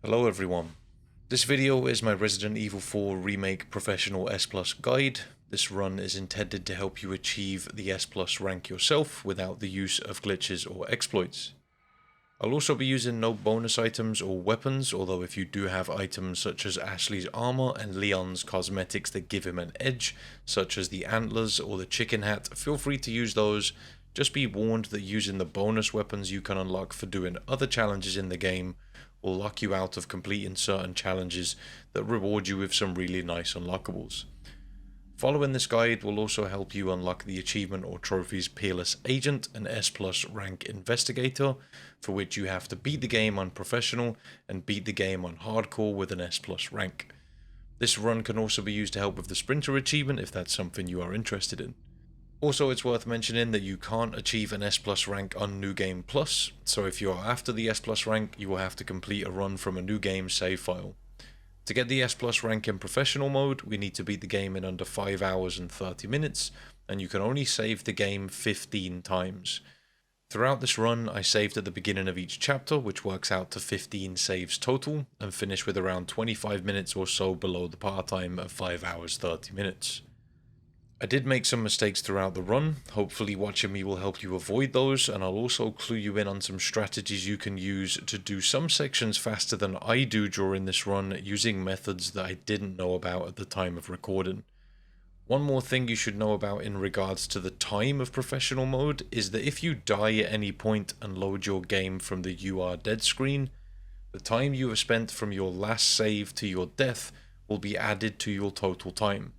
Hello everyone. This video is my Resident Evil 4 Remake Professional S Plus guide. This run is intended to help you achieve the S Plus rank yourself without the use of glitches or exploits. I'll also be using no bonus items or weapons, although if you do have items such as Ashley's armor and Leon's cosmetics that give him an edge, such as the antlers or the chicken hat, feel free to use those. Just be warned that using the bonus weapons you can unlock for doing other challenges in the game will lock you out of completing certain challenges that reward you with some really nice unlockables. Following this guide will also help you unlock the achievement or trophies Peerless Agent and S Plus rank Investigator, for which you have to beat the game on Professional and beat the game on Hardcore with an S Plus rank. This run can also be used to help with the Sprinter achievement if that's something you are interested in. Also, it's worth mentioning that you can't achieve an S Plus rank on New Game Plus, so if you're after the S Plus rank, you will have to complete a run from a New Game save file. To get the S Plus rank in Professional mode, we need to beat the game in under 5 hours and 30 minutes, and you can only save the game 15 times. Throughout this run, I saved at the beginning of each chapter, which works out to 15 saves total, and finish with around 25 minutes or so below the par time of 5 hours 30 minutes. I did make some mistakes throughout the run. Hopefully watching me will help you avoid those, and I'll also clue you in on some strategies you can use to do some sections faster than I do during this run, using methods that I didn't know about at the time of recording. One more thing you should know about in regards to the time of Professional mode is that if you die at any point and load your game from the "You Are Dead" screen, the time you have spent from your last save to your death will be added to your total time.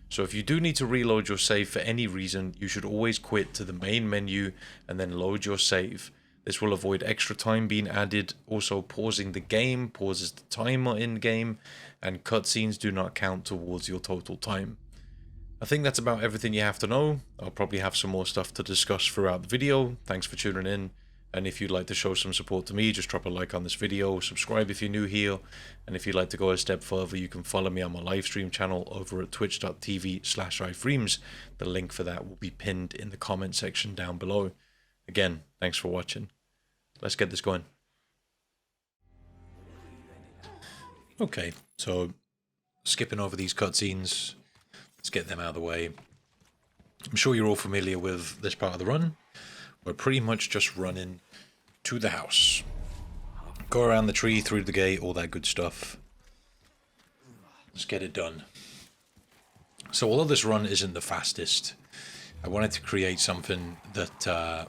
So if you do need to reload your save for any reason, you should always quit to the main menu and then load your save. This will avoid extra time being added. Also, pausing the game pauses the timer in game, and cutscenes do not count towards your total time. I think that's about everything you have to know. I'll probably have some more stuff to discuss throughout the video. Thanks for tuning in. And if you'd like to show some support to me, just drop a like on this video, subscribe if you're new here, and if you'd like to go a step further, you can follow me on my live stream channel over at twitch.tv/ifreams. The link for that will be pinned in the comment section down below. Again, thanks for watching. Let's get this going. Okay, so skipping over these cutscenes, let's get them out of the way. I'm sure you're all familiar with this part of the run. We're pretty much just running to the house. Go around the tree, through the gate, all that good stuff. Let's get it done. So although this run isn't the fastest, I wanted to create something that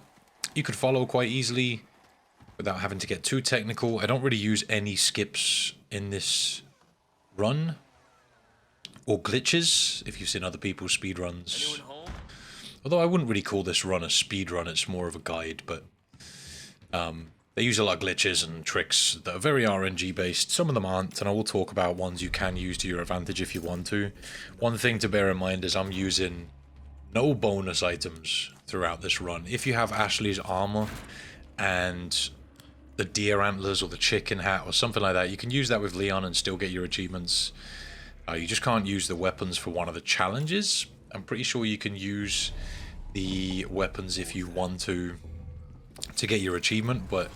you could follow quite easily without having to get too technical. I don't really use any skips in this run, or glitches, if you've seen other people's speedruns. Although I wouldn't really call this run a speed run, it's more of a guide, but they use a lot of glitches and tricks that are very RNG based. Some of them aren't, and I will talk about ones you can use to your advantage if you want to. One thing to bear in mind is I'm using no bonus items throughout this run. If you have Ashley's armor and the deer antlers or the chicken hat or something like that, you can use that with Leon and still get your achievements. You just can't use the weapons for one of the challenges. I'm pretty sure you can use the weapons if you want to get your achievement, but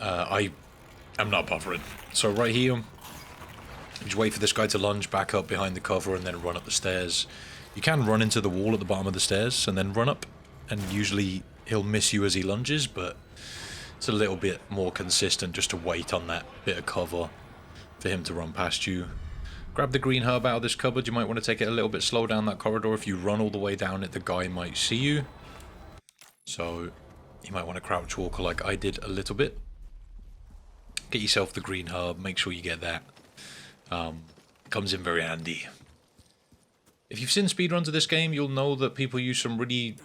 I'm not bothering. So right here, just wait for this guy to lunge back up behind the cover and then run up the stairs. You can run into the wall at the bottom of the stairs and then run up, and usually he'll miss you as he lunges, but it's a little bit more consistent just to wait on that bit of cover for him to run past you. Grab the green herb out of this cupboard. You might want to take it a little bit slow down that corridor. If you run all the way down it, the guy might see you. So you might want to crouch walk like I did a little bit. Get yourself the green herb. Make sure you get that. Comes in very handy. If you've seen speedruns of this game, you'll know that people use some really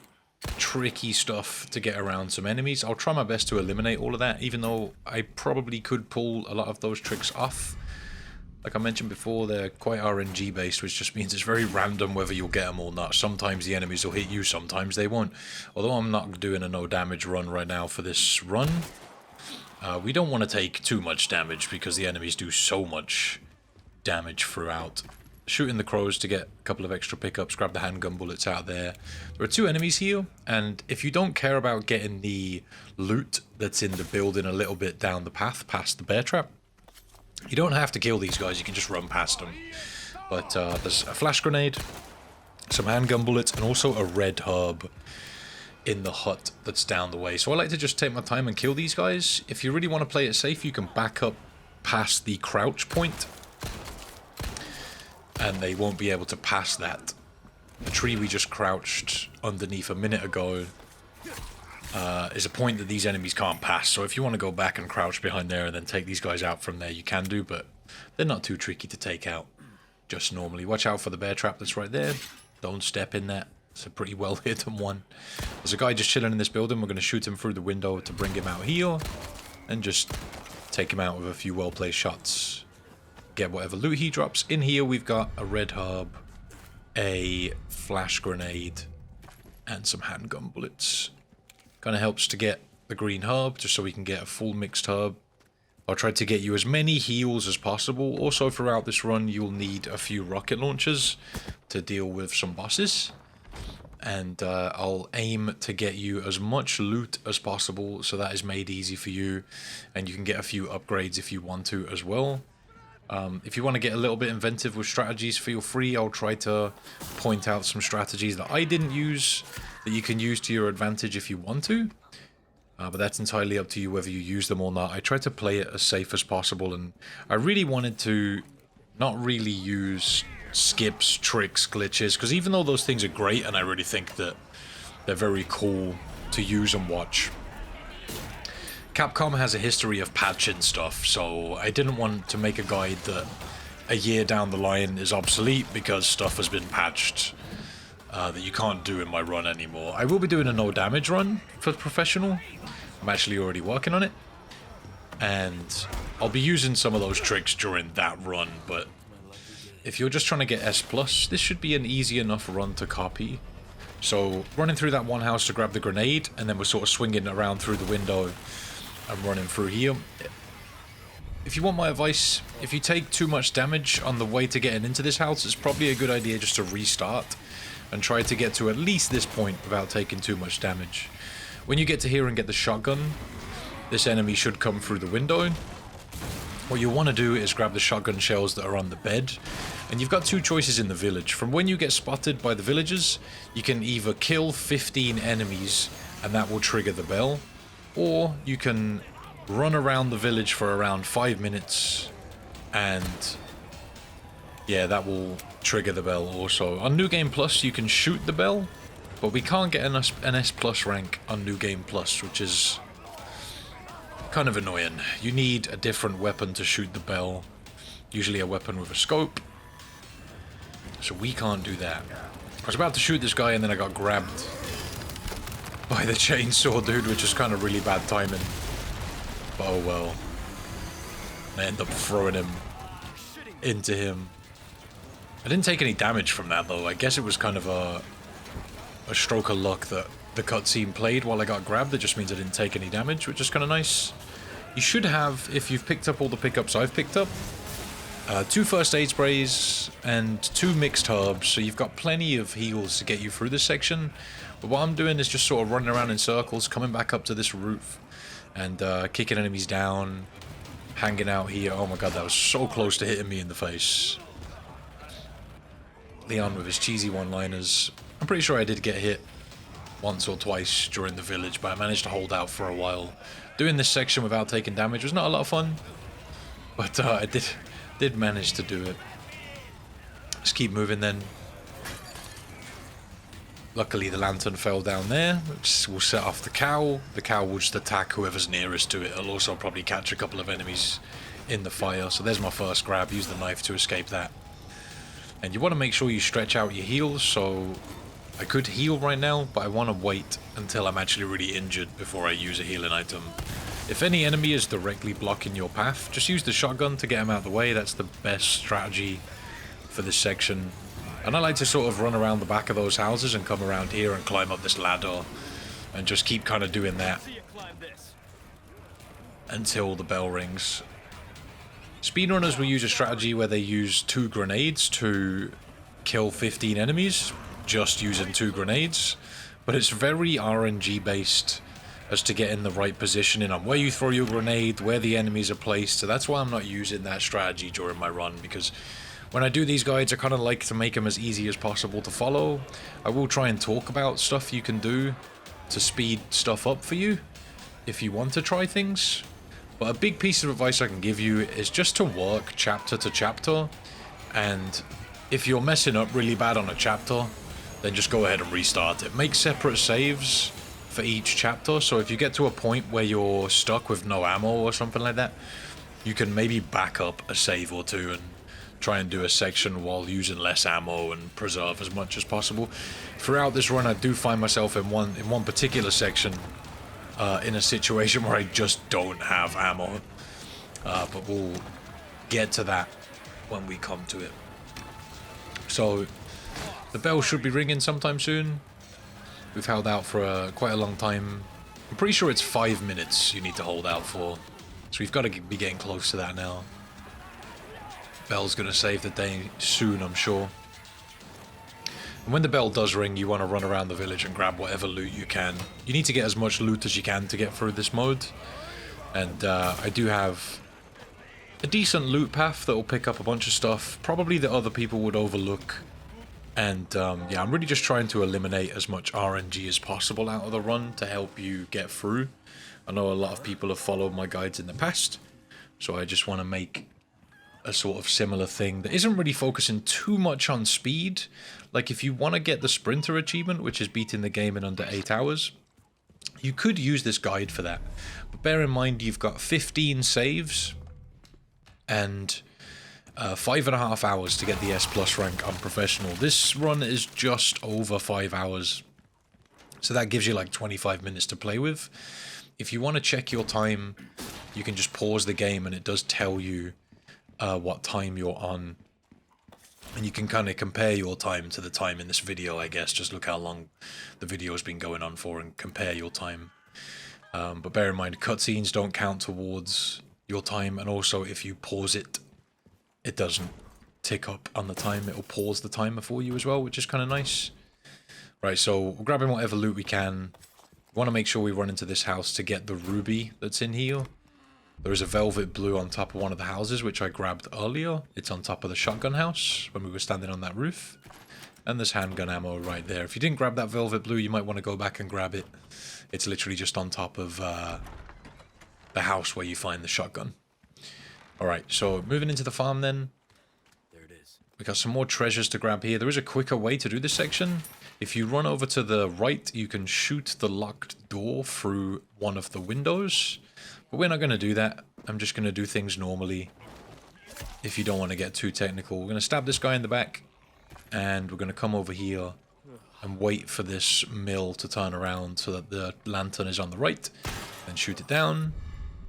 tricky stuff to get around some enemies. I'll try my best to eliminate all of that, even though I probably could pull a lot of those tricks off. Like I mentioned before, they're quite RNG based, which just means it's very random whether you'll get them or not. Sometimes the enemies will hit you, sometimes they won't. Although I'm not doing a no damage run right now for this run, we don't want to take too much damage because the enemies do so much damage throughout. Shooting the crows to get a couple of extra pickups, grab the handgun bullets out there. There are 2 enemies here, and if you don't care about getting the loot that's in the building a little bit down the path past the bear trap, You don't have to kill these guys, you can just run past them. But there's a flash grenade, some handgun bullets, and also a red herb in the hut that's down the way. So I like to just take my time and kill these guys. If you really want to play it safe, you can back up past the crouch point, and they won't be able to pass that. The tree we just crouched underneath a minute ago is a point that these enemies can't pass. So if you want to go back and crouch behind there and then take these guys out from there, you can do, but they're not too tricky to take out just normally. Watch out for the bear trap that's right there. Don't step in that. It's a pretty well hidden one. There's a guy just chilling in this building. We're going to shoot him through the window to bring him out here and just take him out with a few well-placed shots. Get whatever loot he drops. In here we've got a red herb, a flash grenade, and some handgun bullets. Kind of helps to get the green herb just so we can get a full mixed herb. I'll try to get you as many heals as possible. Also throughout this run you'll need a few rocket launchers to deal with some bosses. And I'll aim to get you as much loot as possible so that is made easy for you, and you can get a few upgrades if you want to as well. If you want to get a little bit inventive with strategies, feel free. I'll try to point out some strategies that I didn't use that you can use to your advantage if you want to, but that's entirely up to you whether you use them or not. I try to play it as safe as possible, and I really wanted to not really use skips, tricks, glitches, because even though those things are great and I really think that they're very cool to use and watch, Capcom has a history of patching stuff, so I didn't want to make a guide that a year down the line is obsolete because stuff has been patched that you can't do in my run anymore. I will be doing a no damage run for professional. I'm actually already working on it, and I'll be using some of those tricks during that run, but if you're just trying to get S+, this should be an easy enough run to copy. So running through that one house to grab the grenade, and then we're sort of swinging around through the window and running through here. If you want my advice, if you take too much damage on the way to getting into this house, it's probably a good idea just to restart and try to get to at least this point without taking too much damage. When you get to here and get the shotgun, this enemy should come through the window. What you want to do is grab the shotgun shells that are on the bed, and you've got two choices in the village. From when you get spotted by the villagers, you can either kill 15 enemies and that will trigger the bell, or you can run around the village for around 5 minutes and yeah, that will trigger the bell also. On New Game Plus you can shoot the bell, but we can't get an S Plus rank on New Game Plus, which is kind of annoying. You need a different weapon to shoot the bell, usually a weapon with a scope, so we can't do that. I was about to shoot this guy and then I got grabbed by the chainsaw dude, which is kind of really bad timing, but oh well. I end up throwing him into him. I didn't take any damage from that though. I guess it was kind of a stroke of luck that the cutscene played while I got grabbed. It just means I didn't take any damage, which is kind of nice. You should have, if you've picked up all the pickups I've picked up, 2 first aid sprays and 2 mixed herbs, so you've got plenty of heals to get you through this section. But what I'm doing is just sort of running around in circles, coming back up to this roof and kicking enemies down, hanging out here. Oh my god, that was so close to hitting me in the face. Leon with his cheesy one-liners. I'm pretty sure I did get hit once or twice during the village, but I managed to hold out for a while. Doing this section without taking damage was not a lot of fun, but I did manage to do it. Let's keep moving then. Luckily the lantern fell down there, which will set off the cow. The cow will just attack whoever's nearest to it. It'll also probably catch a couple of enemies in the fire. So there's my first grab. Use the knife to escape that. And you want to make sure you stretch out your heals, so I could heal right now, but I want to wait until I'm actually really injured before I use a healing item. If any enemy is directly blocking your path, just use the shotgun to get them out of the way. That's the best strategy for this section. And I like to sort of run around the back of those houses and come around here and climb up this ladder and just keep kind of doing that until the bell rings. Speedrunners will use a strategy where they use 2 grenades to kill 15 enemies, just using 2 grenades, but it's very RNG based as to get in the right positioning on where you throw your grenade, where the enemies are placed. So that's why I'm not using that strategy during my run, because when I do these guides, I kind of like to make them as easy as possible to follow. I will try and talk about stuff you can do to speed stuff up for you if you want to try things. But a big piece of advice I can give you is just to work chapter to chapter, and if you're messing up really bad on a chapter, then just go ahead and restart it. Make separate saves for each chapter, so if you get to a point where you're stuck with no ammo or something like that, you can maybe back up a save or two and try and do a section while using less ammo and preserve as much as possible. Throughout this run, I do find myself in one particular section in a situation where I just don't have ammo, but we'll get to that when we come to it. So the bell should be ringing sometime soon. We've held out for quite a long time. I'm pretty sure it's 5 minutes you need to hold out for, so we've got to be getting close to that now. Bell's gonna save the day soon, I'm sure. And when the bell does ring, you want to run around the village and grab whatever loot you can. You need to get as much loot as you can to get through this mode. And I do have a decent loot path that will pick up a bunch of stuff, probably that other people would overlook. And yeah, I'm really just trying to eliminate as much RNG as possible out of the run to help you get through. I know a lot of people have followed my guides in the past, so I just want to make a sort of similar thing that isn't really focusing too much on speed. Like, if you want to get the sprinter achievement, which is beating the game in under 8 hours, you could use this guide for that. But bear in mind, you've got 15 saves and 5.5 hours to get the S+ rank on professional. This run is just over 5 hours, so that gives you like 25 minutes to play with. If you want to check your time, you can just pause the game and it does tell you what time you're on, and you can kind of compare your time to the time in this video, I guess. Just look how long the video has been going on for and compare your time. But bear in mind, cutscenes don't count towards your time, and also if you pause it, it doesn't tick up on the time. It'll pause the timer for you as well, which is kind of nice. Right, so we're grabbing whatever loot we can. We want to make sure we run into this house to get the ruby that's in here. There is a velvet blue on top of one of the houses, which I grabbed earlier. It's on top of the shotgun house when we were standing on that roof. And there's handgun ammo right there. If you didn't grab that velvet blue, you might want to go back and grab it. It's literally just on top of the house where you find the shotgun. Alright, so moving into the farm then. There it is. We got some more treasures to grab here. There is a quicker way to do this section. If you run over to the right, you can shoot the locked door through one of the windows. But we're not going to do that. I'm just going to do things normally. If you don't want to get too technical. We're going to stab this guy in the back. And we're going to come over here and wait for this mill to turn around so that the lantern is on the right. Then shoot it down.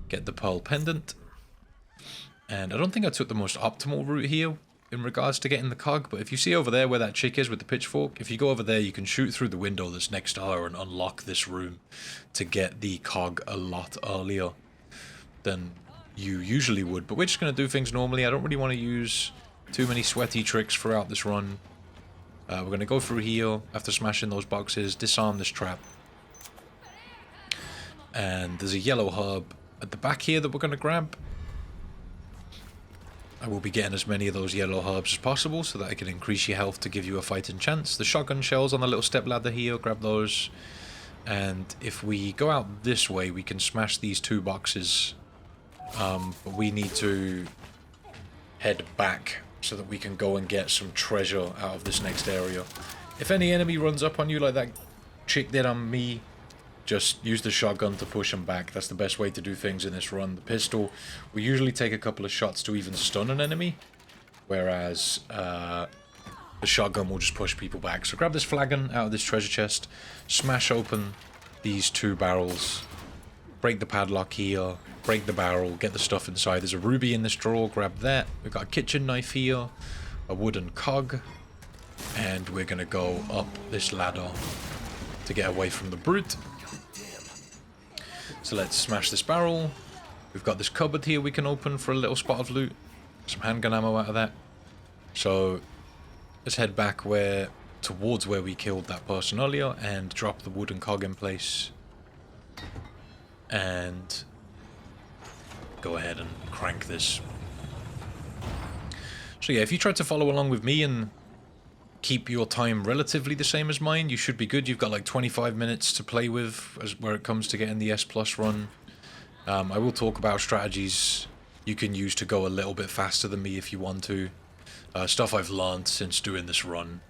Get the pearl pendant. And I don't think I took the most optimal route here in regards to getting the cog. But if you see over there where that chick is with the pitchfork, if you go over there, you can shoot through the window that's next to her and unlock this room to get the cog a lot earlier than you usually would. But we're just going to do things normally. I don't really want to use too many sweaty tricks throughout this run. We're going to go through here after smashing those boxes, disarm this trap. And there's a yellow herb at the back here that we're going to grab. I will be getting as many of those yellow herbs as possible so that I can increase your health to give you a fighting chance. The shotgun shells on the little step ladder here, grab those. And if we go out this way, we can smash these 2 boxes. But we need to head back so that we can go and get some treasure out of this next area. If any enemy runs up on you like that chick did on me, just use the shotgun to push them back. That's the best way to do things in this run. The pistol will usually take a couple of shots to even stun an enemy, whereas the shotgun will just push people back. So grab this flagon out of this treasure chest, smash open these 2 barrels, break the padlock here, break the barrel, get the stuff inside. There's a ruby in this drawer, grab that. We've got a kitchen knife here, a wooden cog, and we're going to go up this ladder to get away from the brute. So let's smash this barrel. We've got this cupboard here we can open for a little spot of loot. Some handgun ammo out of that. So let's head back towards where we killed that person earlier and drop the wooden cog in place. and go ahead and crank this. So yeah, if you try to follow along with me and keep your time relatively the same as mine, you should be good. You've got like 25 minutes to play with where it comes to getting the S Plus run. I will talk about strategies you can use to go a little bit faster than me if you want to. Stuff I've learned since doing this run.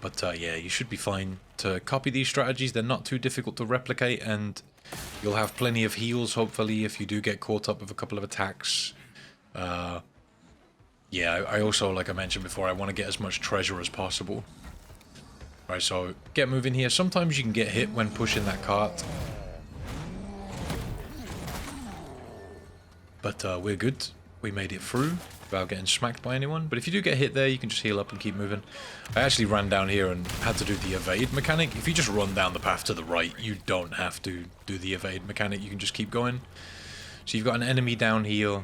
But yeah, you should be fine to copy these strategies. They're not too difficult to replicate, and you'll have plenty of heals, hopefully, if you do get caught up with a couple of attacks. Yeah, I also, like I mentioned before, I want to get as much treasure as possible. Right, so get moving here. Sometimes you can get hit when pushing that cart. But we're good. We made it through without getting smacked by anyone. But if you do get hit there, you can just heal up and keep moving. I actually ran down here and had to do the evade mechanic. If you just run down the path to the right, you don't have to do the evade mechanic. You can just keep going. So you've got an enemy down here.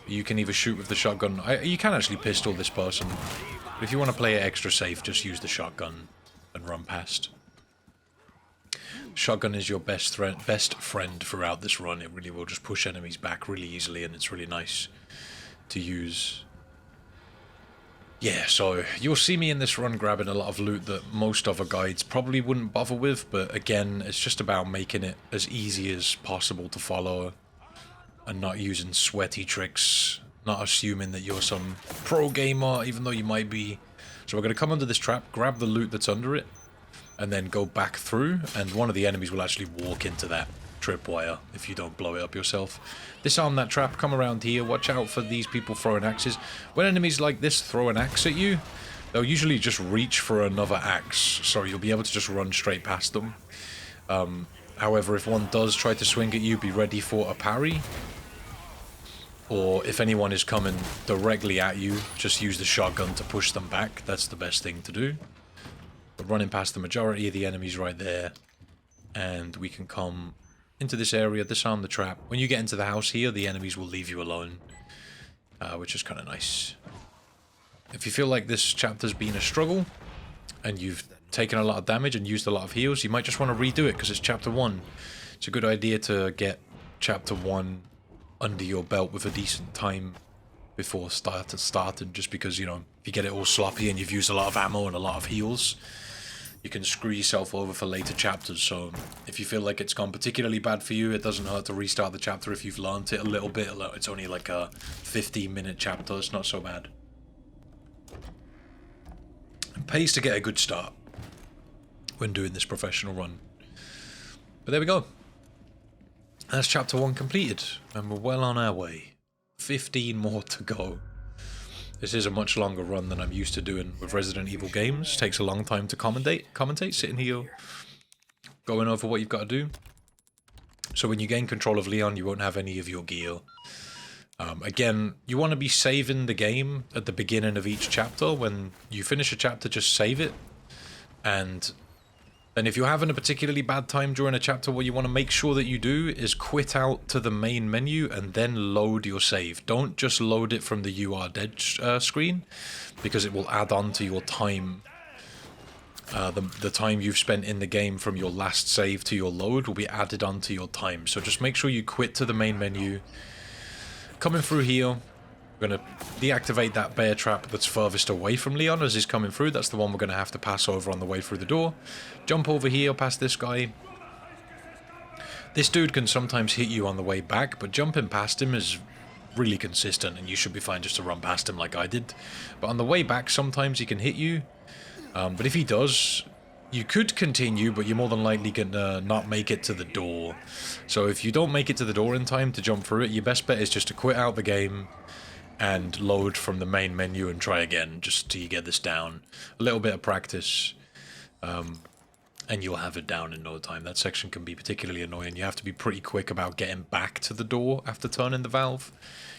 You can either shoot with the shotgun. You can actually pistol this person. But if you want to play it extra safe, just use the shotgun and run past. Shotgun is your best friend throughout this run. It really will just push enemies back really easily, and it's really nice to use. Yeah, so you'll see me in this run grabbing a lot of loot that most other guides probably wouldn't bother with, but again, it's just about making it as easy as possible to follow and not using sweaty tricks, not assuming that you're some pro gamer, even though you might be. So we're going to come under this trap, grab the loot that's under it, and then go back through, and one of the enemies will actually walk into that tripwire if you don't blow it up yourself. Disarm that trap, come around here, watch out for these people throwing axes. When enemies like this throw an axe at you, they'll usually just reach for another axe, so you'll be able to just run straight past them. However, if one does try to swing at you, be ready for a parry. Or if anyone is coming directly at you, just use the shotgun to push them back. That's the best thing to do. But running past the majority of the enemies right there, and we can come into this area, disarm the trap. When you get into the house here, the enemies will leave you alone, which is kind of nice. If you feel like this chapter's been a struggle, and you've taken a lot of damage and used a lot of heals, you might just want to redo it because it's chapter 1. It's a good idea to get chapter 1 under your belt with a decent time before starting, just because, you know, if you get it all sloppy and you've used a lot of ammo and a lot of heals, you can screw yourself over for later chapters. So if you feel like it's gone particularly bad for you, it doesn't hurt to restart the chapter if you've learned it a little bit. It's only like a 15-minute chapter, it's not so bad. It pays to get a good start when doing this professional run. But there we go. That's chapter 1 completed, and we're well on our way. 15 more to go. This is a much longer run than I'm used to doing with Resident Evil games. Takes a long time to commentate, sitting here, going over what you've got to do. So when you gain control of Leon, you won't have any of your gear. Again, you want to be saving the game at the beginning of each chapter. When you finish a chapter, just save it. And if you're having a particularly bad time during a chapter, what you want to make sure that you do is quit out to the main menu and then load your save. Don't just load it from the "You Are Dead" screen, because it will add on to your time. The time you've spent in the game from your last save to your load will be added onto your time. So just make sure you quit to the main menu. Coming through here, we're going to deactivate that bear trap that's furthest away from Leon as he's coming through. That's the one we're going to have to pass over on the way through the door. Jump over here past this guy. This dude can sometimes hit you on the way back, but jumping past him is really consistent, and you should be fine just to run past him like I did. But on the way back, sometimes he can hit you. But if he does, you could continue, but you're more than likely going to not make it to the door. So if you don't make it to the door in time to jump through it, your best bet is just to quit out the game and load from the main menu and try again, just till you get this down. A little bit of practice, and you'll have it down in no time. That section can be particularly annoying. You have to be pretty quick about getting back to the door after turning the valve.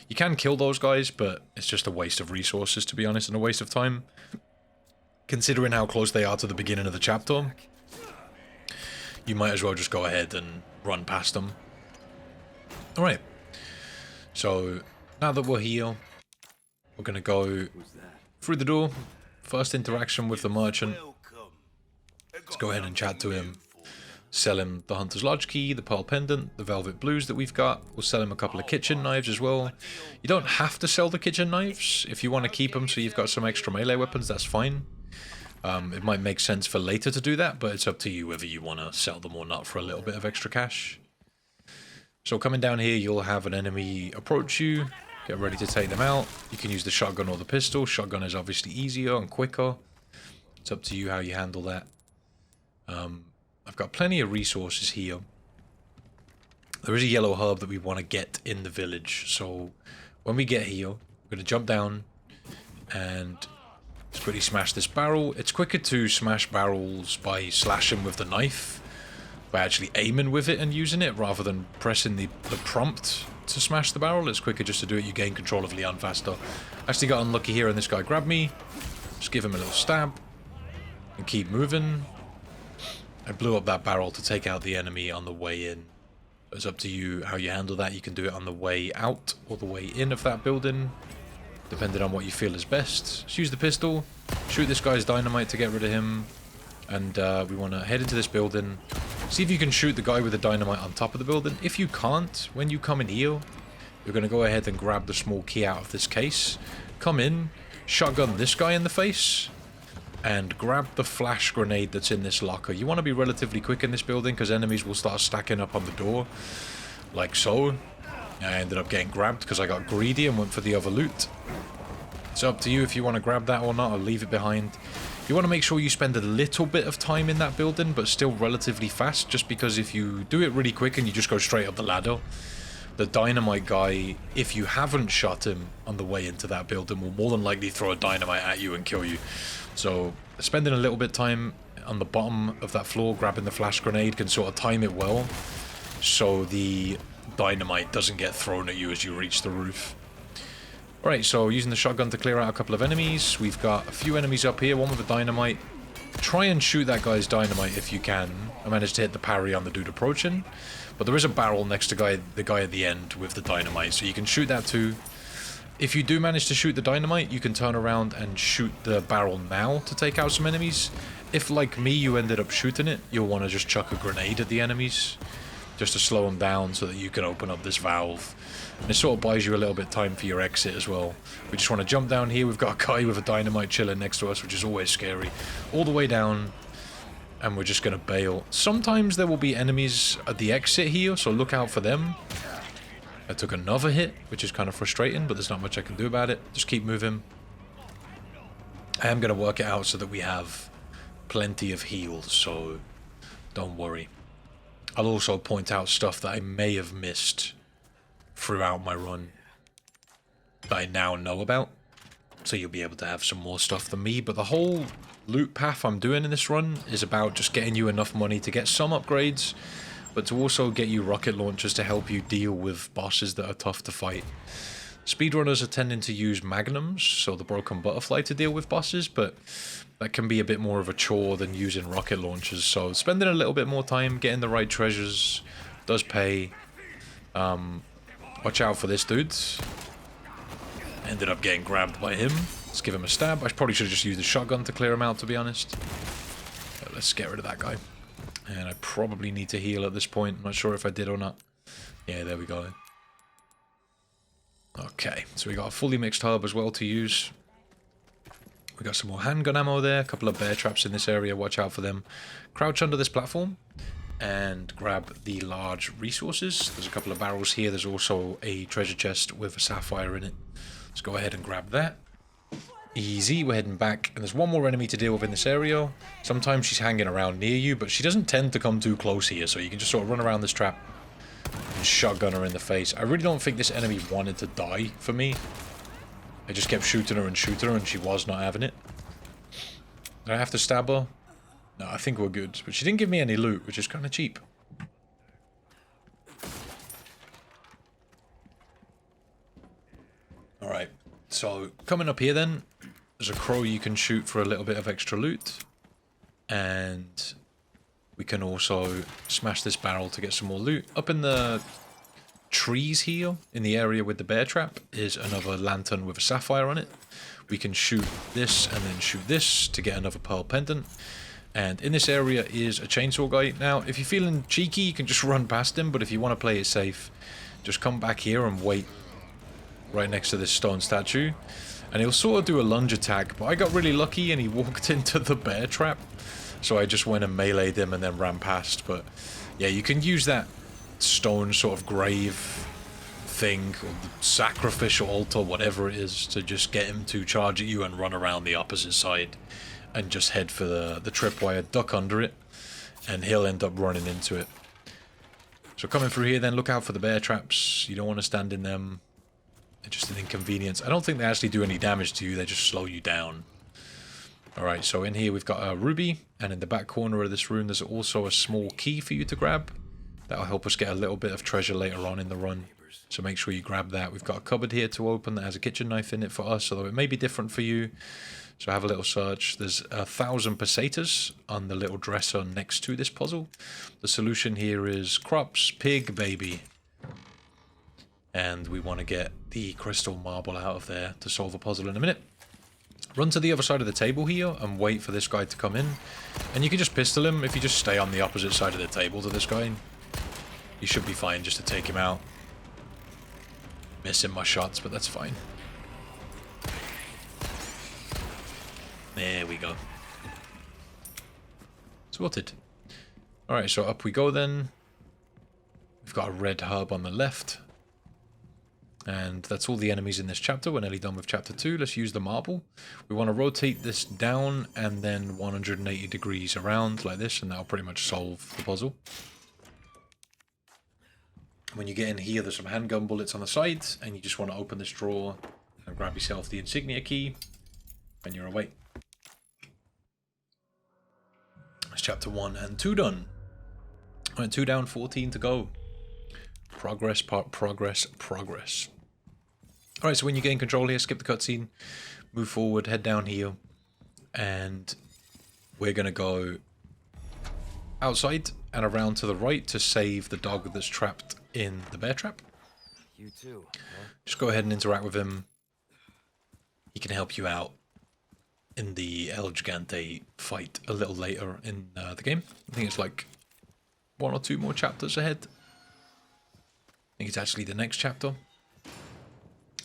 You can kill those guys, but it's just a waste of resources, to be honest, and a waste of time. Considering how close they are to the beginning of the chapter, you might as well just go ahead and run past them. Alright, so now that we're here, we're going to go through the door. First interaction with the merchant. Let's go ahead and chat to him. Sell him the Hunter's Lodge Key, the Pearl Pendant, the Velvet Blues that we've got. We'll sell him a couple of kitchen knives as well. You don't have to sell the kitchen knives. If you want to keep them so you've got some extra melee weapons, that's fine. It might make sense for later to do that, but it's up to you whether you want to sell them or not for a little bit of extra cash. So coming down here, you'll have an enemy approach you. Get ready to take them out. You can use the shotgun or the pistol. Shotgun is obviously easier and quicker. It's up to you how you handle that. I've got plenty of resources here. There is a yellow herb that we want to get in the village. So when we get here, we're going to jump down and just quickly smash this barrel. It's quicker to smash barrels by slashing with the knife, by actually aiming with it and using it, rather than pressing the prompt to smash the barrel. It's quicker just to do it. You gain control of Leon faster. Actually got unlucky here and this guy grabbed me. Just give him a little stab and keep moving. I blew up that barrel to take out the enemy on the way in. It's up to you how you handle that. You can do it on the way out or the way in of that building, depending on what you feel is best. Just use the pistol, shoot this guy's dynamite to get rid of him, and we want to head into this building. See if you can shoot the guy with the dynamite on top of the building. If you can't, when you come in here, you're going to go ahead and grab the small key out of this case, come in, shotgun this guy in the face, and grab the flash grenade that's in this locker. You want to be relatively quick in this building because enemies will start stacking up on the door, like so. I ended up getting grabbed because I got greedy and went for the other loot. It's up to you if you want to grab that or not, or leave it behind. You want to make sure you spend a little bit of time in that building, but still relatively fast, just because if you do it really quick and you just go straight up the ladder, the dynamite guy, if you haven't shot him on the way into that building, will more than likely throw a dynamite at you and kill you. So spending a little bit of time on the bottom of that floor grabbing the flash grenade can sort of time it well, so the dynamite doesn't get thrown at you as you reach the roof. Alright, so using the shotgun to clear out a couple of enemies. We've got a few enemies up here, one with a dynamite. Try and shoot that guy's dynamite if you can. I managed to hit the parry on the dude approaching, but there is a barrel next to the guy at the end with the dynamite, so you can shoot that too. If you do manage to shoot the dynamite, you can turn around and shoot the barrel now to take out some enemies. If, like me, you ended up shooting it, you'll want to just chuck a grenade at the enemies, just to slow them down so that you can open up this valve. And it sort of buys you a little bit of time for your exit as well. We just want to jump down here. We've got a guy with a dynamite chilling next to us, which is always scary. All the way down, and we're just going to bail. Sometimes there will be enemies at the exit here, so look out for them. I took another hit, which is kind of frustrating, but there's not much I can do about it. Just keep moving. I am going to work it out so that we have plenty of heals, so don't worry. I'll also point out stuff that I may have missed throughout my run that I now know about, so you'll be able to have some more stuff than me. But the whole loot path I'm doing in this run is about just getting you enough money to get some upgrades, but to also get you rocket launchers to help you deal with bosses that are tough to fight. Speedrunners are tending to use magnums, so the broken butterfly, to deal with bosses, but that can be a bit more of a chore than using rocket launchers, so spending a little bit more time getting the right treasures does pay. Watch out for this dude. Ended up getting grabbed by him. Let's give him a stab. I probably should have just used the shotgun to clear him out, to be honest. But let's get rid of that guy. And I probably need to heal at this point. I'm not sure if I did or not. Yeah, there we go. Okay, so we got a fully mixed herb as well to use. We got some more handgun ammo there. A couple of bear traps in this area. Watch out for them. Crouch under this platform and grab the large resources. There's a couple of barrels here. There's also a treasure chest with a sapphire in it. Let's go ahead and grab that. Easy, we're heading back, and there's one more enemy to deal with in this area. Sometimes she's hanging around near you, but she doesn't tend to come too close here, so you can just sort of run around this trap and shotgun her in the face. I really don't think this enemy wanted to die for me. I just kept shooting her, and she was not having it. Did I have to stab her? No, I think we're good, but she didn't give me any loot, which is kind of cheap. Alright, so coming up here then, there's a crow you can shoot for a little bit of extra loot. And we can also smash this barrel to get some more loot. Up in the trees here, in the area with the bear trap, is another lantern with a sapphire on it. We can shoot this and then shoot this to get another pearl pendant. And in this area is a chainsaw guy. Now, if you're feeling cheeky, you can just run past him, but if you want to play it safe, just come back here and wait right next to this stone statue. And he'll sort of do a lunge attack, but I got really lucky and he walked into the bear trap. So I just went and meleeed him and then ran past. But yeah, you can use that stone sort of grave thing, or the sacrificial altar, whatever it is, to just get him to charge at you and run around the opposite side and just head for the tripwire, duck under it, and he'll end up running into it. So coming through here then, look out for the bear traps. You don't want to stand in them. They're just an inconvenience. I don't think they actually do any damage to you, they just slow you down. Alright, so in here we've got a ruby, and in the back corner of this room there's also a small key for you to grab. That'll help us get a little bit of treasure later on in the run. So make sure you grab that. We've got a cupboard here to open that has a kitchen knife in it for us, although it may be different for you. So have a little search. There's 1,000 pesetas on the little dresser next to this puzzle. The solution here is crops, pig, baby. And we want to get the crystal marble out of there to solve a puzzle in a minute. Run to the other side of the table here and wait for this guy to come in. And you can just pistol him if you just stay on the opposite side of the table to this guy. You should be fine just to take him out. Missing my shots, but that's fine. There we go. Sorted. Alright, so up we go then. We've got a red hub on the left. And that's all the enemies in this chapter. We're nearly done with chapter 2. Let's use the marble. We want to rotate this down and then 180 degrees around like this, and that'll pretty much solve the puzzle. When you get in here, there's some handgun bullets on the sides, and you just want to open this drawer and grab yourself the insignia key, and you're away. That's chapter 1 and 2 done. Alright, 2 down, 14 to go. Progress, progress. Alright, so when you gain control here, skip the cutscene, move forward, head down here, and we're going to go outside and around to the right to save the dog that's trapped in the bear trap. You too, huh? Just go ahead and interact with him. He can help you out in the El Gigante fight a little later in the game. I think it's like 1 or 2 more chapters ahead. I think it's actually the next chapter.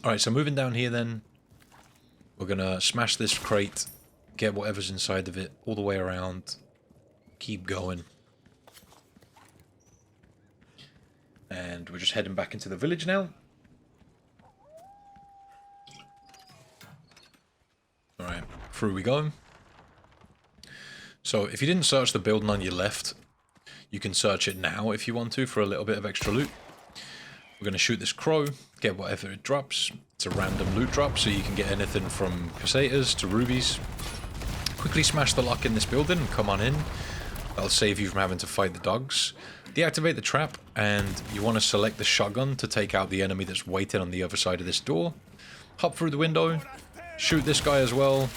Alright, so moving down here then, we're going to smash this crate, get whatever's inside of it all the way around, keep going. And we're just heading back into the village now. Alright, through we go. So if you didn't search the building on your left, you can search it now if you want to for a little bit of extra loot. We're going to shoot this crow, get whatever it drops. It's a random loot drop, so you can get anything from pesetas to rubies. Quickly smash the lock in this building and come on in. That'll save you from having to fight the dogs. Deactivate the trap, and you want to select the shotgun to take out the enemy that's waiting on the other side of this door. Hop through the window, shoot this guy as well.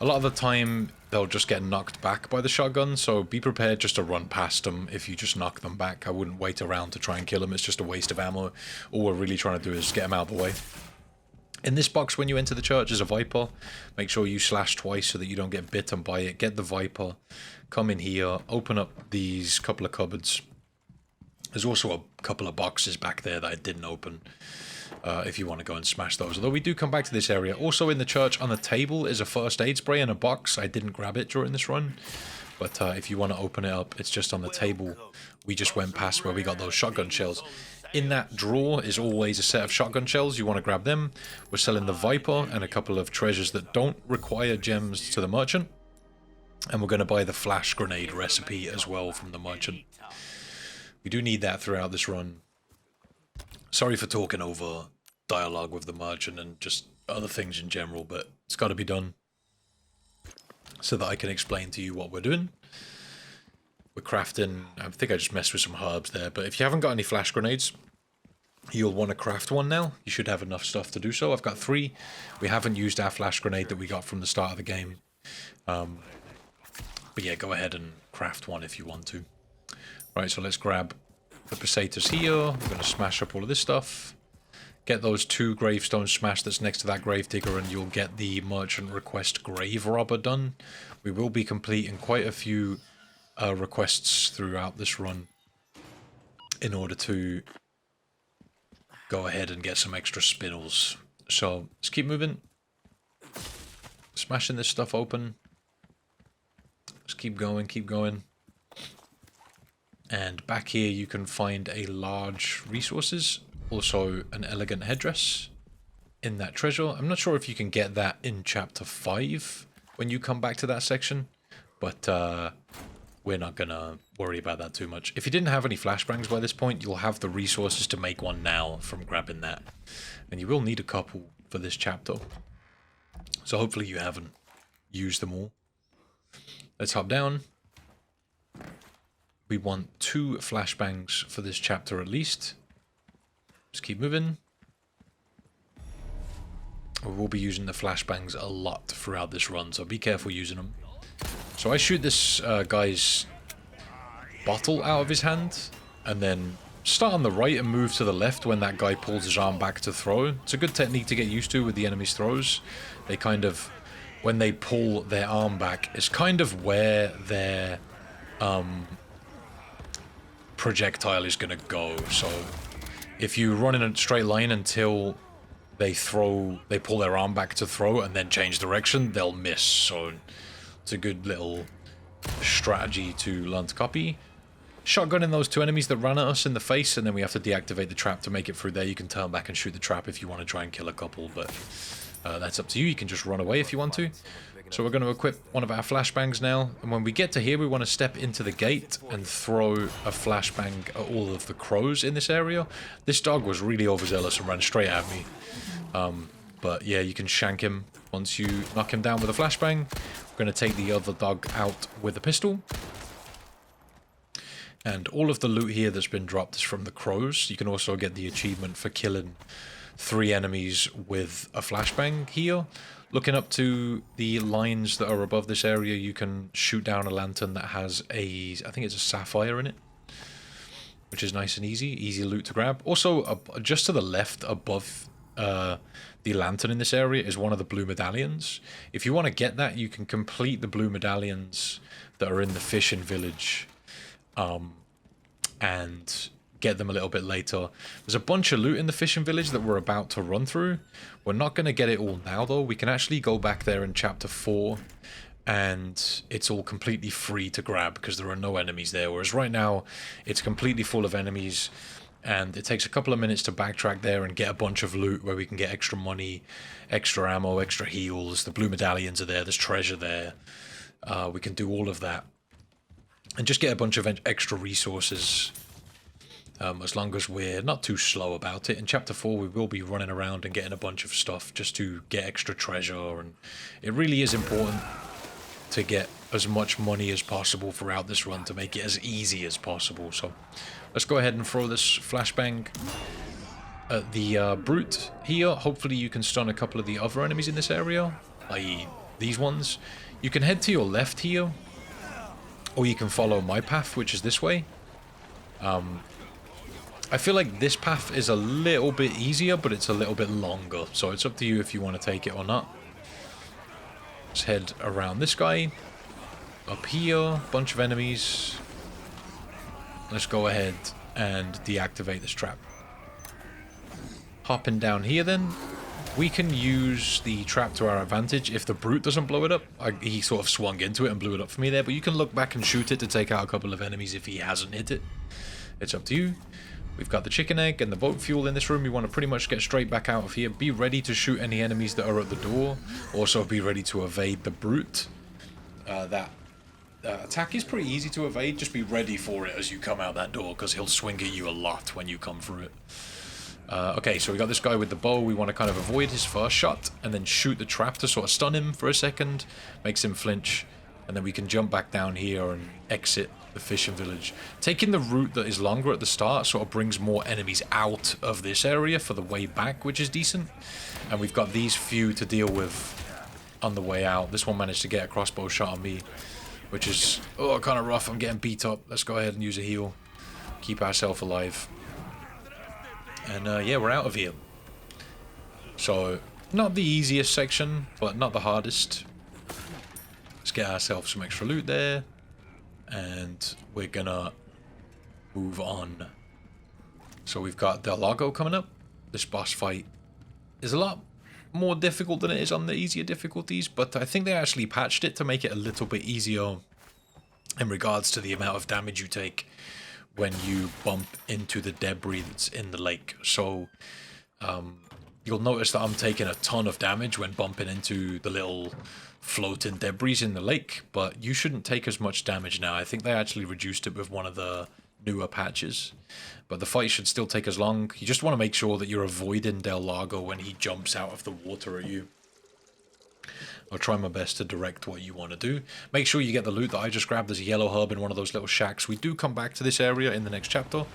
A lot of the time, they'll just get knocked back by the shotgun, so be prepared just to run past them if you just knock them back. I wouldn't wait around to try and kill them, it's just a waste of ammo. All we're really trying to do is get them out of the way. In this box, when you enter the church, is a viper. Make sure you slash twice so that you don't get bitten by it. Get the viper, come in here, open up these couple of cupboards. There's also a couple of boxes back there that I didn't open. If you want to go and smash those. Although we do come back to this area. Also in the church on the table is a first aid spray in a box. I didn't grab it during this run. But if you want to open it up, it's just on the table. We just went past where we got those shotgun shells. In that drawer is always a set of shotgun shells. You want to grab them. We're selling the Viper and a couple of treasures that don't require gems to the merchant. And we're going to buy the flash grenade recipe as well from the merchant. We do need that throughout this run. Sorry for talking over dialogue with the merchant and just other things in general, but it's got to be done so that I can explain to you what we're doing. We're crafting, I think I just messed with some herbs there, but if you haven't got any flash grenades, you'll want to craft one now. You should have enough stuff to do so. I've got 3. We haven't used our flash grenade that we got from the start of the game. But yeah, go ahead and craft one if you want to. Right, so let's grab the pesetas here. We're going to smash up all of this stuff. Get those 2 gravestones smashed that's next to that gravedigger, and you'll get the merchant request grave robber done. We will be completing quite a few requests throughout this run in order to go ahead and get some extra spinels. So let's keep moving. Smashing this stuff open. Let's keep going, keep going. And back here you can find a large resources. Also an elegant headdress in that treasure. I'm not sure if you can get that in chapter 5 when you come back to that section. But we're not gonna worry about that too much. If you didn't have any flashbangs by this point, you'll have the resources to make one now from grabbing that. And you will need a couple for this chapter. So hopefully you haven't used them all. Let's hop down. We want 2 flashbangs for this chapter at least. Just keep moving. We will be using the flashbangs a lot throughout this run, so be careful using them. So I shoot this guy's bottle out of his hand, and then start on the right and move to the left when that guy pulls his arm back to throw. It's a good technique to get used to with the enemy's throws. They kind of, when they pull their arm back, it's kind of where their projectile is going to go. So if you run in a straight line until they pull their arm back to throw and then change direction, they'll miss. So it's a good little strategy to learn to copy. Shotgunning those 2 enemies that ran at us in the face, and then we have to deactivate the trap to make it through there. You can turn back and shoot the trap if you want to try and kill a couple, but that's up to you. You can just run away if you want to. So we're going to equip one of our flashbangs now, and when we get to here, we want to step into the gate and throw a flashbang at all of the crows in this area. This dog was really overzealous and ran straight at me. But yeah, you can shank him once you knock him down with a flashbang. We're going to take the other dog out with a pistol. And all of the loot here that's been dropped is from the crows. You can also get the achievement for killing 3 enemies with a flashbang here. Looking up to the lines that are above this area, you can shoot down a lantern that has I think it's a sapphire in it, which is nice and easy loot to grab. Also, just to the left above the lantern in this area is one of the blue medallions. If you want to get that, you can complete the blue medallions that are in the fishing village and get them a little bit later. There's a bunch of loot in the fishing village that we're about to run through. We're not going to get it all now though. We can actually go back there in chapter 4 and it's all completely free to grab because there are no enemies there, whereas right now it's completely full of enemies, and it takes a couple of minutes to backtrack there and get a bunch of loot where we can get extra money, extra ammo, extra heals. The blue medallions are there, there's treasure there. We can do all of that and just get a bunch of extra resources, as long as we're not too slow about it. In chapter 4 we will be running around and getting a bunch of stuff just to get extra treasure, and it really is important to get as much money as possible throughout this run to make it as easy as possible. So let's go ahead and throw this flashbang at the brute here. Hopefully you can stun a couple of the other enemies in this area, i.e. these ones. You can head to your left here, or you can follow my path, which is this way. I feel like this path is a little bit easier, but it's a little bit longer, so it's up to you if you want to take it or not. Let's head around this guy. Up here, bunch of enemies. Let's go ahead and deactivate this trap. Hopping down here then. We can use the trap to our advantage if the brute doesn't blow it up. He sort of swung into it and blew it up for me there, but you can look back and shoot it to take out a couple of enemies if he hasn't hit it. It's up to you. We've got the chicken egg and the boat fuel in this room. We want to pretty much get straight back out of here. Be ready to shoot any enemies that are at the door. Also be ready to evade the brute. That attack is pretty easy to evade. Just be ready for it as you come out that door, because he'll swing at you a lot when you come through it. Okay, so we got this guy with the bow. We want to kind of avoid his first shot and then shoot the trap to sort of stun him for a second. Makes him flinch. And then we can jump back down here and exit the fishing village. Taking the route that is longer at the start sort of brings more enemies out of this area for the way back, which is decent. And we've got these few to deal with on the way out. This one managed to get a crossbow shot on me, which is kind of rough. I'm getting beat up. Let's go ahead and use a heal. Keep ourselves alive. And yeah, we're out of here. So, not the easiest section, but not the hardest. Let's get ourselves some extra loot there. And we're gonna move on. So we've got Del Lago coming up. This boss fight is a lot more difficult than it is on the easier difficulties, but I think they actually patched it to make it a little bit easier in regards to the amount of damage you take when you bump into the debris that's in the lake. So you'll notice that I'm taking a ton of damage when bumping into the little floating debris in the lake, but you shouldn't take as much damage now. I think they actually reduced it with one of the newer patches, but the fight should still take as long. You just want to make sure that you're avoiding Del Lago when he jumps out of the water at you. I'll try my best to direct what you want to do. Make sure you get the loot that I just grabbed. There's a yellow hub in one of those little shacks. We do come back to this area in the next chapter,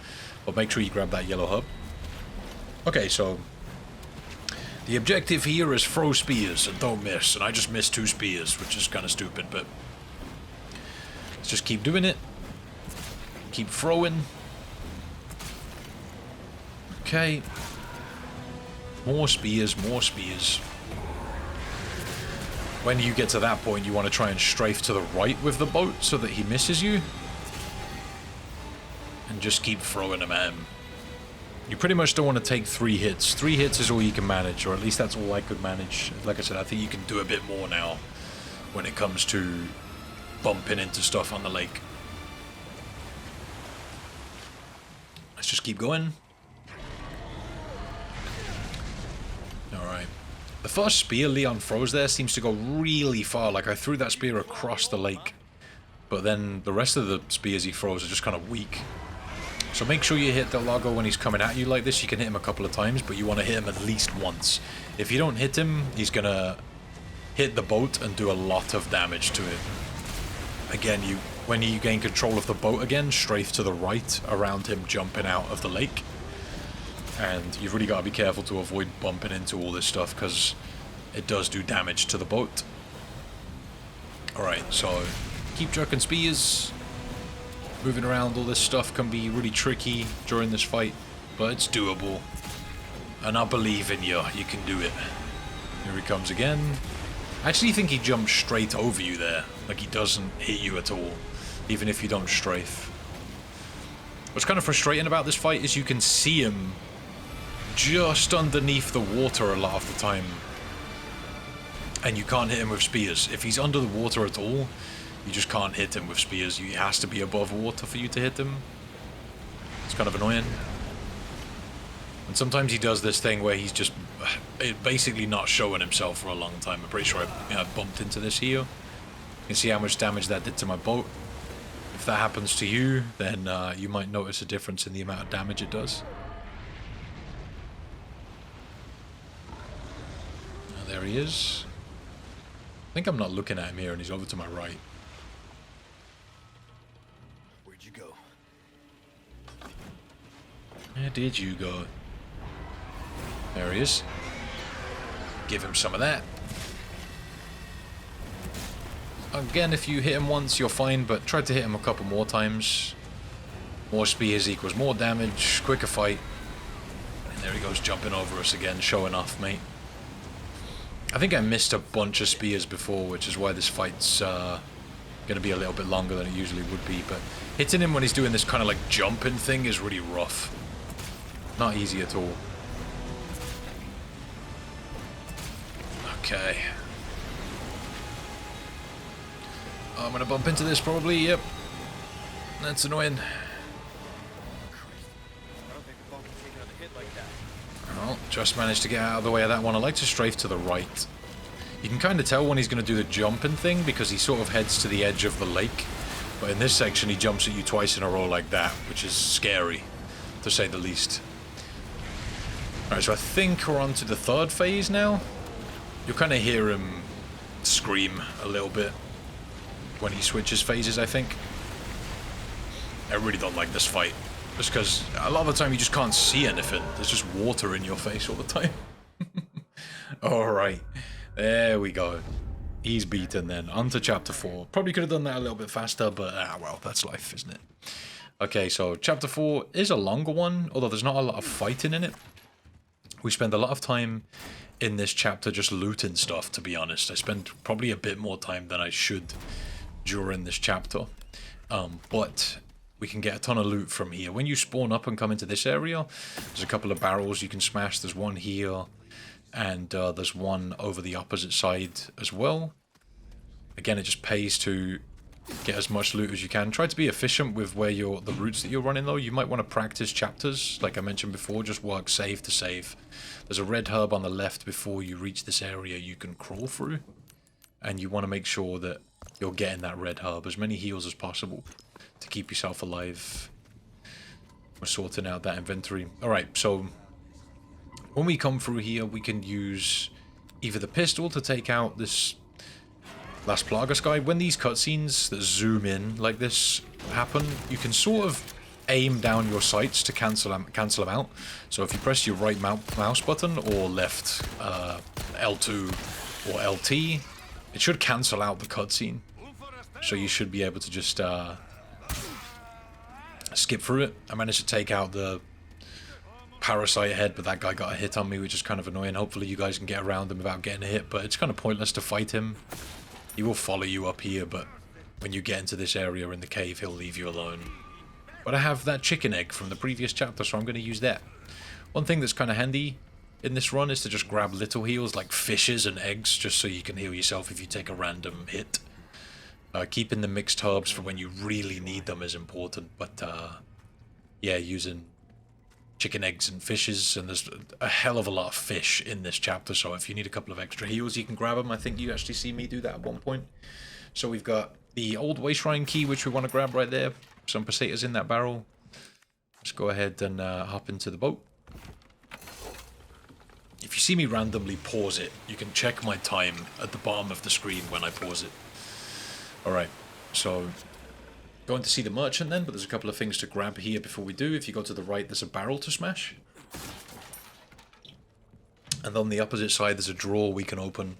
but make sure you grab that yellow hub. Okay, so the objective here is throw spears and don't miss, and I just missed 2 spears, which is kind of stupid, but let's just keep doing it. Keep throwing. Okay. More spears, more spears. When you get to that point, you want to try and strafe to the right with the boat so that he misses you. And just keep throwing them at him. You pretty much don't want to take 3 hits. 3 hits is all you can manage, or at least that's all I could manage. Like I said, I think you can do a bit more now when it comes to bumping into stuff on the lake. Let's just keep going. Alright. The first spear Leon throws there seems to go really far. Like, I threw that spear across the lake. But then the rest of the spears he throws are just kind of weak. So make sure you hit Del Lago when he's coming at you like this. You can hit him a couple of times, but you want to hit him at least once. If you don't hit him, he's going to hit the boat and do a lot of damage to it. Again, when you gain control of the boat again, strafe to the right around him jumping out of the lake. And you've really got to be careful to avoid bumping into all this stuff, because it does do damage to the boat. Alright, so keep jerking spears. Moving around all this stuff can be really tricky during this fight, but it's doable. And I believe in you. You can do it. Here he comes again. I actually think he jumps straight over you there. Like, he doesn't hit you at all, even if you don't strafe. What's kind of frustrating about this fight is you can see him just underneath the water a lot of the time. And you can't hit him with spears. If he's under the water at all, you just can't hit him with spears. He has to be above water for you to hit him. It's kind of annoying. And sometimes he does this thing where he's just basically not showing himself for a long time. I'm pretty sure I bumped into this here. You can see how much damage that did to my boat. If that happens to you, then you might notice a difference in the amount of damage it does. There he is. I think I'm not looking at him here, and he's over to my right. Where'd you go? Where did you go? There he is. Give him some of that. Again, if you hit him once, you're fine, but try to hit him a couple more times. More spears equals more damage, quicker fight. And there he goes, jumping over us again, showing off, mate. I think I missed a bunch of spears before, which is why this fight's going to be a little bit longer than it usually would be. But hitting him when he's doing this kind of like jumping thing is really rough. Not easy at all. Okay. I'm going to bump into this probably, yep. That's annoying. Well, just managed to get out of the way of that one. I like to strafe to the right. You can kind of tell when he's going to do the jumping thing because he sort of heads to the edge of the lake. But in this section, he jumps at you twice in a row like that, which is scary, to say the least. Alright, so I think we're on to the 3rd phase now. You'll kind of hear him scream a little bit when he switches phases, I think. I really don't like this fight. Just because a lot of the time you just can't see anything. There's just water in your face all the time. Alright. There we go. He's beaten then. On to chapter 4. Probably could have done that a little bit faster, but well, that's life, isn't it? Okay, so chapter 4 is a longer one, although there's not a lot of fighting in it. We spend a lot of time in this chapter just looting stuff, to be honest. I spend probably a bit more time than I should during this chapter. But we can get a ton of loot from here. When you spawn up and come into this area, there's a couple of barrels you can smash. There's one here, and there's one over the opposite side as well. Again, it just pays to get as much loot as you can. Try to be efficient with where the routes that you're running, though. You might want to practice chapters, like I mentioned before. Just work save to save. There's a red herb on the left before you reach this area you can crawl through, and you want to make sure that you're getting that red herb, as many heals as possible to keep yourself alive. We're sorting out that inventory. Alright, so when we come through here, we can use either the pistol to take out this last Plagas guy. When these cutscenes that zoom in like this happen, you can sort of aim down your sights to cancel them out. So if you press your right mouse button or left L2 or LT, it should cancel out the cutscene. So you should be able to just skip through it. I managed to take out the parasite head, but that guy got a hit on me, which is kind of annoying. Hopefully you guys can get around him without getting a hit, but it's kind of pointless to fight him. He will follow you up here, but when you get into this area in the cave, he'll leave you alone. But I have that chicken egg from the previous chapter, so I'm going to use that. One thing that's kind of handy in this run is to just grab little heals like fishes and eggs, just so you can heal yourself if you take a random hit. Keeping the mixed herbs for when you really need them is important, but yeah, using chicken eggs and fishes, and there's a hell of a lot of fish in this chapter, so if you need a couple of extra heals, you can grab them. I think you actually see me do that at one point. So we've got the old way shrine key, which we want to grab right there. Some pesetas in that barrel. Let's go ahead and hop into the boat. If you see me randomly pause it, you can check my time at the bottom of the screen when I pause it. Alright, so going to see the merchant then, but there's a couple of things to grab here before we do. If you go to the right, there's a barrel to smash. And on the opposite side, there's a drawer we can open.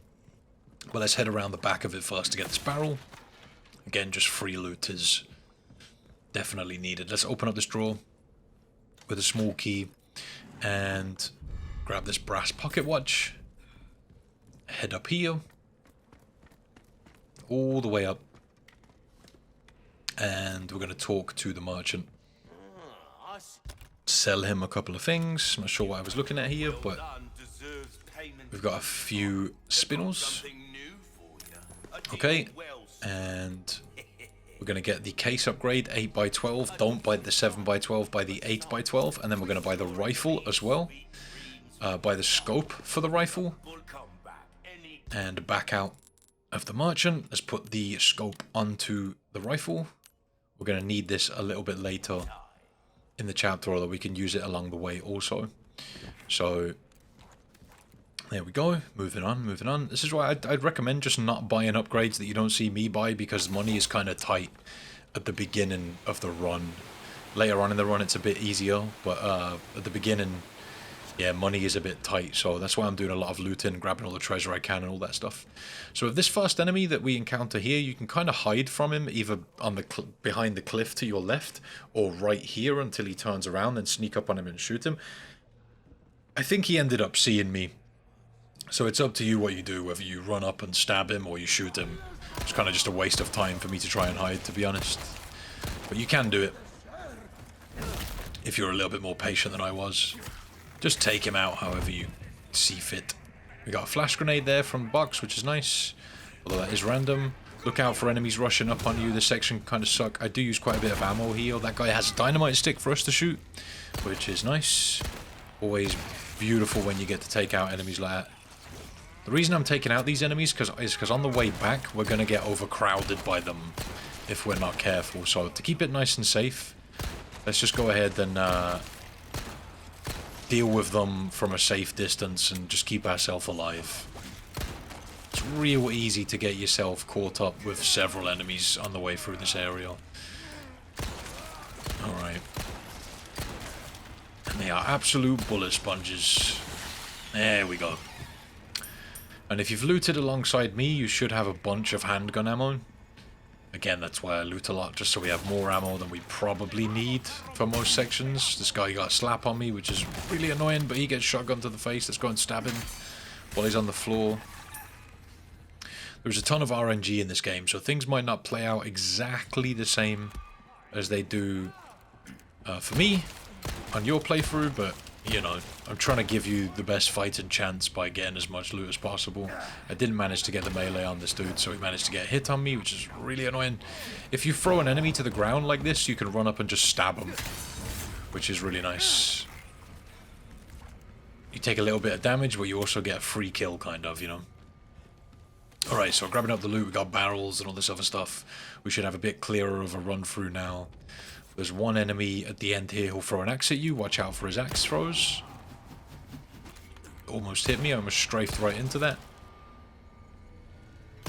But let's head around the back of it first to get this barrel. Again, just free loot is definitely needed. Let's open up this drawer with a small key and grab this brass pocket watch. Head up here. All the way up. And we're going to talk to the merchant. Sell him a couple of things. I'm not sure what I was looking at here, but we've got a few spinels. Okay, and we're going to get the case upgrade, 8x12. Don't buy the 7x12, buy the 8x12. And then we're going to buy the rifle as well. Buy the scope for the rifle. And back out of the merchant. Let's put the scope onto the rifle. We're going to need this a little bit later in the chapter, although we can use it along the way also. So there we go. Moving on, moving on. This is why I'd recommend just not buying upgrades that you don't see me buy, because money is kind of tight at the beginning of the run. Later on in the run it's a bit easier, but at the beginning, yeah, money is a bit tight, so that's why I'm doing a lot of looting, grabbing all the treasure I can and all that stuff. So with this first enemy that we encounter here, you can kind of hide from him, either on the behind the cliff to your left, or right here until he turns around and sneak up on him and shoot him. I think he ended up seeing me, so it's up to you what you do, whether you run up and stab him or you shoot him. It's kind of just a waste of time for me to try and hide, to be honest. But you can do it, if you're a little bit more patient than I was. Just take him out however you see fit. We got a flash grenade there from the box, which is nice, although that is random. Look out for enemies rushing up on you. This section kind of suck. I do use quite a bit of ammo here. That guy has a dynamite stick for us to shoot, which is nice. Always beautiful when you get to take out enemies like that. The reason I'm taking out these enemies is because on the way back we're going to get overcrowded by them if we're not careful. So to keep it nice and safe, let's just go ahead and deal with them from a safe distance and just keep ourselves alive. It's real easy to get yourself caught up with several enemies on the way through this area. Alright. And they are absolute bullet sponges. There we go. And if you've looted alongside me, you should have a bunch of handgun ammo. Again, that's why I loot a lot, just so we have more ammo than we probably need for most sections. This guy got a slap on me, which is really annoying, but he gets shotgun to the face. Let's go and stab him while he's on the floor. There's a ton of RNG in this game, so things might not play out exactly the same as they do for me on your playthrough, but, you know, I'm trying to give you the best fighting chance by getting as much loot as possible. I didn't manage to get the melee on this dude, so he managed to get a hit on me, which is really annoying. If you throw an enemy to the ground like this, you can run up and just stab him, which is really nice. You take a little bit of damage, but you also get a free kill, kind of, you know. Alright, so grabbing up the loot, we got barrels and all this other stuff. We should have a bit clearer of a run through now. There's one enemy at the end here who'll throw an axe at you. Watch out for his axe throws. Almost hit me. I almost strafed right into that.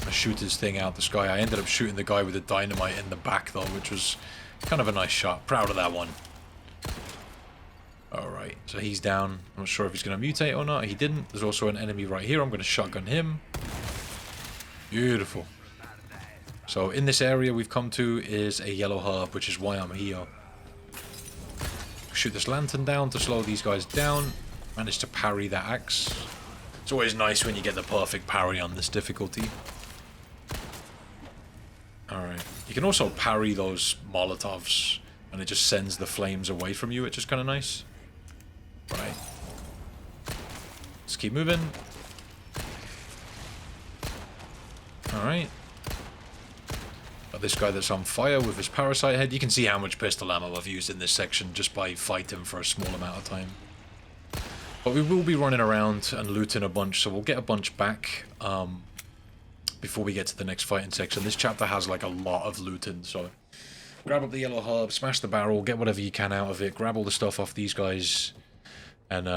I shoot his thing out the sky. I ended up shooting the guy with the dynamite in the back though, which was kind of a nice shot. Proud of that one. Alright, so he's down. I'm not sure if he's going to mutate or not. He didn't. There's also an enemy right here. I'm going to shotgun him. Beautiful. So in this area we've come to is a yellow herb, which is why I'm here. Shoot this lantern down to slow these guys down. Managed to parry that axe. It's always nice when you get the perfect parry on this difficulty. Alright. You can also parry those Molotovs, and it just sends the flames away from you, which is kind of nice. Right. Let's keep moving. Alright. Got this guy that's on fire with his parasite head. You can see how much pistol ammo I've used in this section just by fighting for a small amount of time. But we will be running around and looting a bunch, so we'll get a bunch back before we get to the next fighting section. This chapter has like a lot of looting, so grab up the yellow herb, smash the barrel, get whatever you can out of it, grab all the stuff off these guys, and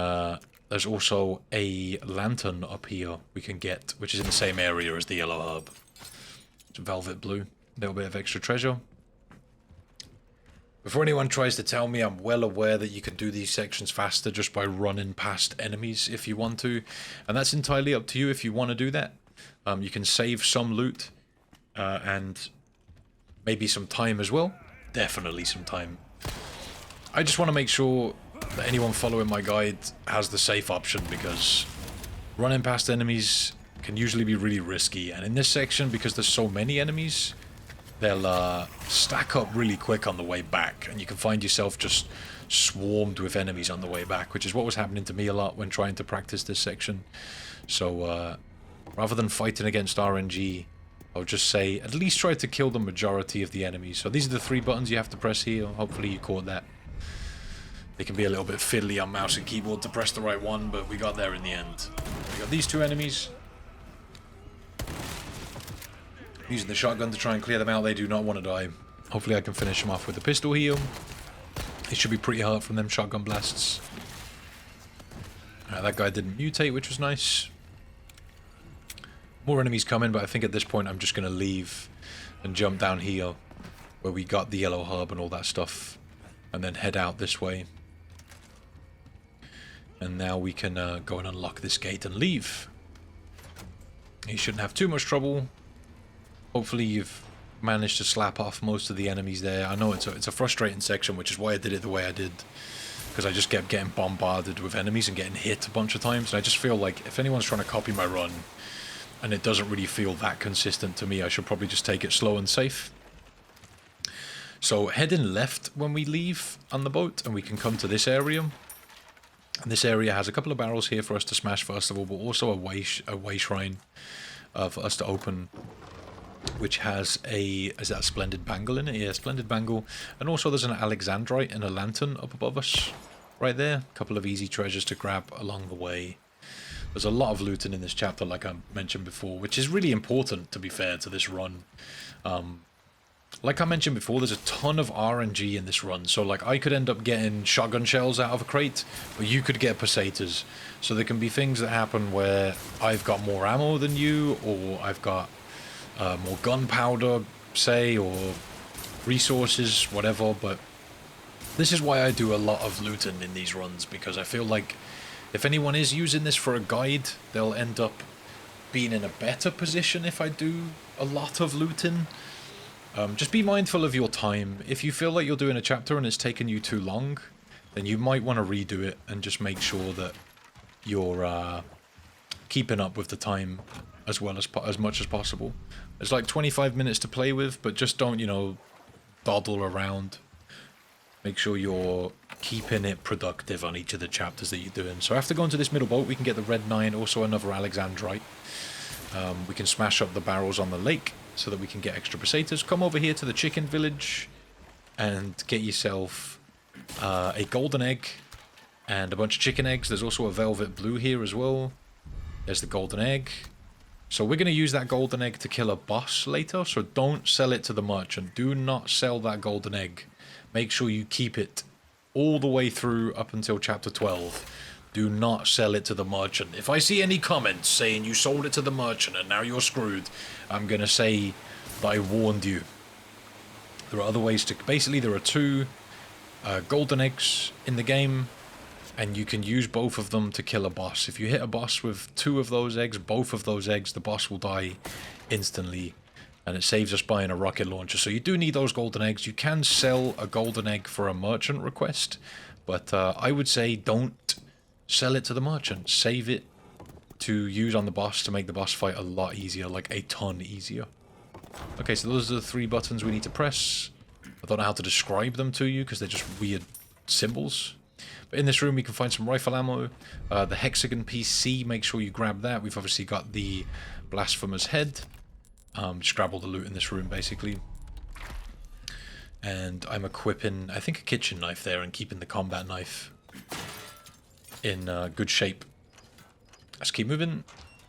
there's also a lantern up here we can get, which is in the same area as the yellow herb. It's velvet blue, a little bit of extra treasure. Before anyone tries to tell me, I'm well aware that you can do these sections faster just by running past enemies if you want to, and that's entirely up to you if you want to do that. You can save some loot and maybe some time as well. Definitely some time. I just want to make sure that anyone following my guide has the safe option, because running past enemies can usually be really risky, and in this section, because there's so many enemies, they'll stack up really quick on the way back, and you can find yourself just swarmed with enemies on the way back, which is what was happening to me a lot when trying to practice this section. So rather than fighting against RNG, I'll just say at least try to kill the majority of the enemies. So these are the 3 buttons you have to press here. Hopefully you caught that. They can be a little bit fiddly on mouse and keyboard to press the right one, but we got there in the end. We got these 2 enemies. Using the shotgun to try and clear them out. They do not want to die. Hopefully I can finish them off with the pistol here. It should be pretty hard from them shotgun blasts. That guy didn't mutate, which was nice. More enemies coming, but I think at this point I'm just going to leave and jump down here where we got the yellow herb and all that stuff, and then head out this way. And now we can go and unlock this gate and leave. You shouldn't have too much trouble. Hopefully you've managed to slap off most of the enemies there. I know it's a frustrating section, which is why I did it the way I did, because I just kept getting bombarded with enemies and getting hit a bunch of times, and I just feel like if anyone's trying to copy my run and it doesn't really feel that consistent to me, I should probably just take it slow and safe. So heading left when we leave on the boat, and we can come to this area. And this area has a couple of barrels here for us to smash first of all, but also a way shrine for us to open, which has is that a splendid bangle in it? Yeah, splendid bangle. And also there's an alexandrite and a lantern up above us right there. A couple of easy treasures to grab along the way. There's a lot of looting in this chapter, like I mentioned before, which is really important, to be fair, to this run. Like I mentioned before, there's a ton of RNG in this run, so like I could end up getting shotgun shells out of a crate, but you could get pesetas. So there can be things that happen where I've got more ammo than you, or I've got more gunpowder, say, or resources, whatever, but this is why I do a lot of looting in these runs, because I feel like if anyone is using this for a guide, they'll end up being in a better position if I do a lot of looting. Just be mindful of your time. If you feel like you're doing a chapter and it's taken you too long, then you might want to redo it and just make sure that you're keeping up with the time as well as much as possible. It's like 25 minutes to play with, but just don't, you know, dawdle around. Make sure you're keeping it productive on each of the chapters that you're doing. So after going to this middle boat, we can get the Red 9, also another Alexandrite. We can smash up the barrels on the lake so that we can get extra pesetas. Come over here to the chicken village and get yourself a golden egg and a bunch of chicken eggs. There's also a velvet blue here as well. There's the golden egg. So we're going to use that golden egg to kill a boss later, so don't sell it to the merchant. Do not sell that golden egg. Make sure you keep it all the way through up until chapter 12. Do not sell it to the merchant. If I see any comments saying you sold it to the merchant and now you're screwed, I'm going to say that I warned you. There are other ways to... Basically, there are two golden eggs in the game, and you can use both of them to kill a boss. If you hit a boss with two of those eggs, both of those eggs, the boss will die instantly. And it saves us buying a rocket launcher. So you do need those golden eggs. You can sell a golden egg for a merchant request. But I would say don't sell it to the merchant. Save it to use on the boss to make the boss fight a lot easier. Like a ton easier. Okay, so those are the 3 buttons we need to press. I don't know how to describe them to you because they're just weird symbols. But in this room we can find some rifle ammo. The hexagon piece C, make sure you grab that. We've obviously got the blasphemer's head. Just grab all the loot in this room basically. And I'm equipping, I think, a kitchen knife there and keeping the combat knife in good shape. Let's keep moving.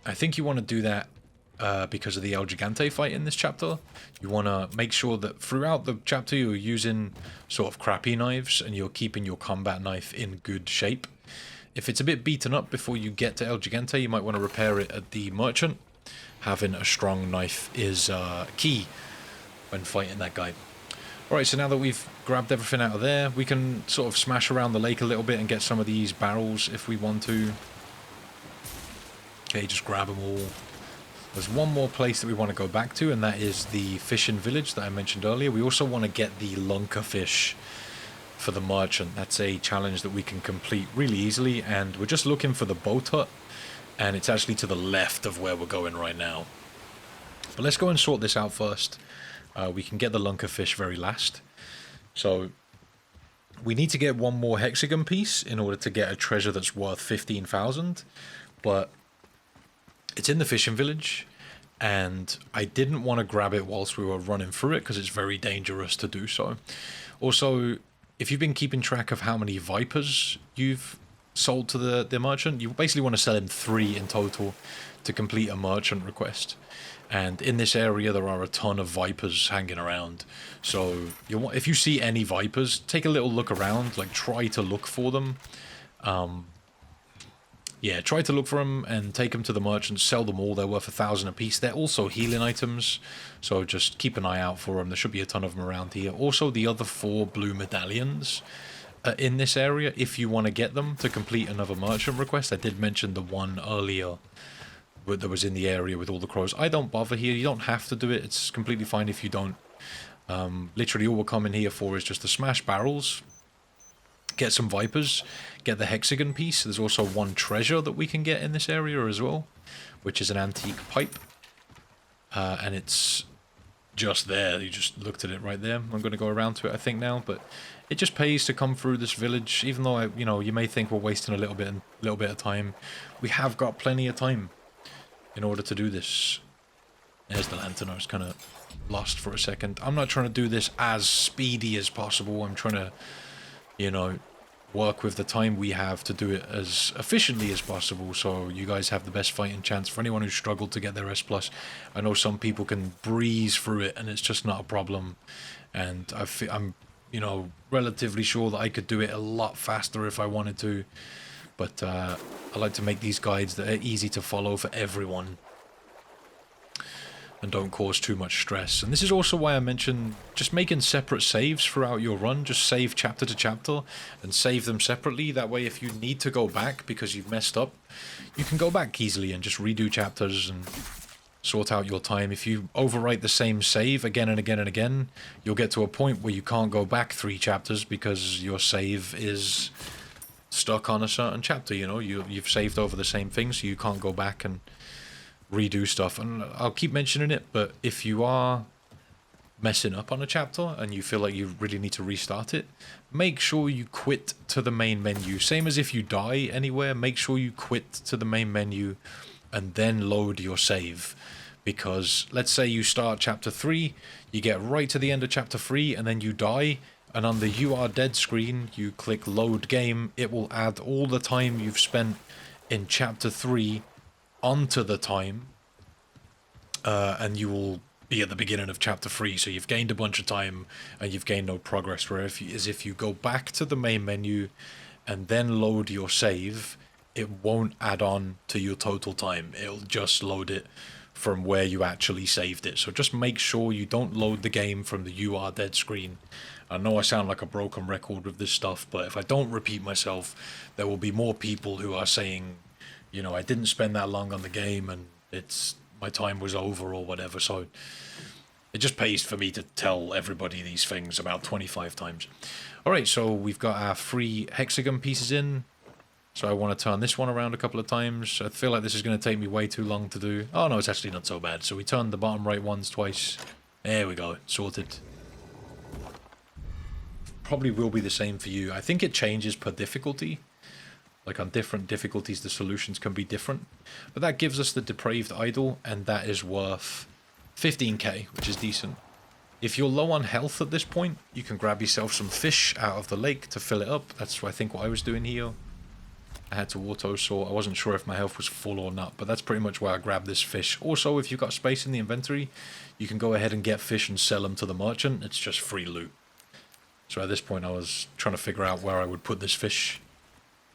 I think you want to do that because of the El Gigante fight in this chapter. You want to make sure that throughout the chapter you're using sort of crappy knives and you're keeping your combat knife in good shape. If it's a bit beaten up before you get to El Gigante, you might want to repair it at the merchant. Having a strong knife is key when fighting that guy. Alright, so now that we've grabbed everything out of there, we can sort of smash around the lake a little bit and get some of these barrels if we want to. Okay, just grab them all. There's one more place that we want to go back to, and that is the fishing village that I mentioned earlier. We also want to get the lunker fish for the merchant. That's a challenge that we can complete really easily, and we're just looking for the boat hut, and it's actually to the left of where we're going right now. But let's go and sort this out first. We can get the lunker fish very last. So we need to get one more hexagon piece in order to get a treasure that's worth 15,000, but it's in the fishing village, and I didn't want to grab it whilst we were running through it because it's very dangerous to do so. Also, if you've been keeping track of how many vipers you've sold to the merchant, you basically want to sell him 3 in total to complete a merchant request. And in this area there are a ton of vipers hanging around, so if you see any vipers, take a little look around, like try to look for them. Yeah, try to look for them and take them to the merchant, sell them all. They're worth 1,000 a piece. They're also healing items, so just keep an eye out for them. There should be a ton of them around here. Also, the other 4 blue medallions in this area, if you want to get them to complete another merchant request. I did mention the one earlier that was in the area with all the crows. I don't bother here. You don't have to do it. It's completely fine if you don't. Literally all we're coming here for is just to smash barrels, get some vipers, get the hexagon piece. There's also one treasure that we can get in this area as well, which is an antique pipe. And it's just there. You just looked at it right there. I'm going to go around to it, I think, now, but it just pays to come through this village, even though, you may think we're wasting a little bit of time. We have got plenty of time in order to do this. There's the lantern. I was kind of lost for a second. I'm not trying to do this as speedy as possible. I'm trying to, work with the time we have to do it as efficiently as possible, so you guys have the best fighting chance. For anyone who struggled to get their S+, I know some people can breeze through it and it's just not a problem, and I'm relatively sure that I could do it a lot faster if I wanted to, but I like to make these guides that are easy to follow for everyone and don't cause too much stress. And this is also why I mentioned just making separate saves throughout your run. Just save chapter to chapter and save them separately. That way, if you need to go back because you've messed up, you can go back easily and just redo chapters and sort out your time. If you overwrite the same save again and again and again, you'll get to a point where you can't go back 3 chapters because your save is stuck on a certain chapter, you know? You've saved over the same thing, so you can't go back and redo stuff. And I'll keep mentioning it, but if you are messing up on a chapter and you feel like you really need to restart it, make sure you quit to the main menu. Same as if you die anywhere, make sure you quit to the main menu and then load your save. Because let's say you start chapter 3, you get right to the end of chapter 3 and then you die, and on the "you are dead" screen you click load game, it will add all the time you've spent in chapter 3 onto the time, and you will be at the beginning of chapter 3, so you've gained a bunch of time and you've gained no progress. Whereas if you go back to the main menu and then load your save, it won't add on to your total time, it'll just load it from where you actually saved it. So just make sure you don't load the game from the "you are dead" screen. I know I sound like a broken record with this stuff, but if I don't repeat myself, there will be more people who are saying, you know, I didn't spend that long on the game and my time was over or whatever. So it just pays for me to tell everybody these things about 25 times. Alright, so we've got our 3 hexagon pieces in. So I want to turn this one around a couple of times. I feel like this is going to take me way too long to do. Oh no, it's actually not so bad. So we turned the bottom right ones twice. There we go, sorted. Probably will be the same for you. I think it changes per difficulty. Like on different difficulties the solutions can be different. But that gives us the depraved idol, and that is worth 15k, which is decent. If you're low on health at this point, you can grab yourself some fish out of the lake to fill it up. That's I think what I was doing here. I had to auto sort. I wasn't sure if my health was full or not, but that's pretty much where I grabbed this fish. Also, if you've got space in the inventory, you can go ahead and get fish and sell them to the merchant. It's just free loot. So at this point I was trying to figure out where I would put this fish.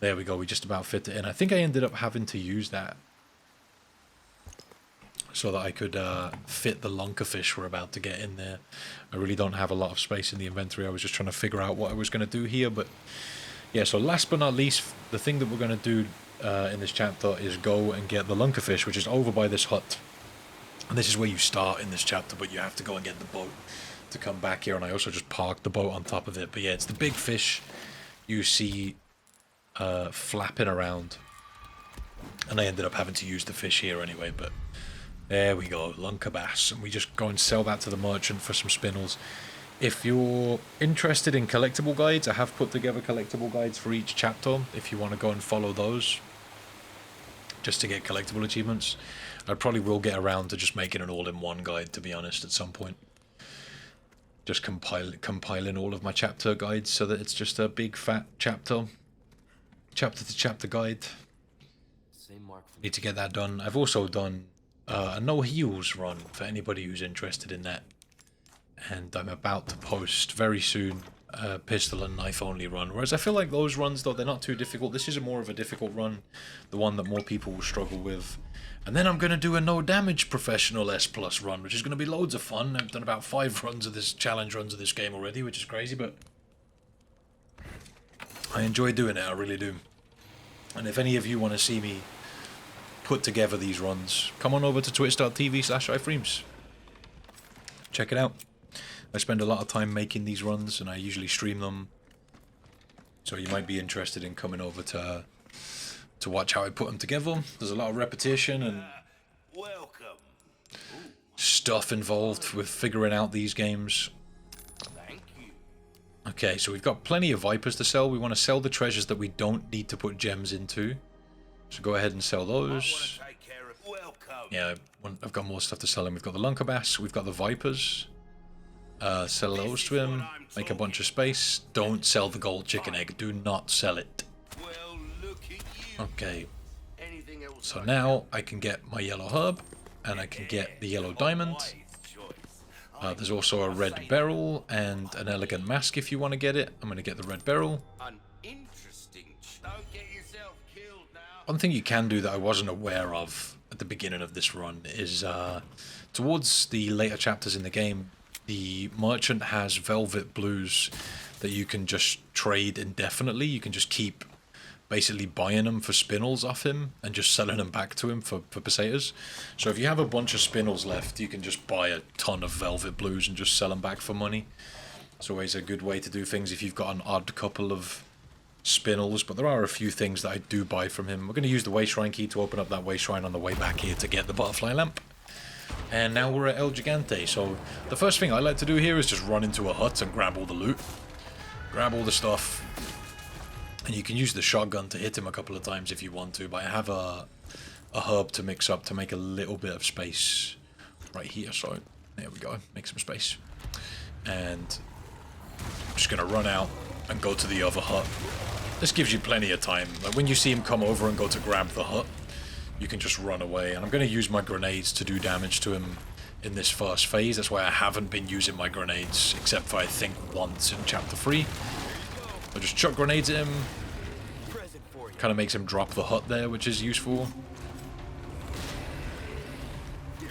There we go, we just about fit it in. I think I ended up having to use that so that I could fit the lunker fish we're about to get in there. I really don't have a lot of space in the inventory. I was just trying to figure out what I was going to do here, but yeah, so last but not least, the thing that we're going to do in this chapter is go and get the lunker fish, which is over by this hut. And this is where you start in this chapter, but you have to go and get the boat to come back here, and I also just parked the boat on top of it. But yeah, it's the big fish you see flapping around, and I ended up having to use the fish here anyway. But there we go, lunker bass, and we just go and sell that to the merchant for some spinels. If you're interested in collectible guides, I have put together collectible guides for each chapter if you want to go and follow those just to get collectible achievements. I probably will get around to just making an all-in-one guide, to be honest, at some point. Just compiling all of my chapter guides so that it's just a big fat chapter to chapter guide. Need to get that done. I've also done a no heals run for anybody who's interested in that, and I'm about to post very soon a pistol and knife only run. Whereas I feel like those runs, though, they're not too difficult. This is a more of a difficult run, the one that more people will struggle with. And then I'm going to do a no damage professional S+ run, which is going to be loads of fun. I've done about 5 runs of this, challenge runs of this game already, which is crazy, but I enjoy doing it, I really do. And if any of you want to see me put together these runs, come on over to twitch.tv/ifreams. Check it out. I spend a lot of time making these runs, and I usually stream them. So you might be interested in coming over to watch how I put them together. There's a lot of repetition and stuff involved with figuring out these games. Okay, so we've got plenty of Vipers to sell. We want to sell the treasures that we don't need to put gems into. So go ahead and sell those. Yeah, I've got more stuff to sell, and we've got the Lunker Bass, we've got the Vipers. Sell those to him, make a bunch of space. Don't sell the gold chicken egg, do not sell it. Okay, so now I can get my yellow herb, and I can get the yellow diamond. There's also a red beryl and an elegant mask if you want to get it. I'm going to get the red beryl. One thing you can do that I wasn't aware of at the beginning of this run is towards the later chapters in the game, the merchant has velvet blues that you can just trade indefinitely. You can just keep basically buying them for spinels off him and just selling them back to him for pesetas. So if you have a bunch of spinels left, you can just buy a ton of velvet blues and just sell them back for money. It's always a good way to do things if you've got an odd couple of spinels, but there are a few things that I do buy from him. We're going to use the way shrine key to open up that way shrine on the way back here to get the butterfly lamp. And now we're at El Gigante, so the first thing I like to do here is just run into a hut and grab all the loot. Grab all the stuff. And you can use the shotgun to hit him a couple of times if you want to, but I have a herb to mix up to make a little bit of space right here, so there we go, make some space. And I'm just going to run out and go to the other hut. This gives you plenty of time. Like when you see him come over and go to grab the hut, you can just run away. And I'm going to use my grenades to do damage to him in this first phase. That's why I haven't been using my grenades, except for I think once in chapter 3. I'll just chuck grenades at him. Kind of makes him drop the hut there, which is useful.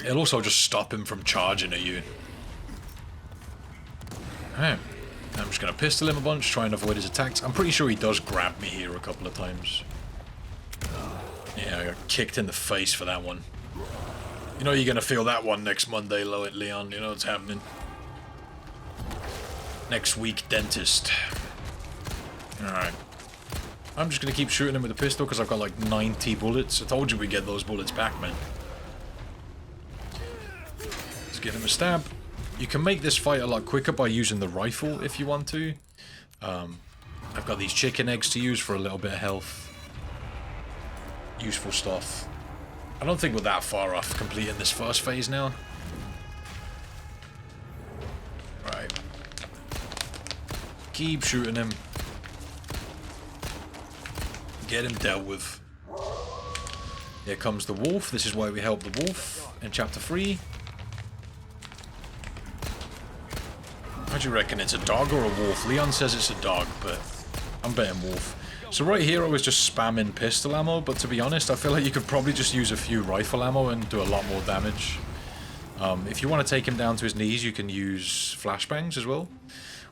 It'll also just stop him from charging at you. Alright. I'm just going to pistol him a bunch, try and avoid his attacks. I'm pretty sure he does grab me here a couple of times. Yeah, I got kicked in the face for that one. You know you're going to feel that one next Monday, Leon. You know what's happening. Next week, dentist. Alright. I'm just going to keep shooting him with a pistol because I've got like 90 bullets. I told you we'd get those bullets back, man. Let's give him a stab. You can make this fight a lot quicker by using the rifle if you want to. I've got these chicken eggs to use for a little bit of health. Useful stuff. I don't think we're that far off completing this first phase now. Right. Keep shooting him. Get him dealt with. Here comes the wolf. This is why we help the wolf in chapter 3. How do you reckon? It's a dog or a wolf? Leon says it's a dog, but I'm betting wolf. So right here I was just spamming pistol ammo, but to be honest, I feel like you could probably just use a few rifle ammo and do a lot more damage. If you want to take him down to his knees, you can use flashbangs as well.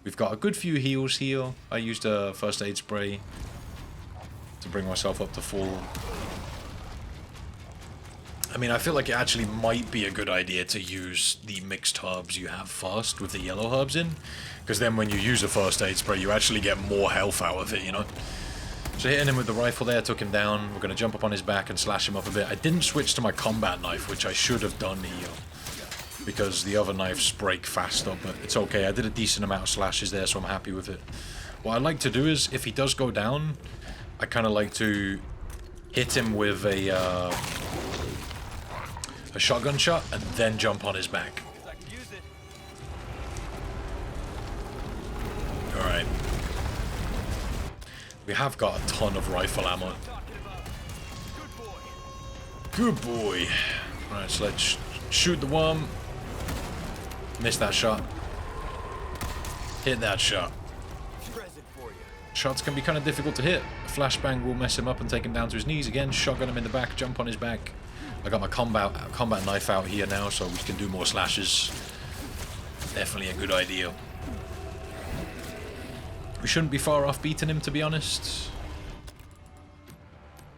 We've got a good few heals here. I used a first aid spray to bring myself up to full. I mean, I feel like it actually might be a good idea to use the mixed herbs you have first with the yellow herbs in, because then when you use a first aid spray, you actually get more health out of it, you know? So hitting him with the rifle there took him down. We're going to jump up on his back and slash him up a bit. I didn't switch to my combat knife, which I should have done here, because the other knives break faster, but it's okay. I did a decent amount of slashes there, so I'm happy with it. What I like to do is, if he does go down, I kind of like to hit him with a shotgun shot and then jump on his back. Alright. We have got a ton of rifle ammo. Good boy. Alright, so let's shoot the worm. Miss that shot. Hit that shot. Shots can be kind of difficult to hit. A flashbang will mess him up and take him down to his knees again. Shotgun him in the back, jump on his back. I got my combat knife out here now, so we can do more slashes. Definitely a good idea. We shouldn't be far off beating him, to be honest.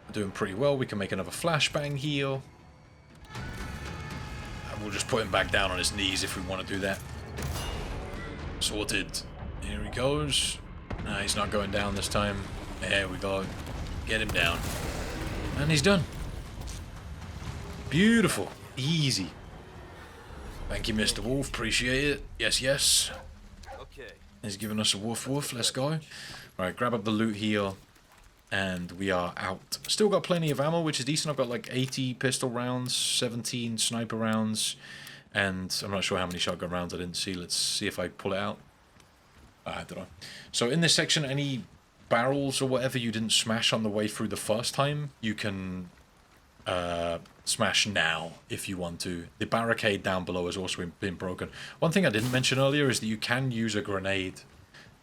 We're doing pretty well. We can make another flashbang here. And we'll just put him back down on his knees if we want to do that. Sorted. Here he goes. Nah, he's not going down this time. There we go. Get him down. And he's done. Beautiful. Easy. Thank you, Mr. Wolf. Appreciate it. Yes, yes. Okay. He's giving us a woof woof. Let's go. Alright, grab up the loot here. And we are out. Still got plenty of ammo, which is decent. I've got like 80 pistol rounds, 17 sniper rounds, and I'm not sure how many shotgun rounds I didn't see. Let's see if I pull it out. I don't know. So in this section, any barrels or whatever you didn't smash on the way through the first time, you can smash now if you want to. The barricade down below has also been broken. One thing I didn't mention earlier is that you can use a grenade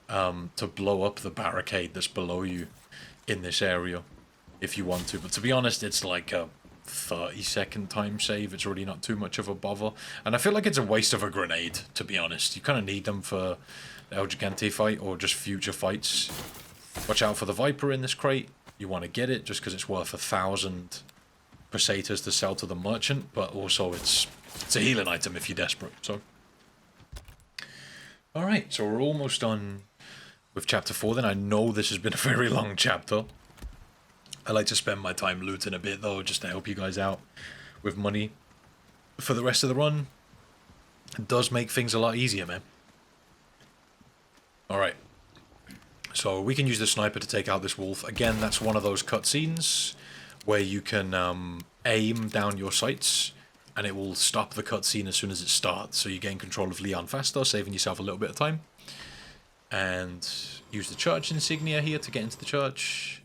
to blow up the barricade that's below you in this area if you want to. But to be honest, it's like a 30-second time save. It's really not too much of a bother. And I feel like it's a waste of a grenade, to be honest. You kind of need them for the El Gigante fight or just future fights. Watch out for the Viper in this crate. you want to get it just because it's worth 1,000 pesetas to sell to the merchant, but also it's a healing item if you're desperate. So, all right, so we're almost done with chapter 4. Then I know this has been a very long chapter. I like to spend my time looting a bit though, just to help you guys out with money for the rest of the run. It does make things a lot easier, man. All right. So we can use the sniper to take out this wolf. Again, that's one of those cutscenes where you can aim down your sights and it will stop the cutscene as soon as it starts. So you gain control of Leon faster, saving yourself a little bit of time. And use the church insignia here to get into the church.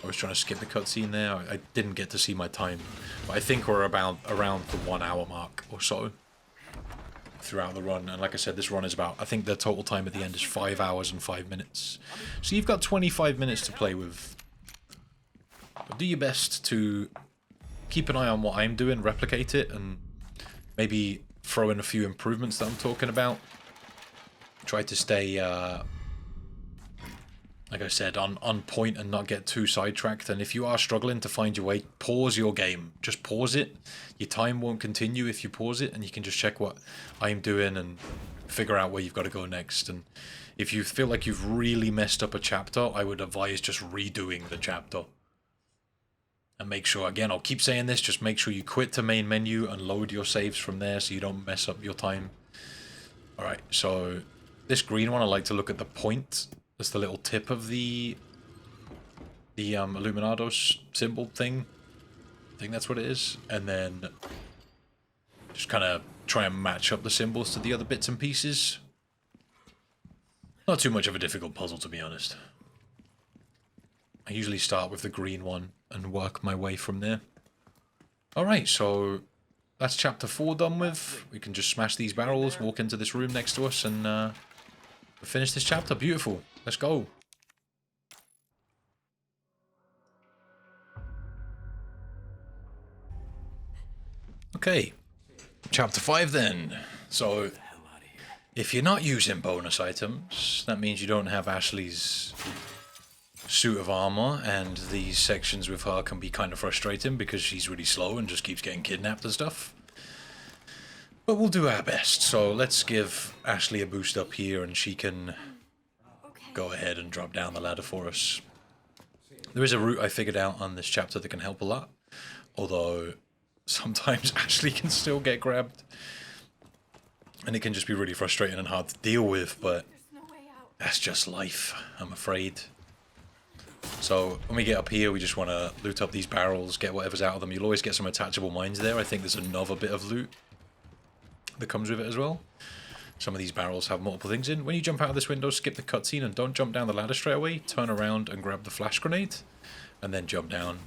I was trying to skip the cutscene there. I didn't get to see my time. But I think we're about around the 1 hour mark or so throughout the run. And like I said, this run is about, I think the total time at the end is 5 hours and 5 minutes. So you've got 25 minutes to play with. But do your best to keep an eye on what I'm doing, replicate it, and maybe throw in a few improvements that I'm talking about. Try to stay, like I said, on point and not get too sidetracked. And if you are struggling to find your way, pause your game. Just pause it. Your time won't continue if you pause it, and you can just check what I'm doing and figure out where you've got to go next. And if you feel like you've really messed up a chapter, I would advise just redoing the chapter. And make sure, again, I'll keep saying this, just make sure you quit the main menu and load your saves from there so you don't mess up your time. Alright, so this green one, I like to look at the point. That's the little tip of the Illuminados symbol thing. I think that's what it is. And then just kind of try and match up the symbols to the other bits and pieces. Not too much of a difficult puzzle, to be honest. I usually start with the green one and work my way from there. Alright, so that's chapter 4 done with. We can just smash these barrels, walk into this room next to us, and finish this chapter. Beautiful. Let's go. Okay, chapter 5 then. So, if you're not using bonus items, that means you don't have Ashley's suit of armor, and these sections with her can be kind of frustrating because she's really slow and just keeps getting kidnapped and stuff. But we'll do our best. So let's give Ashley a boost up here and she can go ahead and drop down the ladder for us. There is a route I figured out on this chapter that can help a lot, although sometimes Ashley can still get grabbed and it can just be really frustrating and hard to deal with, but that's just life, I'm afraid. So when we get up here, we just want to loot up these barrels, get whatever's out of them. You'll always get some attachable mines there. I think there's another bit of loot that comes with it as well. Some of these barrels have multiple things in. When you jump out of this window, skip the cutscene and don't jump down the ladder straight away. Turn around and grab the flash grenade and then jump down.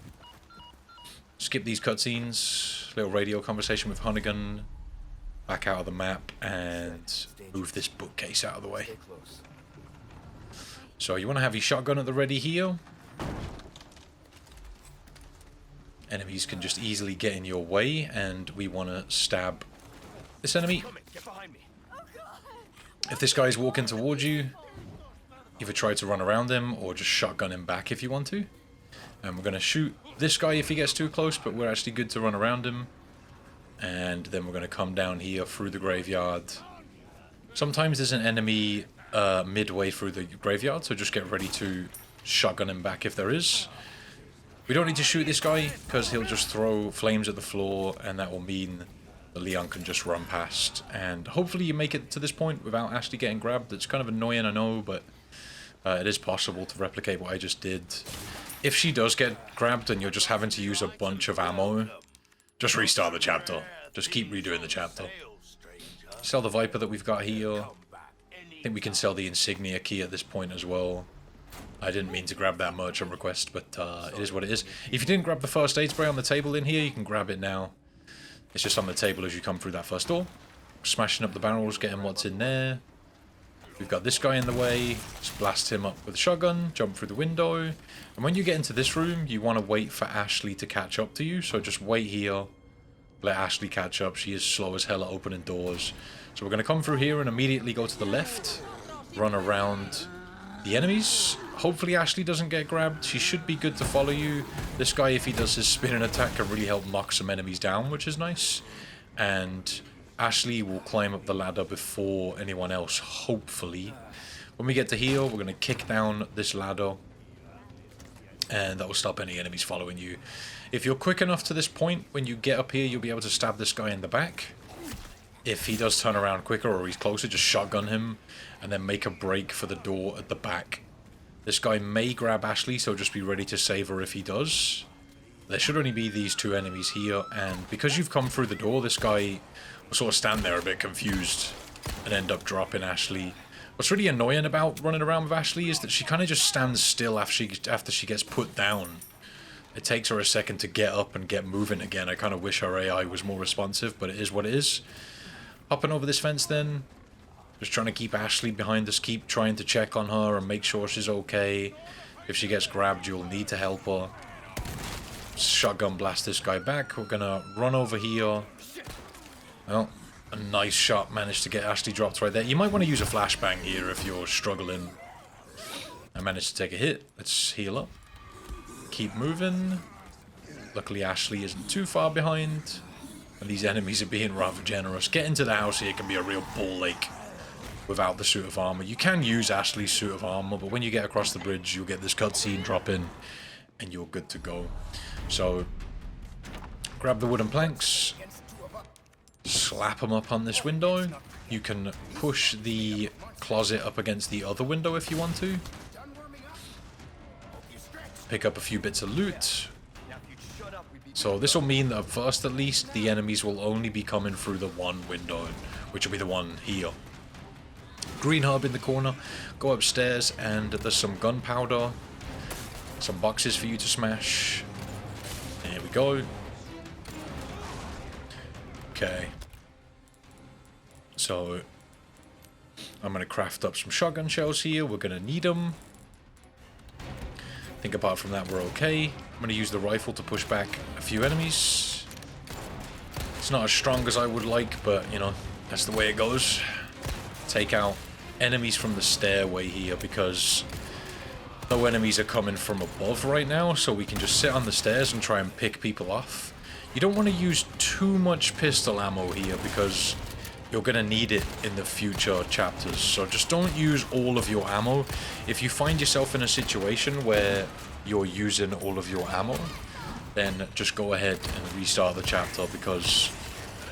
Skip these cutscenes, little radio conversation with Hunnigan, back out of the map, and move this bookcase out of the way. So you want to have your shotgun at the ready here. Enemies can just easily get in your way, and we want to stab this enemy. If this guy's walking towards you, either try to run around him or just shotgun him back if you want to. And we're going to shoot this guy if he gets too close, but we're actually good to run around him. And then we're going to come down here through the graveyard. Sometimes there's an enemy midway through the graveyard, so just get ready to shotgun him back if there is. We don't need to shoot this guy because he'll just throw flames at the floor, and that will mean that Leon can just run past. And hopefully you make it to this point without actually getting grabbed. It's kind of annoying, I know, but it is possible to replicate what I just did. If she does get grabbed and you're just having to use a bunch of ammo, just restart the chapter. Just keep redoing the chapter. Sell the Viper that we've got here. I think we can sell the insignia key at this point as well. I didn't mean to grab that merchant request, but it is what it is. If you didn't grab the first aid spray on the table in here, you can grab it now. It's just on the table as you come through that first door. Smashing up the barrels, getting what's in there. We've got this guy in the way. Just blast him up with a shotgun, jump through the window. And when you get into this room, you want to wait for Ashley to catch up to you. So just wait here. Let Ashley catch up. She is slow as hell at opening doors. So we're going to come through here and immediately go to the left. Run around the enemies. Hopefully Ashley doesn't get grabbed. She should be good to follow you. This guy, if he does his spinning attack, can really help knock some enemies down, which is nice. And Ashley will climb up the ladder before anyone else, hopefully. When we get to here, we're going to kick down this ladder, and that will stop any enemies following you. If you're quick enough to this point, when you get up here, you'll be able to stab this guy in the back. If he does turn around quicker or he's closer, just shotgun him and then make a break for the door at the back. This guy may grab Ashley, so just be ready to save her if he does. There should only be these two enemies here, and because you've come through the door, this guy will sort of stand there a bit confused and end up dropping Ashley. What's really annoying about running around with Ashley is that she kind of just stands still after she gets put down. It takes her a second to get up and get moving again. I kind of wish her AI was more responsive, but it is what it is. Hopping over this fence then. Just trying to keep Ashley behind us, keep trying to check on her and make sure she's okay. If she gets grabbed, you'll need to help her. Shotgun blast this guy back. We're gonna run over here. Well, a nice shot managed to get Ashley dropped right there. You might want to use a flashbang here if you're struggling. I managed to take a hit. Let's heal up. Keep moving. Luckily Ashley isn't too far behind. And these enemies are being rather generous. Getting to the house here can be a real ball ache without the suit of armor. You can use Ashley's suit of armor, but when you get across the bridge, you'll get this cutscene drop in, and you're good to go. So, grab the wooden planks, slap them up on this window. You can push the closet up against the other window if you want to. Pick up a few bits of loot. So this will mean that at first, at least, the enemies will only be coming through the one window, which will be the one here. Green hub in the corner. Go upstairs and there's some gunpowder. Some boxes for you to smash. There we go. Okay. So, I'm going to craft up some shotgun shells here. We're going to need them. I think apart from that, we're okay. I'm going to use the rifle to push back a few enemies. It's not as strong as I would like, but, you know, that's the way it goes. Take out enemies from the stairway here because no enemies are coming from above right now, so we can just sit on the stairs and try and pick people off. You don't want to use too much pistol ammo here because you're going to need it in the future chapters, so just don't use all of your ammo. If you find yourself in a situation where you're using all of your ammo, then just go ahead and restart the chapter because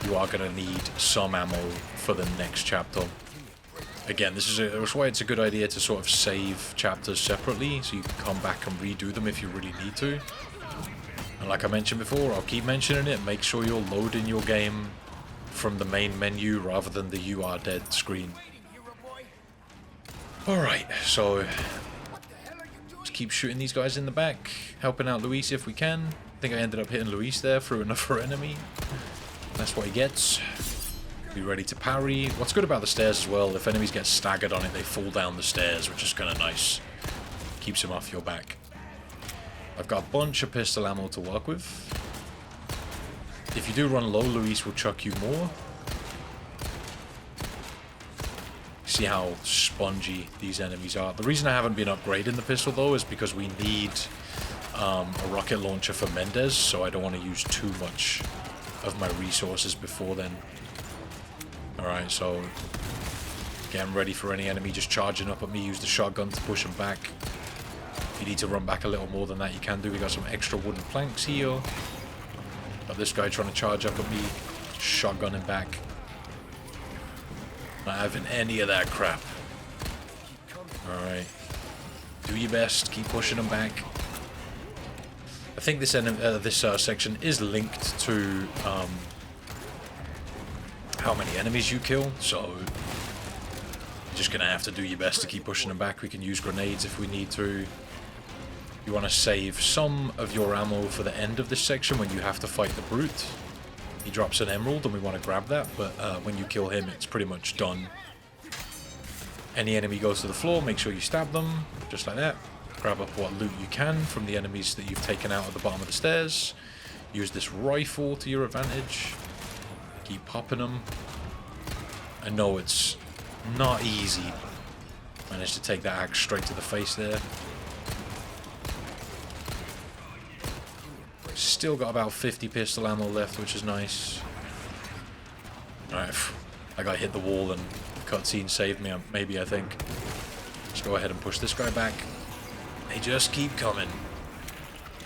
you are going to need some ammo for the next chapter. Again, that's why it's a good idea to sort of save chapters separately, so you can come back and redo them if you really need to. And like I mentioned before, I'll keep mentioning it, make sure you're loading your game from the main menu rather than the "you are dead" screen. Alright, so let's keep shooting these guys in the back, helping out Luis if we can. I think I ended up hitting Luis there through another enemy. That's what he gets. Be ready to parry. What's good about the stairs as well, if enemies get staggered on it, they fall down the stairs, which is kind of nice. Keeps them off your back. I've got a bunch of pistol ammo to work with. If you do run low, Luis will chuck you more. See how spongy these enemies are. The reason I haven't been upgrading the pistol though is because we need a rocket launcher for Mendez, so I don't want to use too much of my resources before then. Alright, so getting ready for any enemy just charging up at me. Use the shotgun to push them back. If you need to run back a little more than that, you can do. We got some extra wooden planks here. Got this guy trying to charge up at me. Shotgun him back. Not having any of that crap. Alright. Do your best. Keep pushing him back. I think this section is linked to how many enemies you kill, so you're just gonna have to do your best to keep pushing them back. We can use grenades if we need to. You want to save some of your ammo for the end of this section when you have to fight the brute. He drops an emerald and we want to grab that, but when you kill him it's pretty much done. Any enemy goes to the floor, make sure you stab them, just like that. Grab up what loot you can from the enemies that you've taken out at the bottom of the stairs. Use this rifle to your advantage. Keep popping them. I know it's not easy, Managed to take that axe straight to the face there. Still got about 50 pistol ammo left, which is nice. Alright, I got hit the wall and cutscene saved me, maybe, I think. Let's go ahead and push this guy back. They just keep coming.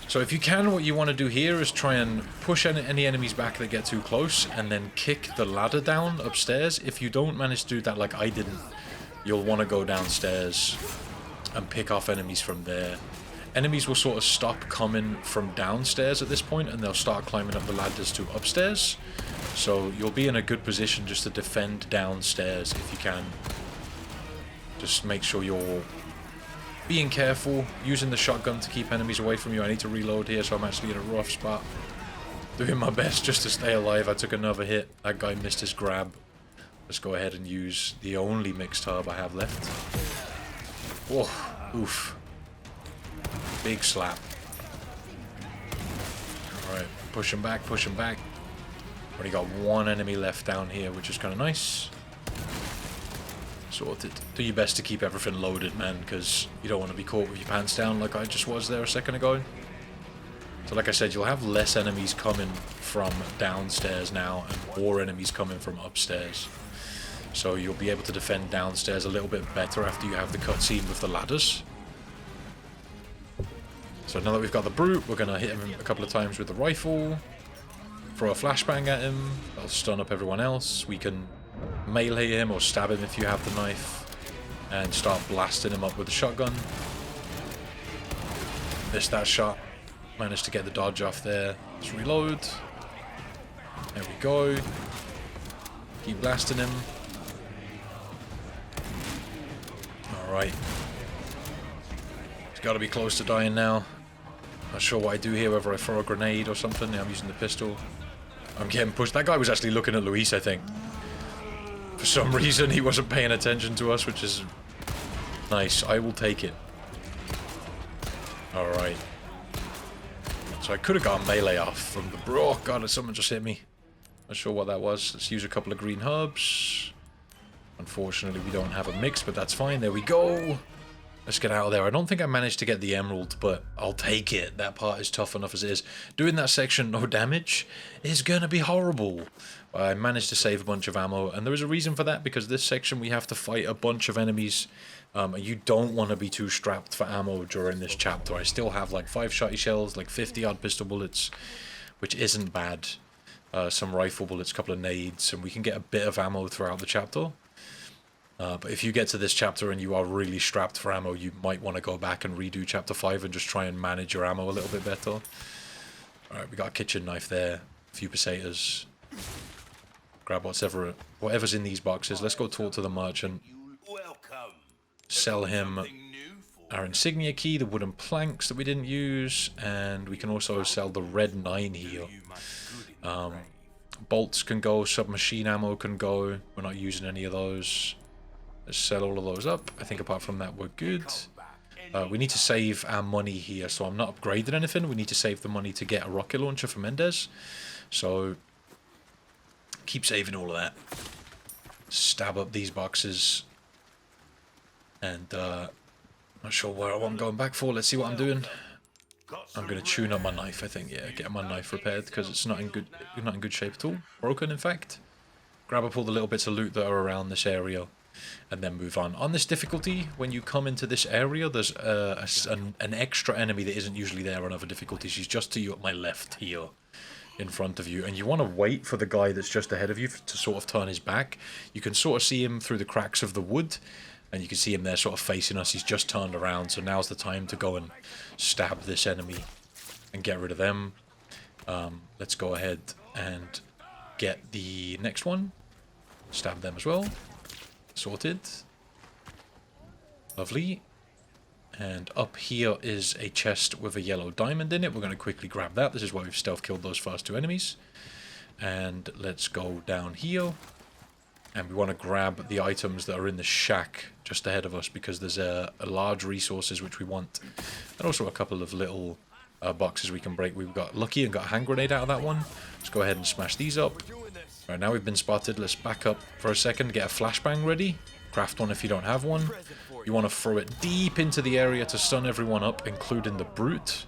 So if you can, what you want to do here is try and push any enemies back that get too close, and then kick the ladder down upstairs. If you don't manage to do that like I didn't, you'll want to go downstairs and pick off enemies from there. Enemies will sort of stop coming from downstairs at this point, and they'll start climbing up the ladders to upstairs. So you'll be in a good position just to defend downstairs if you can. Just make sure you're being careful, using the shotgun to keep enemies away from you. I need to reload here, so I'm actually in a rough spot. Doing my best just to stay alive. I took another hit. That guy missed his grab. Let's go ahead and use the only mixed herb I have left. Whoa, oof. Big slap. Alright, push him back, push him back. Only got one enemy left down here, which is kind of nice. Sorted. Do your best to keep everything loaded, man, because you don't want to be caught with your pants down like I just was there a second ago. So like I said, you'll have less enemies coming from downstairs now and more enemies coming from upstairs. So you'll be able to defend downstairs a little bit better after you have the cutscene with the ladders. So now that we've got the brute, we're going to hit him a couple of times with the rifle. Throw a flashbang at him. That'll stun up everyone else. We can melee him or stab him if you have the knife. And start blasting him up with the shotgun. Missed that shot. Managed to get the dodge off there. Let's reload. There we go. Keep blasting him. Alright. He's got to be close to dying now. Not sure what I do here, whether I throw a grenade or something. I'm using the pistol. I'm getting pushed. That guy was actually looking at Luis, I think. For some reason, he wasn't paying attention to us, which is nice. I will take it. Alright. So I could have got a melee off from the... Oh, God, someone just hit me. Not sure what that was. Let's use a couple of green herbs. Unfortunately, we don't have a mix, but that's fine. There we go. Let's get out of there. I don't think I managed to get the emerald, but I'll take it. That part is tough enough as it is. Doing that section, no damage, is going to be horrible. I managed to save a bunch of ammo, and there is a reason for that, because this section we have to fight a bunch of enemies. You don't want to be too strapped for ammo during this chapter. I still have like 5 shotty shells, like 50 odd pistol bullets, which isn't bad. Some rifle bullets, a couple of nades, and we can get a bit of ammo throughout the chapter. But if you get to this chapter and you are really strapped for ammo, you might want to go back and redo chapter 5 and just try and manage your ammo a little bit better. Alright, we got a kitchen knife there, a few pesetas. Grab whatever's in these boxes. Let's go talk to the merchant. Sell him our insignia key, the wooden planks that we didn't use, and we can also sell the red 9 here. Bolts can go, submachine ammo can go. We're not using any of those. Let's sell all of those up. I think apart from that, we're good. We need to save our money here, so I'm not upgrading anything. We need to save the money to get a rocket launcher for Mendez. So, keep saving all of that. Stab up these boxes. And, not sure where I'm going back for. Let's see what I'm doing. I'm going to tune up my knife, I think. Yeah, get my knife repaired, because it's not in good shape at all. Broken, in fact. Grab up all the little bits of loot that are around this area. And then move on. On this difficulty, when you come into this area, there's an extra enemy that isn't usually there on other difficulties. He's just to you at my left here, in front of you. And you want to wait for the guy that's just ahead of you to sort of turn his back. You can sort of see him through the cracks of the wood. And you can see him there sort of facing us. He's just turned around. So now's the time to go and stab this enemy and get rid of them. Let's go ahead and get the next one. Stab them as well. Sorted. Lovely. And up here is a chest with a yellow diamond in it. We're going to quickly grab that. This is why we've stealth killed those first 2 enemies. And let's go down here. And we want to grab the items that are in the shack just ahead of us, because there's a large resources which we want. And also a couple of little boxes we can break. We've got lucky and got a hand grenade out of that one. Let's go ahead and smash these up. Right, now we've been spotted. Let's back up for a second, get a flashbang ready. Craft one if you don't have one. You want to throw it deep into the area to stun everyone up, including the brute.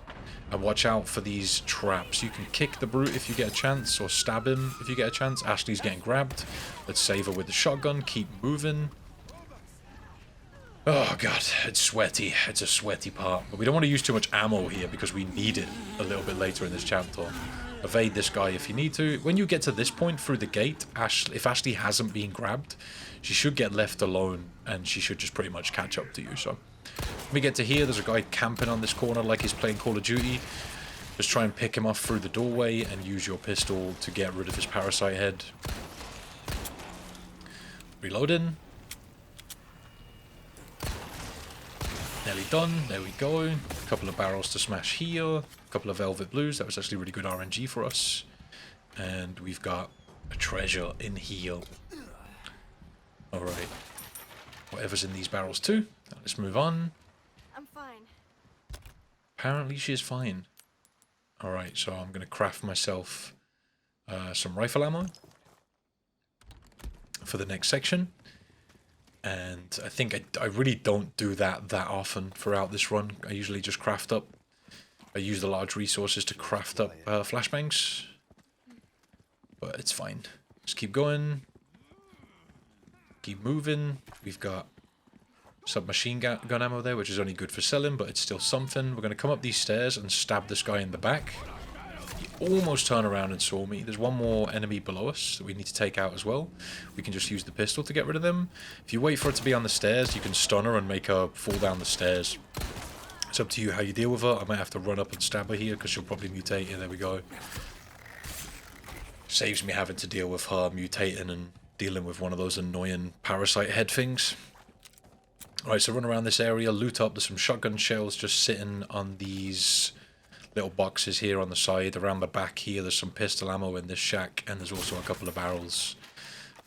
And watch out for these traps. You can kick the brute if you get a chance, or stab him if you get a chance. Ashley's getting grabbed. Let's save her with the shotgun. Keep moving. Oh god, it's sweaty. It's a sweaty part. But we don't want to use too much ammo here because we need it a little bit later in this chapter. Evade this guy if you need to. When you get to this point through the gate, if Ashley hasn't been grabbed, she should get left alone and she should just pretty much catch up to you. So when we get to here, there's a guy camping on this corner like he's playing Call of Duty. Just try and pick him off through the doorway and use your pistol to get rid of his parasite head. Reloading. Nearly done. There we go. A couple of barrels to smash here. A couple of velvet blues. That was actually really good RNG for us. And we've got a treasure in here. Alright. Whatever's in these barrels too. Let's move on. I'm fine. Apparently she is fine. Alright, so I'm going to craft myself some rifle ammo for the next section. And I think I really don't do that often throughout this run. I usually just craft up. I use the large resources to craft up flashbangs. But it's fine. Just keep going. Keep moving. We've got submachine gun ammo there, which is only good for selling, but it's still something. We're going to come up these stairs and stab this guy in the back. He almost turned around and saw me. There's one more enemy below us that we need to take out as well. We can just use the pistol to get rid of them. If you wait for it to be on the stairs, you can stun her and make her fall down the stairs. It's up to you how you deal with her. I might have to run up and stab her here because she'll probably mutate. Yeah, there we go. Saves me having to deal with her mutating and dealing with one of those annoying parasite head things. Alright, so run around this area, loot up. There's some shotgun shells just sitting on these little boxes here on the side. Around the back here, there's some pistol ammo in this shack, and there's also a couple of barrels.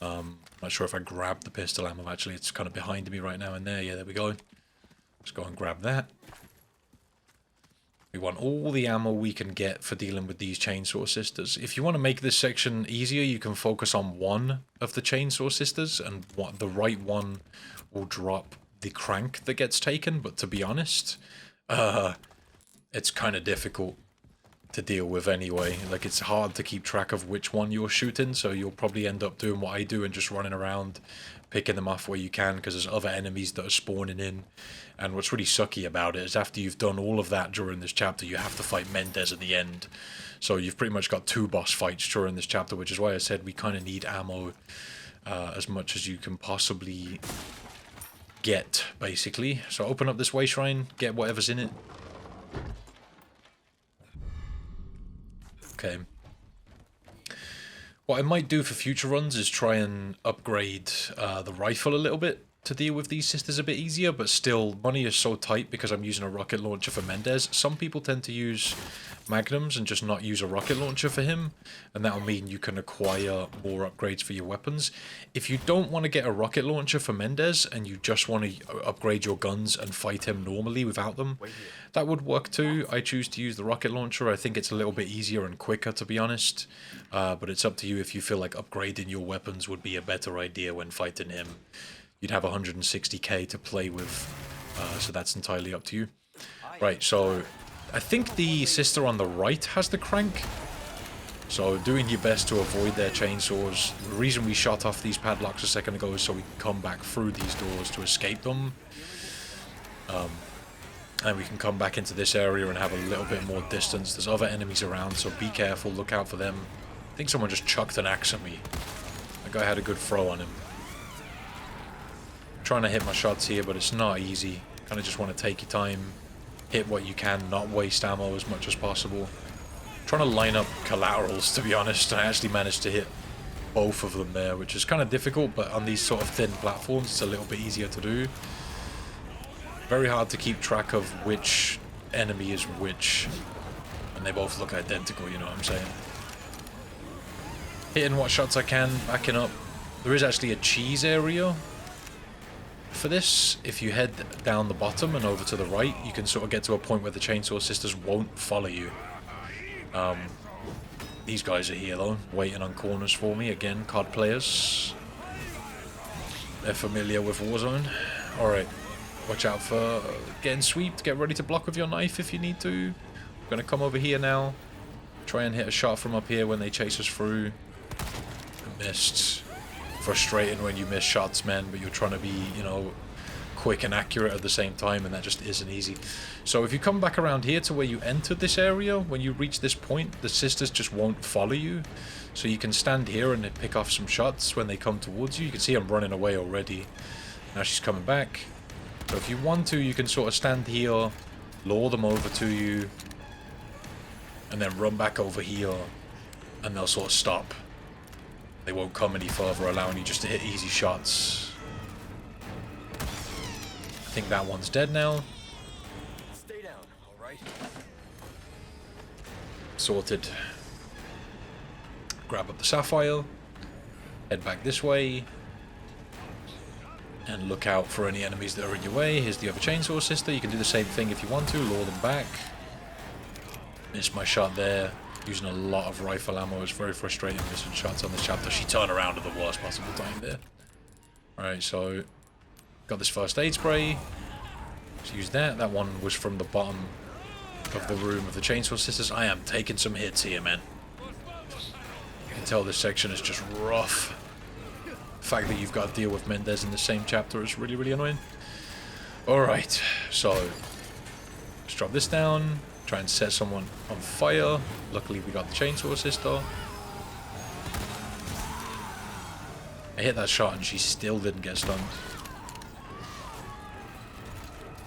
Not sure if I grabbed the pistol ammo, actually. It's kind of behind me right now in there. Yeah, there we go. Let's go and grab that. We want all the ammo we can get for dealing with these chainsaw sisters. If you want to make this section easier, you can focus on one of the chainsaw sisters, and the right one will drop the crank that gets taken. But to be honest, it's kind of difficult to deal with anyway. Like, it's hard to keep track of which one you're shooting, so you'll probably end up doing what I do and just running around picking them off where you can, because there's other enemies that are spawning in. And what's really sucky about it is after you've done all of that during this chapter, you have to fight Mendez at the end. So you've pretty much got 2 boss fights during this chapter, which is why I said we kind of need ammo as much as you can possibly get, basically. So open up this way shrine, get whatever's in it. Okay. What I might do for future runs is try and upgrade the rifle a little bit to deal with these sisters a bit easier, but still, money is so tight because I'm using a rocket launcher for Mendez. Some people tend to use magnums and just not use a rocket launcher for him, and that'll mean you can acquire more upgrades for your weapons. If you don't want to get a rocket launcher for Mendez and you just want to upgrade your guns and fight him normally without them, that would work too. I choose to use the rocket launcher. I think it's a little bit easier and quicker, to be honest, but it's up to you if you feel like upgrading your weapons would be a better idea when fighting him. You'd have 160k to play with, so that's entirely up to you. Right, so I think the sister on the right has the crank, so doing your best to avoid their chainsaws. The reason we shot off these padlocks a second ago is so we can come back through these doors to escape them. And we can come back into this area and have a little bit more distance. There's other enemies around, so be careful, look out for them. I think someone just chucked an axe at me. That guy had a good throw on him. Trying to hit my shots here, but it's not easy. Kind of just want to take your time, hit what you can, not waste ammo as much as possible. Trying to line up collaterals, to be honest. I actually managed to hit both of them there, which is kind of difficult, but on these sort of thin platforms it's a little bit easier to do. Very hard to keep track of which enemy is which, and they both look identical, you know what I'm saying. Hitting what shots I can, backing up. There is actually a cheese area for this. If you head down the bottom and over to the right, you can sort of get to a point where the chainsaw sisters won't follow you. These guys are here though, waiting on corners for me. Again, COD players. They're familiar with Warzone. Alright. Watch out for getting sweeped. Get ready to block with your knife if you need to. I'm gonna come over here now. Try and hit a shot from up here when they chase us through. Missed. Frustrating when you miss shots, man, but you're trying to be, you know, quick and accurate at the same time, and that just isn't easy. So if you come back around here to where you entered this area, when you reach this point, the sisters just won't follow you. So you can stand here and pick off some shots when they come towards you. You can see I'm running away already. Now she's coming back. So if you want to, you can sort of stand here, lure them over to you, and then run back over here, and they'll sort of stop. They won't come any further, allowing you just to hit easy shots. I think that one's dead now. Stay down, all right? Sorted. Grab up the sapphire, head back this way, and look out for any enemies that are in your way. Here's the other chainsaw sister. You can do the same thing if you want to, lure them back. Missed my shot there. Using a lot of rifle ammo. It's very frustrating missing shots on this chapter. She turned around at the worst possible time there. Alright, so got this first aid spray. Let's use that. That one was from the bottom of the room of the chainsaw sisters. I am taking some hits here, man. You can tell this section is just rough. The fact that you've got to deal with Mendez in the same chapter is really, really annoying. Alright, so let's drop this down. Try and set someone on fire. Luckily we got the chainsaw sister. I hit that shot and she still didn't get stunned.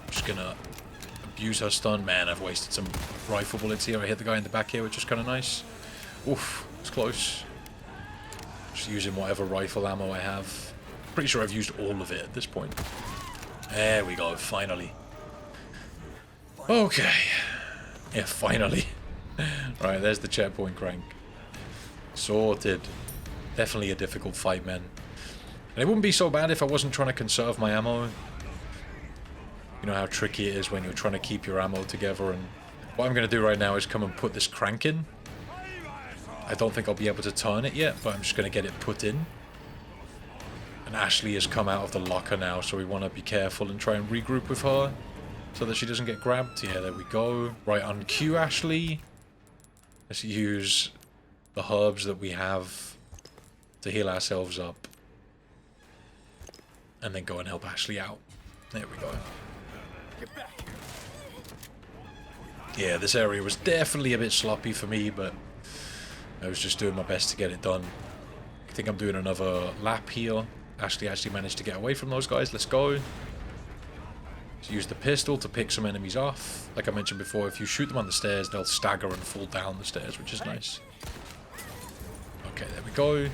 Just gonna abuse her stun. Man, I've wasted some rifle bullets here. I hit the guy in the back here, which is kind of nice. Oof, it's close. Just using whatever rifle ammo I have. Pretty sure I've used all of it at this point. There we go, finally. Okay. Yeah, finally. Right, there's the checkpoint crank. Sorted. Definitely a difficult fight, man. And it wouldn't be so bad if I wasn't trying to conserve my ammo. You know how tricky it is when you're trying to keep your ammo together, and what I'm going to do right now is come and put this crank in. I don't think I'll be able to turn it yet, but I'm just going to get it put in. And Ashley has come out of the locker now, so we want to be careful and try and regroup with her so that she doesn't get grabbed. Yeah, there we go. Right on cue, Ashley. Let's use the herbs that we have to heal ourselves up. And then go and help Ashley out. There we go. Yeah, this area was definitely a bit sloppy for me, but I was just doing my best to get it done. I think I'm doing another lap here. Ashley actually managed to get away from those guys. Let's go. So use the pistol to pick some enemies off. Like I mentioned before, if you shoot them on the stairs, they'll stagger and fall down the stairs, which is nice. Okay, there we go.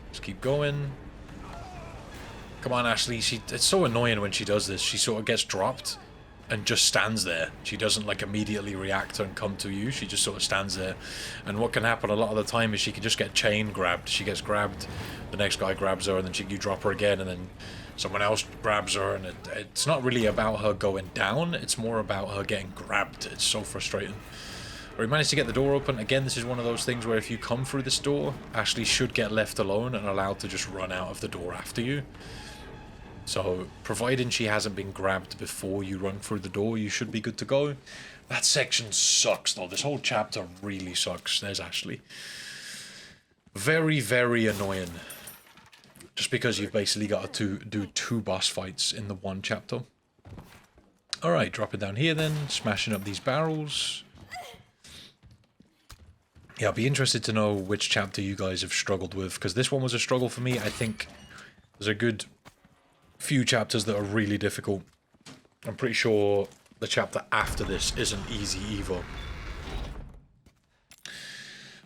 Let's keep going. Come on, Ashley. It's so annoying when she does this. She sort of gets dropped and just stands there. She doesn't like immediately react and come to you. She just sort of stands there. And what can happen a lot of the time is she can just get chain grabbed. She gets grabbed, the next guy grabs her, and then you drop her again, and then someone else grabs her, and it's not really about her going down. It's more about her getting grabbed. It's so frustrating. We managed to get the door open. Again, this is one of those things where if you come through this door, Ashley should get left alone and allowed to just run out of the door after you. So, providing she hasn't been grabbed before you run through the door, you should be good to go. That section sucks, though. This whole chapter really sucks. There's Ashley. Very, very annoying. Just because you've basically got to do 2 boss fights in the one chapter. Alright, dropping down here then. Smashing up these barrels. Yeah, I'll be interested to know which chapter you guys have struggled with, because this one was a struggle for me. I think there's a good few chapters that are really difficult. I'm pretty sure the chapter after this isn't easy either.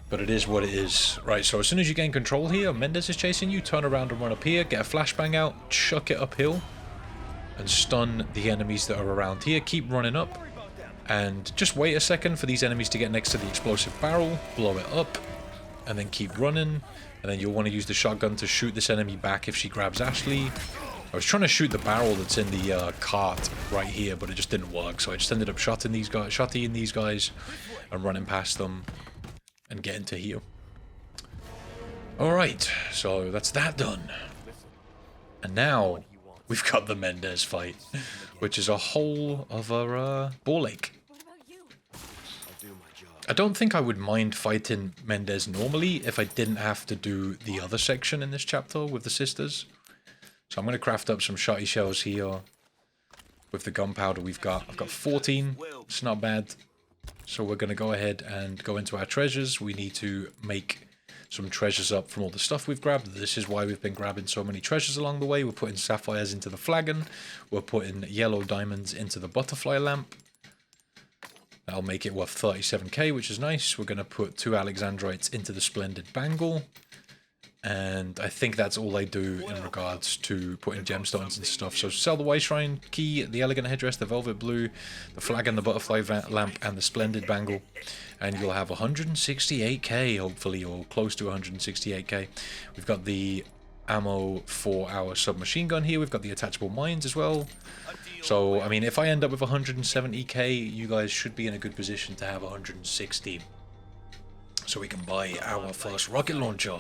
But it is what it is. Right, so as soon as you gain control here, Mendez is chasing you, turn around and run up here, get a flashbang out, chuck it uphill, and stun the enemies that are around here. Keep running up, and just wait a second for these enemies to get next to the explosive barrel, blow it up, and then keep running. And then you'll want to use the shotgun to shoot this enemy back if she grabs Ashley. I was trying to shoot the barrel that's in the cart right here, but it just didn't work, so I just ended up shotting these guys and running past them and getting to here. Alright, so that's that done. And now we've got the Mendez fight, which is a whole other ball ache. What about you? I'll do my job. I don't think I would mind fighting Mendez normally if I didn't have to do the other section in this chapter with the sisters. So I'm going to craft up some shotty shells here with the gunpowder we've got. I've got 14. It's not bad. So we're going to go ahead and go into our treasures. We need to make some treasures up from all the stuff we've grabbed. This is why we've been grabbing so many treasures along the way. We're putting sapphires into the flagon. We're putting yellow diamonds into the butterfly lamp. That'll make it worth 37k, which is nice. We're going to put 2 alexandrites into the splendid bangle. And I think that's all they do in regards to putting gemstones and stuff. So sell the white shrine key, the elegant headdress, the velvet blue, the flagon, the butterfly lamp, and the splendid bangle. And you'll have 168k, hopefully, or close to 168k. We've got the ammo for our submachine gun here. We've got the attachable mines as well. So, I mean, if I end up with 170k, you guys should be in a good position to have 160. So we can buy our first rocket launcher.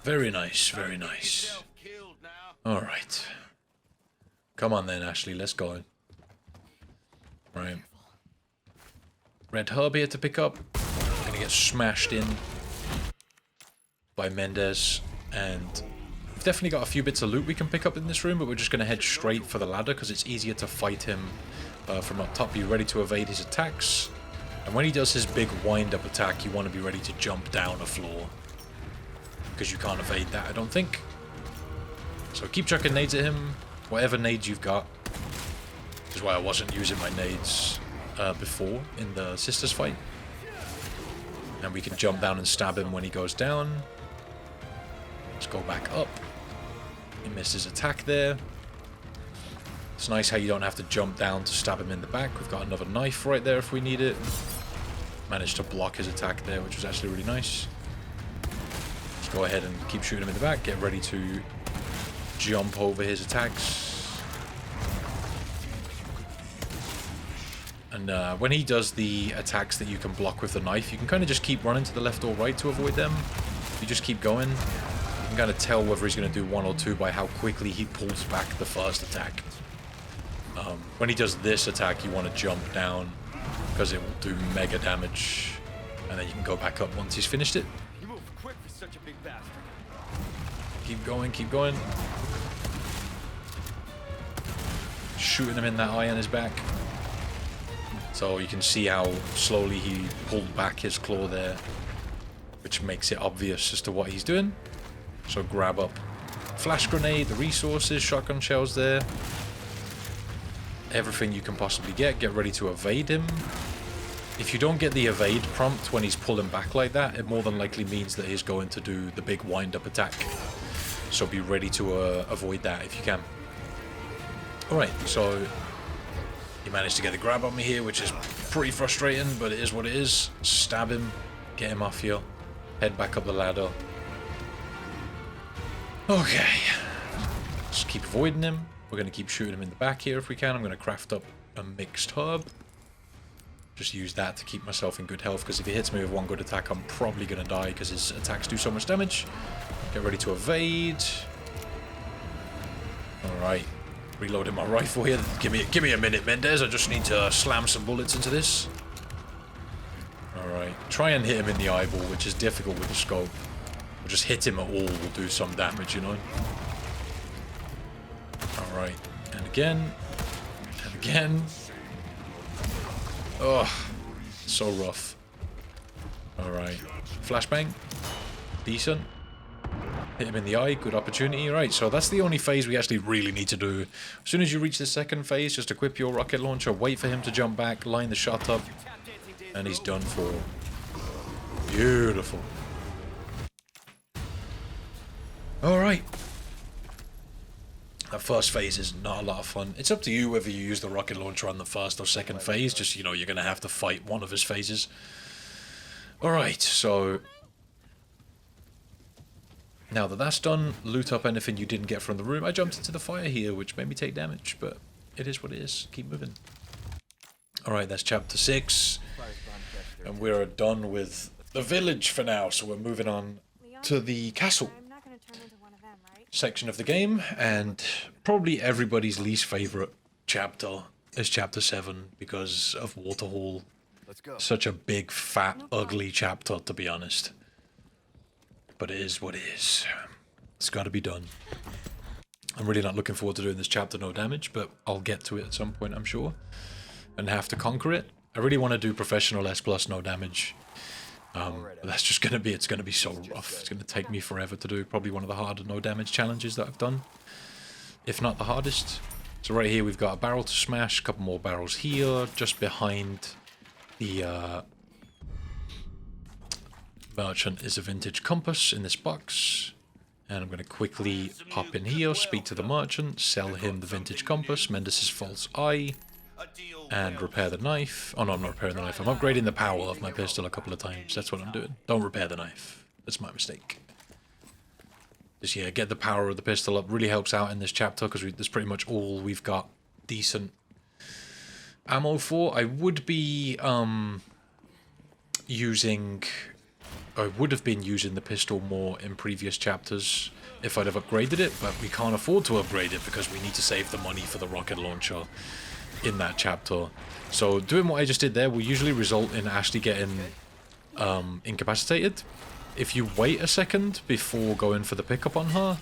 Very nice, very nice. Alright. Come on then, Ashley, let's go. Right. Red herb here to pick up. Gonna get smashed in by Mendez. And we've definitely got a few bits of loot we can pick up in this room, but we're just gonna head straight for the ladder because it's easier to fight him from up top. Be ready to evade his attacks. And when he does his big wind-up attack, you want to be ready to jump down a floor. Because you can't evade that, I don't think. So keep chucking nades at him. Whatever nades you've got. This is why I wasn't using my nades before in the sisters fight. And we can jump down and stab him when he goes down. Let's go back up. He missed his attack there. It's nice how you don't have to jump down to stab him in the back. We've got another knife right there if we need it. Managed to block his attack there, which was actually really nice. Go ahead and keep shooting him in the back. Get ready to jump over his attacks. And when he does the attacks that you can block with the knife, you can kind of just keep running to the left or right to avoid them. You just keep going. You can kind of tell whether he's going to do 1 or 2 by how quickly he pulls back the first attack. When he does this attack, you want to jump down because it will do mega damage. And then you can go back up once he's finished it. Such a big bastard. Keep going, keep going. Shooting him in that eye on his back. So you can see how slowly he pulled back his claw there, which makes it obvious as to what he's doing. So grab up flash grenade, the resources, shotgun shells there. Everything you can possibly get. Get ready to evade him. If you don't get the evade prompt when he's pulling back like that, it more than likely means that he's going to do the big wind-up attack. So be ready to avoid that if you can. Alright, so you managed to get a grab on me here, which is pretty frustrating, but it is what it is. Stab him, get him off here, head back up the ladder. Okay, just keep avoiding him. We're going to keep shooting him in the back here if we can. I'm going to craft up a mixed herb. Just use that to keep myself in good health, because if he hits me with 1 good attack, I'm probably going to die because his attacks do so much damage. Get ready to evade. Alright. Reloading my rifle here. Give me a minute, Mendez. I just need to slam some bullets into this. Alright. Try and hit him in the eyeball, which is difficult with the scope. Or just hit him at all will do some damage, you know? Alright. And again. And again. Oh, so rough. Alright. Flashbang. Decent. Hit him in the eye. Good opportunity. Right, so that's the only phase we actually really need to do. As soon as you reach the second phase, just equip your rocket launcher, wait for him to jump back, line the shot up, and he's done for. Beautiful. Alright. That first phase is not a lot of fun. It's up to you whether you use the rocket launcher on the first or second phase. Just, you know, you're going to have to fight one of his phases. Alright, so now that that's done, loot up anything you didn't get from the room. I jumped into the fire here, which made me take damage, but it is what it is. Keep moving. Alright, that's chapter 6. And we're done with the village for now, so we're moving on to the castle. I'm not going to turn into one of them, right? section of the game, and probably everybody's least favorite chapter is chapter 7 because of Waterhall. Let's go. Such a big, fat, ugly chapter, to be honest. But it is what it is. It's got to be done. I'm really not looking forward to doing this chapter no damage, but I'll get to it at some point, I'm sure, and have to conquer it. I really want to do professional S plus no damage. But that's just going to be, it's going to be so rough. It's going to take me forever to do. Probably one of the harder no damage challenges that I've done, if not the hardest. So right here we've got a barrel to smash, a couple more barrels here, just behind the merchant is a vintage compass in this box. And I'm going to quickly hop in here, speak to the merchant, sell him the vintage compass, mend his false eye, and repair the knife. Oh no, I'm not repairing the knife. I'm upgrading the power of my pistol a couple of times. That's what I'm doing. Don't repair the knife. That's my mistake. Just, yeah, get the power of the pistol up. Really helps out in this chapter because that's pretty much all we've got decent ammo for. I would be I would have been using the pistol more in previous chapters if I'd have upgraded it, but we can't afford to upgrade it because we need to save the money for the rocket launcher in that chapter. So doing what I just did there will usually result in Ashley getting incapacitated. If you wait a second before going for the pickup on her,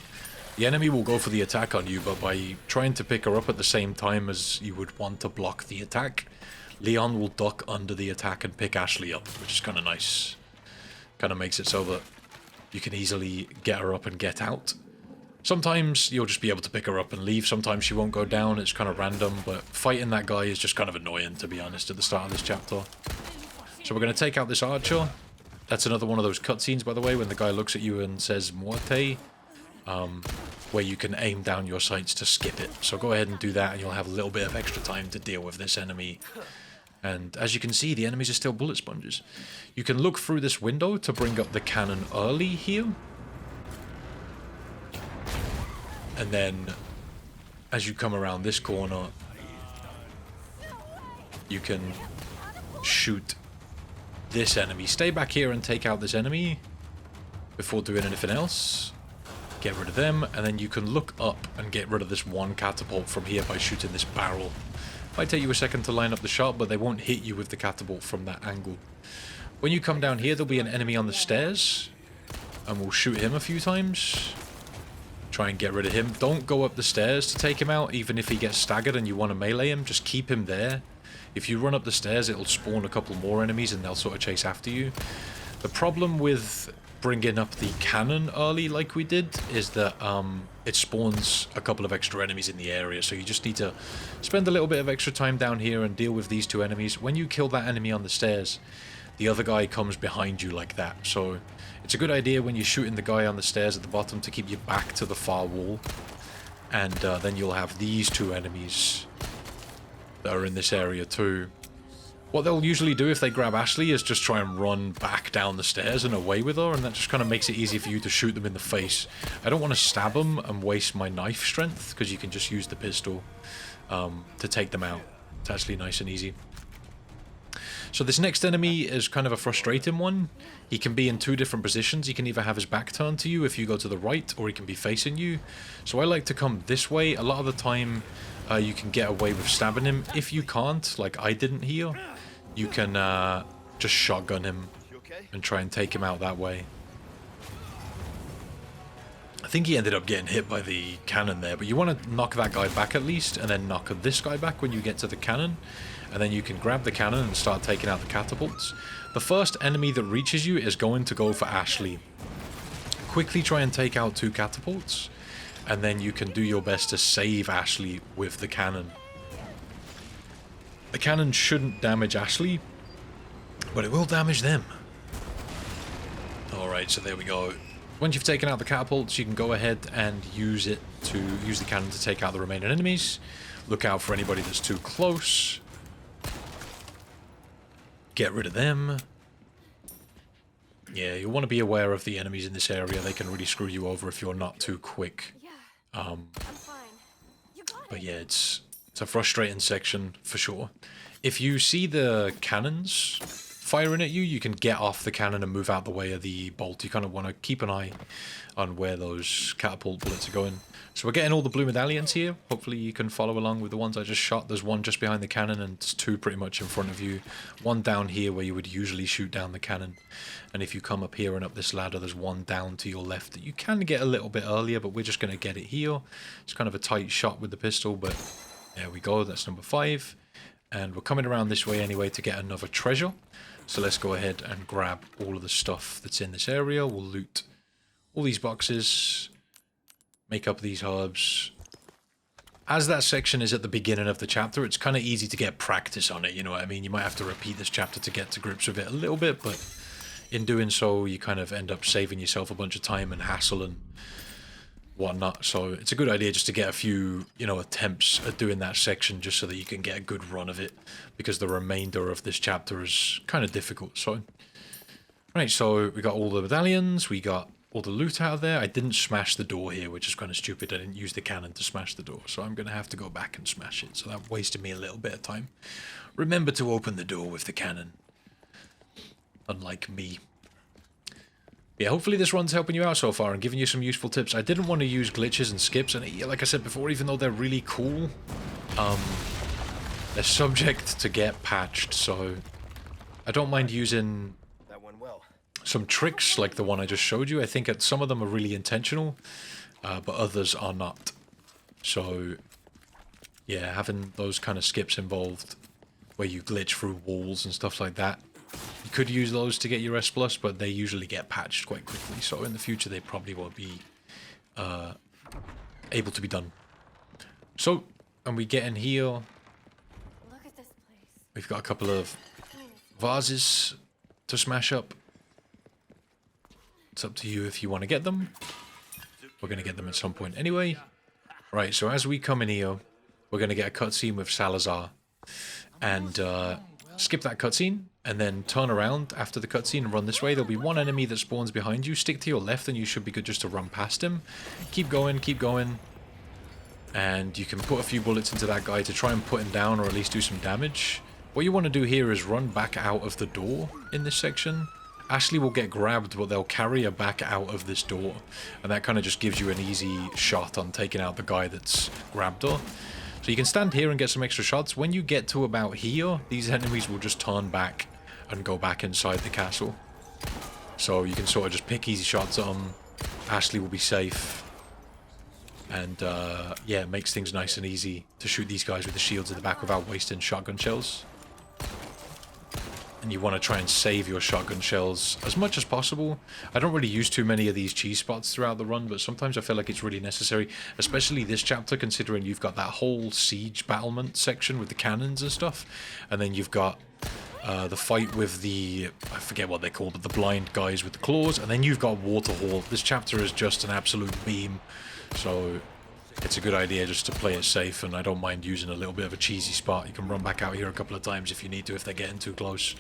the enemy will go for the attack on you, but by trying to pick her up at the same time as you would want to block the attack, Leon will duck under the attack and pick Ashley up, which is kind of nice. Kind of makes it so that you can easily get her up and get out. Sometimes you'll just be able to pick her up and leave. Sometimes she won't go down. It's kind of random, but fighting that guy is just kind of annoying, to be honest, at the start of this chapter. So we're going to take out this archer. That's another one of those cutscenes, by the way, when the guy looks at you and says Muerte, where you can aim down your sights to skip it. So go ahead and do that, and you'll have a little bit of extra time to deal with this enemy. And as you can see, the enemies are still bullet sponges. You can look through this window to bring up the cannon early here. And then, as you come around this corner, you can shoot this enemy. Stay back here and take out this enemy before doing anything else. Get rid of them, and then you can look up and get rid of this one catapult from here by shooting this barrel. Might take you a second to line up the shot, but they won't hit you with the catapult from that angle. When you come down here, there'll be an enemy on the stairs, and we'll shoot him a few times. Try and get rid of him. Don't go up the stairs to take him out, even if he gets staggered and you want to melee him. Just keep him there. If you run up the stairs, it'll spawn a couple more enemies, and they'll sort of chase after you. The problem with bringing up the cannon early like we did is that it spawns a couple of extra enemies in the area, so you just need to spend a little bit of extra time down here and deal with these two enemies. When you kill that enemy on the stairs, the other guy comes behind you like that, so it's a good idea when you're shooting the guy on the stairs at the bottom to keep your back to the far wall, and then you'll have these two enemies that are in this area too. What they'll usually do if they grab Ashley is just try and run back down the stairs and away with her, and that just kind of makes it easy for you to shoot them in the face. I don't want to stab them and waste my knife strength, because you can just use the pistol to take them out. It's actually nice and easy. So this next enemy is kind of a frustrating one. He can be in two different positions. He can either have his back turned to you if you go to the right, or he can be facing you. So I like to come this way. A lot of the time you can get away with stabbing him. If you can't, like I didn't here, you can just shotgun him and try and take him out that way. I think he ended up getting hit by the cannon there, but you want to knock that guy back at least, and then knock this guy back when you get to the cannon, and then you can grab the cannon and start taking out the catapults. The first enemy that reaches you is going to go for Ashley. Quickly try and take out two catapults, and then you can do your best to save Ashley with the cannon. The cannon shouldn't damage Ashley, but it will damage them. Alright, so there we go. Once you've taken out the catapults, you can go ahead and use the cannon to take out the remaining enemies. Look out for anybody that's too close. Get rid of them. Yeah, you'll want to be aware of the enemies in this area. They can really screw you over if you're not too quick. I'm fine. You got But it. yeah, it's a frustrating section for sure. If you see the cannons firing at you, you can get off the cannon and move out the way of the bolt. You kind of want to keep an eye on where those catapult bullets are going. So we're getting all the blue medallions here. Hopefully you can follow along with the ones I just shot. There's one just behind the cannon and there's two pretty much in front of you. One down here where you would usually shoot down the cannon. And if you come up here and up this ladder, there's one down to your left that you can get a little bit earlier, but we're just going to get it here. It's kind of a tight shot with the pistol, but there we go. That's number 5. And we're coming around this way anyway to get another treasure. So let's go ahead and grab all of the stuff that's in this area. We'll loot all these boxes, make up these herbs. As that section is at the beginning of the chapter, it's kind of easy to get practice on it, you know what I mean? You might have to repeat this chapter to get to grips with it a little bit, but in doing so, you kind of end up saving yourself a bunch of time and hassle and whatnot. So it's a good idea just to get a few, you know, attempts at doing that section just so that you can get a good run of it, because the remainder of this chapter is kind of difficult. So, right, so we got all the medallions, we got all the loot out of there. I didn't smash the door here, which is kind of stupid. I didn't use the cannon to smash the door, so I'm going to have to go back and smash it. So that wasted me a little bit of time. Remember to open the door with the cannon. Unlike me. Yeah, hopefully this run's helping you out so far and giving you some useful tips. I didn't want to use glitches and skips, and like I said before, even though they're really cool, they're subject to get patched, so I don't mind using That went well. some tricks like the one I just showed you. I think that some of them are really intentional, but others are not. So, yeah, having those kind of skips involved where you glitch through walls and stuff like that, you could use those to get your S+, but they usually get patched quite quickly, so in the future they probably won't be able to be done. So, and we get in here, Look at this place. we've got a couple of vases to smash up. It's up to you if you want to get them. We're going to get them at some point anyway. Right, so as we come in here, we're going to get a cutscene with Salazar. And skip that cutscene, and then turn around after the cutscene and run this way. There'll be one enemy that spawns behind you. Stick to your left and you should be good just to run past him. Keep going. And you can put a few bullets into that guy to try and put him down, or at least do some damage. What you want to do here is run back out of the door in this section. Ashley will get grabbed, but they'll carry her back out of this door. And that kind of just gives you an easy shot on taking out the guy that's grabbed her. So you can stand here and get some extra shots. When you get to about here, these enemies will just turn back and go back inside the castle. So you can sort of just pick easy shots at them. Ashley will be safe. And yeah, it makes things nice and easy to shoot these guys with the shields at the back without wasting shotgun shells. And you want to try and save your shotgun shells as much as possible. I don't really use too many of these cheese spots throughout the run, but sometimes I feel like it's really necessary, especially this chapter, considering you've got that whole siege battlement section with the cannons and stuff, and then you've got the fight with the, I forget what they're called, but the blind guys with the claws, and then you've got Waterhall. This chapter is just an absolute beam, so it's a good idea just to play it safe, and I don't mind using a little bit of a cheesy spot. You can run back out here a couple of times if you need to, if they're getting too close.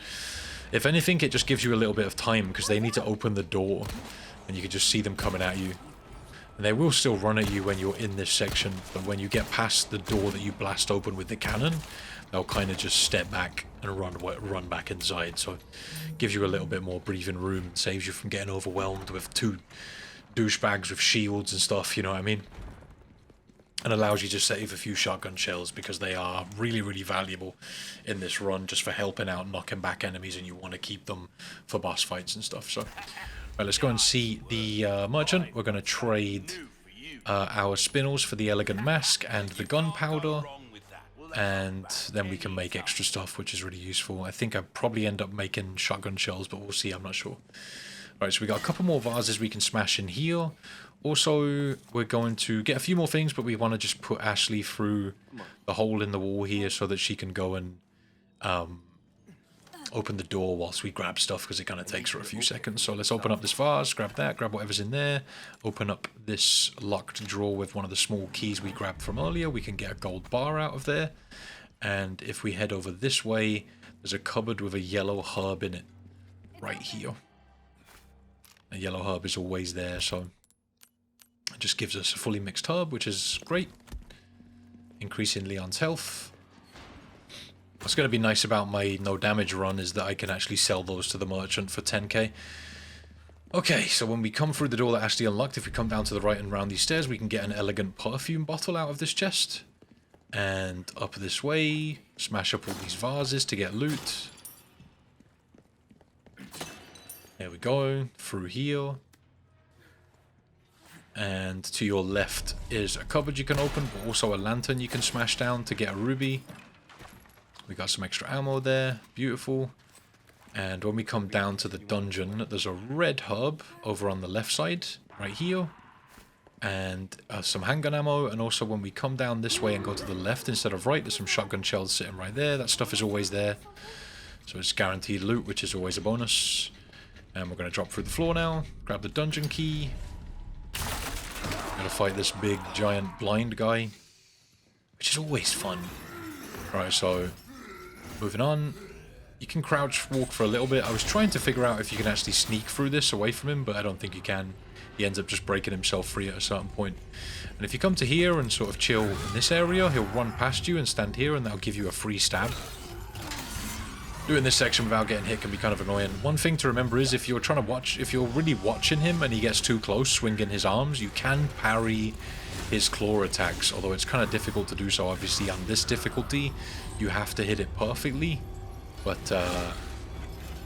If anything, it just gives you a little bit of time, because they need to open the door, and you can just see them coming at you. And they will still run at you when you're in this section, but when you get past the door that you blast open with the cannon, they'll kind of just step back and run back inside. So it gives you a little bit more breathing room, and saves you from getting overwhelmed with two douchebags with shields and stuff, you know what I mean? And allows you to save a few shotgun shells, because they are really, really valuable in this run, just for helping out, knocking back enemies, and you want to keep them for boss fights and stuff. So, right, let's go and see the merchant. We're going to trade our spinels for the elegant mask and the gunpowder, and then we can make extra stuff, which is really useful. I think I'd probably end up making shotgun shells, but we'll see, I'm not sure. Right, so we got a couple more vases we can smash in here. Also, we're going to get a few more things, but we want to just put Ashley through the hole in the wall here so that she can go and open the door whilst we grab stuff, because it kind of takes her a few seconds. So let's open up this vase, grab that, grab whatever's in there, open up this locked drawer with one of the small keys we grabbed from earlier. We can get a gold bar out of there. And if we head over this way, there's a cupboard with a yellow herb in it right here. A yellow herb is always there, so it just gives us a fully mixed herb, which is great. Increasing Leon's health. What's going to be nice about my no damage run is that I can actually sell those to the merchant for 10k. Okay, so when we come through the door that Ashley unlocked, if we come down to the right and round these stairs, we can get an elegant perfume bottle out of this chest. And up this way, smash up all these vases to get loot. There we go, through here. And to your left is a cupboard you can open, but also a lantern you can smash down to get a ruby. We got some extra ammo there, beautiful. And when we come down to the dungeon, there's a red herb over on the left side, right here. And some handgun ammo, and also when we come down this way and go to the left instead of right, there's some shotgun shells sitting right there. That stuff is always there. So it's guaranteed loot, which is always a bonus. And we're going to drop through the floor now, grab the dungeon key. Gotta fight this big, giant, blind guy, which is always fun. Right, so moving on. You can crouch walk for a little bit. I was trying to figure out if you can actually sneak through this away from him, but I don't think you can. He ends up just breaking himself free at a certain point. And if you come to here and sort of chill in this area, he'll run past you and stand here, and that'll give you a free stab. Doing this section without getting hit can be kind of annoying. One thing to remember is if you're trying to watch, if you're really watching him and he gets too close swinging his arms, you can parry his claw attacks, although it's kind of difficult to do so. Obviously on this difficulty you have to hit it perfectly, but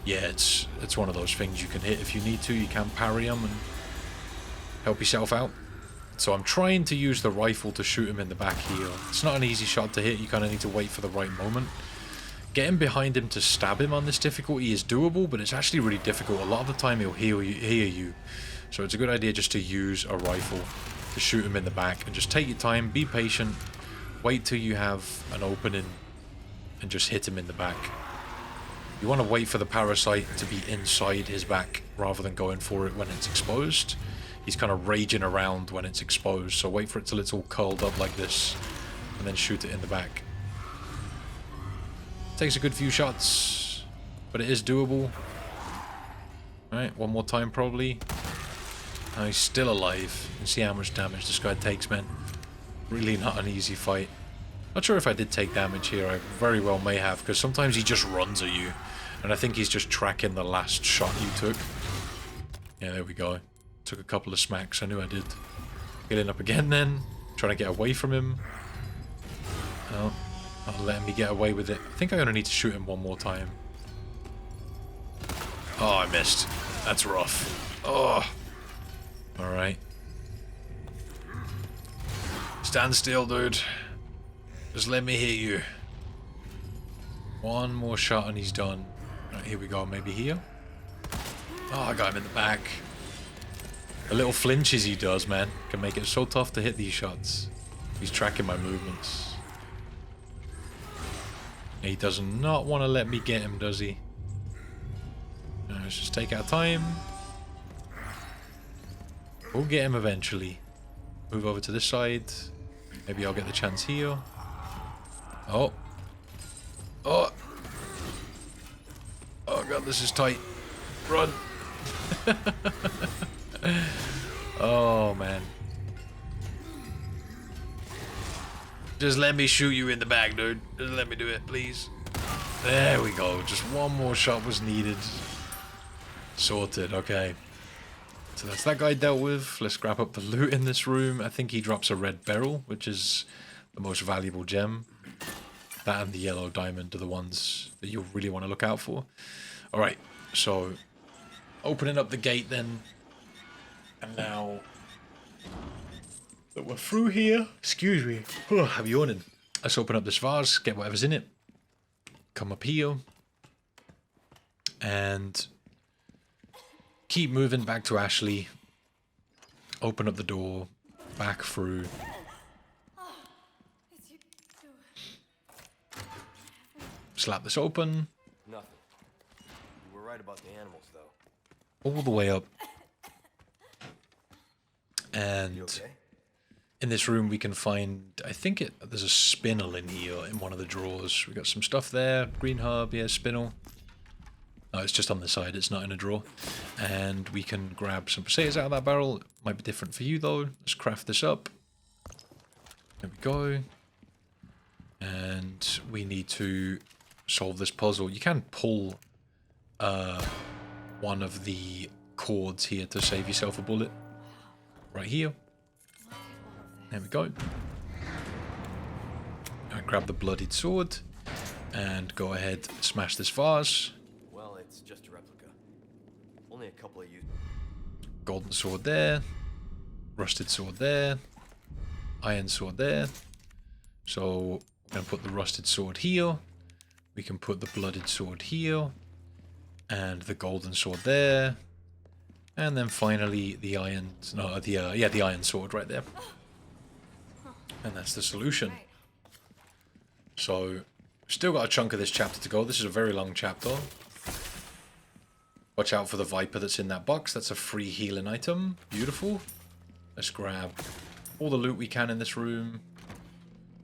yeah, it's one of those things you can hit if you need to. You can parry him and help yourself out. So I'm trying to use the rifle to shoot him in the back here. It's not an easy shot to hit, you kind of need to wait for the right moment. Getting behind him to stab him on this difficulty is doable, but it's actually really difficult. A lot of the time he'll hear you. So it's a good idea just to use a rifle to shoot him in the back. And just take your time, be patient, wait till you have an opening, and just hit him in the back. You want to wait for the parasite to be inside his back rather than going for it when it's exposed. He's kind of raging around when it's exposed, so wait for it till it's all curled up like this, and then shoot it in the back. Takes a good few shots, but it is doable. Alright, one more time probably. Oh, he's still alive. You can see how much damage this guy takes, man. Really not an easy fight. Not sure if I did take damage here. I very well may have, because sometimes he just runs at you. And I think he's just tracking the last shot you took. Yeah, there we go. Took a couple of smacks. I knew I did. Getting up again then. Trying to get away from him. Oh. Not letting me get away with it. I think I only need to shoot him one more time. Oh, I missed. That's rough. Oh. Alright. Stand still, dude. Just let me hit you. One more shot and he's done. Right, here we go. Maybe here. Oh, I got him in the back. The little flinches he does, man, can make it so tough to hit these shots. He's tracking my movements. He does not want to let me get him, does he? Let's just take our time. We'll get him eventually. Move over to this side. Maybe I'll get the chance here. Oh. Oh. Oh god, this is tight. Run. Oh man. Just let me shoot you in the back, dude. Just let me do it, please. There we go. Just one more shot was needed. Sorted, okay. So that's that guy dealt with. Let's grab up the loot in this room. I think he drops a red beryl, which is the most valuable gem. That and the yellow diamond are the ones that you'll really want to look out for. Alright, so opening up the gate then. And now that we're through here, excuse me, I'm yawning. Let's open up this vase, get whatever's in it. Come up here. And keep moving back to Ashley. Open up the door, back through. Slap this open. Nothing. You were right about the animals, though. All the way up. And You okay? in this room we can find, I think there's a spinel in here in one of the drawers. We got some stuff there. Green herb, yeah, spinel. No, it's just on the side, it's not in a drawer. And we can grab some potatoes out of that barrel. It might be different for you though. Let's craft this up. There we go. And we need to solve this puzzle. You can pull one of the cords here to save yourself a bullet. Right here. There we go. And grab the bloodied sword and go ahead, smash this vase. Well, it's just a replica. Only a couple of you. Golden sword there. Rusted sword there. Iron sword there. So we're going to put the rusted sword here. We can put the blooded sword here. And the golden sword there. And then finally the iron... No, the iron sword right there. And that's the solution. So, still got a chunk of this chapter to go. This is a very long chapter. Watch out for the Viper that's in that box. That's a free healing item. Beautiful. Let's grab all the loot we can in this room.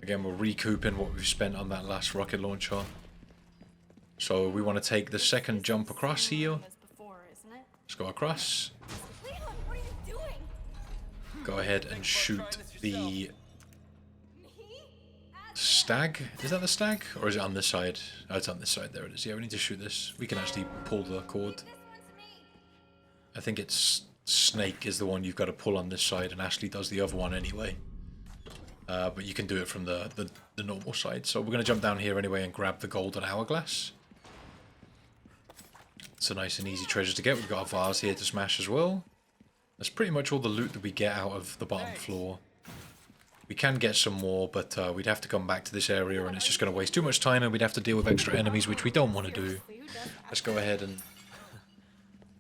Again, we're recouping what we've spent on that last rocket launcher. So we want to take the second jump across here. Let's go across. Leon, what are you doing? Go ahead and shoot the Me? stag. Is that the stag? Or is it on this side? Oh, it's on this side. There it is. Yeah, we need to shoot this. We can actually pull the cord. This one's me. I think it's snake is the one you've got to pull on this side, and Ashley does the other one anyway. But you can do it from the normal side. So we're going to jump down here anyway and grab the golden hourglass. It's a nice and easy treasure to get. We've got a vase here to smash as well. That's pretty much all the loot that we get out of the bottom floor. We can get some more, but we'd have to come back to this area and it's just going to waste too much time and we'd have to deal with extra enemies, which we don't want to do. Let's go ahead and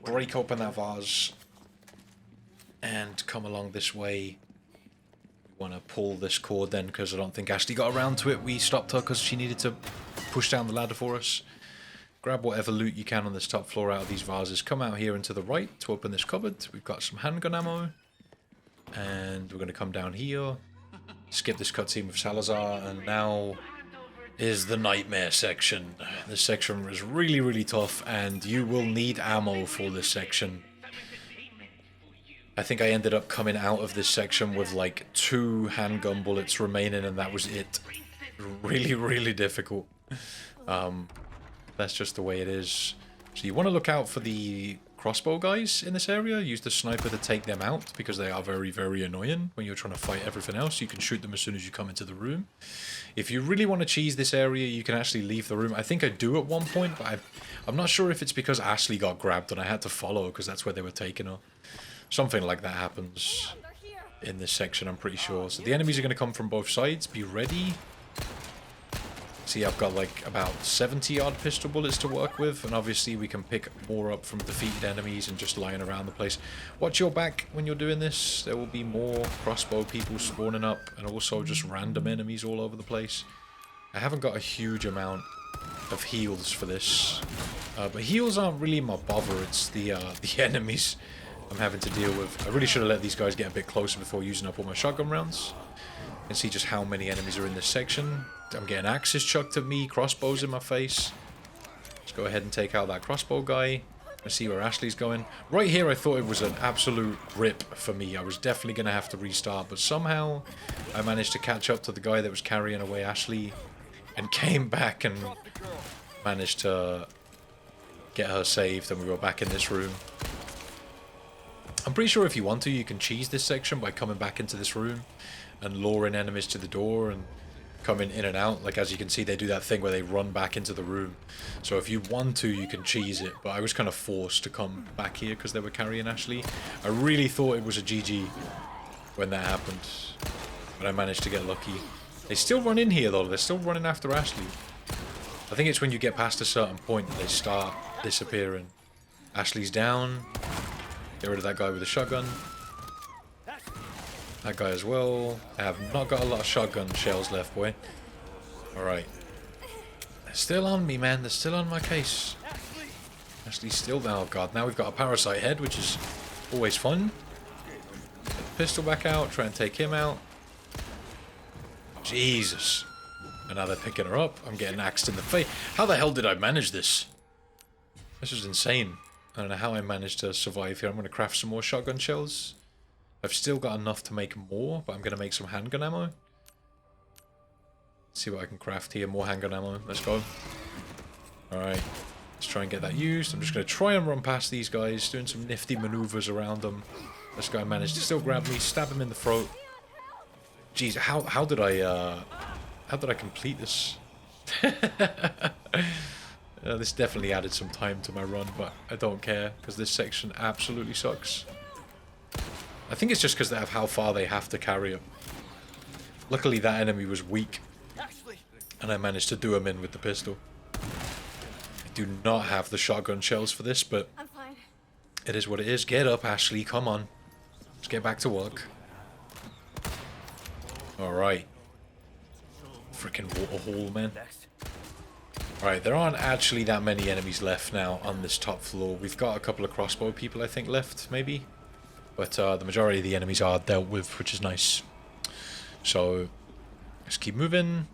break open that vase and come along this way. We want to pull this cord then because I don't think Ashley got around to it. We stopped her because she needed to push down the ladder for us. Grab whatever loot you can on this top floor out of these vases. Come out here and to the right to open this cupboard. We've got some handgun ammo. And we're going to come down here. Skip this cutscene with Salazar. And now is the nightmare section. This section is really, really tough. And you will need ammo for this section. I think I ended up coming out of this section with like 2 handgun bullets remaining. And that was it. Really, really difficult. That's just the way it is. So you want to look out for the crossbow guys in this area. Use the sniper to take them out because they are very, very annoying when you're trying to fight everything else. You can shoot them as soon as you come into the room. If you really want to cheese this area, you can actually leave the room. I think I do at one point, but I'm not sure if it's because Ashley got grabbed and I had to follow because that's where they were taking her. Something like that happens in this section, I'm pretty sure. So the enemies are going to come from both sides. Be ready. See, I've got like about 70 odd pistol bullets to work with, and obviously we can pick more up from defeated enemies and just lying around the place. Watch your back when you're doing this. There will be more crossbow people spawning up, and also just random enemies all over the place. I haven't got a huge amount of heals for this, but heals aren't really my bother. It's the enemies I'm having to deal with. I really should have let these guys get a bit closer before using up all my shotgun rounds. You can see just how many enemies are in this section. I'm getting axes chucked at me, crossbows in my face. Let's go ahead and take out that crossbow guy. Let's see where Ashley's going. Right here I thought it was an absolute rip for me. I was definitely going to have to restart, but somehow I managed to catch up to the guy that was carrying away Ashley and came back and managed to get her saved, and we were back in this room. I'm pretty sure if you want to, you can cheese this section by coming back into this room and luring enemies to the door and coming in and out. Like, as you can see, they do that thing where they run back into the room. So if you want to, you can cheese it, but I was kind of forced to come back here because they were carrying Ashley. I really thought it was a GG when that happened, but I managed to get lucky. They still run in here though. They're still running after Ashley. I think it's when you get past a certain point that they start disappearing. Ashley's down. Get rid of that guy with the shotgun. That guy as well. I have not got a lot of shotgun shells left, boy. Alright. They're still on me, man. They're still on my case. Ashley's still down. Oh, God. Now we've got a parasite head, which is always fun. Get the pistol back out. Try and take him out. Jesus. And now they're picking her up. I'm getting axed in the face. How the hell did I manage this? This is insane. I don't know how I managed to survive here. I'm going to craft some more shotgun shells. I've still got enough to make more, but I'm going to make some handgun ammo. Let's see what I can craft here. More handgun ammo. Let's go. Alright, let's try and get that used. I'm just going to try and run past these guys, doing some nifty maneuvers around them. This guy managed to still grab me, stab him in the throat. Jeez, how did I complete this? This definitely added some time to my run, but I don't care, because this section absolutely sucks. I think it's just because of how far they have to carry him. Luckily that enemy was weak, and I managed to do him in with the pistol. I do not have the shotgun shells for this, but I'm fine. it is what it is. Get up, Ashley, come on. Let's get back to work. Alright. Freaking waterhole, man. Alright, there aren't actually that many enemies left now on this top floor. We've got a couple of crossbow people, I think, left, maybe. But the majority of the enemies are dealt with, which is nice. So, let's keep moving.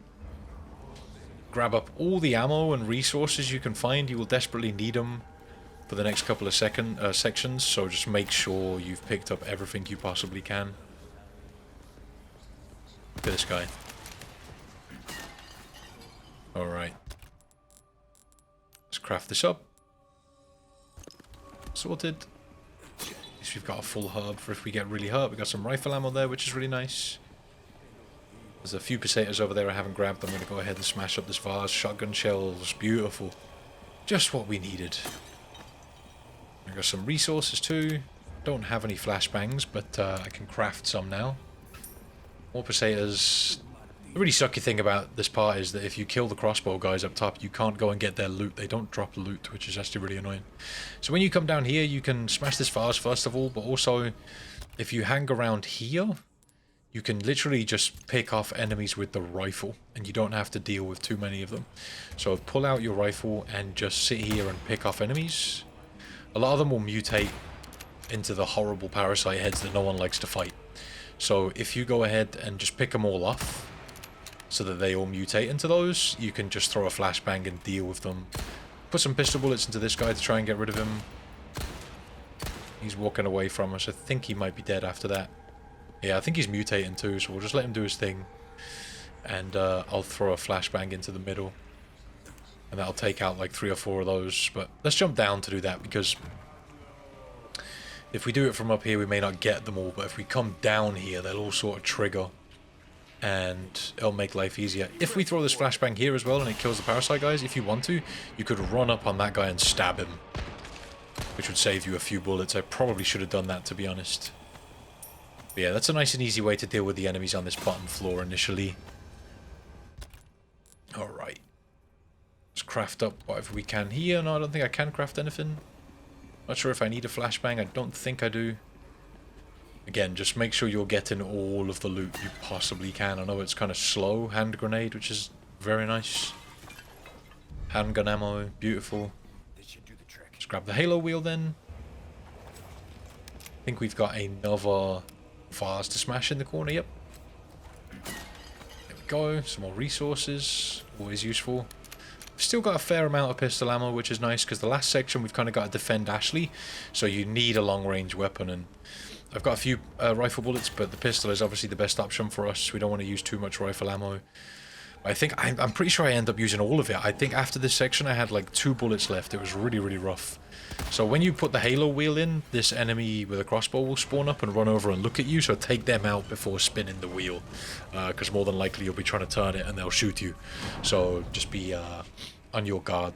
Grab up all the ammo and resources you can find. You will desperately need them for the next couple of sections. So just make sure you've picked up everything you possibly can. Look at this guy. Alright. Let's craft this up. Sorted. At least we've got a full herb for if we get really hurt. We've got some rifle ammo there, which is really nice. There's a few pesetas over there I haven't grabbed. I'm going to go ahead and smash up this vase. Shotgun shells. Beautiful. Just what we needed. I got some resources too. Don't have any flashbangs, but I can craft some now. More pesetas. The really sucky thing about this part is that if you kill the crossbow guys up top, you can't go and get their loot. They don't drop loot, which is actually really annoying. So when you come down here, you can smash this vase first of all, but also if you hang around here, you can literally just pick off enemies with the rifle, and you don't have to deal with too many of them. So pull out your rifle and just sit here and pick off enemies. A lot of them will mutate into the horrible parasite heads that no one likes to fight. So if you go ahead and just pick them all off, so that they all mutate into those, you can just throw a flashbang and deal with them. Put some pistol bullets into this guy to try and get rid of him. He's walking away from us. I think he might be dead after that. Yeah, I think he's mutating too, so we'll just let him do his thing. And I'll throw a flashbang into the middle. And that'll take out like 3 or 4 of those. But let's jump down to do that, because if we do it from up here, we may not get them all. But if we come down here, they'll all sort of trigger. And it'll make life easier. If we throw this flashbang here as well and it kills the parasite guys, if you want to, you could run up on that guy and stab him, which would save you a few bullets. I probably should have done that, to be honest. But yeah, that's a nice and easy way to deal with the enemies on this bottom floor initially. Alright. Let's craft up whatever we can here. No, I don't think I can craft anything. Not sure if I need a flashbang. I don't think I do. Again, just make sure you're getting all of the loot you possibly can. I know it's kind of slow. Hand grenade, which is very nice. Handgun ammo, beautiful. Let's grab the halo wheel then. I think we've got another vase to smash in the corner, yep. There we go, some more resources, always useful. We've still got a fair amount of pistol ammo, which is nice, because the last section we've kind of got to defend Ashley, so you need a long-range weapon, and I've got a few rifle bullets, but the pistol is obviously the best option for us. We don't want to use too much rifle ammo. I think I'm pretty sure I end up using all of it. I think after this section I had like 2 bullets left. It was really, really rough. So when you put the halo wheel in, this enemy with a crossbow will spawn up and run over and look at you. So take them out before spinning the wheel, because more than likely you'll be trying to turn it and they'll shoot you. So just be on your guard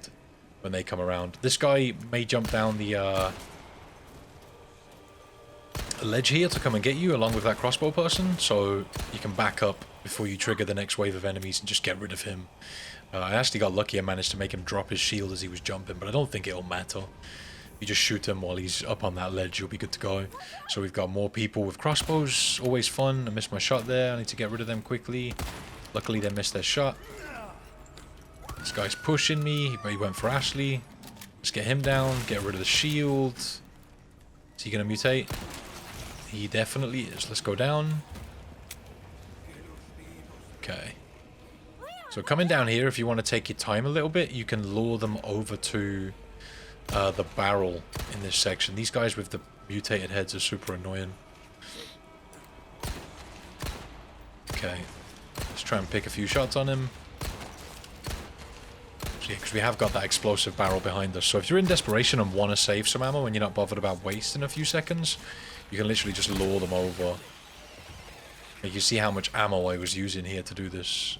when they come around. This guy may jump down the ledge here to come and get you along with that crossbow person, so you can back up before you trigger the next wave of enemies and just get rid of him. I actually got lucky. I managed to make him drop his shield as he was jumping, but I don't think it'll matter. You just shoot him while he's up on that ledge, you'll be good to go. So we've got more people with crossbows, always fun. I missed my shot there. I need to get rid of them quickly. Luckily they missed their shot. This guy's pushing me, but he went for Ashley. Let's get him down, get rid of the shield. Is he gonna mutate? He definitely is. Let's go down. Okay. So coming down here, if you want to take your time a little bit, you can lure them over to the barrel in this section. These guys with the mutated heads are super annoying. Okay. Let's try and pick a few shots on him. because we have got that explosive barrel behind us. So if you're in desperation and want to save some ammo and you're not bothered about wasting a few seconds, you can literally just lure them over. You can see how much ammo I was using here to do this.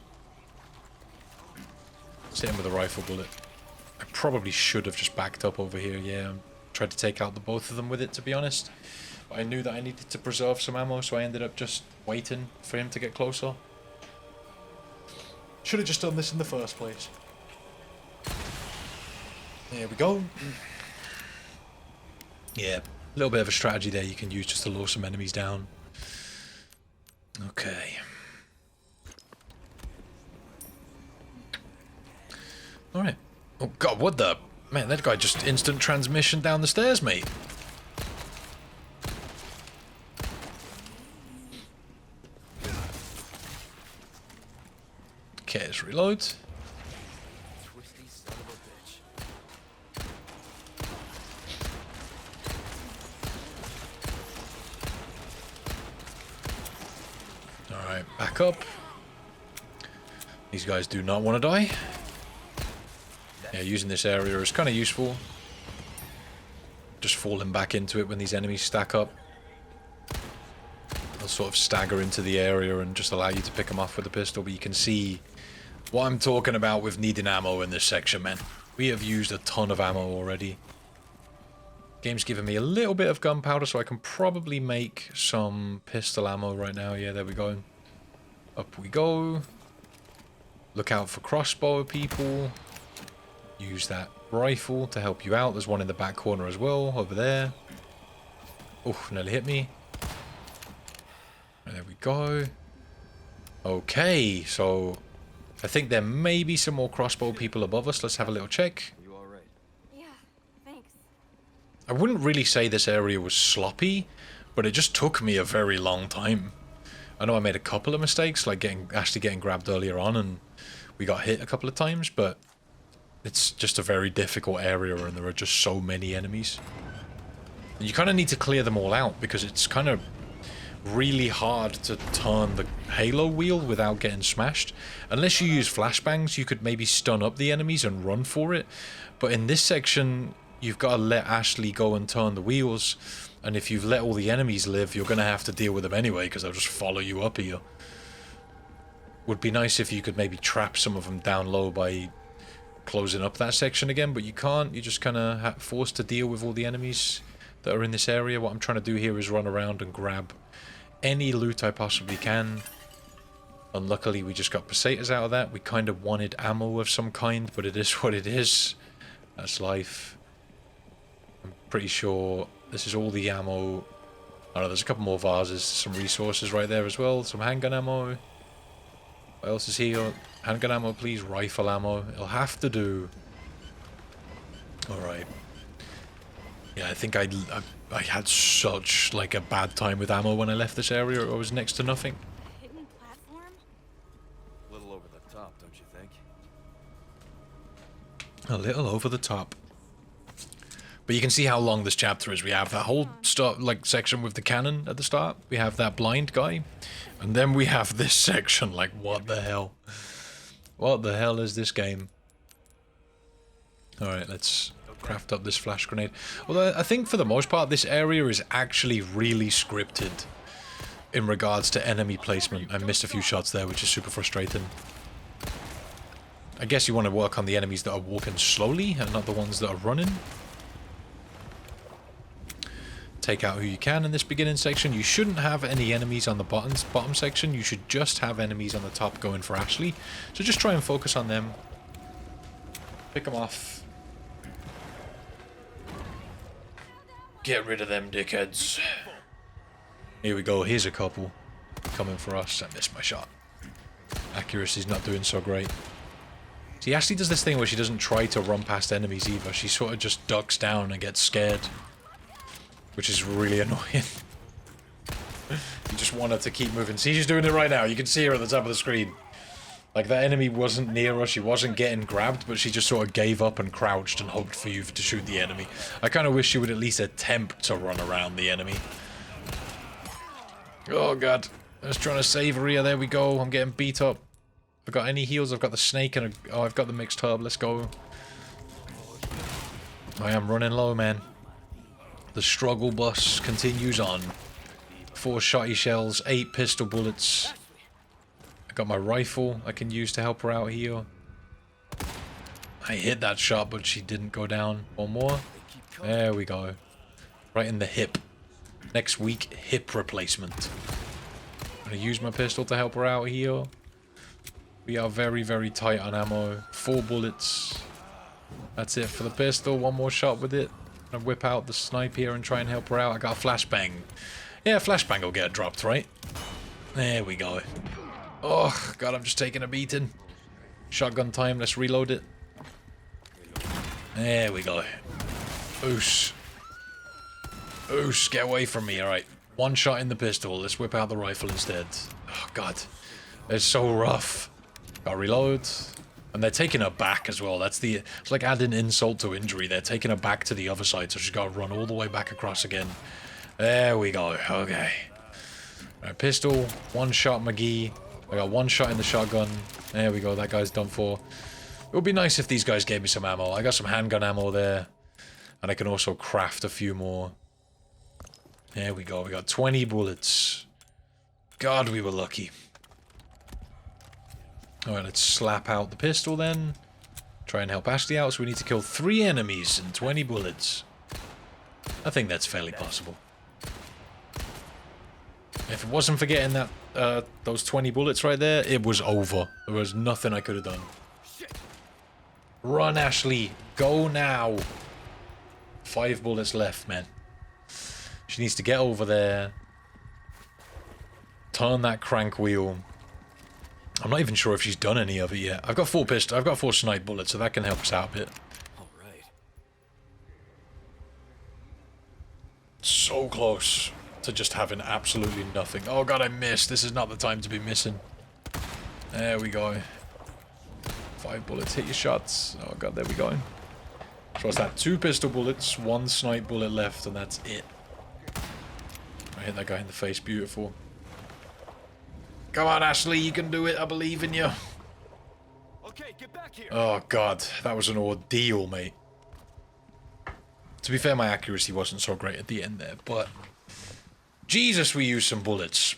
Let's hit him with a rifle bullet. I probably should have just backed up over here, yeah. Tried to take out the both of them with it, to be honest. But I knew that I needed to preserve some ammo, so I ended up just waiting for him to get closer. Should have just done this in the first place. There we go. Yeah, a little bit of a strategy there you can use just to lure some enemies down. Okay. Alright. Oh god, what the... Man, that guy just instant transmission down the stairs, mate. Okay, let's reload. Twisty son of a bitch. Alright, back up. These guys do not want to die. Yeah, using this area is kind of useful. Just falling back into it when these enemies stack up. They'll sort of stagger into the area and just allow you to pick them off with a pistol. But you can see what I'm talking about with needing ammo in this section, man. We have used a ton of ammo already. Game's giving me a little bit of gunpowder, so I can probably make some pistol ammo right now. Yeah, there we go. Up we go. Look out for crossbow people. Use that rifle to help you out. There's one in the back corner as well, over there. Oh, nearly hit me. And there we go. Okay, so I think there may be some more crossbow people above us. Let's have a little check. You all right? Yeah, thanks. I wouldn't really say this area was sloppy, but it just took me a very long time. I know I made a couple of mistakes, like actually getting grabbed earlier on, and we got hit a couple of times, but it's just a very difficult area and there are just so many enemies. And you kind of need to clear them all out because it's kind of really hard to turn the halo wheel without getting smashed. Unless you use flashbangs, you could maybe stun up the enemies and run for it. But in this section, you've got to let Ashley go and turn the wheels. And if you've let all the enemies live, you're going to have to deal with them anyway because they'll just follow you up here. Would be nice if you could maybe trap some of them down low by closing up that section again, but you can't. You're just kind of forced to deal with all the enemies that are in this area. What I'm trying to do here is run around and grab any loot I possibly can. Unluckily, we just got pesetas out of that. We kind of wanted ammo of some kind, but it is what it is. That's life. I'm pretty sure this is all the ammo. Oh no, there's a couple more vases, some resources right there as well. Some handgun ammo. What else is here? Handgun ammo, please. Rifle ammo. It'll have to do. Alright. Yeah, I think I had such, like, a bad time with ammo when I left this area. I was next to nothing. Hidden platform? A little over the top, don't you think? A little over the top. But you can see how long this chapter is. We have that whole section with the cannon at the start. We have that blind guy. And then we have this section. Like, what the hell? What the hell is this game? Alright, let's craft up this flash grenade. Although I think for the most part this area is actually really scripted in regards to enemy placement. I missed a few shots there, which is super frustrating. I guess you want to work on the enemies that are walking slowly and not the ones that are running. Take out who you can in this beginning section. You shouldn't have any enemies on the bottom section. You should just have enemies on the top going for Ashley. So just try and focus on them. Pick them off. Get rid of them dickheads. Here we go. Here's a couple coming for us. I missed my shot. Accuracy's not doing so great. See, Ashley does this thing where she doesn't try to run past enemies either. She sort of just ducks down and gets scared. Which is really annoying. You just want her to keep moving. See, she's doing it right now. You can see her at the top of the screen. Like, that enemy wasn't near her. She wasn't getting grabbed, but she just sort of gave up and crouched and hoped for you to shoot the enemy. I kind of wish she would at least attempt to run around the enemy. Oh, God. I was trying to save her here. There we go. I'm getting beat up. I've got any heals. I've got the snake and oh, I've got the mixed herb. Let's go. I am running low, man. The struggle bus continues on. 4 shotty shells, 8 pistol bullets. I got my rifle I can use to help her out here. I hit that shot, but she didn't go down. One more. There we go. Right in the hip. Next week, hip replacement. I'm gonna use my pistol to help her out here. We are very, very tight on ammo. 4 bullets. That's it for the pistol. One more shot with it. I'm gonna whip out the snipe here and try and help her out. I got a flashbang. Yeah, flashbang will get dropped, right? There we go. Oh, God, I'm just taking a beating. Shotgun time. Let's reload it. There we go. Oos. Oos, get away from me. Alright. 1 shot in the pistol. Let's whip out the rifle instead. Oh, God. It's so rough. Gotta reload. And they're taking her back as well. It's like adding insult to injury. They're taking her back to the other side, so she's gotta run all the way back across again. There we go. Okay. Alright, pistol. 1 shot McGee. I got 1 shot in the shotgun. There we go. That guy's done for. It would be nice if these guys gave me some ammo. I got some handgun ammo there. And I can also craft a few more. There we go. We got 20 bullets. God, we were lucky. Alright, let's slap out the pistol then. Try and help Ashley out. So we need to kill 3 enemies and 20 bullets. I think that's fairly possible. If it wasn't for getting that, those 20 bullets right there, it was over. There was nothing I could have done. Run, Ashley. Go now. 5 bullets left, man. She needs to get over there. Turn that crank wheel. I'm not even sure if she's done any of it yet. I've got 4 snipe bullets, so that can help us out a bit. Alright. So close to just having absolutely nothing. Oh god, I missed. This is not the time to be missing. There we go. 5 bullets, hit your shots. Oh god, there we go. So what's that? 2 pistol bullets, 1 snipe bullet left, and that's it. I hit that guy in the face, beautiful. Come on, Ashley, you can do it. I believe in you. Okay, get back here. Oh god, that was an ordeal, mate. To be fair, my accuracy wasn't so great at the end there, but Jesus, we used some bullets.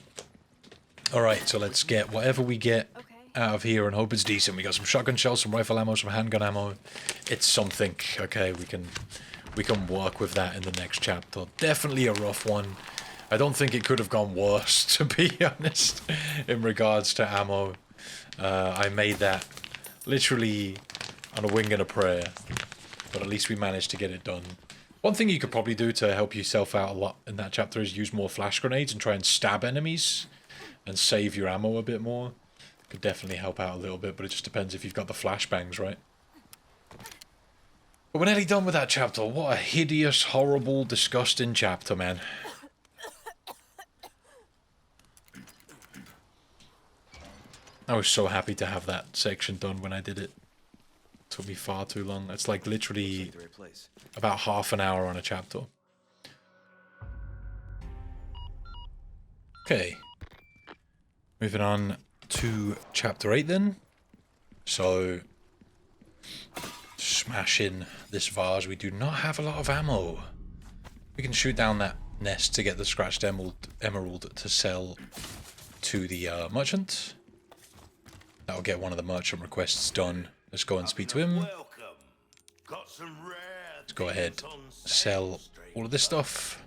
Alright, so let's get whatever we get out of here and hope it's decent. We got some shotgun shells, some rifle ammo, some handgun ammo. It's something. Okay, we can work with that in the next chapter. Definitely a rough one. I don't think it could have gone worse, to be honest, in regards to ammo. I made that literally on a wing and a prayer, but at least we managed to get it done. One thing you could probably do to help yourself out a lot in that chapter is use more flash grenades and try and stab enemies and save your ammo a bit more. Could definitely help out a little bit, but it just depends if you've got the flashbangs, right? But we're nearly done with that chapter. What a hideous, horrible, disgusting chapter, man. I was so happy to have that section done when I did it. Took me far too long. It's like literally about half an hour on a chapter. Okay. Moving on to chapter 8 then. So, smash in this vase. We do not have a lot of ammo. We can shoot down that nest to get the scratched emerald to sell to the merchant. That'll get one of the merchant requests done. Let's go and speak to him. Let's go ahead, sell all of this stuff.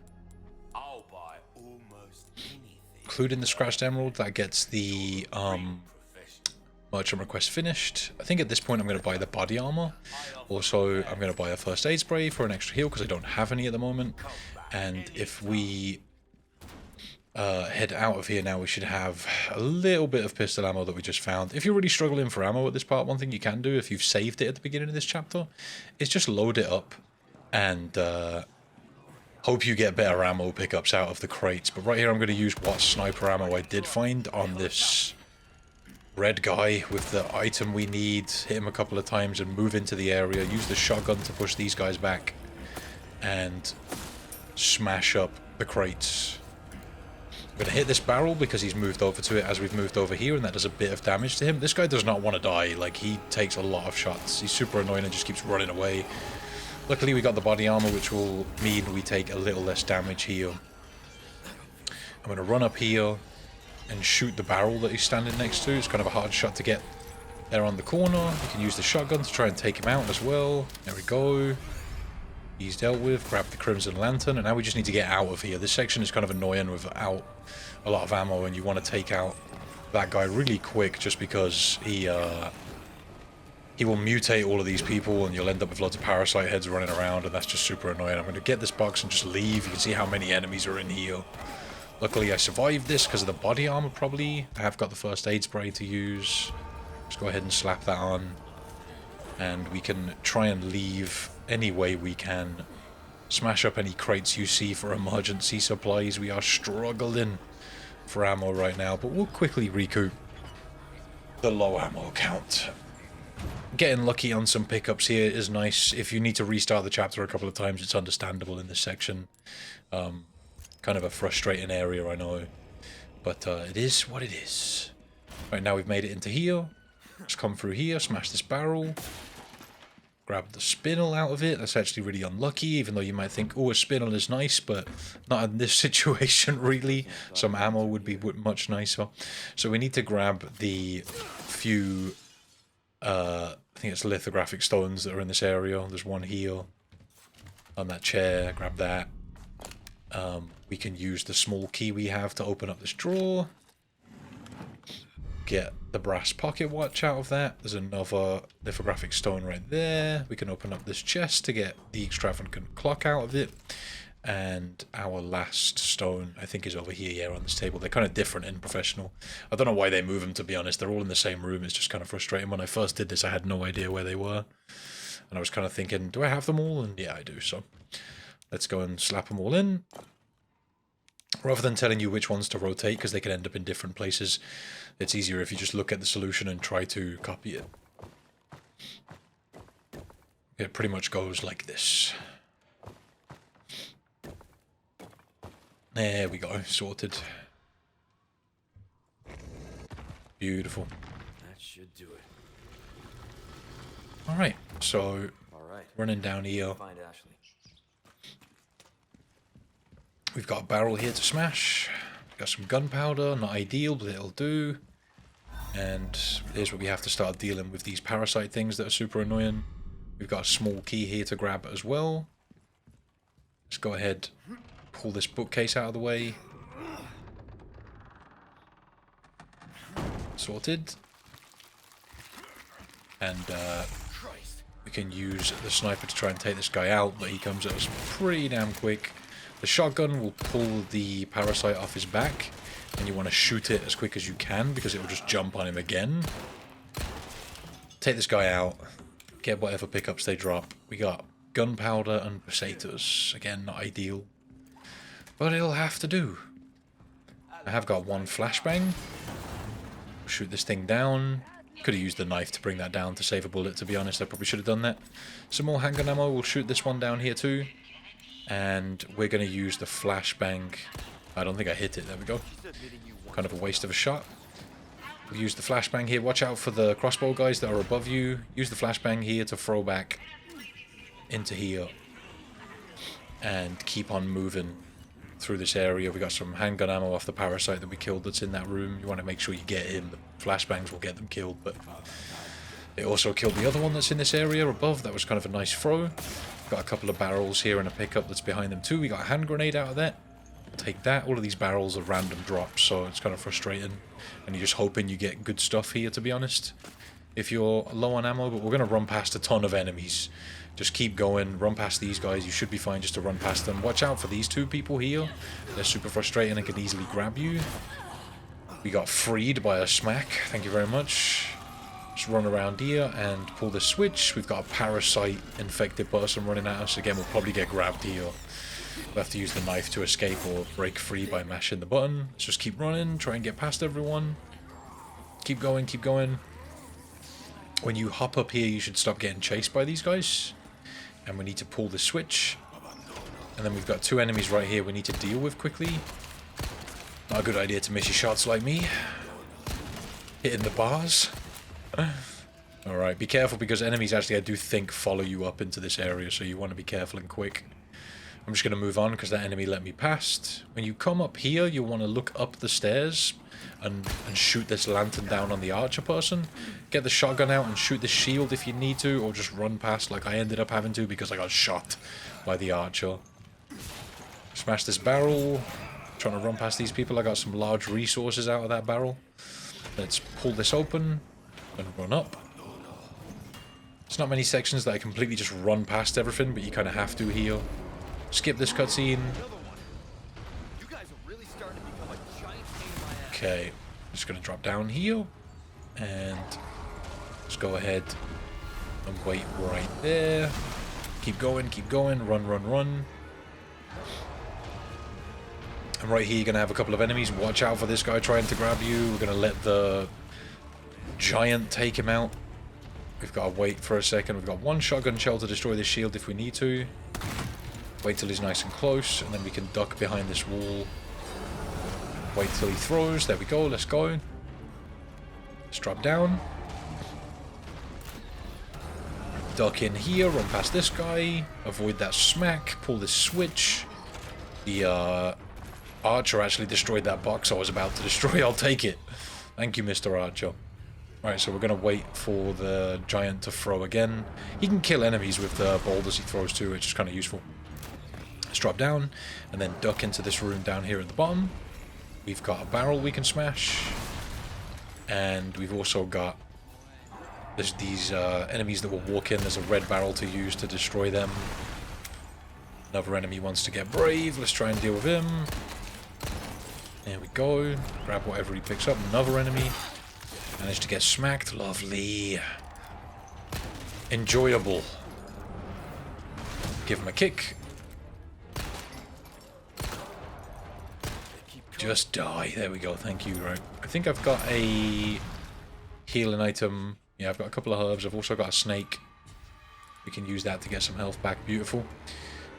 Including the scratched emerald. That gets the merchant request finished. I think at this point I'm going to buy the body armor. Also, I'm going to buy a first aid spray for an extra heal because I don't have any at the moment. And if we head out of here now, we should have a little bit of pistol ammo that we just found. If you're really struggling for ammo at this part, one thing you can do if you've saved it at the beginning of this chapter is just load it up and hope you get better ammo pickups out of the crates. But right here I'm going to use what sniper ammo I did find on this red guy with the item we need. Hit him a couple of times and move into the area. Use the shotgun to push these guys back and smash up the crates. I'm going to hit this barrel because he's moved over to it as we've moved over here, and that does a bit of damage to him. This guy does not want to die. Like, he takes a lot of shots. He's super annoying and just keeps running away. Luckily, we got the body armor, which will mean we take a little less damage here. I'm going to run up here and shoot the barrel that he's standing next to. It's kind of a hard shot to get there on the corner. You can use the shotgun to try and take him out as well. There we go. He's dealt with. Grab the Crimson Lantern, and now we just need to get out of here. This section is kind of annoying without a lot of ammo, and you want to take out that guy really quick just because he will mutate all of these people, and you'll end up with lots of parasite heads running around, and that's just super annoying. I'm going to get this box and just leave. You can see how many enemies are in here. Luckily, I survived this because of the body armor, probably. I have got the first aid spray to use. Just go ahead and slap that on, and we can try and leave any way we can. Smash up any crates you see for emergency supplies. We are struggling for ammo right now, but we'll quickly recoup the low ammo count. Getting lucky on some pickups here is nice. If you need to restart the chapter a couple of times, it's understandable in this section. Kind of a frustrating area, I know, but it is what it is. Right, now we've made it into here. Let's come through here, smash this barrel. Grab the spinel out of it. That's actually really unlucky, even though you might think, oh, a spinel is nice, but not in this situation, really. Some ammo would be much nicer. So we need to grab the few, I think it's lithographic stones that are in this area. There's one here on that chair. Grab that. We can use the small key we have to open up this drawer. Get the brass pocket watch out of that. There's another lithographic stone right there. We can open up this chest to get the extravagant clock out of it. And our last stone, I think, is over here, yeah, on this table. They're kind of different in professional. I don't know why they move them, to be honest. They're all in the same room. It's just kind of frustrating. When I first did this, I had no idea where they were. And I was kind of thinking, do I have them all? And yeah, I do. So let's go and slap them all in. Rather than telling you which ones to rotate, because they can end up in different places, it's easier if you just look at the solution and try to copy it. It pretty much goes like this. There we go, sorted. Beautiful. That should do it. Alright, so All right. running down here. Find Ashley. We've got a barrel here to smash. We've got some gunpowder, not ideal, but it'll do. And here's where we have to start dealing with these parasite things that are super annoying. We've got a small key here to grab as well. Let's go ahead, pull this bookcase out of the way. Sorted. And we can use the sniper to try and take this guy out, but he comes at us pretty damn quick. The shotgun will pull the parasite off his back, and you want to shoot it as quick as you can because it will just jump on him again. Take this guy out, get whatever pickups they drop. We got gunpowder and pesetas. Again, not ideal, but it'll have to do. I have got one flashbang. Shoot this thing down. Could have used the knife to bring that down to save a bullet, to be honest. I probably should have done that. Some more handgun ammo. We'll shoot this one down here too. And we're going to use the flashbang. I don't think I hit it. There we go. Kind of a waste of a shot. We'll use the flashbang here. Watch out for the crossbow guys that are above you. Use the flashbang here to throw back into here. And keep on moving through this area. We got some handgun ammo off the parasite that we killed that's in that room. You want to make sure you get him. The flashbangs will get them killed, but it also killed the other one that's in this area above. That was kind of a nice throw. Got a couple of barrels here and a pickup that's behind them too. We got a hand grenade out of that. Take that. All of these barrels are random drops, so it's kind of frustrating. And you're just hoping you get good stuff here, to be honest, if you're low on ammo. But we're going to run past a ton of enemies. Just keep going. Run past these guys. You should be fine just to run past them. Watch out for these two people here. They're super frustrating and can easily grab you. We got freed by a smack. Thank you very much. Just run around here and pull the switch. We've got a parasite infected person running at us. Again, we'll probably get grabbed here. We'll have to use the knife to escape or break free by mashing the button. Let's just keep running, try and get past everyone. Keep going, keep going. When you hop up here, you should stop getting chased by these guys. And we need to pull the switch. And then we've got two enemies right here we need to deal with quickly. Not a good idea to miss your shots like me. Hitting the bars. Alright, be careful because enemies actually, I do think, follow you up into this area, so you want to be careful and quick. I'm just going to move on because that enemy let me past. When you come up here, you want to look up the stairs and shoot this lantern down on the archer person. Get the shotgun out and shoot the shield if you need to, or just run past like I ended up having to because I got shot by the archer. Smash this barrel. Trying to run past these people. I got some large resources out of that barrel. Let's pull this open and run up. There's not many sections that I completely just run past everything, but you kind of have to here. Skip this cutscene. Okay, just gonna drop down here, and let's go ahead and wait right there. Keep going, run, run, run. And right here you're gonna have a couple of enemies. Watch out for this guy trying to grab you. We're gonna let the giant take him out. We've got to wait for a second. We've got one shotgun shell to destroy this shield if we need to. Wait till he's nice and close, and then we can duck behind this wall. Wait till he throws. There we go. Let's go. Let's drop down. Duck in here. Run past this guy. Avoid that smack. Pull this switch. The archer actually destroyed that box I was about to destroy. I'll take it. Thank you, Mr. Archer. Alright, so we're going to wait for the giant to throw again. He can kill enemies with the boulders he throws too, which is kind of useful. Let's drop down and then duck into this room down here at the bottom. We've got a barrel we can smash. And we've also got these enemies that will walk in. There's a red barrel to use to destroy them. Another enemy wants to get brave. Let's try and deal with him. There we go. Grab whatever he picks up. Another enemy. Managed to get smacked. Lovely. Enjoyable. Give him a kick. Just die. There we go. Thank you. Right. I think I've got a healing item. Yeah, I've got a couple of herbs. I've also got a snake. We can use that to get some health back. Beautiful.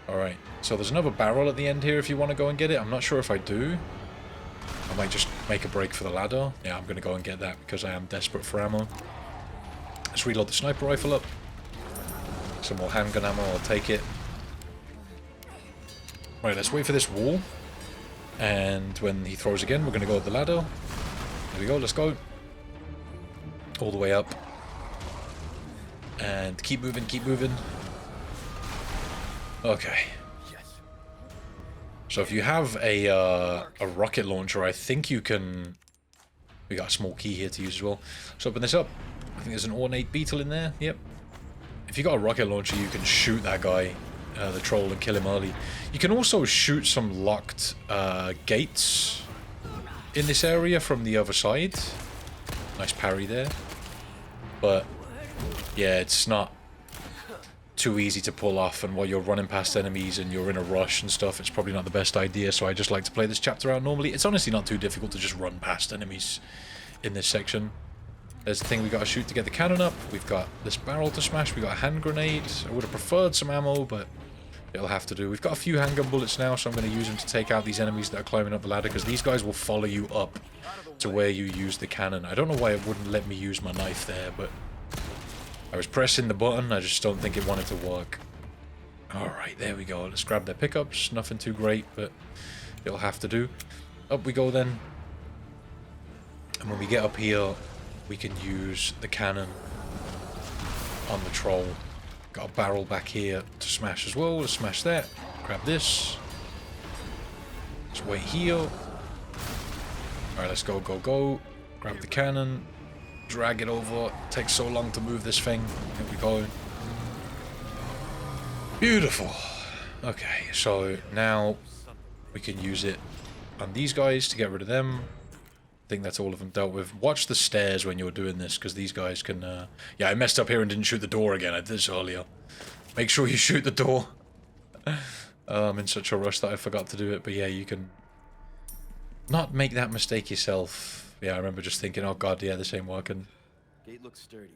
Alright. So there's another barrel at the end here if you want to go and get it. I'm not sure if I do. I might just make a break for the ladder. Yeah, I'm going to go and get that because I am desperate for ammo. Let's reload the sniper rifle up. Some more handgun ammo, I'll take it. Right, let's wait for this wall. And when he throws again, we're going to go up the ladder. There we go, let's go. All the way up. And keep moving, keep moving. Okay. So if you have a rocket launcher, I think you can... We got a small key here to use as well. Let's open this up. I think there's an ornate beetle in there. Yep. If you got a rocket launcher, you can shoot that guy, the troll, and kill him early. You can also shoot some locked gates in this area from the other side. Nice parry there. But yeah, it's not too easy to pull off, and while you're running past enemies and you're in a rush and stuff, it's probably not the best idea, so I just like to play this chapter out normally. It's honestly not too difficult to just run past enemies in this section. There's the thing we got to shoot to get the cannon up. We've got this barrel to smash. We got a hand grenade. I would have preferred some ammo, but it'll have to do. We've got a few handgun bullets now, so I'm going to use them to take out these enemies that are climbing up the ladder, because these guys will follow you up to where you use the cannon. I don't know why it wouldn't let me use my knife there, but I was pressing the button. I just don't think it wanted to work. Alright, there we go. Let's grab their pickups. Nothing too great, but it'll have to do. Up we go then. And when we get up here, we can use the cannon on the troll. Got a barrel back here to smash as well. Let's smash that. Grab this. Let's wait here. Alright, let's go, go, go. Grab the cannon. Drag it over. It takes so long to move this thing. Here we go. Beautiful. Okay, so now we can use it on these guys to get rid of them. I think that's all of them dealt with. Watch the stairs when you're doing this, because these guys can... Yeah, I messed up here and didn't shoot the door again. I did this earlier. Make sure you shoot the door. I'm in such a rush that I forgot to do it, but yeah, you can not make that mistake yourself. Yeah, I remember just thinking, oh god, yeah, this ain't working. Gate looks sturdy.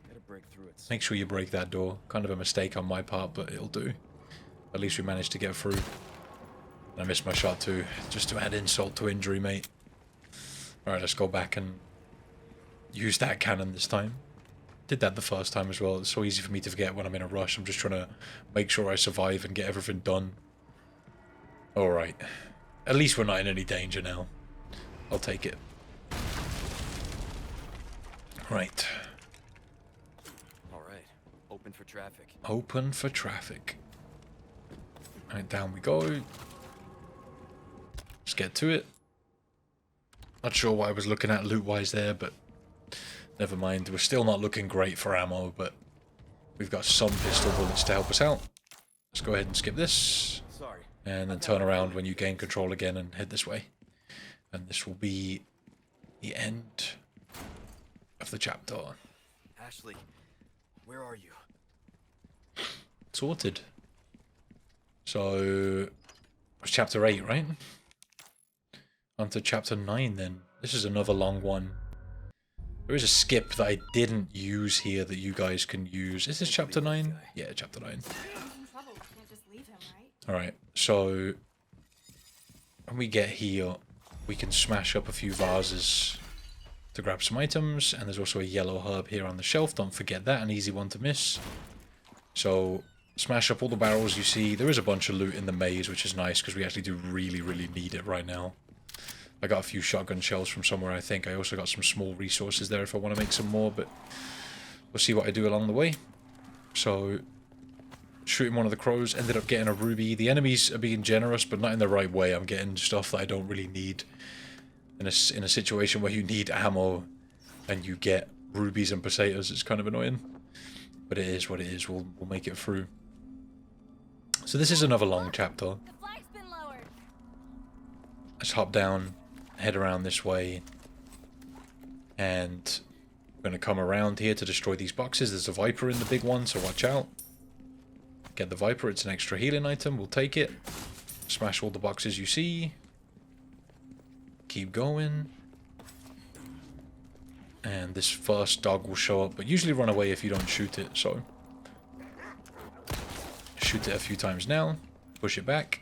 Gotta break through it. Make sure you break that door. Kind of a mistake on my part, but it'll do. At least we managed to get through. I missed my shot too, just to add insult to injury, mate. Alright, let's go back and use that cannon this time. Did that the first time as well. It's so easy for me to forget when I'm in a rush. I'm just trying to make sure I survive and get everything done. Alright. At least we're not in any danger now. I'll take it. Right. Alright. Open for traffic. Open for traffic. Alright, down we go. Let's get to it. Not sure what I was looking at loot-wise there, but never mind. We're still not looking great for ammo, but we've got some pistol bullets to help us out. Let's go ahead and skip this. Sorry. And then turn around when you gain control again and head this way. And this will be the end of the chapter. Ashley, where are you? Sorted. So, it's chapter 8, right? On to chapter 9 then. This is another long one. There is a skip that I didn't use here that you guys can use. Is this chapter 9? Yeah, chapter 9. He's in trouble. We can't just leave him, right? Alright, so when we get here, we can smash up a few vases to grab some items, and there's also a yellow herb here on the shelf. Don't forget that, an easy one to miss. So smash up all the barrels you see. There is a bunch of loot in the maze, which is nice because we actually do really, really need it right now. I got a few shotgun shells from somewhere, I think. I also got some small resources there if I want to make some more, but we'll see what I do along the way. So, shooting one of the crows, ended up getting a ruby. The enemies are being generous, but not in the right way. I'm getting stuff that I don't really need. In a situation where you need ammo, and you get rubies and pesetas, it's kind of annoying. But it is what it is. We'll make it through. So this is another long chapter. The flag's been lowered. Let's hop down, head around this way, and we're going to come around here to destroy these boxes. There's a Viper in the big one, so watch out. Get the Viper, it's an extra healing item, we'll take it. Smash all the boxes you see. Keep going. And this first dog will show up, but usually run away if you don't shoot it, so... Shoot it a few times now, push it back.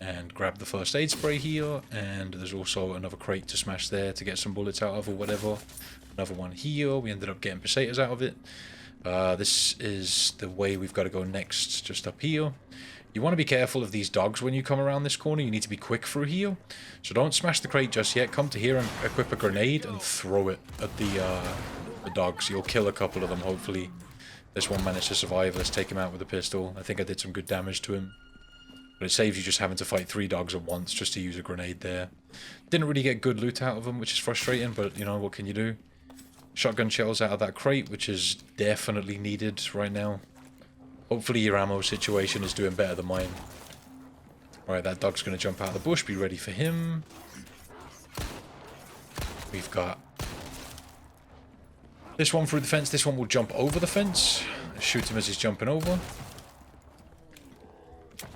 And grab the first aid spray here, and there's also another crate to smash there to get some bullets out of or whatever. Another one here, we ended up getting pesetas out of it. This is the way we've got to go next, just up here. You want to be careful of these dogs when you come around this corner. You need to be quick through here. So don't smash the crate just yet. Come to here and equip a grenade and throw it at the dogs. You'll kill a couple of them, hopefully. This one managed to survive. Let's take him out with a pistol. I think I did some good damage to him. But it saves you just having to fight 3 dogs at once just to use a grenade there. Didn't really get good loot out of them, which is frustrating, but, you know, what can you do? Shotgun shells out of that crate, which is definitely needed right now. Hopefully your ammo situation is doing better than mine. Alright, that dog's going to jump out of the bush. Be ready for him. We've got this one through the fence. This one will jump over the fence. Shoot him as he's jumping over.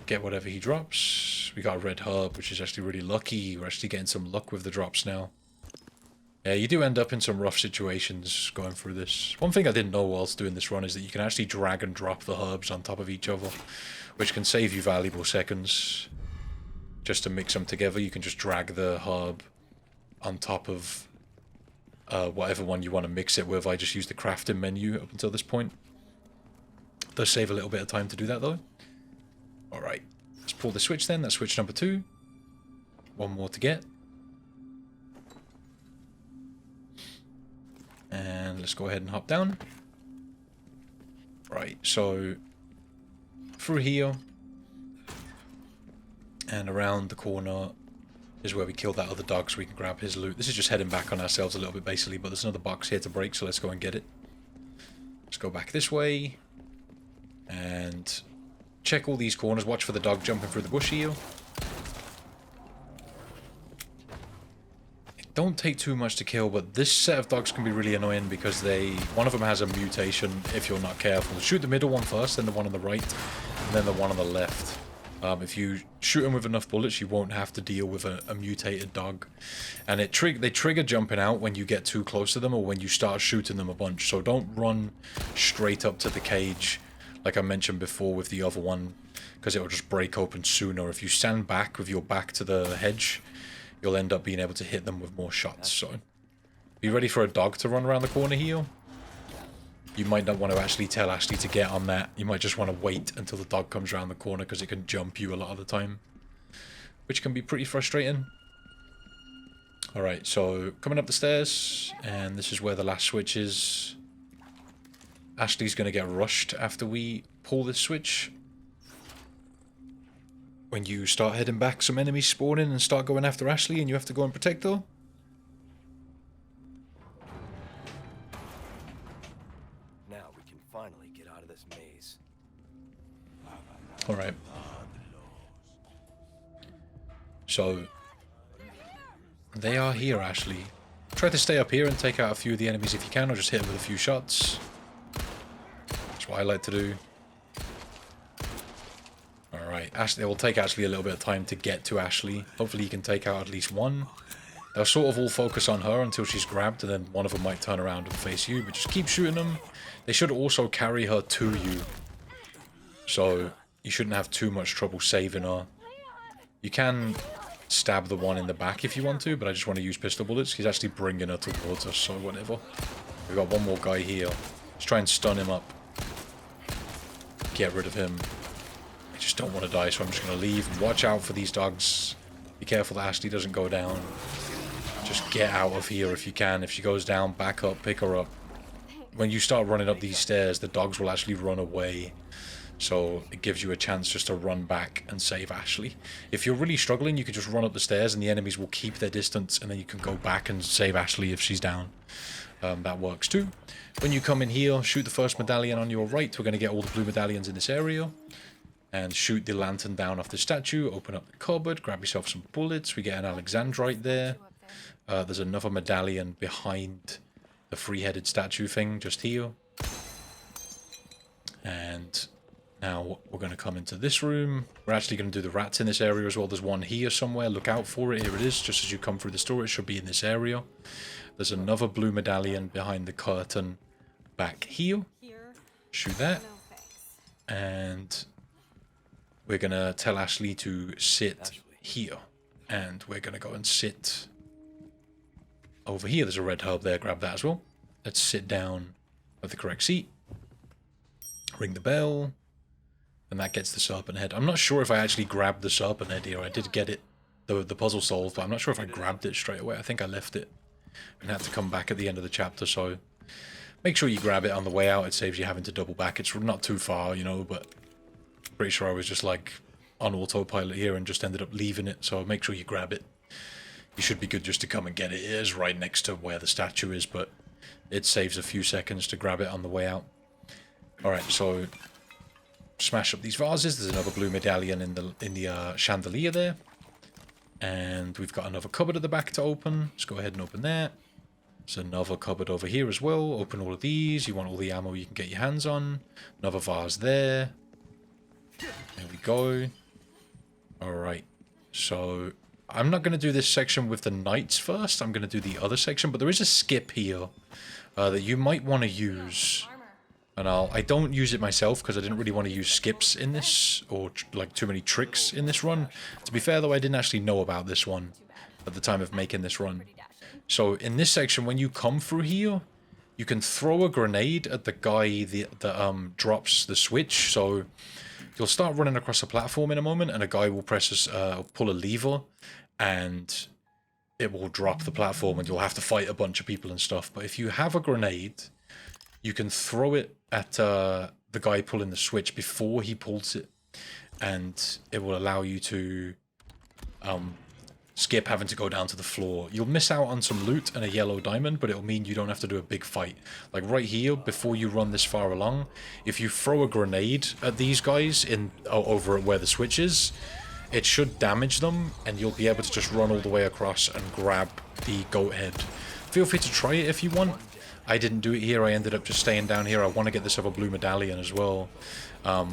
Get whatever he drops. We got a red herb, which is actually really lucky. We're actually getting some luck with the drops now. Yeah, you do end up in some rough situations going through this. One thing I didn't know whilst doing this run is that you can actually drag and drop the herbs on top of each other, which can save you valuable seconds. Just to mix them together, you can just drag the herb on top of whatever one you want to mix it with. I just used the crafting menu up until this point. It does save a little bit of time to do that though. Alright, let's pull the switch then. That's switch number 2. One more to get. And let's go ahead and hop down. Right, so through here and around the corner is where we killed that other dog so we can grab his loot. This is just heading back on ourselves a little bit basically, but there's another box here to break, so let's go and get it. Let's go back this way and check all these corners. Watch for the dog jumping through the bush here. Don't take too much to kill, but this set of dogs can be really annoying because one of them has a mutation if you're not careful. Shoot the middle one first, then the one on the right, and then the one on the left. If you shoot them with enough bullets, you won't have to deal with a mutated dog. And they trigger jumping out when you get too close to them or when you start shooting them a bunch. So don't run straight up to the cage like I mentioned before with the other one, because it will just break open sooner. If you stand back with your back to the hedge, you'll end up being able to hit them with more shots. So, are you ready for a dog to run around the corner here? You might not want to actually tell Ashley to get on that. You might just want to wait until the dog comes around the corner because it can jump you a lot of the time, which can be pretty frustrating. Alright, so coming up the stairs, and this is where the last switch is. Ashley's going to get rushed after we pull this switch. When you start heading back, some enemies spawn in and start going after Ashley, and you have to go and protect her. Now we can finally get out of this maze. Alright. So, they are here, Ashley. Try to stay up here and take out a few of the enemies if you can, or just hit them with a few shots. That's what I like to do. Alright, Ashley, it will take Ashley a little bit of time to get to Ashley. Hopefully you can take out at least one. They'll sort of all focus on her until she's grabbed, and then one of them might turn around and face you, but just keep shooting them. They should also carry her to you, so you shouldn't have too much trouble saving her. You can stab the one in the back if you want to, but I just want to use pistol bullets. He's actually bringing her towards us, so whatever. We've got one more guy here. Let's try and stun him up. Get rid of him. I just don't want to die, so I'm just going to leave. And watch out for these dogs. Be careful that Ashley doesn't go down. Just get out of here if you can. If she goes down, back up, pick her up. When you start running up these stairs, the dogs will actually run away. So it gives you a chance just to run back and save Ashley. If you're really struggling, you can just run up the stairs and the enemies will keep their distance, and then you can go back and save Ashley if she's down. That works too. When you come in here, shoot the first medallion on your right. We're going to get all the blue medallions in this area. And shoot the lantern down off the statue. Open up the cupboard. Grab yourself some bullets. We get an Alexandrite there. There's another medallion behind the three-headed statue thing just here. And now we're going to come into this room. We're actually going to do the rats in this area as well. There's one here somewhere. Look out for it. Here it is. Just as you come through the store, it should be in this area. There's another blue medallion behind the curtain back here. Shoot that. And we're going to tell Ashley to sit here. And we're going to go and sit over here. There's a red herb there. Grab that as well. Let's sit down at the correct seat. Ring the bell. And that gets the serpent head. I'm not sure if I actually grabbed the serpent head here. I did get it, the puzzle solved, but I'm not sure if I grabbed it straight away. I think I left it and had to come back at the end of the chapter, so make sure you grab it on the way out. It saves you having to double back. It's not too far, you know, but pretty sure I was just like on autopilot here and just ended up leaving it, so make sure you grab it. You should be good just to come and get it. It is right next to where the statue is, but it saves a few seconds to grab it on the way out. Alright, so smash up these vases. There's another blue medallion in the chandelier there. And we've got another cupboard at the back to open. Let's go ahead and open that. There's another cupboard over here as well. Open all of these. You want all the ammo you can get your hands on. Another vase there. There we go. Alright. So I'm not going to do this section with the knights first. I'm going to do the other section. But there is a skip here that you might want to use. And I don't use it myself because I didn't really want to use skips in this, or like too many tricks in this run. To be fair though, I didn't actually know about this one at the time of making this run. So in this section, when you come through here, you can throw a grenade at the guy that drops the switch. So you'll start running across a platform in a moment, and a guy will pull a lever, and it will drop the platform, and you'll have to fight a bunch of people and stuff. But if you have a grenade, you can throw it at the guy pulling the switch before he pulls it, and it will allow you to skip having to go down to the floor. You'll miss out on some loot and a yellow diamond, but it'll mean you don't have to do a big fight. Like right here, before you run this far along, if you throw a grenade at these guys over at where the switch is, it should damage them, and you'll be able to just run all the way across and grab the goat head. Feel free to try it if you want. I didn't do it here. I ended up just staying down here. I want to get this other blue medallion as well. But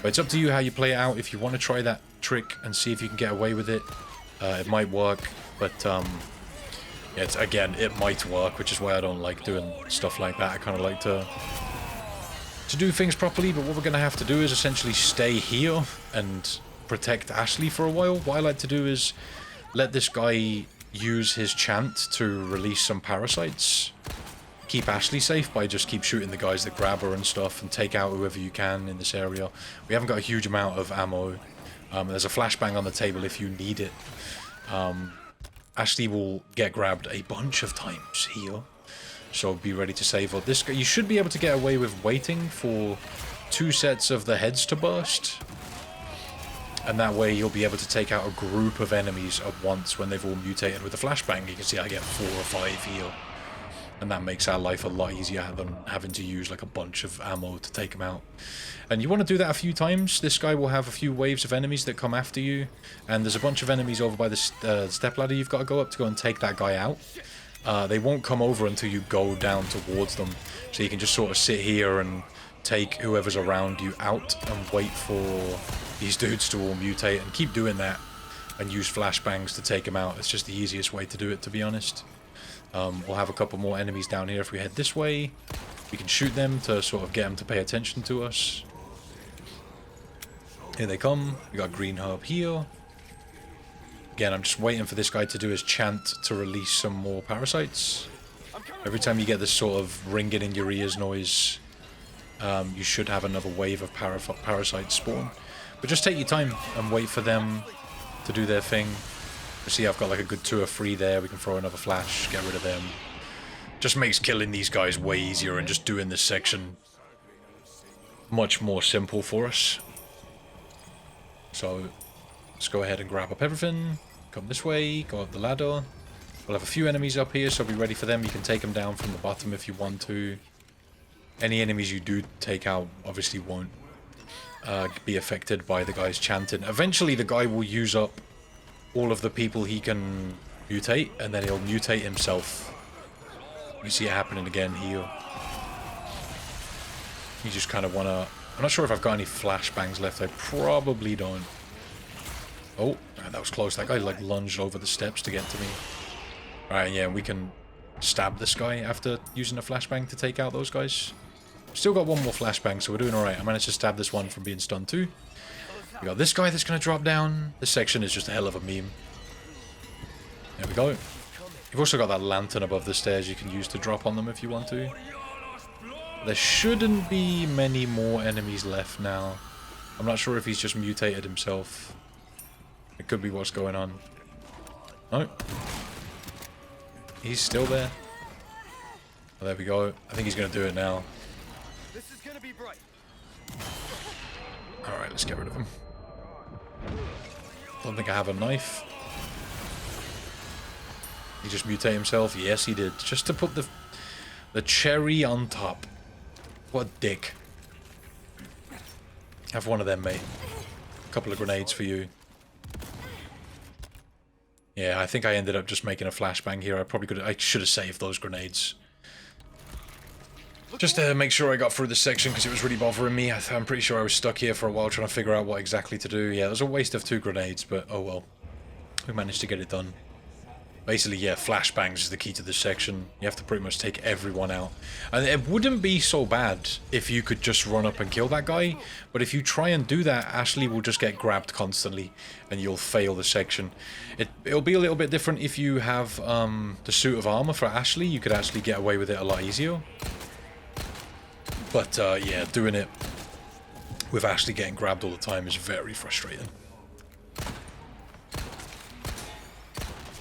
it's up to you how you play it out. If you want to try that trick and see if you can get away with it, it might work. But yeah, again, it might work, which is why I don't like doing stuff like that. I kind of like to to do things properly, but what we're going to have to do is essentially stay here and protect Ashley for a while. What I like to do is let this guy use his chant to release some parasites. Keep Ashley safe by just keep shooting the guys that grab her and stuff, and take out whoever you can in this area. We haven't got a huge amount of ammo. There's a flashbang on the table if you need it. Ashley will get grabbed a bunch of times here, so be ready to save her. This guy, you should be able to get away with waiting for 2 sets of the heads to burst, and that way you'll be able to take out a group of enemies at once when they've all mutated with the flashbang. You can see I get 4 or 5 here, and that makes our life a lot easier than having to use like a bunch of ammo to take them out. And you want to do that a few times. This guy will have a few waves of enemies that come after you, and there's a bunch of enemies over by the step ladder you've got to go up to go and take that guy out. They won't come over until you go down towards them, so you can just sort of sit here and take whoever's around you out and wait for these dudes to all mutate, and keep doing that and use flashbangs to take them out. It's just the easiest way to do it, to be honest. We'll have a couple more enemies down here if we head this way. We can shoot them to sort of get them to pay attention to us. Here they come. We got green herb here. Again, I'm just waiting for this guy to do his chant to release some more parasites. Every time you get this sort of ringing in your ears noise, you should have another wave of parasites spawn. But just take your time and wait for them to do their thing. You see I've got like a good 2 or 3 there. We can throw another flash, get rid of them. Just makes killing these guys way easier, and just doing this section much more simple for us. So let's go ahead and grab up everything. Come this way, go up the ladder. We'll have a few enemies up here, so be ready for them. You can take them down from the bottom if you want to. Any enemies you do take out obviously won't be affected by the guys chanting. Eventually the guy will use up all of the people he can mutate, and then he'll mutate himself. You see it happening again here. You just kind of want to... I'm not sure if I've got any flashbangs left. I probably don't. Oh, that was close. That guy like lunged over the steps to get to me. Alright, yeah, we can stab this guy after using a flashbang to take out those guys. Still got 1 more flashbang, so we're doing alright. I managed to stab this one from being stunned too. We got this guy that's going to drop down. This section is just a hell of a meme. There we go. You've also got that lantern above the stairs you can use to drop on them if you want to. There shouldn't be many more enemies left now. I'm not sure if he's just mutated himself. It could be what's going on. No. He's still there. Oh, there we go. I think he's going to do it now. This is gonna be bright. Alright, let's get rid of him. Don't think I have a knife. He just mutate himself? Yes, he did. Just to put the cherry on top. What a dick. Have one of them, mate. A couple of grenades for you. Yeah, I think I ended up just making a flashbang here. I should have saved those grenades. Just to make sure I got through this section, because it was really bothering me. I'm pretty sure I was stuck here for a while trying to figure out what exactly to do. Yeah, it was a waste of 2 grenades, but oh well. We managed to get it done. Basically, yeah, flashbangs is the key to this section. You have to pretty much take everyone out. And it wouldn't be so bad if you could just run up and kill that guy. But if you try and do that, Ashley will just get grabbed constantly, and you'll fail the section. It'll be a little bit different if you have the suit of armor for Ashley. You could actually get away with it a lot easier. But yeah, doing it with Ashley getting grabbed all the time is very frustrating.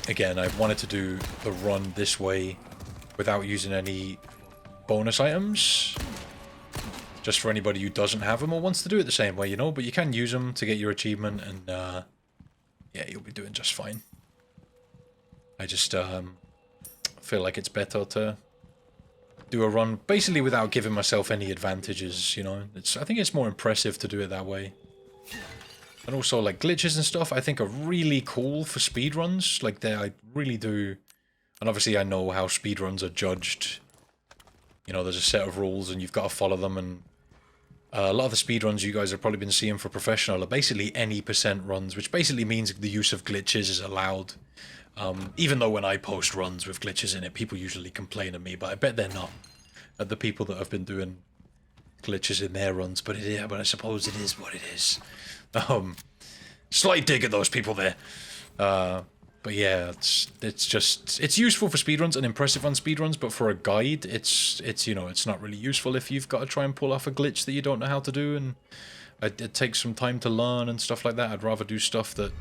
Again, I wanted to do the run this way without using any bonus items. Just for anybody who doesn't have them or wants to do it the same way, you know? But you can use them to get your achievement, and yeah, you'll be doing just fine. I just feel like it's better to do a run basically without giving myself any advantages, you know? I think it's more impressive to do it that way. And also, like, glitches and stuff, I think are really cool for speedruns. Like, I really do. And obviously I know how speedruns are judged. You know, there's a set of rules and you've got to follow them. And a lot of the speedruns you guys have probably been seeing for professional are basically any percent runs, which basically means the use of glitches is allowed. Even though when I post runs with glitches in it, people usually complain at me, but I bet they're not. At the people that have been doing glitches in their runs, but but I suppose it is what it is. Slight dig at those people there. But yeah, it's useful for speedruns and impressive on speedruns, but for a guide, it's you know, it's not really useful if you've got to try and pull off a glitch that you don't know how to do, and it takes some time to learn and stuff like that. I'd rather do stuff that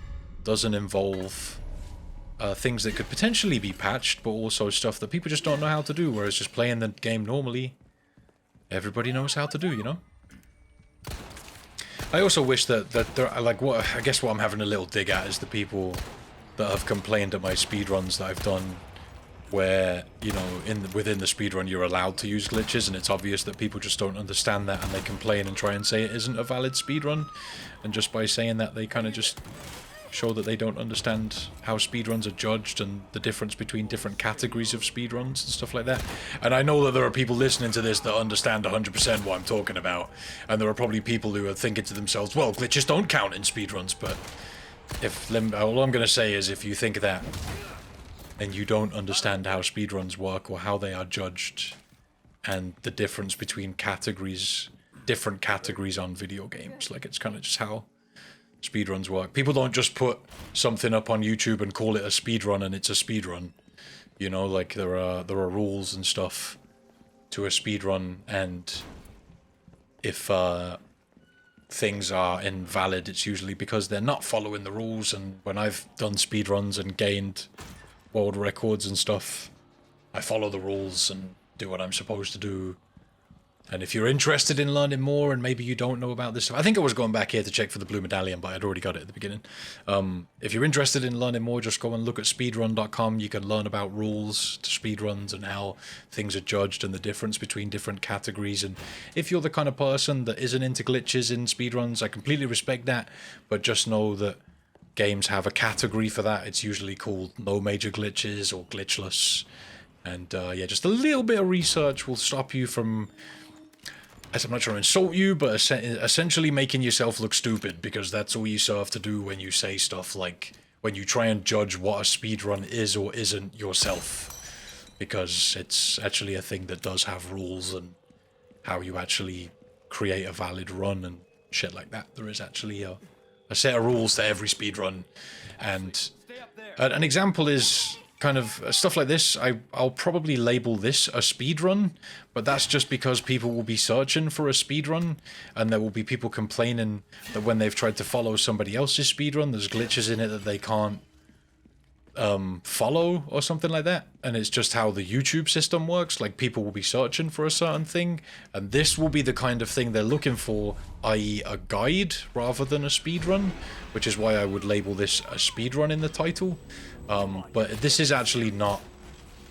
doesn't involve things that could potentially be patched, but also stuff that people just don't know how to do, whereas just playing the game normally, everybody knows how to do, you know? I also wish that there, like, I guess what I'm having a little dig at is the people that have complained at my speedruns that I've done where, you know, within the speedrun you're allowed to use glitches, and it's obvious that people just don't understand that, and they complain and try and say it isn't a valid speedrun, and just by saying that they kind of just show that they don't understand how speedruns are judged and the difference between different categories of speedruns and stuff like that. And I know that there are people listening to this that understand 100% what I'm talking about, and there are probably people who are thinking to themselves, well, glitches don't count in speedruns, but all I'm going to say is if you think that and you don't understand how speedruns work or how they are judged and the difference between categories, different categories on video games, like, it's kind of just how speedruns work. People don't just put something up on YouTube and call it a speedrun and it's a speedrun. You know, like, there are rules and stuff to a speedrun, and if things are invalid, it's usually because they're not following the rules. And when I've done speedruns and gained world records and stuff, I follow the rules and do what I'm supposed to do. And if you're interested in learning more and maybe you don't know about this stuff, I think I was going back here to check for the blue medallion, but I'd already got it at the beginning. If you're interested in learning more, just go and look at speedrun.com. You can learn about rules to speedruns and how things are judged and the difference between different categories. And if you're the kind of person that isn't into glitches in speedruns, I completely respect that, but just know that games have a category for that. It's usually called no major glitches or glitchless. And yeah, just a little bit of research will stop you from, I'm not trying to insult you, but essentially making yourself look stupid, because that's all you serve to do when you say stuff like, when you try and judge what a speedrun is or isn't yourself, because it's actually a thing that does have rules and how you actually create a valid run and shit like that. There is actually a set of rules to every speedrun, and an example is kind of stuff like this. I'll probably label this a speedrun, but that's just because people will be searching for a speedrun, and there will be people complaining that when they've tried to follow somebody else's speedrun, there's glitches in it that they can't follow or something like that. And it's just how the YouTube system works. Like, people will be searching for a certain thing, and this will be the kind of thing they're looking for, i.e. a guide rather than a speedrun, which is why I would label this a speedrun in the title. But this is actually not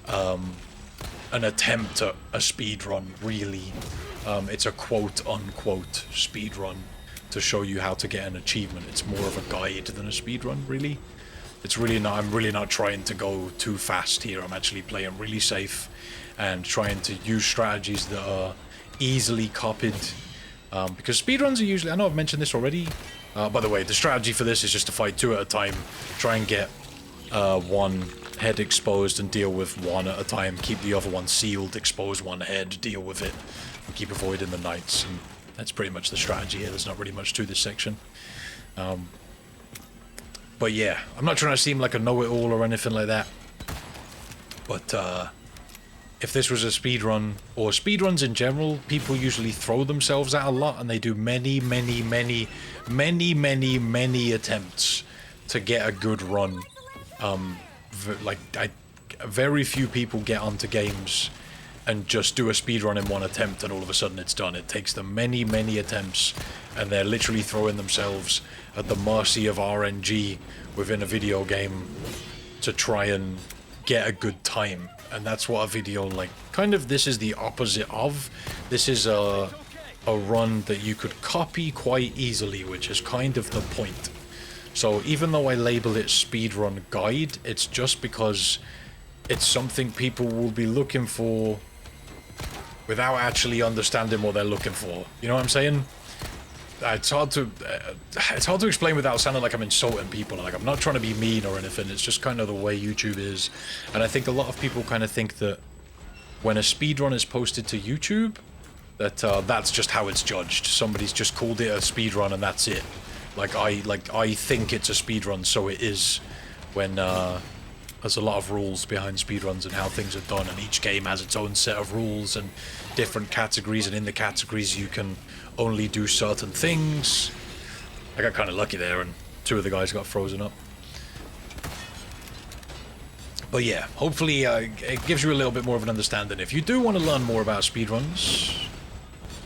an attempt at a speedrun, really. It's a quote-unquote speedrun to show you how to get an achievement. It's more of a guide than a speedrun, really. It's really not, I'm really not trying to go too fast here. I'm actually playing really safe and trying to use strategies that are easily copied. Because speedruns are usually, I know I've mentioned this already. By the way, the strategy for this is just to fight 2 at a time. Try and get one head exposed and deal with one at a time. Keep the other one sealed, expose one head, deal with it, and keep avoiding the knights. And that's pretty much the strategy here. There's not really much to this section. But yeah, I'm not trying to seem like a know-it-all or anything like that. But if this was a speedrun, or speedruns in general, people usually throw themselves at a lot, and they do many attempts to get a good run. Very few people get onto games and just do a speedrun in one attempt and all of a sudden it's done. It takes them many attempts, and they're literally throwing themselves at the mercy of RNG within a video game to try and get a good time. And that's what a video, like, kind of, this is the opposite of. This is a run that you could copy quite easily, which is kind of the point. So even though I label it speedrun guide, it's just because it's something people will be looking for without actually understanding what they're looking for. You know what I'm saying? It's hard to explain without sounding like I'm insulting people. Like, I'm not trying to be mean or anything. It's just kind of the way YouTube is. And I think a lot of people kind of think that when a speedrun is posted to YouTube, that that's just how it's judged. Somebody's just called it a speedrun and that's it. I think it's a speedrun, so it is, when there's a lot of rules behind speedruns and how things are done, and each game has its own set of rules and different categories, and in the categories you can only do certain things. I got kind of lucky there, and 2 of the guys got frozen up. But yeah, hopefully it gives you a little bit more of an understanding. If you do want to learn more about speedruns,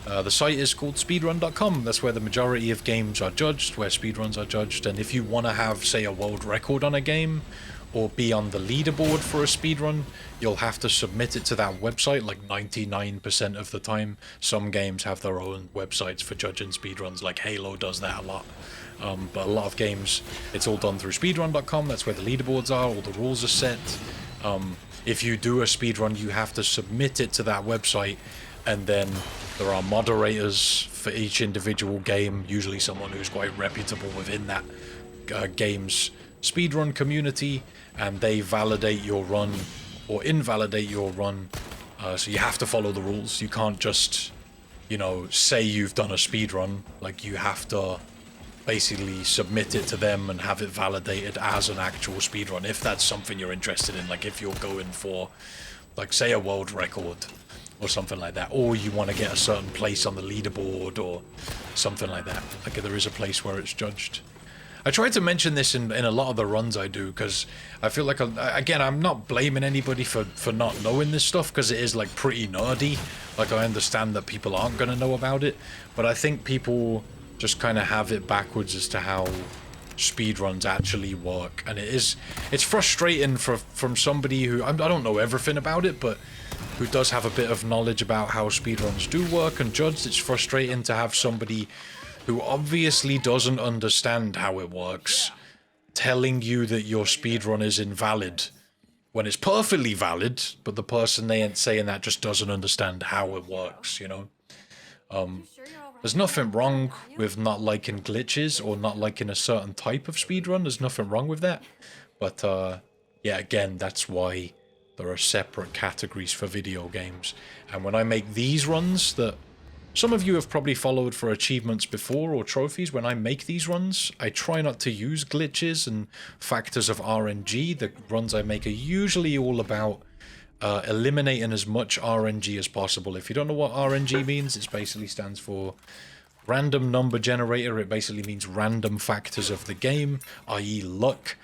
the site is called speedrun.com. That's where the majority of games are judged, where speedruns are judged. And if you want to have, say, a world record on a game, or be on the leaderboard for a speedrun, you'll have to submit it to that website, like 99% of the time. Some games have their own websites for judging speedruns, like Halo does that a lot. But a lot of games, it's all done through speedrun.com. That's where the leaderboards are, all the rules are set. If you do a speedrun, you have to submit it to that website, and then there are moderators for each individual game, usually someone who's quite reputable within that game's speedrun community, and they validate your run or invalidate your run. So you have to follow the rules. You can't just, you know, say you've done a speedrun. Like, you have to basically submit it to them and have it validated as an actual speedrun, if that's something you're interested in. Like, if you're going for, like, say, a world record or something like that, or you want to get a certain place on the leaderboard or something like that. Like, there is a place where it's judged. I try to mention this in a lot of the runs I do, because I feel like, again, I'm not blaming anybody for not knowing this stuff, because it is, like, pretty nerdy. Like, I understand that people aren't going to know about it, but I think people just kind of have it backwards as to how speedruns actually work. And it's frustrating from somebody who, I don't know everything about it, but who does have a bit of knowledge about how speedruns do work and judged. It's frustrating to have somebody who obviously doesn't understand how it works telling you that your speedrun is invalid when it's perfectly valid, but the person they ain't saying that just doesn't understand how it works, you know? There's nothing wrong with not liking glitches or not liking a certain type of speedrun. There's nothing wrong with that. But yeah, again, that's why there are separate categories for video games. And when I make these runs that some of you have probably followed for achievements before or trophies, when I make these runs, I try not to use glitches and factors of RNG. The runs I make are usually all about eliminating as much RNG as possible. If you don't know what RNG means, it basically stands for random number generator. It basically means random factors of the game, i.e. luck.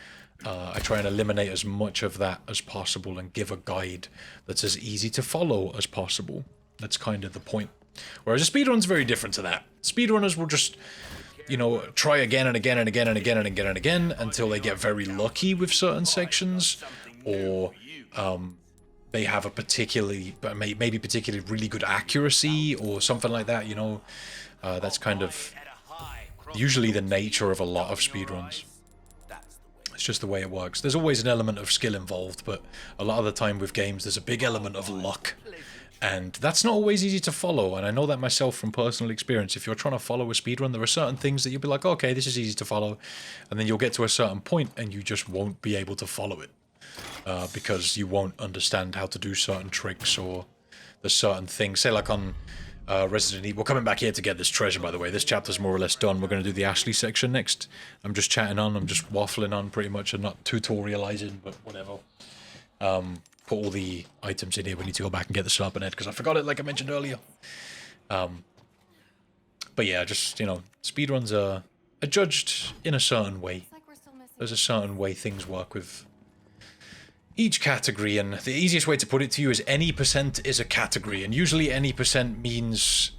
I try and eliminate as much of that as possible and give a guide that's as easy to follow as possible. That's kind of the point. Whereas a speedrun's very different to that. Speedrunners will just, you know, try again and again and again and again and again and again until they get very lucky with certain sections, or they have a particularly, maybe particularly really good accuracy or something like that, you know. That's kind of usually the nature of a lot of speedruns. It's just the way it works. There's always an element of skill involved, but a lot of the time with games there's a big element of luck. And that's not always easy to follow, and I know that myself from personal experience. If you're trying to follow a speedrun, there are certain things that you'll be like, okay, this is easy to follow, and then you'll get to a certain point and you just won't be able to follow it. Because you won't understand how to do certain tricks, or there's certain things. Say like on Resident Evil, we're coming back here to get this treasure, by the way. This chapter's more or less done. We're going to do the Ashley section next. I'm just chatting on, I'm just waffling on pretty much, and not tutorializing, but whatever. Put all the items in here. We need to go back and get the serpent head because I forgot it, like I mentioned earlier. But yeah, just, you know, speedruns are judged in a certain way. There's a certain way things work with each category, and the easiest way to put it to you is any percent is a category, and usually any percent means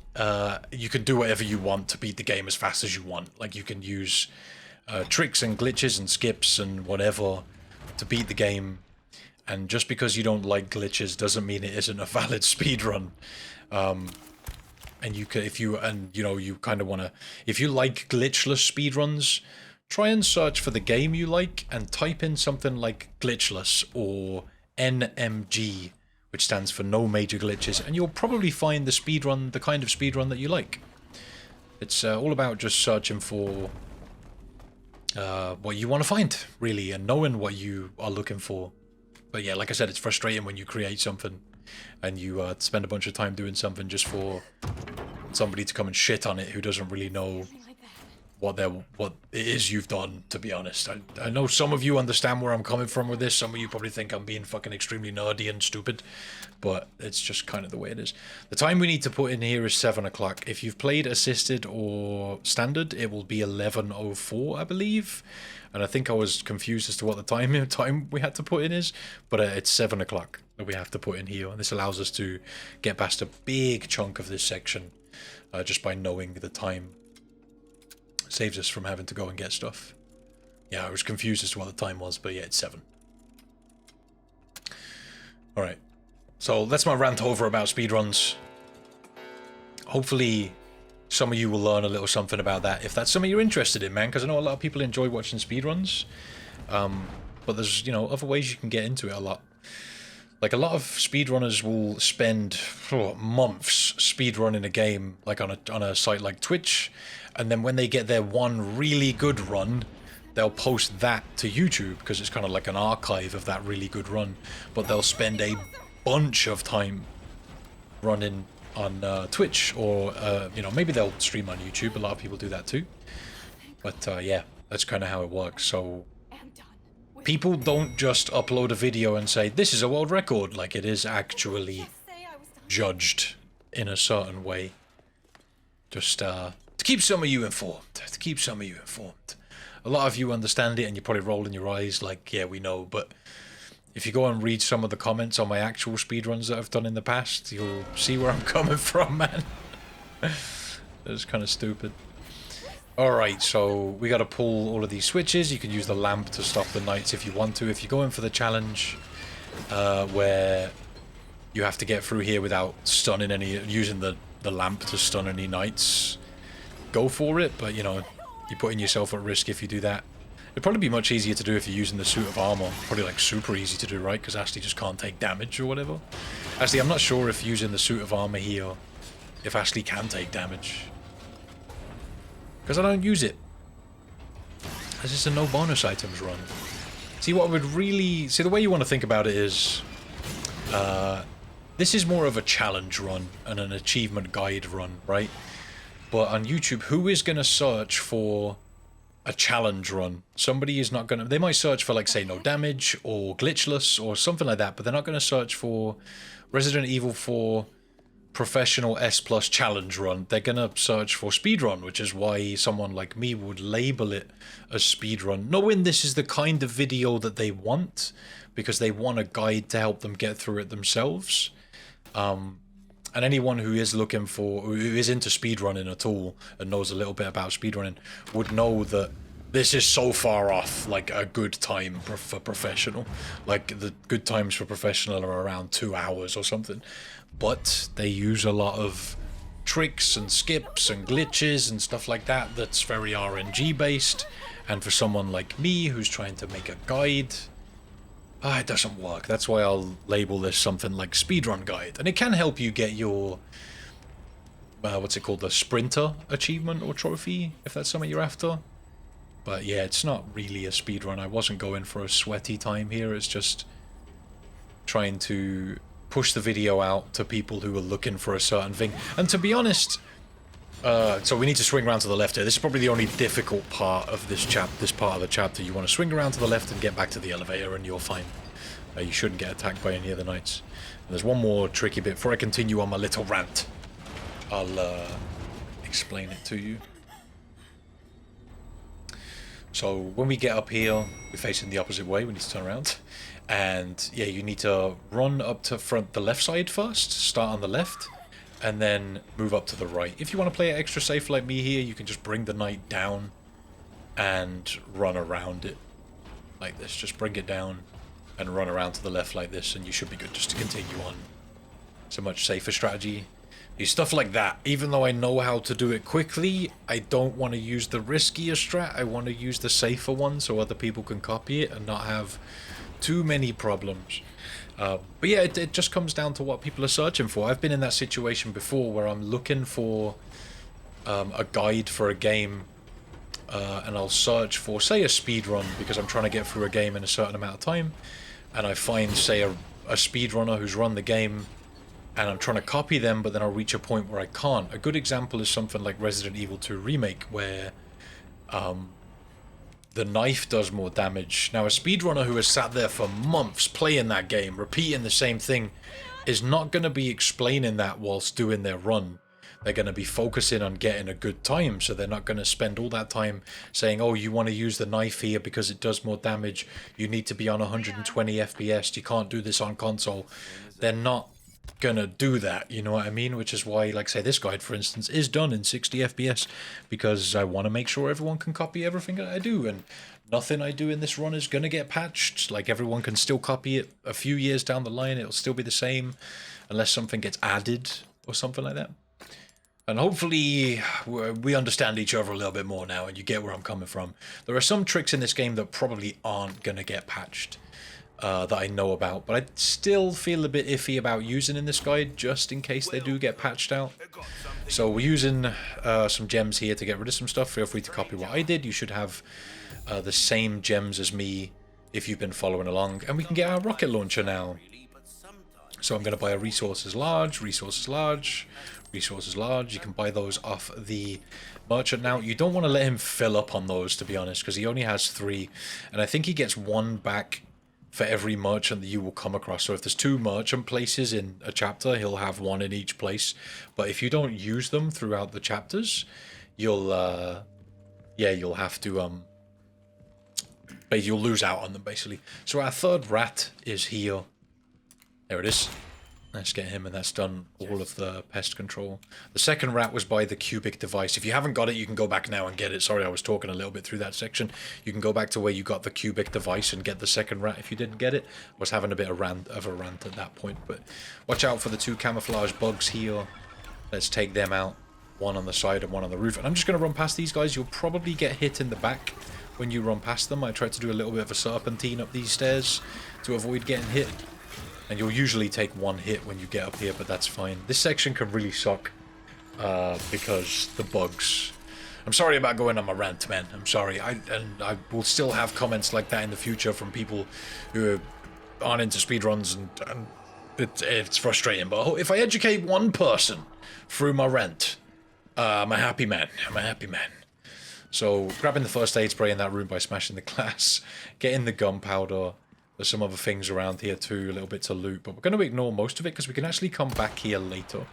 you can do whatever you want to beat the game as fast as you want. Like, you can use tricks and glitches and skips and whatever to beat the game. And just because you don't like glitches doesn't mean it isn't a valid speedrun. And you can, if you kind of want to, if you like glitchless speedruns, try and search for the game you like and type in something like glitchless or NMG, which stands for no major glitches, and you'll probably find the speedrun, the kind of speedrun that you like. It's all about just searching for what you want to find, really, and knowing what you are looking for. But yeah, like I said, it's frustrating when you create something and you spend a bunch of time doing something just for somebody to come and shit on it who doesn't really know what it is you've done, to be honest. I know some of you understand where I'm coming from with this. Some of you probably think I'm being fucking extremely nerdy and stupid, but it's just kind of the way it is. The time we need to put in here is 7 o'clock. If you've played assisted or standard, it will be 11:04, I believe. And I think I was confused as to what the time we had to put in is, but it's 7 o'clock that we have to put in here. And this allows us to get past a big chunk of this section just by knowing the time. Saves us from having to go and get stuff. Yeah, I was confused as to what the time was, but yeah, it's 7. Alright. So that's my rant over about speedruns. Hopefully some of you will learn a little something about that, if that's something you're interested in, man, because I know a lot of people enjoy watching speedruns. But there's, you know, other ways you can get into it a lot. Like, a lot of speedrunners will spend months speedrunning a game, like on a site like Twitch, and then when they get their one really good run, they'll post that to YouTube, because it's kind of like an archive of that really good run. But they'll spend a bunch of time running on Twitch, or, you know, maybe they'll stream on YouTube. A lot of people do that too. But, yeah, that's kind of how it works. So people don't just upload a video and say, this is a world record. Like, it is actually judged in a certain way. Just to keep some of you informed. To keep some of you informed. A lot of you understand it and you're probably rolling your eyes like, yeah, we know. But if you go and read some of the comments on my actual speedruns that I've done in the past, you'll see where I'm coming from, man. That's kind of stupid. Alright, so we got to pull all of these switches. You can use the lamp to stop the knights if you want to. If you're going for the challenge where you have to get through here without stunning using the lamp to stun any knights, go for it. But, you know, you're putting yourself at risk if you do that. It'd probably be much easier to do if you're using the suit of armor. Probably like super easy to do, right? Because Ashley just can't take damage or whatever. Actually, I'm not sure if using the suit of armor here, if Ashley can take damage. Because I don't use it. This is a no bonus items run. See, what would really... See, the way you want to think about it is... this is more of a challenge run and an achievement guide run, right? But on YouTube, who is going to search for a challenge run? Somebody is not going to... They might search for, like, say, no damage or glitchless or something like that, but they're not going to search for Resident Evil 4... professional S+ challenge run. They're gonna search for speedrun, which is why someone like me would label it as speedrun, knowing this is the kind of video that they want, because they want a guide to help them get through it themselves. And anyone who is looking for, who is into speedrunning at all and knows a little bit about speedrunning, would know that this is so far off like a good time for professional. Like, the good times for professional are around 2 hours or something. But they use a lot of tricks and skips and glitches and stuff like that that's very RNG based. And for someone like me who's trying to make a guide, it doesn't work. That's why I'll label this something like speedrun guide. And it can help you get your, what's it called, the sprinter achievement or trophy, if that's something you're after. But yeah, it's not really a speedrun. I wasn't going for a sweaty time here. It's just trying to push the video out to people who are looking for a certain thing. And to be honest, so we need to swing around to the left here. This is probably the only difficult part of this part of the chapter. You want to swing around to the left and get back to the elevator and you're fine. You shouldn't get attacked by any of the knights. And there's one more tricky bit. Before I continue on my little rant, I'll explain it to you. So when we get up here, we're facing the opposite way. We need to turn around. And yeah, you need to run up to the left side first, start on the left, and then move up to the right. If you want to play it extra safe like me here, you can just bring the knight down and run around it like this. Just bring it down and run around to the left like this, and you should be good just to continue on. It's a much safer strategy. Stuff like that. Even though I know how to do it quickly, I don't want to use the riskier strat. I want to use the safer one so other people can copy it and not have too many problems. But yeah, it just comes down to what people are searching for. I've been in that situation before where I'm looking for a guide for a game, and I'll search for, say, a speed run because I'm trying to get through a game in a certain amount of time, and I find, say, a speedrunner who's run the game and I'm trying to copy them, but then I'll reach a point where I can't. A good example is something like Resident Evil 2 Remake, where the knife does more damage. Now, a speedrunner who has sat there for months playing that game, repeating the same thing, is not going to be explaining that whilst doing their run. They're going to be focusing on getting a good time, so they're not going to spend all that time saying, oh, you want to use the knife here because it does more damage, you need to be on 120 FPS, you can't do this on console. They're not going to do that, you know what I mean? Which is why, like, say, this guide, for instance, is done in 60 FPS, because I want to make sure everyone can copy everything that I do, and nothing I do in this run is going to get patched. Like, everyone can still copy it a few years down the line, it'll still be the same, unless something gets added or something like that. And hopefully we understand each other a little bit more now and you get where I'm coming from. There are some tricks in this game that probably aren't going to get patched that I know about, but I still feel a bit iffy about using in this guide just in case they do get patched out. So we're using some gems here to get rid of some stuff. Feel free to copy what I did. You should have the same gems as me if you've been following along. And we can get our rocket launcher now. So I'm going to buy a resources large, resources large, resources large. You can buy those off the merchant now. You don't want to let him fill up on those, to be honest, because he only has 3. And I think he gets 1 back for every merchant that you will come across. So if there's 2 merchant places in a chapter, he'll have 1 in each place. But if you don't use them throughout the chapters, you'll have to but you'll lose out on them, basically. So our 3rd rat is here. There it is. Let's get him, and that's done all of the pest control. The 2nd rat was by the cubic device. If you haven't got it, you can go back now and get it. Sorry, I was talking a little bit through that section. You can go back to where you got the cubic device and get the 2nd rat if you didn't get it. I was having a bit of a rant at that point, but watch out for the 2 camouflage bugs here. Let's take them out. 1 on the side and 1 on the roof. And I'm just going to run past these guys. You'll probably get hit in the back when you run past them. I tried to do a little bit of a serpentine up these stairs to avoid getting hit. And you'll usually take 1 hit when you get up here, but that's fine. This section can really suck because the bugs. I'm sorry about going on my rant, man. I'm sorry. I will still have comments like that in the future from people who aren't into speedruns, and it's frustrating. But if I educate 1 person through my rant, I'm a happy man. I'm a happy man. So grabbing the first aid spray in that room by smashing the glass, getting the gunpowder. There's some other things around here too, a little bit to loot, but we're going to ignore most of it because we can actually come back here later.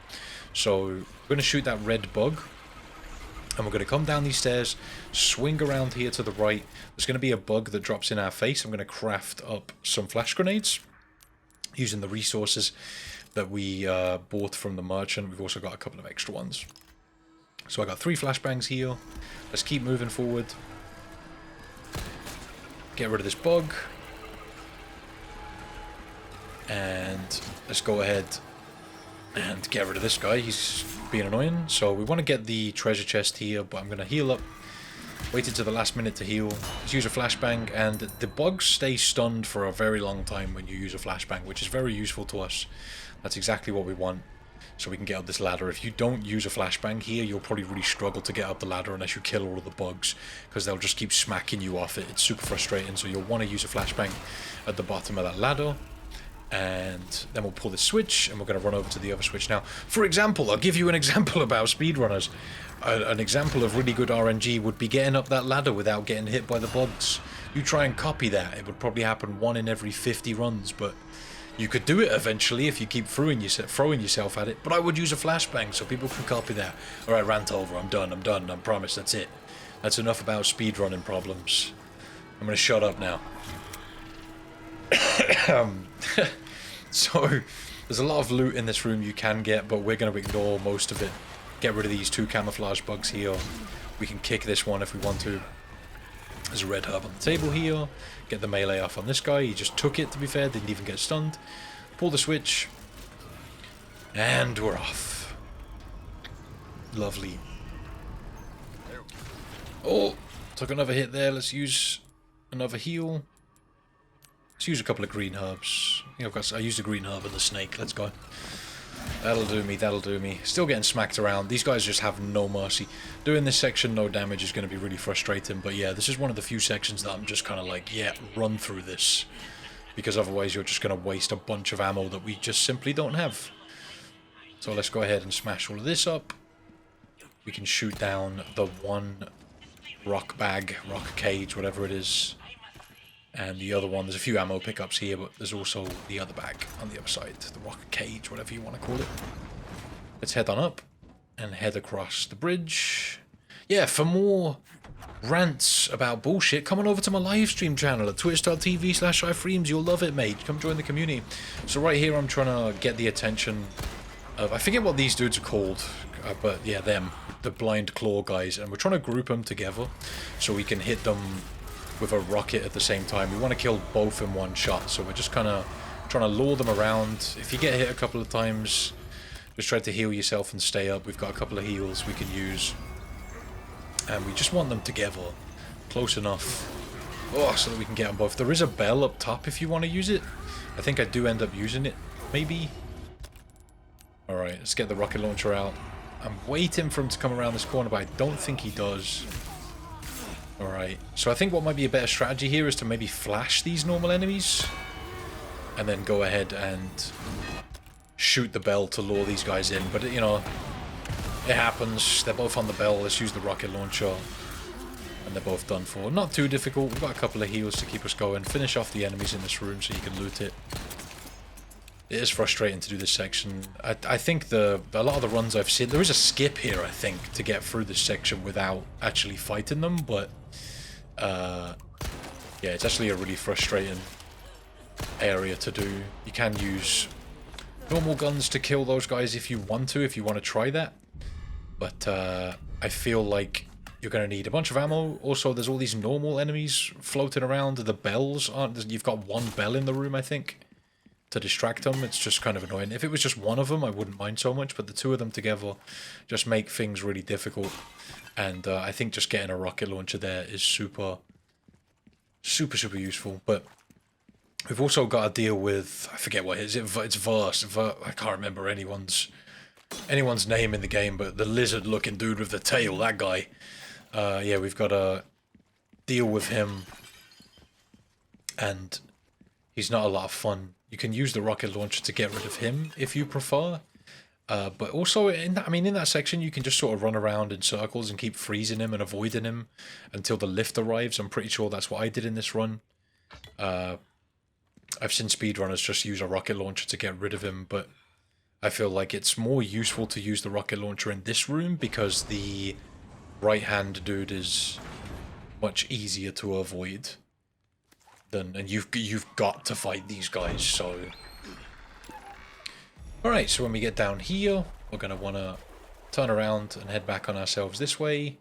So we're going to shoot that red bug, and we're going to come down these stairs, swing around here to the right. There's going to be a bug that drops in our face. I'm going to craft up some flash grenades using the resources that we bought from the merchant. We've also got a couple of extra ones. So I got 3 flashbangs here. Let's keep moving forward. Get rid of this bug. And let's go ahead and get rid of this guy. He's being annoying. So we want to get the treasure chest here, but I'm going to heal up. Waited to the last minute to heal. Let's use a flashbang, and the bugs stay stunned for a very long time when you use a flashbang, which is very useful to us. That's exactly what we want, so we can get up this ladder. If you don't use a flashbang here, you'll probably really struggle to get up the ladder unless you kill all of the bugs, because they'll just keep smacking you off it. It's super frustrating, so you'll want to use a flashbang at the bottom of that ladder. And then we'll pull this switch, and we're going to run over to the other switch now. For example, I'll give you an example about speedrunners. An example of really good RNG would be getting up that ladder without getting hit by the bugs. You try and copy that, it would probably happen 1 in every 50 runs, but you could do it eventually if you keep throwing yourself at it. But I would use a flashbang so people can copy that. Alright, rant over, I'm done, I promise, that's it. That's enough about speedrunning problems. I'm going to shut up now. So there's a lot of loot in this room you can get, but we're going to ignore most of it. Get rid of these 2 camouflage bugs here. We can kick this one if we want to. There's a red herb on the table here. Get the melee off on this guy. He just took it, to be fair, didn't even get stunned. Pull the switch, and we're off. Lovely. Oh, took another hit there. Let's use another heal. Let's use a couple of green herbs. I used a green herb and the snake. Let's go. That'll do me, that'll do me. Still getting smacked around. These guys just have no mercy. Doing this section, no damage, is going to be really frustrating. But yeah, this is one of the few sections that I'm just kind of like, yeah, run through this. because otherwise you're just going to waste a bunch of ammo that we just simply don't have. So let's go ahead and smash all of this up. We can shoot down the one rock bag, rock cage, whatever it is. And the other one, there's a few ammo pickups here, but there's also the other bag on the other side. The rock cage, whatever you want to call it. Let's head on up and head across the bridge. Yeah, for more rants about bullshit, come on over to my live stream channel at twitch.tv/ifreams. You'll love it, mate. Come join the community. So right here, I'm trying to get the attention of, I forget what these dudes are called, but yeah, them, the blind claw guys, and we're trying to group them together so we can hit them with a rocket at the same time. We want to kill both in one shot, so we're just kind of trying to lure them around. If you get hit a couple of times, just try to heal yourself and stay up. We've got a couple of heals we can use, and we just want them together close enough, so that we can get them both. There is a bell up top if you want to use it. I think I do end up using it, maybe. Alright, let's get the rocket launcher out. I'm waiting for him to come around this corner, but I don't think he does. Alright, so I think what might be a better strategy here is to maybe flash these normal enemies and then go ahead and shoot the bell to lure these guys in. But, you know, it happens. They're both on the bell. Let's use the rocket launcher. And they're both done for. Not too difficult. We've got a couple of heals to keep us going. Finish off the enemies in this room so you can loot it. It is frustrating to do this section. I think a lot of the runs I've seen, there is a skip here, I think, to get through this section without actually fighting them, but yeah, it's actually a really frustrating area to do. You can use normal guns to kill those guys if you want to try that, but I feel like you're going to need a bunch of ammo. Also, there's all these normal enemies floating around. The bells aren't, you've got one bell in the room, I think, to distract them. It's just kind of annoying. If it was just one of them, I wouldn't mind so much, but the two of them together just make things really difficult. And I think just getting a rocket launcher there is super useful. But we've also got to deal with, I forget what it is. It's Verse. I can't remember anyone's name in the game, but the lizard-looking dude with the tail, that guy. Yeah, we've got to deal with him, and he's not a lot of fun. You can use the rocket launcher to get rid of him if you prefer. But also, in that section, you can just sort of run around in circles and keep freezing him and avoiding him until the lift arrives. I'm pretty sure that's what I did in this run. I've seen speedrunners just use a rocket launcher to get rid of him, but I feel like it's more useful to use the rocket launcher in this room because the right-hand dude is much easier to avoid. And you've got to fight these guys, so... Alright, so when we get down here, we're going to want to turn around and head back on ourselves this way.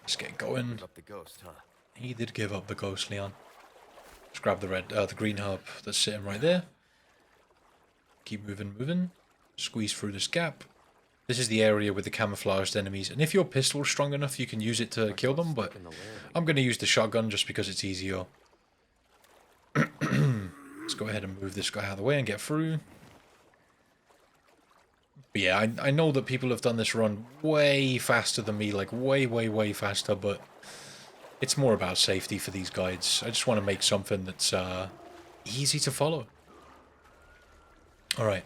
Let's get going. Give up the ghost, huh? He did give up the ghost, Leon. Let's grab the green herb that's sitting right there. Keep moving. Squeeze through this gap. This is the area with the camouflaged enemies, and if your pistol's strong enough, you can use it to kill them, but I'm going to use the shotgun just because it's easier. Let's go ahead and move this guy out of the way and get through. But yeah, I know that people have done this run way faster than me, like way faster, but it's more about safety for these guides. I just want to make something that's easy to follow. Alright,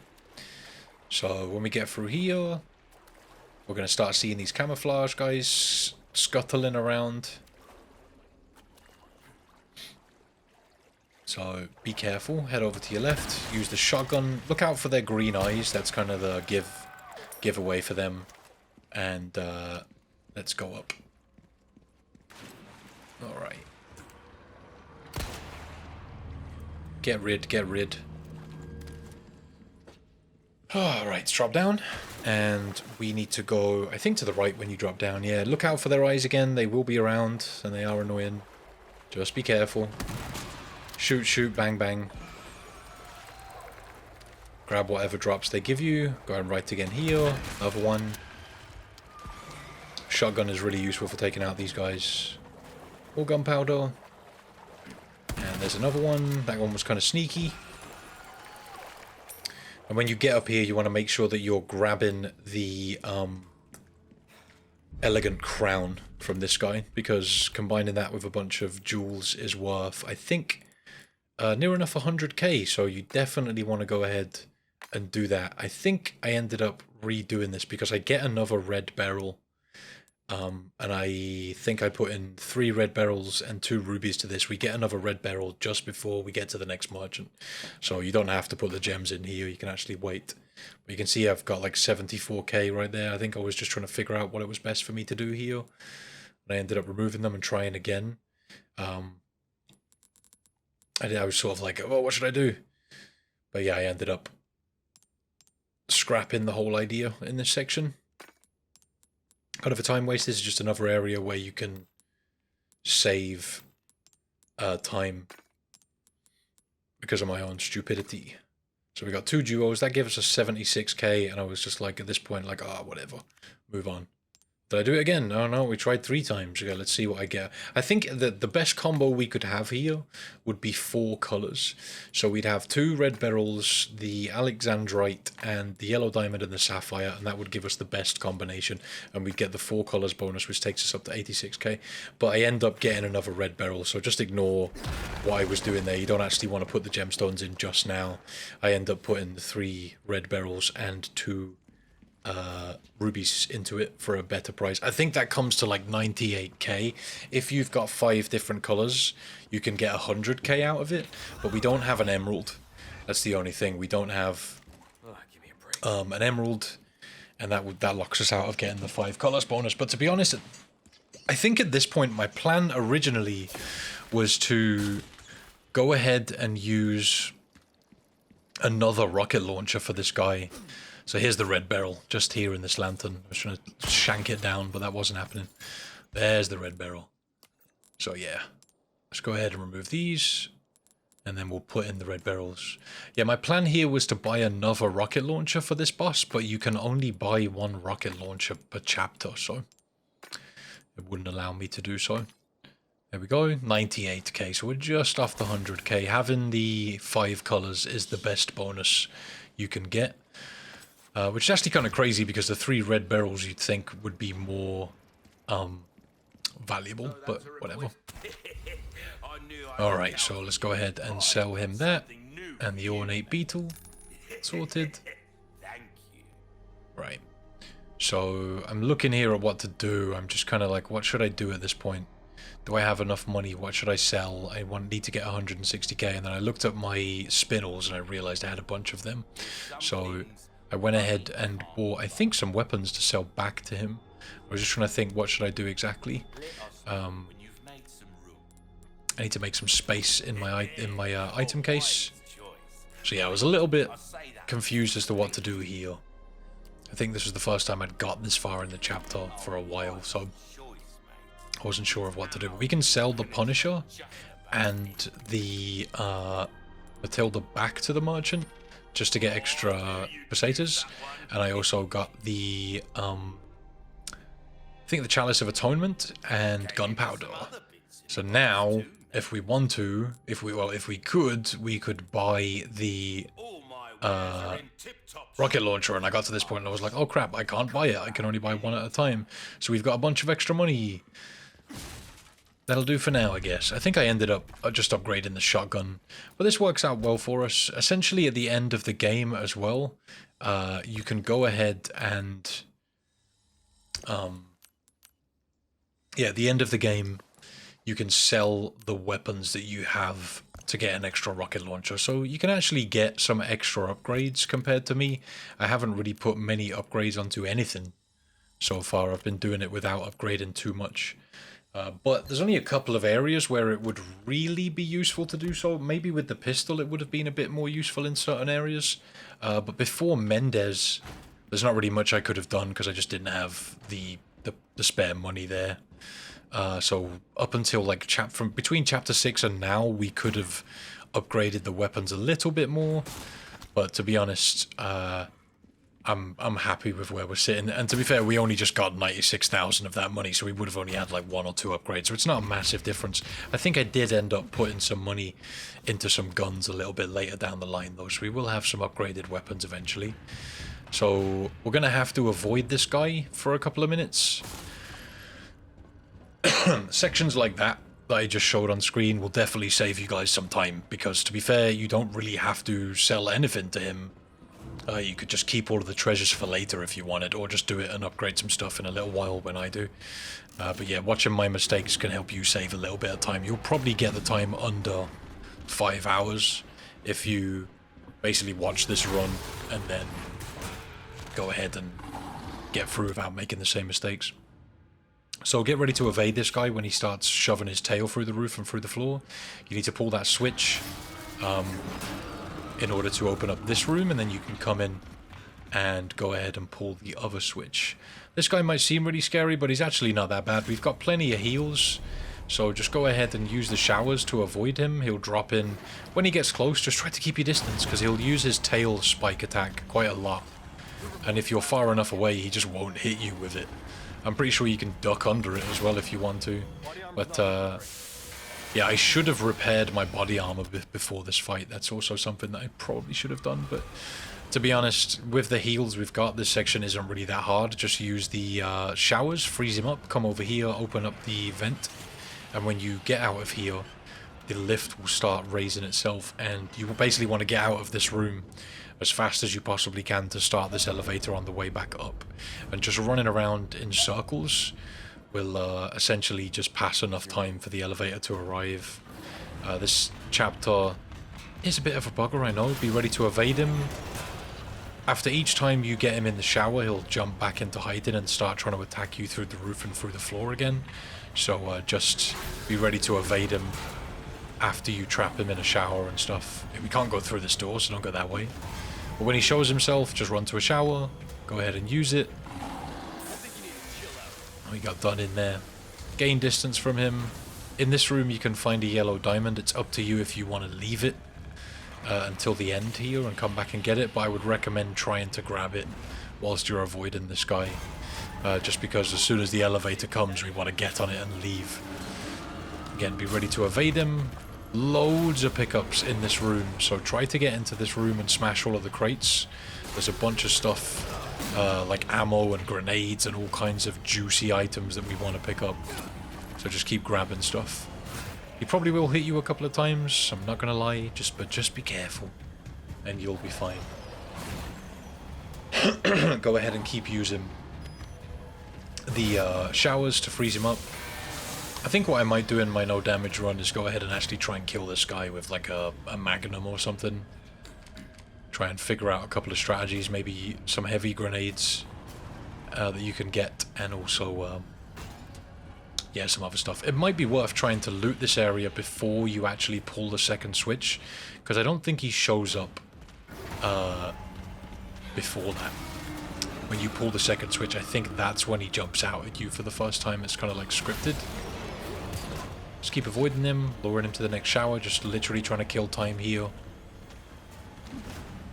so when we get through here, we're going to start seeing these camouflage guys scuttling around. So be careful, head over to your left, use the shotgun, look out for their green eyes, that's kind of the giveaway for them, and let's go up. Alright. Get rid. Alright, let's drop down, and we need to go, I think, to the right when you drop down. Yeah, look out for their eyes again, they will be around, and they are annoying. Just be careful. Shoot, bang, bang. Grab whatever drops they give you. Go and right again here. Another one. Shotgun is really useful for taking out these guys. More gunpowder. And there's another one. That one was kind of sneaky. And when you get up here, you want to make sure that you're grabbing the elegant crown from this guy, because combining that with a bunch of jewels is worth, I think, near enough 100k, so you definitely want to go ahead and do that. I think I ended up redoing this because I get another red barrel, and I think I put in 3 red barrels and 2 rubies to this. We get another red barrel just before we get to the next merchant, so you don't have to put the gems in here, you can actually wait. But you can see I've got like 74k right there. I think I was just trying to figure out what it was best for me to do here, and I ended up removing them and trying again. I was sort of like, oh, what should I do? But yeah, I ended up scrapping the whole idea in this section. Kind of a time waste. This is just another area where you can save time because of my own stupidity. So we got 2 duos. That gives us 76k, and I was just like, at this point, like, ah, whatever. Move on. Did I do it again? No, no, we tried 3 times. Okay, let's see what I get. I think that the best combo we could have here would be 4 colours. So we'd have 2 red beryls, the alexandrite, and the yellow diamond and the sapphire, and that would give us the best combination. And we'd get the 4 colours bonus, which takes us up to 86k. But I end up getting another red beryl, so just ignore what I was doing there. You don't actually want to put the gemstones in just now. I end up putting the 3 red beryls and 2 rubies into it for a better price. I think that comes to like 98k. If you've got 5 different colors, you can get 100k out of it, but we don't have an emerald. That's the only thing. We don't have an emerald, and that locks us out of getting the 5 colors bonus. But to be honest, I think at this point my plan originally was to go ahead and use another rocket launcher for this guy. So here's the red barrel, just here in this lantern. I was trying to shank it down, but that wasn't happening. There's the red barrel. So yeah, let's go ahead and remove these, and then we'll put in the red barrels. Yeah, my plan here was to buy another rocket launcher for this boss, but you can only buy 1 rocket launcher per chapter, so it wouldn't allow me to do so. There we go, 98k, so we're just off the 100k. Having the 5 colors is the best bonus you can get. Which is actually kind of crazy because the 3 red barrels you'd think would be more valuable, but whatever. Alright, so let's go ahead and sell him that. And the ornate beetle. Sorted. Right. So I'm looking here at what to do. I'm just kind of like, what should I do at this point? Do I have enough money? What should I sell? I need to get 160k. And then I looked at my spinels and I realized I had a bunch of them. So I went ahead and bought, I think, some weapons to sell back to him. I was just trying to think, what should I do exactly? I need to make some space in my item case. So yeah, I was a little bit confused as to what to do here. I think this was the first time I'd got this far in the chapter for a while, so I wasn't sure of what to do. But we can sell the Punisher and the Matilda back to the merchant, just to get extra pesetas. And I also got the I think the Chalice of Atonement and gunpowder. So now, if we want to, if we could, we could buy the rocket launcher. And I got to this point and I was like, oh crap, I can't buy it. I can only buy 1 at a time. So we've got a bunch of extra money. That'll do for now, I guess. I think I ended up just upgrading the shotgun. But this works out well for us. Essentially, at the end of the game as well, you can go ahead and... yeah, at the end of the game, you can sell the weapons that you have to get an extra rocket launcher. So you can actually get some extra upgrades compared to me. I haven't really put many upgrades onto anything so far. I've been doing it without upgrading too much. But there's only a couple of areas where it would really be useful to do so. Maybe with the pistol it would have been a bit more useful in certain areas. But before Mendez, there's not really much I could have done because I just didn't have the spare money there. So up until like from between chapter 6 and now, we could have upgraded the weapons a little bit more. But to be honest, I'm happy with where we're sitting. And to be fair, we only just got 96,000 of that money, so we would have only had like 1 or 2 upgrades. So it's not a massive difference. I think I did end up putting some money into some guns a little bit later down the line though, so we will have some upgraded weapons eventually. So we're going to have to avoid this guy for a couple of minutes. Sections like that that I just showed on screen will definitely save you guys some time, because to be fair, you don't really have to sell anything to him. You could just keep all of the treasures for later if you wanted, or just do it and upgrade some stuff in a little while when I do. But yeah, watching my mistakes can help you save a little bit of time. You'll probably get the time under 5 hours if you basically watch this run and then go ahead and get through without making the same mistakes. So get ready to evade this guy when he starts shoving his tail through the roof and through the floor. You need to pull that switch in order to open up this room, and then you can come in and go ahead and pull the other switch. This guy might seem really scary, but he's actually not that bad. We've got plenty of heals, so just go ahead and use the showers to avoid him. He'll drop in. When he gets close, just try to keep your distance, because he'll use his tail spike attack quite a lot. And if you're far enough away, he just won't hit you with it. I'm pretty sure you can duck under it as well if you want to. But, yeah, I should have repaired my body armor before this fight. That's also something that I probably should have done, but to be honest, with the heals we've got, this section isn't really that hard. Just use the showers, freeze him up, come over here, open up the vent, and when you get out of here, the lift will start raising itself, and you will basically want to get out of this room as fast as you possibly can to start this elevator on the way back up. And just running around in circles will essentially just pass enough time for the elevator to arrive. This chapter is a bit of a bugger, I know. Be ready to evade him. After each time you get him in the shower, he'll jump back into hiding and start trying to attack you through the roof and through the floor again. So just be ready to evade him after you trap him in a shower and stuff. We can't go through this door, so don't go that way. But when he shows himself, just run to a shower, go ahead and use it. We got done in there. Gain distance from him. In this room you can find a yellow diamond. It's up to you if you want to leave it until the end here and come back and get it, but I would recommend trying to grab it whilst you're avoiding this guy. Just because as soon as the elevator comes, we want to get on it and leave. Again, be ready to evade him. Loads of pickups in this room, so try to get into this room and smash all of the crates. There's a bunch of stuff like ammo and grenades and all kinds of juicy items that we want to pick up. So just keep grabbing stuff. He probably will hit you a couple of times, I'm not gonna lie, but just be careful and you'll be fine. Go ahead and keep using the showers to freeze him up. I think what I might do in my no damage run is go ahead and actually try and kill this guy with like a magnum or something. Try and figure out a couple of strategies, maybe some heavy grenades that you can get, and also yeah, some other stuff. It might be worth trying to loot this area before you actually pull the second switch, because I don't think he shows up before that. When you pull the second switch, I think that's when he jumps out at you for the first time. It's kind of like scripted. Just keep avoiding him, lowering him to the next shower, just literally trying to kill time here.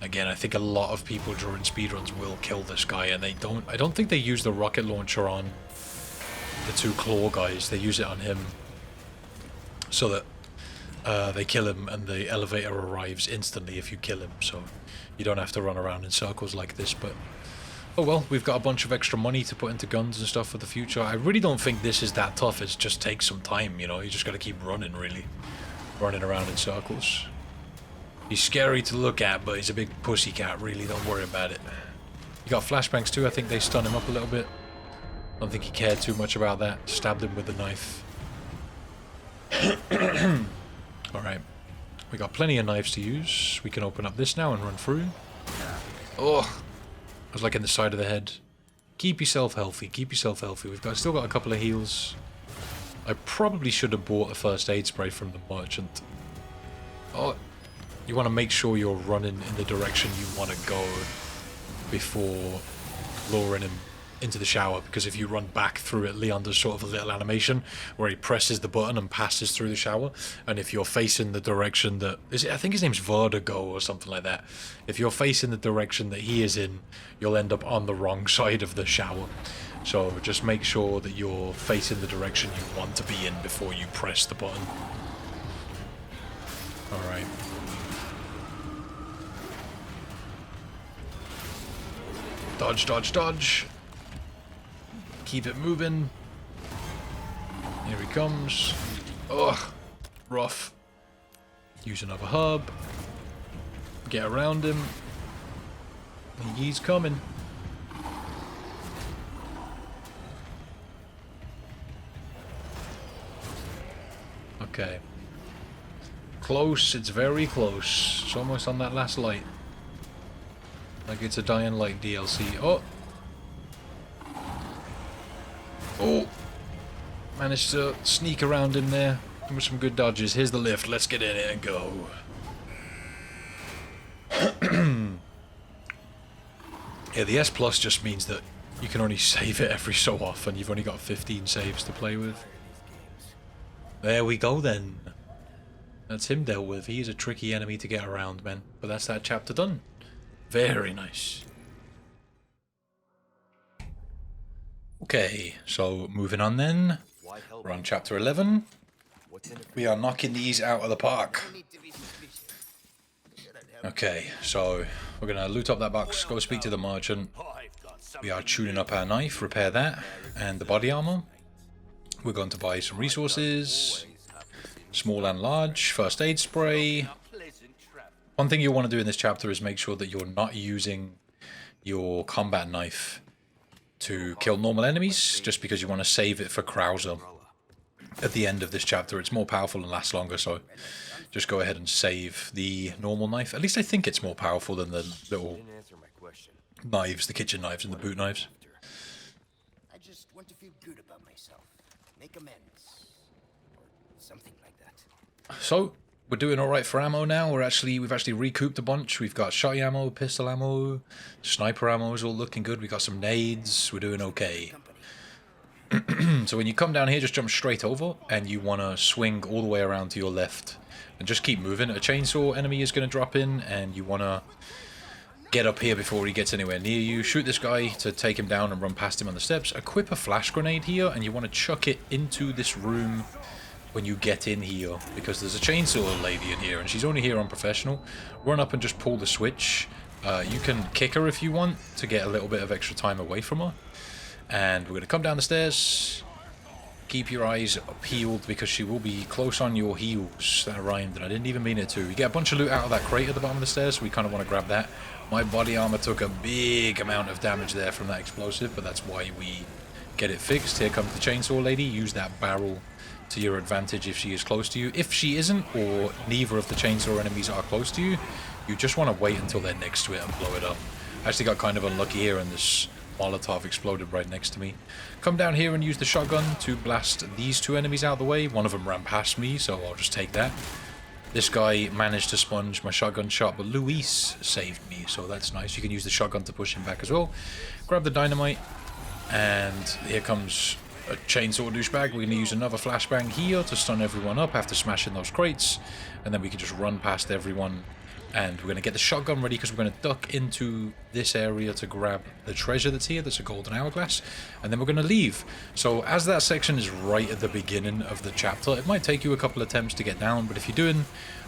Again, I think a lot of people during speedruns will kill this guy, and I don't think they use the rocket launcher on the two claw guys. They use it on him so that they kill him and the elevator arrives instantly if you kill him, so you don't have to run around in circles like this. But oh well, we've got a bunch of extra money to put into guns and stuff for the future. I really don't think this is that tough. It just takes some time, you know. You just got to keep running, really. Running around in circles. He's scary to look at, but he's a big pussy cat, really. Don't worry about it. You got flashbangs too. I think they stun him up a little bit. Don't think he cared too much about that. Stabbed him with the knife. Alright. We got plenty of knives to use. We can open up this now and run through. Oh! I was like in the side of the head. Keep yourself healthy. Keep yourself healthy. Still got a couple of heals. I probably should have bought a first aid spray from the merchant. Oh, you want to make sure you're running in the direction you want to go before luring him into the shower, because if you run back through it, Leon does sort of a little animation where he presses the button and passes through the shower, and if you're facing the direction that I think his name's Vertigo or something like that. If you're facing the direction that he is in, you'll end up on the wrong side of the shower. So just make sure that you're facing the direction you want to be in before you press the button. Alright. Dodge, dodge, dodge. Keep it moving. Here he comes. Ugh, rough. Use another hub. Get around him. He's coming. Okay. Close, it's very close. It's almost on that last light. Like it's a Dying Light DLC. Oh! Oh! Managed to sneak around in there. With some good dodges. Here's the lift. Let's get in it and go. Yeah, the S Plus just means that you can only save it every so often. You've only got 15 saves to play with. There we go then. That's him dealt with. He's a tricky enemy to get around, man. But that's that chapter done. Very nice. Okay, so moving on then. We're on chapter 11. We are knocking these out of the park. Okay, so we're going to loot up that box, go speak to the merchant. We are tuning up our knife, repair that, and the body armor. We're going to buy some resources, small and large, first aid spray. One thing you'll want to do in this chapter is make sure that you're not using your combat knife to kill normal enemies, just because you want to save it for Krauser. At the end of this chapter, it's more powerful and lasts longer, so just go ahead and save the normal knife. At least I think it's more powerful than the little knives, the kitchen knives and the boot knives. I just want to feel good about myself. Make amends. Or something like that. So, we're doing alright for ammo now. We've actually recouped a bunch. We've got shotty ammo, pistol ammo, sniper ammo is all looking good. We've got some nades. We're doing okay. So when you come down here, just jump straight over, and you want to swing all the way around to your left. And just keep moving. A chainsaw enemy is going to drop in, and you want to get up here before he gets anywhere near you. Shoot this guy to take him down and run past him on the steps. Equip a flash grenade here, and you want to chuck it into this room when you get in here, because there's a chainsaw lady in here, and she's only here on professional. Run up and just pull the switch. You can kick her if you want to get a little bit of extra time away from her. And we're going to come down the stairs. Keep your eyes peeled because she will be close on your heels. That rhymed and I didn't even mean it to. You get a bunch of loot out of that crate at the bottom of the stairs, so we kind of want to grab that. My body armor took a big amount of damage there from that explosive, but that's why we get it fixed. Here comes the chainsaw lady. Use that barrel to your advantage if she is close to you. If she isn't, or neither of the chainsaw enemies are close to you, you just want to wait until they're next to it and blow it up. I actually got kind of unlucky here, and this Molotov exploded right next to me. Come down here and use the shotgun to blast these two enemies out of the way. One of them ran past me, so I'll just take that. This guy managed to sponge my shotgun shot, but Luis saved me, so that's nice. You can use the shotgun to push him back as well. Grab the dynamite, and here comes a chainsaw douchebag. We're going to use another flashbang here to stun everyone up after smashing those crates, and then we can just run past everyone. And we're going to get the shotgun ready because we're going to duck into this area to grab the treasure that's here. That's a golden hourglass. And then we're going to leave. So as that section is right at the beginning of the chapter, it might take you a couple attempts to get down. But if you're doing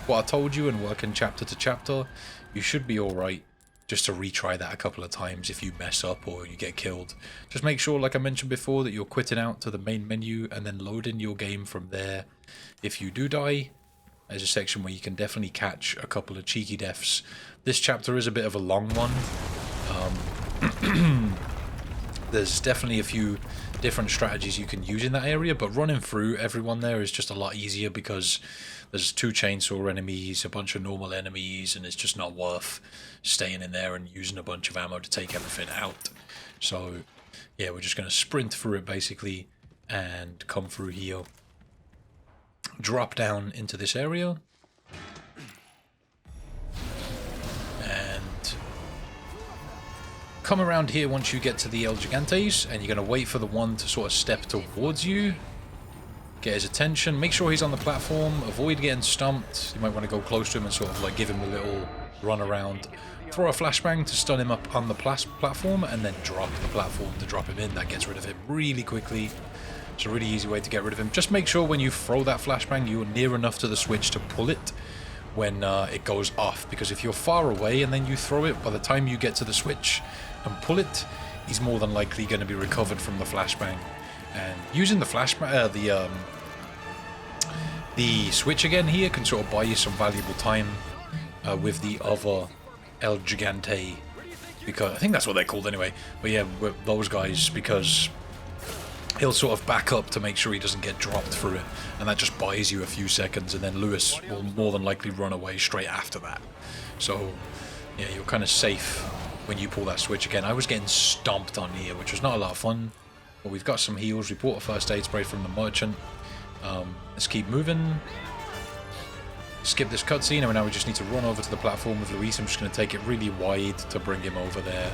what I told you and working chapter to chapter, you should be alright. Just to retry that a couple of times if you mess up or you get killed. Just make sure, like I mentioned before, that you're quitting out to the main menu and then loading your game from there. If you do die, there's a section where you can definitely catch a couple of cheeky deaths. This chapter is a bit of a long one. There's definitely a few different strategies you can use in that area, but running through everyone there is just a lot easier because there's 2 chainsaw enemies, a bunch of normal enemies, and it's just not worth staying in there and using a bunch of ammo to take everything out. So yeah, we're just going to sprint through it basically and come through here. Drop down into this area and come around here once you get to the El Gigantes, and you're going to wait for the one to sort of step towards you, get his attention, make sure he's on the platform, avoid getting stumped. You might want to go close to him and sort of like give him a little run around, throw a flashbang to stun him up on the platform, and then drop the platform to drop him in. That gets rid of him really quickly. It's a really easy way to get rid of him. Just make sure when you throw that flashbang, you're near enough to the switch to pull it when it goes off. Because if you're far away and then you throw it, by the time you get to the switch and pull it, he's more than likely going to be recovered from the flashbang. And using the flashbang, The switch again here can sort of buy you some valuable time with the other El Gigante, because I think that's what they're called anyway. But yeah, with those guys, because he'll sort of back up to make sure he doesn't get dropped through it, and that just buys you a few seconds, and then Lewis will more than likely run away straight after that. So yeah, you're kind of safe when you pull that switch again. I was getting stomped on here, which was not a lot of fun, but we've got some heals. We bought a first aid spray from the merchant. Let's keep moving. Skip this cutscene, and now we just need to run over to the platform with Luis. I'm just going to take it really wide to bring him over there.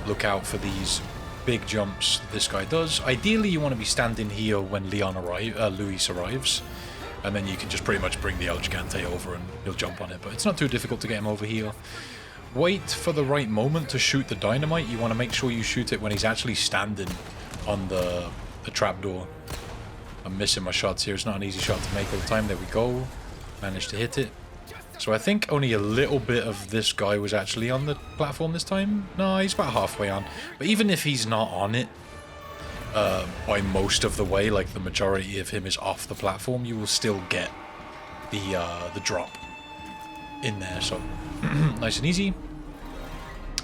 Look out for these big jumps this guy does. Ideally, you want to be standing here when Luis arrives, and then you can just pretty much bring the El Gigante over and he'll jump on it. But it's not too difficult to get him over here. Wait for the right moment to shoot the dynamite. You want to make sure you shoot it when he's actually standing on the trapdoor. I'm missing my shots here. It's not an easy shot to make all the time. There we go. Managed to hit it. So I think only a little bit of this guy was actually on the platform this time. No, he's about halfway on. But even if he's not on it by most of the way, like the majority of him is off the platform, you will still get the drop in there. So nice and easy.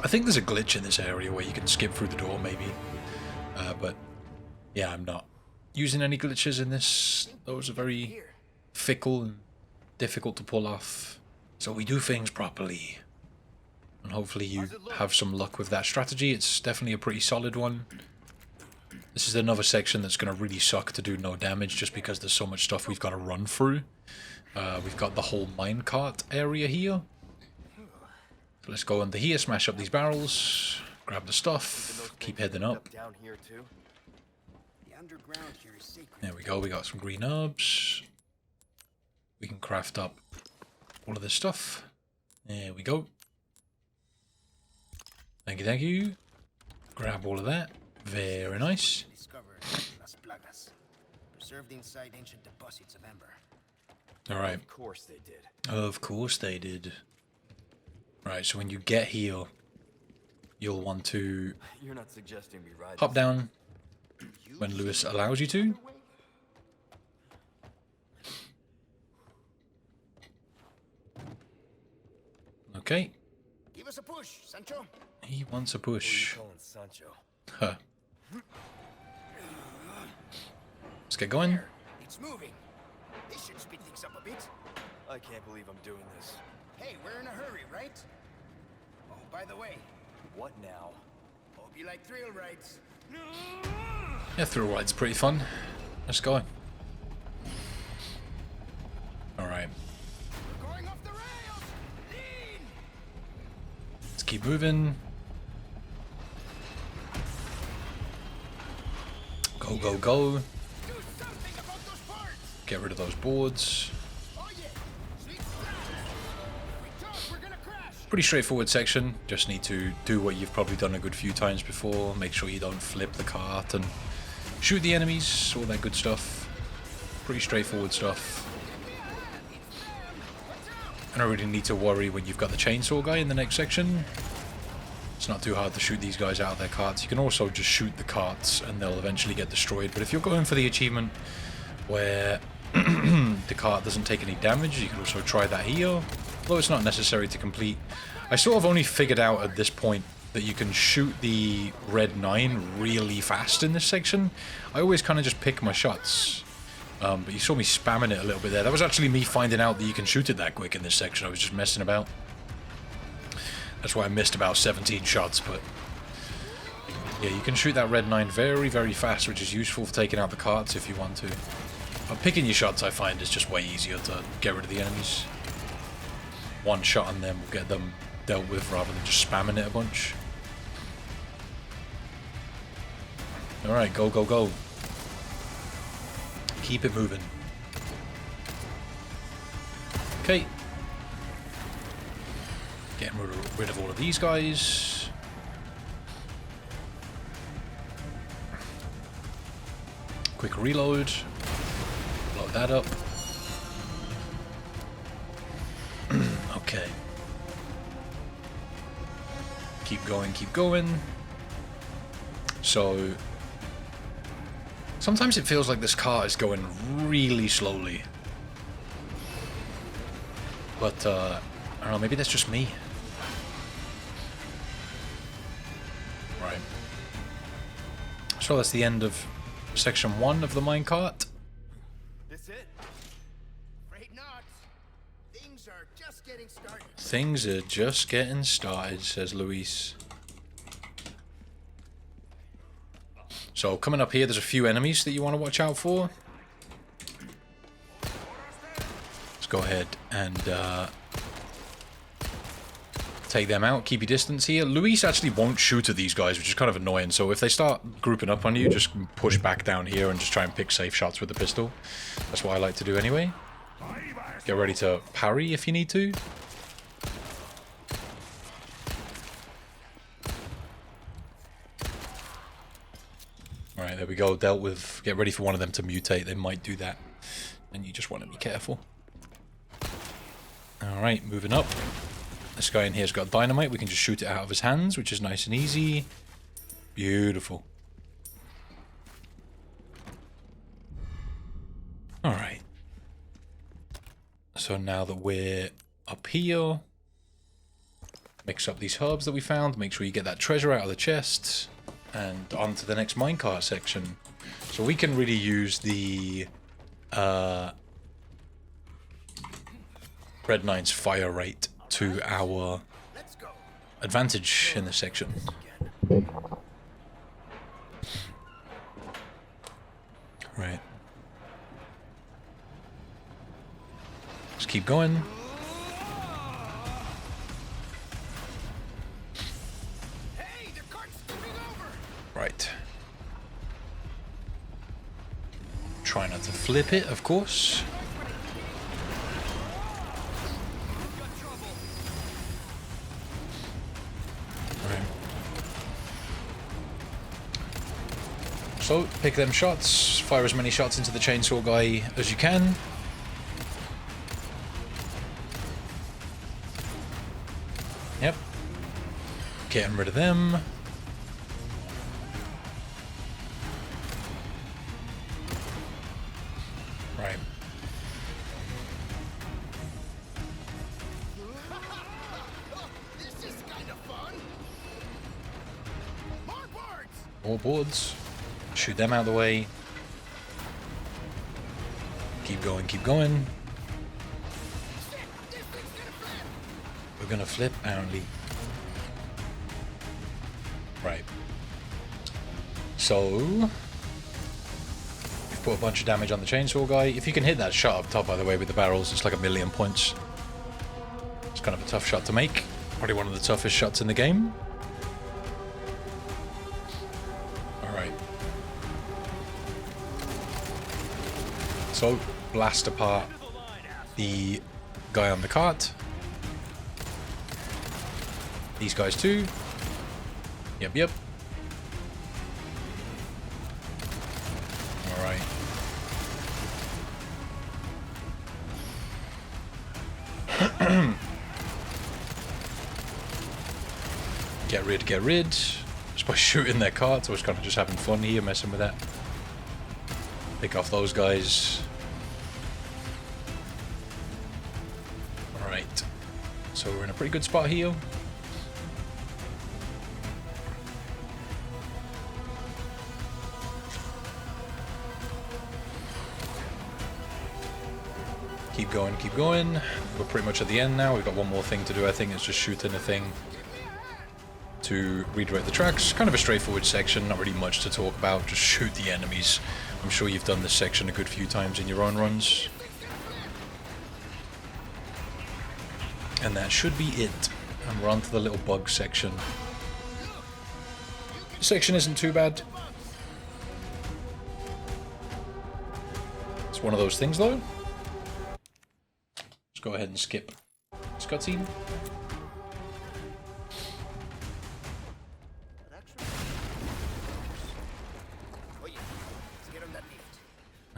I think there's a glitch in this area where you can skip through the door maybe. But yeah, I'm not using any glitches in this. Those are very fickle and difficult to pull off. So we do things properly. And hopefully you have some luck with that strategy. It's definitely a pretty solid one. This is another section that's going to really suck to do no damage just because there's so much stuff we've got to run through. We've got the whole minecart area here. So let's go under here, smash up these barrels, grab the stuff, keep heading up. There we go, we got some green herbs. We can craft up all of this stuff. There we go. Thank you, thank you. Grab all of that. Very nice. Alright. Of course they did. Of course they did. Right, so when you get here, you'll want to You're not suggesting we ride hop down when Lewis allows you to. Okay. Give us a push, Sancho. He wants a push. Sancho. Huh. Let's get going. It's moving. This should speed things up a bit. I can't believe I'm doing this. Hey, we're in a hurry, right? Oh, by the way, What now? hope you like thrill rides. Yeah, thrill ride's pretty fun. Let's go. Alright. We're going off the rails. Lean. Let's keep moving. Go, go, go. Do something about those parts. Get rid of those boards. Oh yeah. Sweet. If we talk, we're gonna crash. Pretty straightforward section. Just need to do what you've probably done a good few times before. Make sure you don't flip the cart and shoot the enemies. All that good stuff. Pretty straightforward stuff. I don't really need to worry when you've got the chainsaw guy in the next section. It's not too hard to shoot these guys out of their carts. You can also just shoot the carts and they'll eventually get destroyed. But if you're going for the achievement where the cart doesn't take any damage, you can also try that here. Although it's not necessary to complete. I sort of only figured out at this point that you can shoot the red 9 really fast in this section. I always kind of just pick my shots. But you saw me spamming it a little bit there. That was actually me finding out that you can shoot it that quick in this section. I was just messing about. That's why I missed about 17 shots, but yeah, you can shoot that red 9 very, very fast, which is useful for taking out the carts if you want to. But picking your shots, I find, is just way easier to get rid of the enemies. One shot on them will get them dealt with rather than just spamming it a bunch. Alright, go, go, go. Keep it moving. Okay. Getting rid of all of these guys. Quick reload. Load that up. Okay. Keep going, keep going. So Sometimes it feels like this car is going really slowly. But, I don't know, maybe that's just me. Right. So that's the end of section 1 of the minecart. This it? Afraid not. Things are just getting started. Things are just getting started, says Luis. So coming up here, there's a few enemies that you want to watch out for. Let's go ahead and take them out. Keep your distance here. Luis actually won't shoot at these guys, which is kind of annoying. So if they start grouping up on you, just push back down here and just try and pick safe shots with the pistol. That's what I like to do anyway. Get ready to parry if you need to. Alright, there we go. Dealt with. Get ready for one of them to mutate. They might do that. And you just want to be careful. Alright, moving up. This guy in here's got dynamite. We can just shoot it out of his hands, which is nice and easy. Beautiful. Alright. So now that we're up here, mix up these herbs that we found. Make sure you get that treasure out of the chests. And on to the next minecart section. So we can really use the Red 9's fire rate to our advantage in this section. Right. Let's keep going. Right. Try not to flip it, of course. Right. So, pick them shots, fire as many shots into the chainsaw guy as you can. Yep. Getting rid of them. Right. This is kind of fun. More boards. More boards. Shoot them out of the way. Keep going, keep going. This thing's gonna flip. We're gonna flip apparently. Right. So we've put a bunch of damage on the chainsaw guy. If you can hit that shot up top, by the way, with the barrels, it's like 1,000,000 points. It's kind of a tough shot to make. Probably one of the toughest shots in the game. Alright. So, blast apart the guy on the cart. These guys too. Yep, yep. Alright. Get rid, get rid. Just by shooting their carts. I was kind of just having fun here, messing with that. Pick off those guys. Alright. So we're in a pretty good spot here. Keep going, keep going. We're pretty much at the end now. We've got one more thing to do, I think. It's just shooting a thing to redirect the tracks. Kind of a straightforward section, not really much to talk about. Just shoot the enemies. I'm sure you've done this section a good few times in your own runs. And that should be it. And we're on to the little bug section. This section isn't too bad. It's one of those things though. Let's go ahead and skip this cutscene.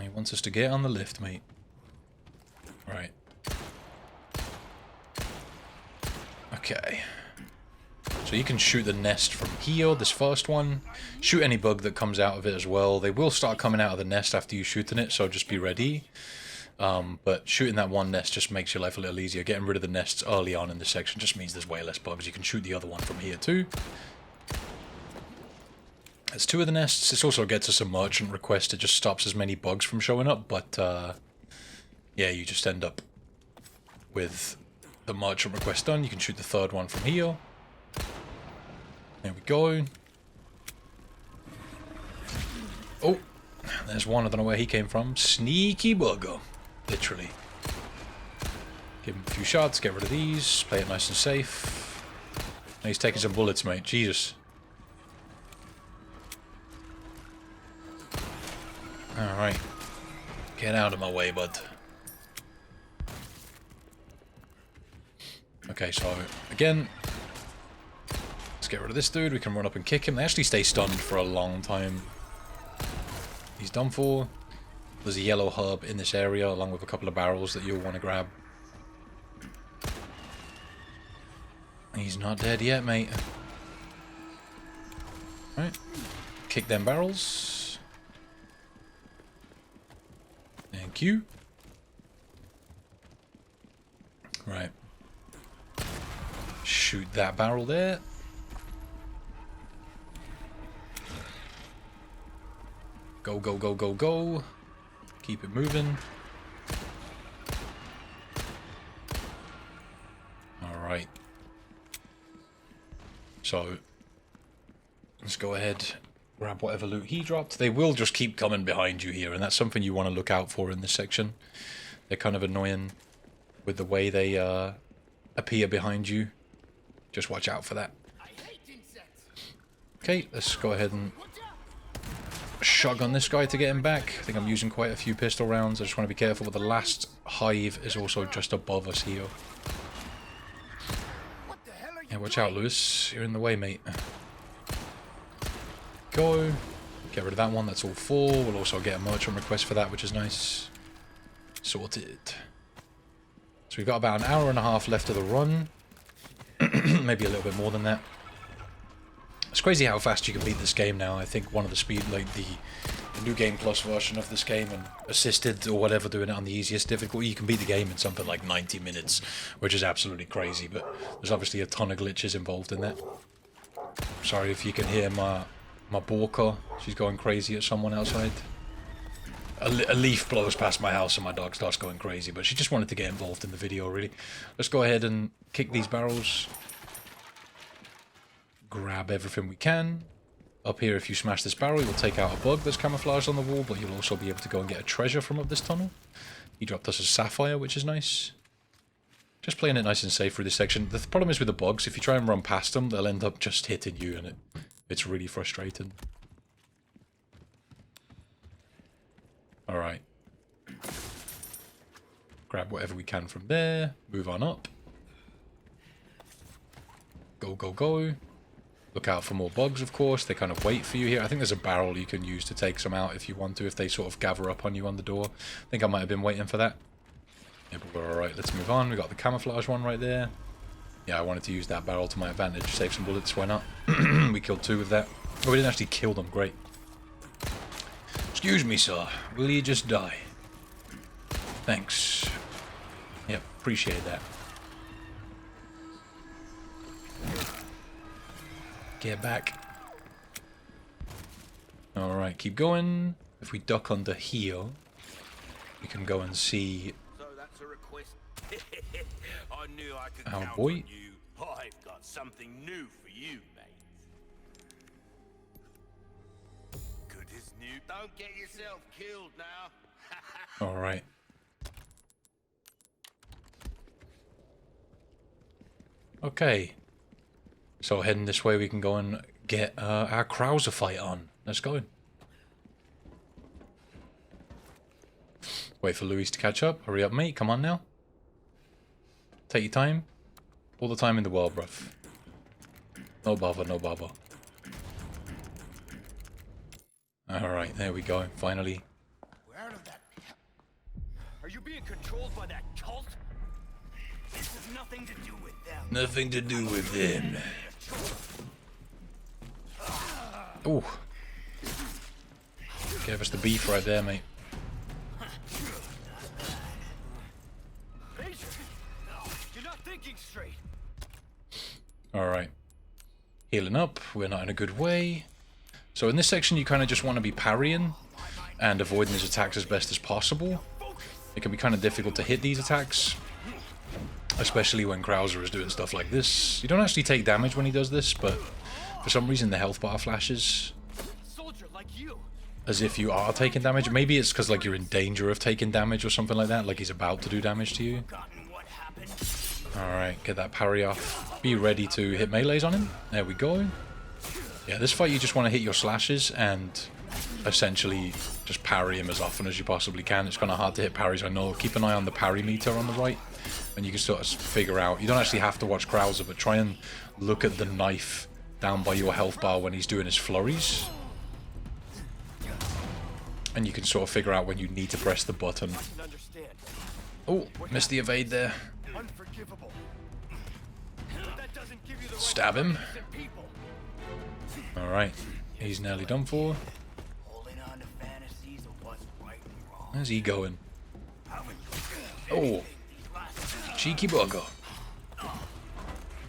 He wants us to get on the lift, mate. Right. Okay. So you can shoot the nest from here, this first one. Shoot any bug that comes out of it as well. They will start coming out of the nest after you shooting it, so just be ready. But shooting that one nest just makes your life a little easier. Getting rid of the nests early on in the section just means there's way less bugs. You can shoot the other one from here too. There's 2 of the nests. This also gets us a merchant request. It just stops as many bugs from showing up, but yeah, you just end up with the merchant request done. You can shoot the 3rd one from here. There we go. Oh, there's one. I don't know where he came from. Sneaky bugger. Literally. Give him a few shots, get rid of these, play it nice and safe. Now he's taking some bullets, mate. Jesus. Alright. Get out of my way, bud. Okay, so, again, let's get rid of this dude. We can run up and kick him. They actually stay stunned for a long time. He's done for. There's a yellow herb in this area, along with a couple of barrels that you'll want to grab. He's not dead yet, mate. Right. Kick them barrels. Thank you. Right. Shoot that barrel there. Go, go, go, go, go. Keep it moving. Alright. So, let's go ahead, grab whatever loot he dropped. They will just keep coming behind you here, and that's something you want to look out for in this section. They're kind of annoying with the way they appear behind you. Just watch out for that. Okay, let's go ahead and shotgun this guy to get him back. I think I'm using quite a few pistol rounds. I just want to be careful, but the last hive is also just above us here. Yeah, watch out, Lewis. You're in the way, mate. Go. Get rid of that one. That's all 4. We'll also get a merchant request for that, which is nice. Sorted. So we've got about an hour and a half left of the run. Maybe a little bit more than that. It's crazy how fast you can beat this game now. I think one of the speed, like the New Game Plus version of this game and assisted or whatever, doing it on the easiest difficulty, you can beat the game in something like 90 minutes, which is absolutely crazy, but there's obviously a ton of glitches involved in that. Sorry if you can hear my Borka. She's going crazy at someone outside. A leaf blows past my house and my dog starts going crazy, but she just wanted to get involved in the video, really. Let's go ahead and kick these barrels. Grab everything we can. Up here, if you smash this barrel, you'll take out a bug that's camouflaged on the wall, but you'll also be able to go and get a treasure from up this tunnel. He dropped us a sapphire, which is nice. Just playing it nice and safe through this section. The problem is with the bugs, if you try and run past them, they'll end up just hitting you, and it's really frustrating. Alright. Grab whatever we can from there. Move on up. Go, go, go. Look out for more bugs, of course. They kind of wait for you here. I think there's a barrel you can use to take some out if you want to, if they sort of gather up on you on the door. I think I might have been waiting for that. Yeah, but we're alright. Let's move on. We got the camouflage one right there. Yeah, I wanted to use that barrel to my advantage. Save some bullets. Why not? We killed 2 with that. Oh, we didn't actually kill them. Great. Excuse me, sir. Will you just die? Thanks. Yep, appreciate that. Get back. Alright, keep going. If we duck under here, we can go and see So that's a request. I knew I could our count boy. on you. I've got something new for you, mate. Good as new. Don't get yourself killed now. Alright. Okay. So heading this way, we can go and get our Krauser fight on. Let's go. Wait for Louis to catch up. Hurry up, mate. Come on now. Take your time. All the time in the world, bruv. No bother, no bother. Alright, there we go. Finally. We're out of that. Are you being controlled by that cult? This has nothing to do with them. Nothing to do with him. Ooh. Gave us the beef right there, mate. You're not thinking straight. Alright. Healing up. We're not in a good way. So in this section, you kind of just want to be parrying and avoiding his attacks as best as possible. It can be kind of difficult to hit these attacks, especially when Krauser is doing stuff like this. You don't actually take damage when he does this, but for some reason the health bar flashes Soldier like you. as if you are taking damage. Maybe it's because like you're in danger of taking damage or something like that, like he's about to do damage to you. Alright, get that parry off. Be ready to hit melees on him. There we go. Yeah, this fight you just want to hit your slashes and essentially just parry him as often as you possibly can. It's kind of hard to hit parries, I know. Keep an eye on the parry meter on the right, and you can sort of figure out. You don't actually have to watch Krauser, but try and look at the knife down by your health bar when he's doing his flurries. And you can sort of figure out when you need to press the button. Oh, missed the evade there. Stab him. Alright, he's nearly done for. Where's he going? Oh, cheeky bugger.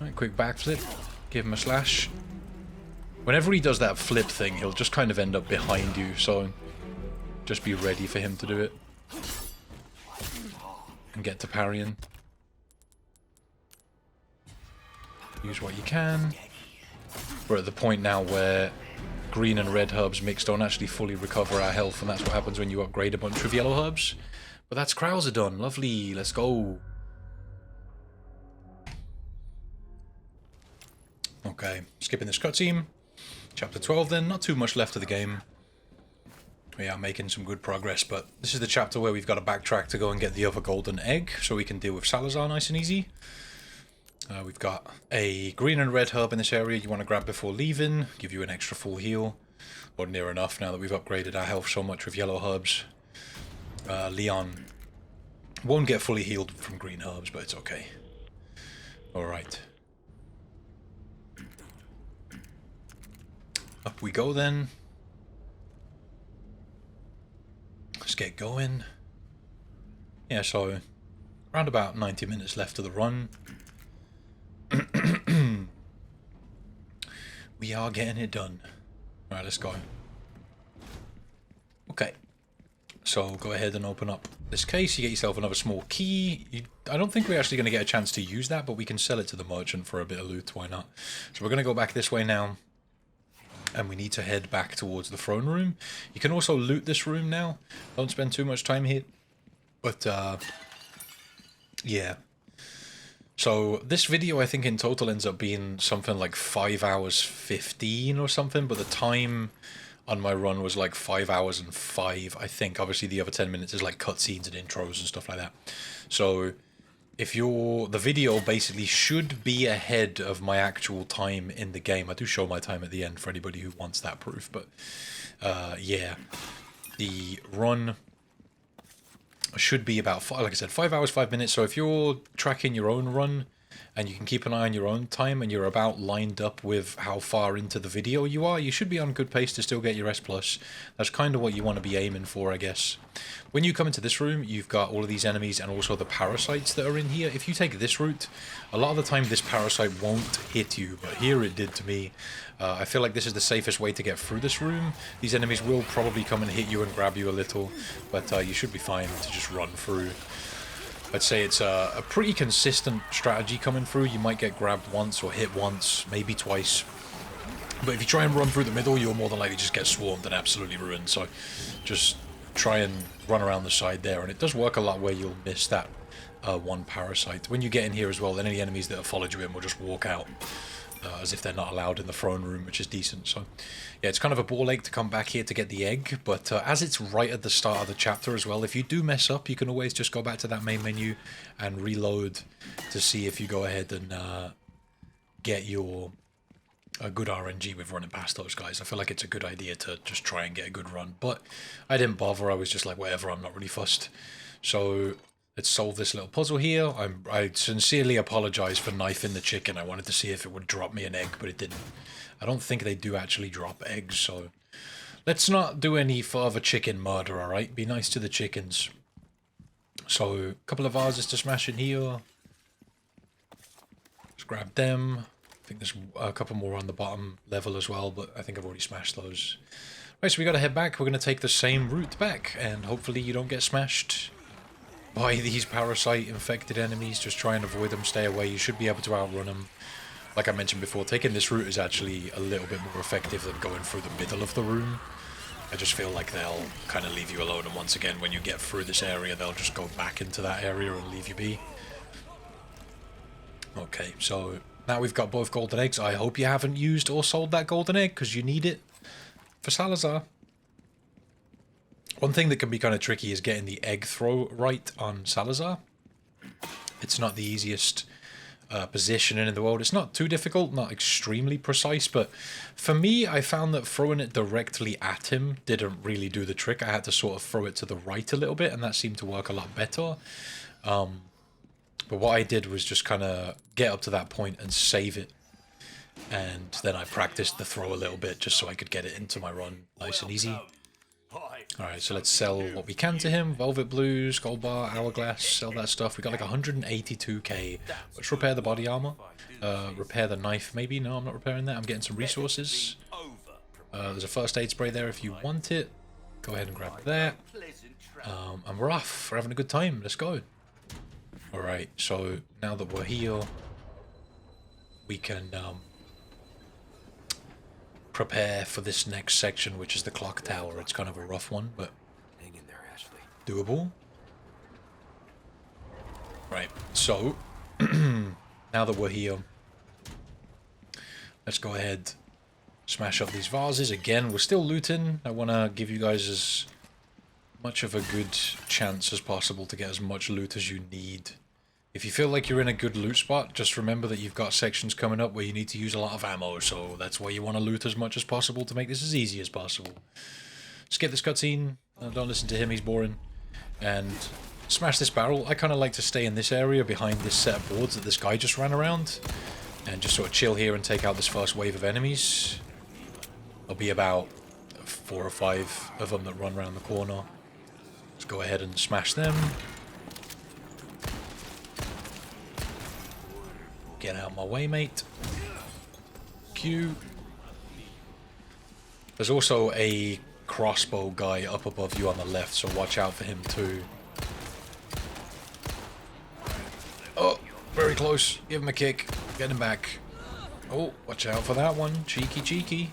Right, quick backflip. Give him a slash. Whenever he does that flip thing, he'll just kind of end up behind you, so just be ready for him to do it. And get to parrying. Use what you can. We're at the point now where green and red herbs mixed don't actually fully recover our health, and that's what happens when you upgrade a bunch of yellow herbs. But that's Krauser done. Lovely. Let's go. Okay, skipping this cutscene. Chapter 12 then. Not too much left of the game. We are making some good progress, but this is the chapter where we've got to backtrack to go and get the other golden egg, so we can deal with Salazar nice and easy. We've got a green and red herb in this area you want to grab before leaving, give you an extra full heal, or near enough now that we've upgraded our health so much with yellow herbs. Leon won't get fully healed from green herbs, but it's okay. Alright. Up we go then. Let's get going. Yeah, so around about 90 minutes left of the run. We are getting it done. Alright, let's go. Okay. So go ahead and open up this case. You get yourself another small key. I don't think we're actually going to get a chance to use that, but we can sell it to the merchant for a bit of loot. Why not? So we're going to go back this way now. And we need to head back towards the throne room. You can also loot this room now. Don't spend too much time here. But, yeah. So, this video, I think, in total ends up being something like 5 hours 15 or something. But the time on my run was like 5 hours and 5, I think. Obviously, the other 10 minutes is like cutscenes and intros and stuff like that. So, if you're... the video basically should be ahead of my actual time in the game. I do show my time at the end for anybody who wants that proof. But, yeah. The run should be about, like I said, 5 hours, 5 minutes. So if you're tracking your own run and you can keep an eye on your own time and you're about lined up with how far into the video you are, you should be on good pace to still get your S+. That's kind of what you want to be aiming for, I guess. When you come into this room, you've got all of these enemies and also the parasites that are in here. If you take this route, a lot of the time this parasite won't hit you, but here it did to me. I feel like this is the safest way to get through this room. These enemies will probably come and hit you and grab you a little, but you should be fine to just run through. I'd say it's a pretty consistent strategy coming through. You might get grabbed once or hit once, maybe twice. But if you try and run through the middle, you'll more than likely just get swarmed and absolutely ruined. So just try and run around the side there. And it does work a lot where you'll miss that one parasite. When you get in here as well, then any enemies that have followed you in will just walk out. As if they're not allowed in the throne room, which is decent. So, yeah, it's kind of a ball ache to come back here to get the egg, but as it's right at the start of the chapter as well, if you do mess up, you can always just go back to that main menu and reload to see if you go ahead and get your good RNG with running past those guys. I feel like it's a good idea to just try and get a good run, but I didn't bother. I was just like, whatever, I'm not really fussed. So, Let's solve this little puzzle here. I sincerely apologize for knifing the chicken. I wanted to see if it would drop me an egg, but it didn't. I don't think they do actually drop eggs, so let's not do any further chicken murder, alright? Be nice to the chickens. So, a couple of vases to smash in here. Let's grab them. I think there's a couple more on the bottom level as well, but I think I've already smashed those. Right, so we gotta head back. We're gonna take the same route back, and hopefully you don't get smashed by these parasite-infected enemies. Just try and avoid them, stay away. You should be able to outrun them. Like I mentioned before, taking this route is actually a little bit more effective than going through the middle of the room. I just feel like they'll kind of leave you alone, and once again, when you get through this area, they'll just go back into that area and leave you be. Okay, so now we've got both golden eggs. I hope you haven't used or sold that golden egg, because you need it for Salazar. One thing that can be kind of tricky is getting the egg throw right on Salazar. It's not the easiest positioning in the world. It's not too difficult, not extremely precise, but for me, I found that throwing it directly at him didn't really do the trick. I had to sort of throw it to the right a little bit, and that seemed to work a lot better. But what I did was just kind of get up to that point and save it. And then I practiced the throw a little bit just so I could get it into my run nice and easy. Alright, so let's sell what we can to him. Velvet Blues, Gold Bar, Hourglass, sell that stuff. We got like 182k. Let's repair the body armor. Repair the knife, maybe? No, I'm not repairing that. I'm getting some resources. There's a first aid spray there if you want it. Go ahead and grab that. And we're off. We're having a good time. Let's go. Alright, so now that we're here, we can prepare for this next section, which is the clock tower. It's kind of a rough one, but Hang in there, Ashley. doable. Right, so now that we're here, let's go ahead, smash up these vases. Again, we're still looting. I want to give you guys as much of a good chance as possible to get as much loot as you need. If you feel like you're in a good loot spot, just remember that you've got sections coming up where you need to use a lot of ammo, so that's why you want to loot as much as possible to make this as easy as possible. Skip this cutscene, don't listen to him, he's boring, and smash this barrel. I kind of like to stay in this area behind this set of boards that this guy just ran around, and just sort of chill here and take out this first wave of enemies. There'll be about 4 or 5 of them that run around the corner. Let's go ahead and smash them. Get out of my way, mate. Q. There's also a crossbow guy up above you on the left, so watch out for him too. Oh, very close. Give him a kick. Get him back. Oh, watch out for that one. Cheeky, cheeky.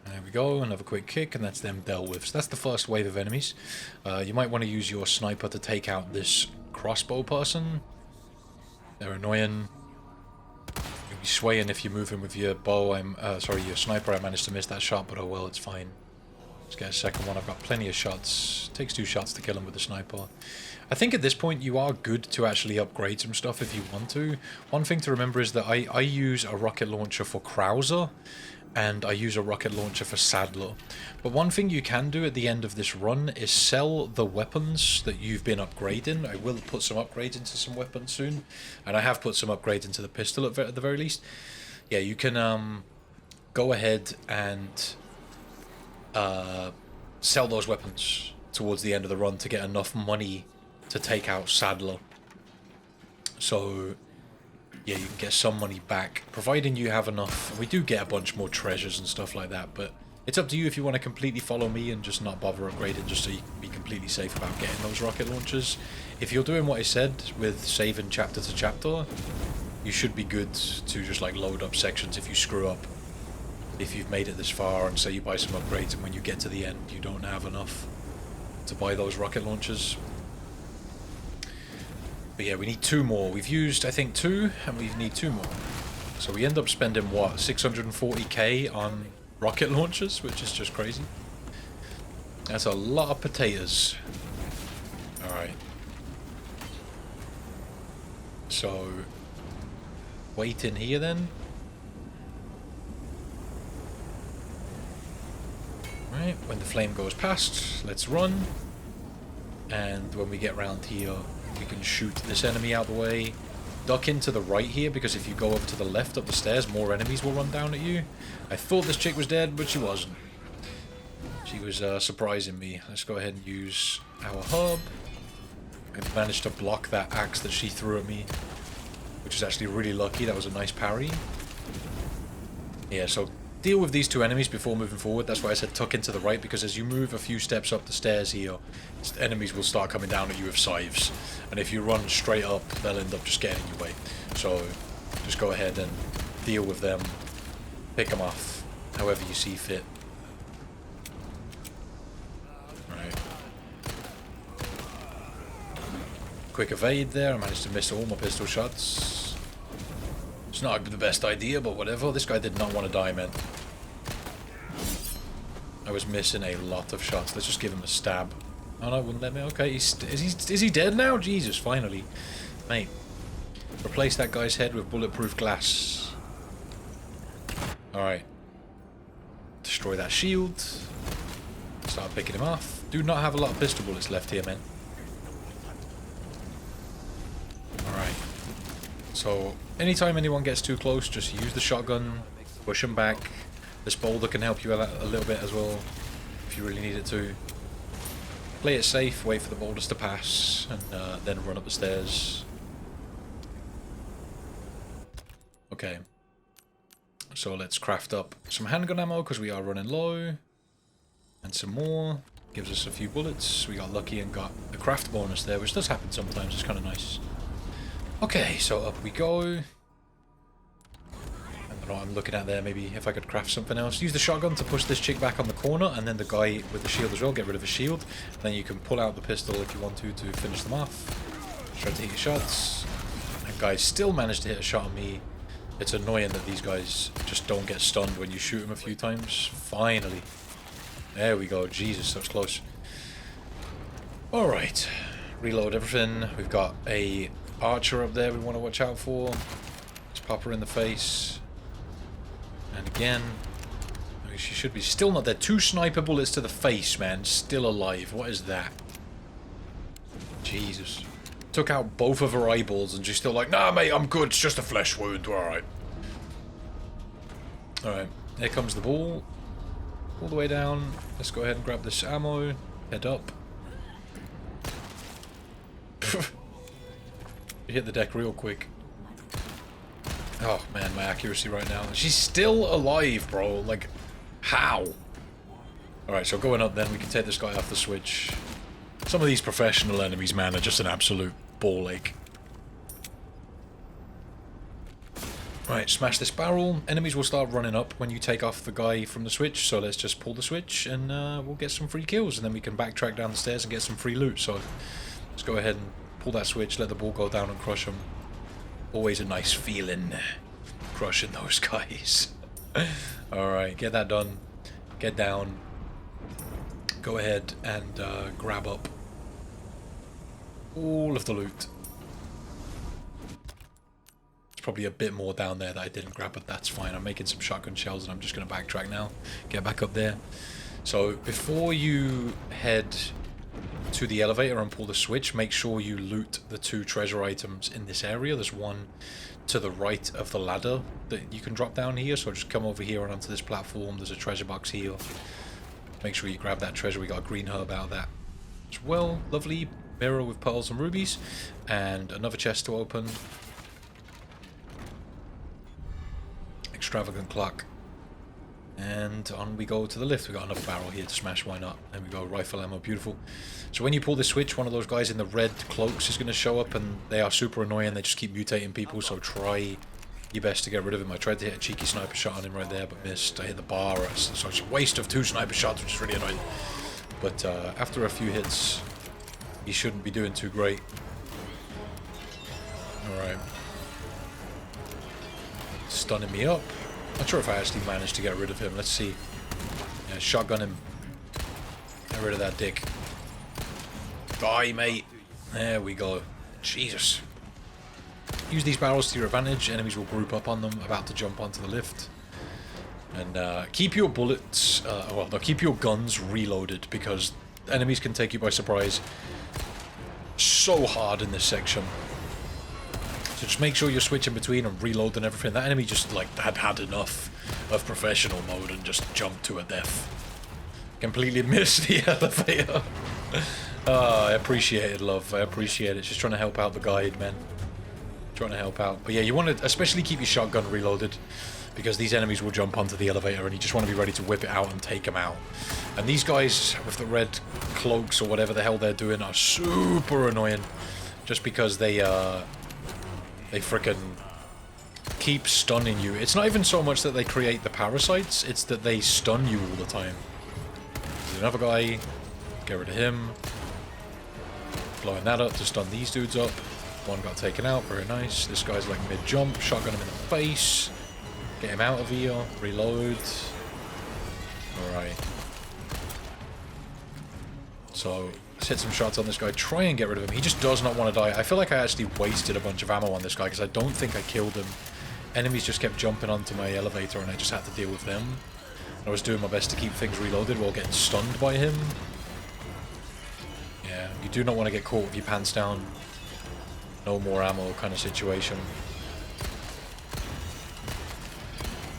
There we go. Another quick kick, and that's them dealt with. So that's the first wave of enemies. You might want to use your sniper to take out this crossbow person. They're annoying. You'll be swaying if you're moving with your bow. Your sniper. I managed to miss that shot, but oh well, it's fine. Let's get a second one. I've got plenty of shots. Takes 2 shots to kill him with the sniper. I think at this point you are good to actually upgrade some stuff if you want to. One thing to remember is that I use a rocket launcher for Krauser, and I use a rocket launcher for Sadler. But one thing you can do at the end of this run is sell the weapons that you've been upgrading. I will put some upgrades into some weapons soon, and I have put some upgrades into the pistol at the very least. Yeah, you can go ahead and sell those weapons towards the end of the run to get enough money to take out Sadler. So yeah, you can get some money back, providing you have enough. We do get a bunch more treasures and stuff like that, but it's up to you if you want to completely follow me and just not bother upgrading, just so you can be completely safe about getting those rocket launchers. If you're doing what I said with saving chapter to chapter, you should be good to just like load up sections if you screw up. If you've made it this far and say you buy some upgrades and when you get to the end you don't have enough to buy those rocket launchers. But yeah, we need 2 more. We've used, I think, 2, and we need 2 more. So we end up spending, what, 640k on rocket launchers, which is just crazy. That's a lot of potatoes. Alright. So, wait in here then. Right, when the flame goes past, let's run. And when we get round here, we can shoot this enemy out the way. Duck into the right here, because if you go over to the left up the stairs, more enemies will run down at you. I thought this chick was dead, but she wasn't. She was surprising me. Let's go ahead and use our hub. I managed to block that axe that she threw at me, which is actually really lucky. That was a nice parry. Yeah, so deal with these two enemies before moving forward. That's why I said tuck into the right, because as you move a few steps up the stairs here, enemies will start coming down at you with scythes. And if you run straight up, they'll end up just getting in your way. So just go ahead and deal with them. Pick them off however you see fit. Right. Quick evade there. I managed to miss all my pistol shots. It's not the best idea, but whatever. This guy did not want to die, man. I was missing a lot of shots. Let's just give him a stab. Oh no, wouldn't let me. Okay, is he dead now? Jesus, finally. Mate. Replace that guy's head with bulletproof glass. Alright. Destroy that shield. Start picking him off. Do not have a lot of pistol bullets left here, man. Alright. So, anytime anyone gets too close, just use the shotgun. Push them back. This boulder can help you out a little bit as well, if you really need it to. Play it safe, wait for the boulders to pass, and then run up the stairs. Okay. So let's craft up some handgun ammo, because we are running low. And some more. Gives us a few bullets. We got lucky and got a craft bonus there, which does happen sometimes. It's kind of nice. Okay, so up we go. I don't know what I'm looking at there. Maybe if I could craft something else. Use the shotgun to push this chick back on the corner, and then the guy with the shield as well, get rid of his shield. And then you can pull out the pistol if you want to finish them off. Try to hit your shots. And guys still managed to hit a shot on me. It's annoying that these guys just don't get stunned when you shoot them a few times. Finally. There we go. Jesus, that was close. Alright. Reload everything. We've got a archer up there we want to watch out for. Let's pop her in the face. And again. She should be still not there. 2 sniper bullets to the face, man. Still alive. What is that? Jesus. Took out both of her eyeballs and she's still like, nah, mate, I'm good. It's just a flesh wound. Alright. Alright. Here comes the ball. All the way down. Let's go ahead and grab this ammo. Head up. You hit the deck real quick. Oh, man, my accuracy right now. She's still alive, bro. Like, how? Alright, so going up then, we can take this guy off the switch. Some of these professional enemies, man, are just an absolute ball ache. Right, smash this barrel. Enemies will start running up when you take off the guy from the switch, so let's just pull the switch and we'll get some free kills, and then we can backtrack down the stairs and get some free loot. So let's go ahead and pull that switch, let the ball go down and crush them. Always a nice feeling, crushing those guys. Alright, get that done. Get down. Go ahead and grab up all of the loot. There's probably a bit more down there that I didn't grab, but that's fine. I'm making some shotgun shells and I'm just going to backtrack now. Get back up there. So before you head to the elevator and pull the switch, make sure you loot the 2 treasure items in this area. There's one to the right of the ladder that you can drop down here, so just come over here and onto this platform. There's a treasure box here. Make sure you grab that treasure. We got a green herb out of that as well. Lovely mirror with pearls and rubies, and another chest to open. Extravagant clock. And on we go to the lift. We got another barrel here to smash, why not? There we go, rifle ammo, beautiful. So when you pull the switch, one of those guys in the red cloaks is going to show up, and they are super annoying. They just keep mutating people, so try your best to get rid of him. I tried to hit a cheeky sniper shot on him right there, but missed. I hit the bar, so it's a waste of 2 sniper shots, which is really annoying. But after a few hits, he shouldn't be doing too great. Alright. Stunning me up. Not sure if I actually managed to get rid of him. Let's see. Yeah, shotgun him. Get rid of that dick. Die, mate. There we go. Jesus. Use these barrels to your advantage. Enemies will group up on them, about to jump onto the lift. And keep your bullets, well, no, keep your guns reloaded, because enemies can take you by surprise so hard in this section. So just make sure you're switching between and reloading everything. That enemy just like had enough of professional mode and just jumped to a death. Completely missed the elevator. I appreciate it, love. I appreciate it. Just trying to help out the guide, man. Trying to help out. But yeah, you want to especially keep your shotgun reloaded, because these enemies will jump onto the elevator and you just want to be ready to whip it out and take them out. And these guys with the red cloaks or whatever the hell they're doing are super annoying, just because they frickin' keep stunning you. It's not even so much that they create the parasites, it's that they stun you all the time. There's another guy. Get rid of him. Blowing that up to stun these dudes up. One got taken out, very nice. This guy's like mid-jump, shotgun him in the face. Get him out of here, reload. Alright. So, let's hit some shots on this guy, try and get rid of him. He just does not want to die. I feel like I actually wasted a bunch of ammo on this guy because I don't think I killed him. Enemies just kept jumping onto my elevator and I just had to deal with them. I was doing my best to keep things reloaded while getting stunned by him. Yeah, you do not want to get caught with your pants down. No more ammo kind of situation.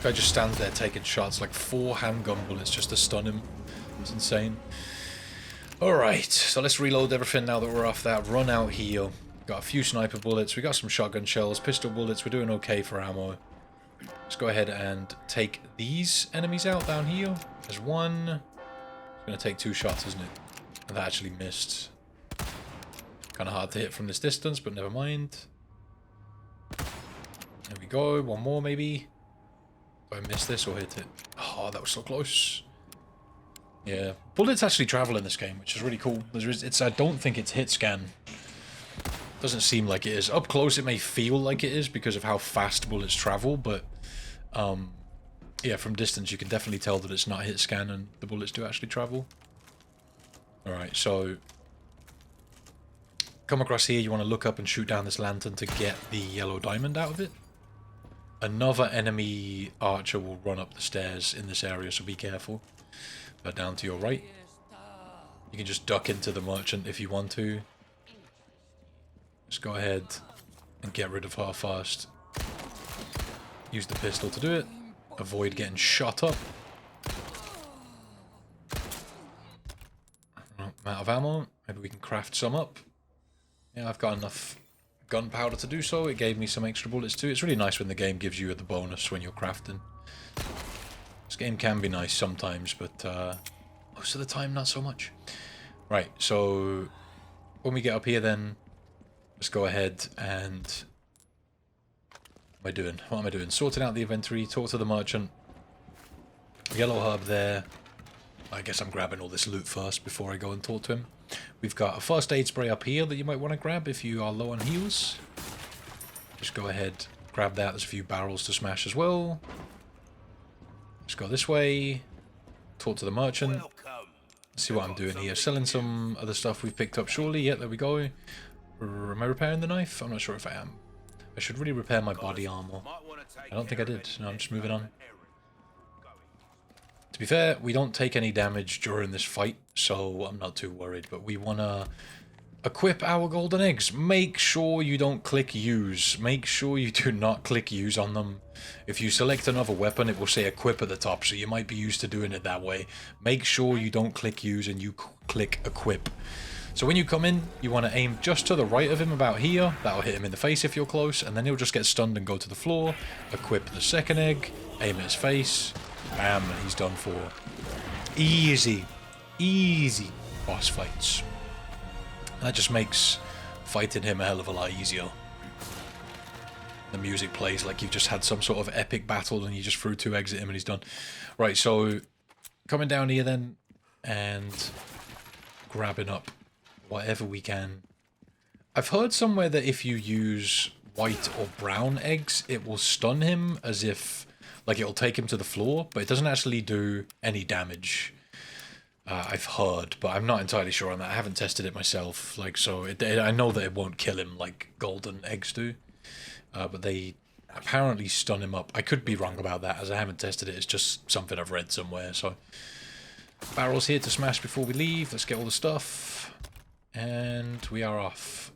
Guy just stands there taking shots, like 4 handgun bullets just to stun him. It's insane. Alright, so let's reload everything now that we're off that. Run out here. Got a few sniper bullets, we got some shotgun shells, pistol bullets, we're doing okay for ammo. Let's go ahead and take these enemies out down here. There's one. It's going to take 2 shots, isn't it? And that actually missed. Kind of hard to hit from this distance, but never mind. There we go. One more, maybe. Do I miss this or hit it? Oh, that was so close. Yeah. Bullets actually travel in this game, which is really cool. I don't think it's hit scan. Doesn't seem like it is. Up close, it may feel like it is because of how fast bullets travel, but yeah, from distance you can definitely tell that it's not hit scan and the bullets do actually travel. Alright, so come across here, you want to look up and shoot down this lantern to get the yellow diamond out of it. Another enemy archer will run up the stairs in this area, so be careful. But down to your right, you can just duck into the merchant if you want to. Just go ahead and get rid of her first. Use the pistol to do it. Avoid getting shot up. I'm out of ammo. Maybe we can craft some up. Yeah, I've got enough gunpowder to do so. It gave me some extra bullets too. It's really nice when the game gives you the bonus when you're crafting. This game can be nice sometimes, but most of the time not so much. Right, so when we get up here then, let's go ahead and... What am I doing? Sorting out the inventory, talk to the merchant. Yellow herb there. I guess I'm grabbing all this loot first before I go and talk to him. We've got a first aid spray up here that you might want to grab if you are low on heals. Just go ahead, grab that. There's a few barrels to smash as well. Let's go this way. Talk to the merchant. See what I'm doing here. Selling some other stuff we've picked up surely. Yeah, there we go. Am I repairing the knife? I'm not sure if I am. I should really repair my body armor. I don't think I did. No, I'm just moving on. To be fair, we don't take any damage during this fight, so I'm not too worried. But we want to equip our golden eggs. Make sure you don't click use. Make sure you do not click use on them. If you select another weapon, it will say equip at the top, so you might be used to doing it that way. Make sure you don't click use and you click equip. So when you come in, you want to aim just to the right of him, about here. That'll hit him in the face if you're close, and then he'll just get stunned and go to the floor. Equip the second egg, aim at his face, bam, and he's done for. Easy, easy boss fights. That just makes fighting him a hell of a lot easier. The music plays like you've just had some sort of epic battle and you just threw 2 eggs at him and he's done. Right, so coming down here then, and grabbing up whatever we can. I've heard somewhere that if you use white or brown eggs, it will stun him as if, like, it'll take him to the floor, but it doesn't actually do any damage. I've heard, but I'm not entirely sure on that. I haven't tested it myself, like, so I know that it won't kill him like golden eggs do, but they apparently stun him up. I could be wrong about that, as I haven't tested it. It's just something I've read somewhere, so Barrels here to smash before we leave. Let's get all the stuff. And we are off.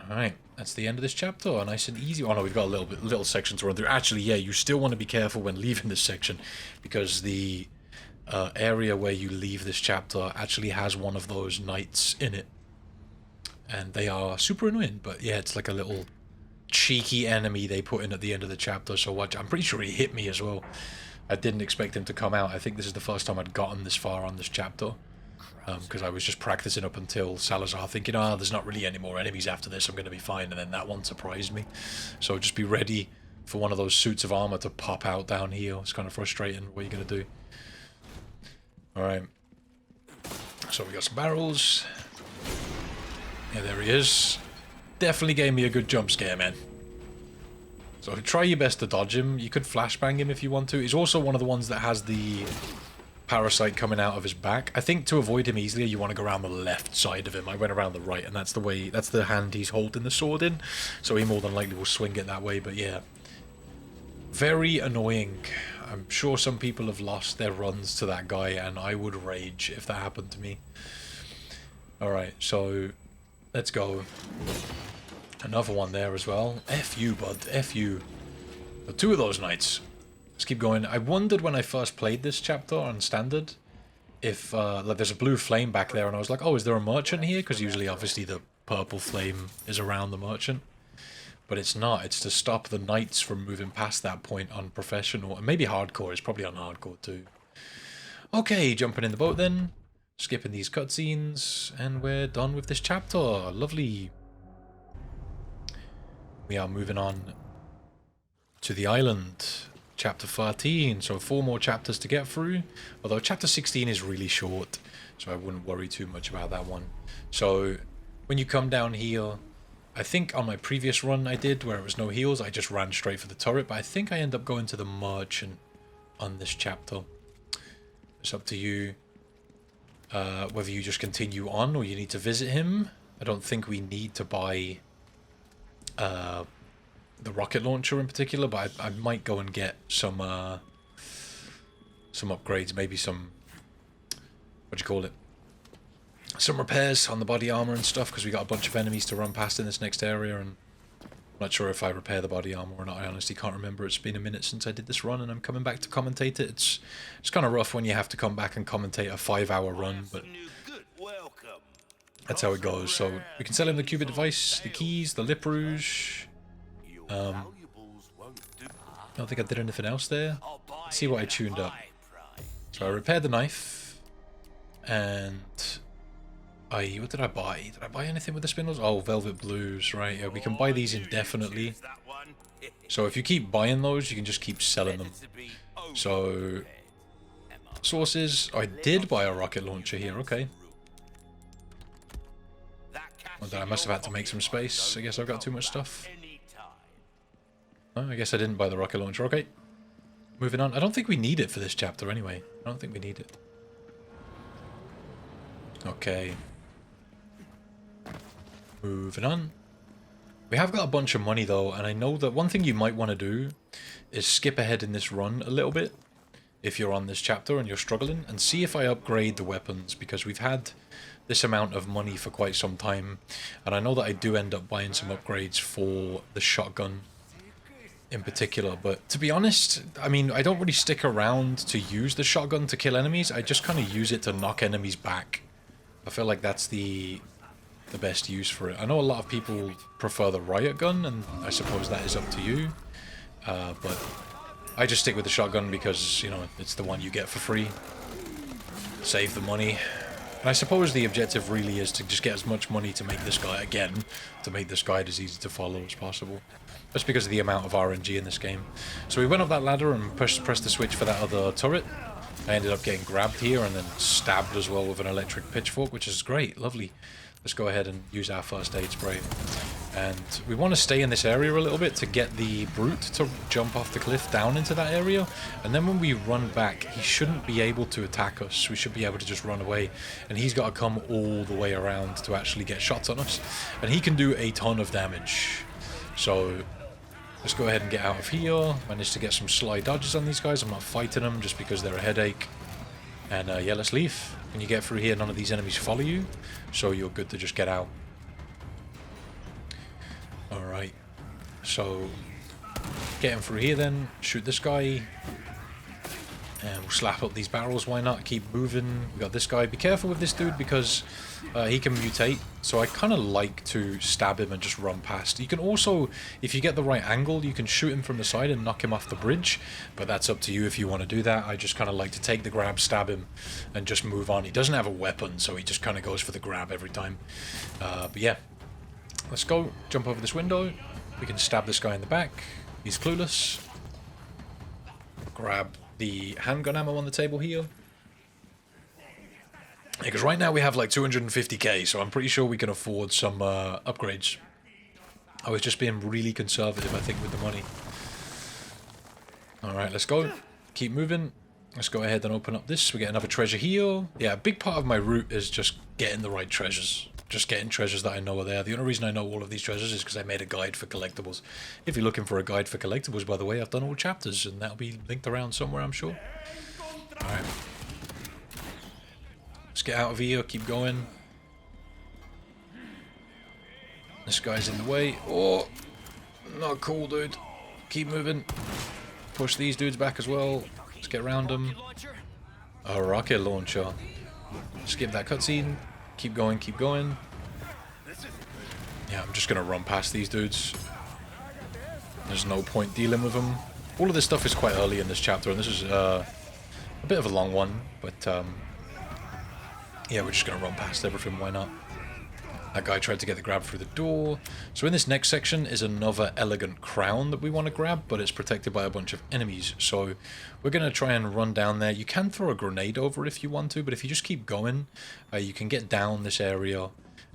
Alright, that's the end of this chapter. Nice and easy. Oh no, we've got a little section to run through. Actually, yeah, you still want to be careful when leaving this section, because the area where you leave this chapter actually has one of those knights in it. And they are super annoying, but yeah, it's like a little cheeky enemy they put in at the end of the chapter. So watch, I'm pretty sure he hit me as well. I didn't expect him to come out. I think this is the first time I'd gotten this far on this chapter. Because I was just practicing up until Salazar, thinking, there's not really any more enemies after this, I'm going to be fine, and then that one surprised me. So just be ready for one of those suits of armor to pop out down here. It's kind of frustrating. What are you going to do? Alright. So we got some barrels. Yeah, there he is. Definitely gave me a good jump scare, man. So try your best to dodge him. You could flashbang him if you want to. He's also one of the ones that has the parasite coming out of his back. I think to avoid him easier, you want to go around the left side of him. I went around the right, and that's the hand he's holding the sword in. So he more than likely will swing it that way, but yeah. Very annoying. I'm sure some people have lost their runs to that guy, and I would rage if that happened to me. Alright, so let's go. Another one there as well. F you, bud. F you. So 2 of those knights. Let's keep going. I wondered when I first played this chapter on standard if like there's a blue flame back there, and I was like, oh, is there a merchant here? Because usually obviously the purple flame is around the merchant, but it's not. It's to stop the knights from moving past that point on professional, and maybe hardcore. It's probably on hardcore too. Okay, jumping in the boat then, skipping these cutscenes, and we're done with this chapter. Lovely. We are moving on to the island. Chapter 13, so 4 more chapters to get through, although chapter 16 is really short, so I wouldn't worry too much about that one. So when you come down here, I think on my previous run I did where it was no heals, I just ran straight for the turret, but I think I end up going to the merchant on this chapter. It's up to you whether you just continue on or you need to visit him. I don't think we need to buy the rocket launcher in particular, but I might go and get some upgrades, maybe some, what do you call it, some repairs on the body armor and stuff, because we got a bunch of enemies to run past in this next area, and I'm not sure if I repair the body armor or not. I honestly can't remember. It's been a minute since I did this run, and I'm coming back to commentate it. It's kind of rough when you have to come back and commentate a 5-hour run, but that's how it goes. So we can sell him the Cuba device, the keys, the lip rouge. I don't think I did anything else there. Let's see what I tuned up. So I repaired the knife, and what did I buy? Did I buy anything with the spindles? Oh, Velvet Blues, right? Yeah, we can buy these indefinitely. So if you keep buying those, you can just keep selling them. So sources, I did buy a rocket launcher here. Okay. Well, I must have had to make some space. I guess I've got too much stuff. Oh, I guess I didn't buy the rocket launcher. Okay. Moving on. I don't think we need it for this chapter anyway. I don't think we need it. Okay. Moving on. We have got a bunch of money though, and I know that one thing you might want to do is skip ahead in this run a little bit if you're on this chapter and you're struggling, and see if I upgrade the weapons, because we've had this amount of money for quite some time, and I know that I do end up buying some upgrades for the shotgun in particular, but to be honest, I mean, I don't really stick around to use the shotgun to kill enemies. I just kind of use it to knock enemies back. I feel like that's the best use for it. I know a lot of people prefer the riot gun, and I suppose that is up to you, but I just stick with the shotgun because, you know, it's the one you get for free. Save the money. And I suppose the objective really is to just get as much money to make this guy, again, to make this guide as easy to follow as possible. That's because of the amount of RNG in this game. So we went up that ladder and pressed the switch for that other turret. I ended up getting grabbed here and then stabbed as well with an electric pitchfork, which is great, lovely. Let's go ahead and use our first aid spray. And we want to stay in this area a little bit to get the brute to jump off the cliff down into that area. And then when we run back, he shouldn't be able to attack us. We should be able to just run away. And he's got to come all the way around to actually get shots on us. And he can do a ton of damage. So Let's go ahead and get out of here. Managed to get some sly dodges on these guys. I'm not fighting them just because they're a headache. And yeah, let's leave. When you get through here, none of these enemies follow you, so you're good to just get out. Alright, so getting through here then, shoot this guy. And we'll slap up these barrels, why not? Keep moving. We got this guy. Be careful with this dude because he can mutate. So I kind of like to stab him and just run past. You can also, if you get the right angle, you can shoot him from the side and knock him off the bridge. But that's up to you if you want to do that. I just kind of like to take the grab, stab him, and just move on. He doesn't have a weapon, so he just kind of goes for the grab every time. But yeah, let's go. Jump over this window. We can stab this guy in the back. He's clueless. Grab the handgun ammo on the table here. Because right now we have like 250k, so I'm pretty sure we can afford some upgrades. I was just being really conservative, I think, with the money. Alright, let's go. Keep moving. Let's go ahead and open up this. We get another treasure here. Yeah, a big part of my route is just getting the right treasures. Just getting treasures that I know are there. The only reason I know all of these treasures is because I made a guide for collectibles. If you're looking for a guide for collectibles, by the way, I've done all chapters, and that'll be linked around somewhere, I'm sure. Alright. Let's get out of here, keep going. This guy's in the way. Oh! Not cool, dude. Keep moving. Push these dudes back as well. Let's get around them. A rocket launcher. Skip that cutscene. Keep going, keep going. Yeah, I'm just gonna run past these dudes. There's no point dealing with them. All of this stuff is quite early in this chapter, and this is a bit of a long one, but yeah, we're just gonna run past everything, why not? That guy tried to get the grab through the door. So in this next section is another elegant crown that we want to grab, but it's protected by a bunch of enemies. So we're going to try and run down there. You can throw a grenade over it if you want to, but if you just keep going, you can get down this area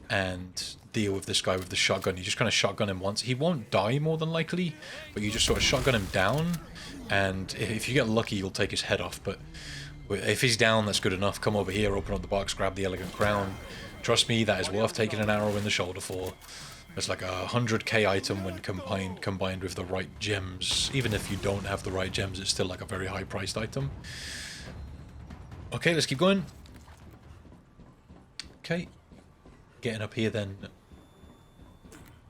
and deal with this guy with the shotgun. You just kind of shotgun him once. He won't die more than likely, but you just sort of shotgun him down, and if you get lucky, you'll take his head off. But if he's down, that's good enough. Come over here, open up the box, grab the elegant crown. Trust me, that is worth taking an arrow in the shoulder for. It's like a 100k item when combined with the right gems. Even if you don't have the right gems, it's still like a very high priced item. Okay, let's keep going. Okay. Getting up here then.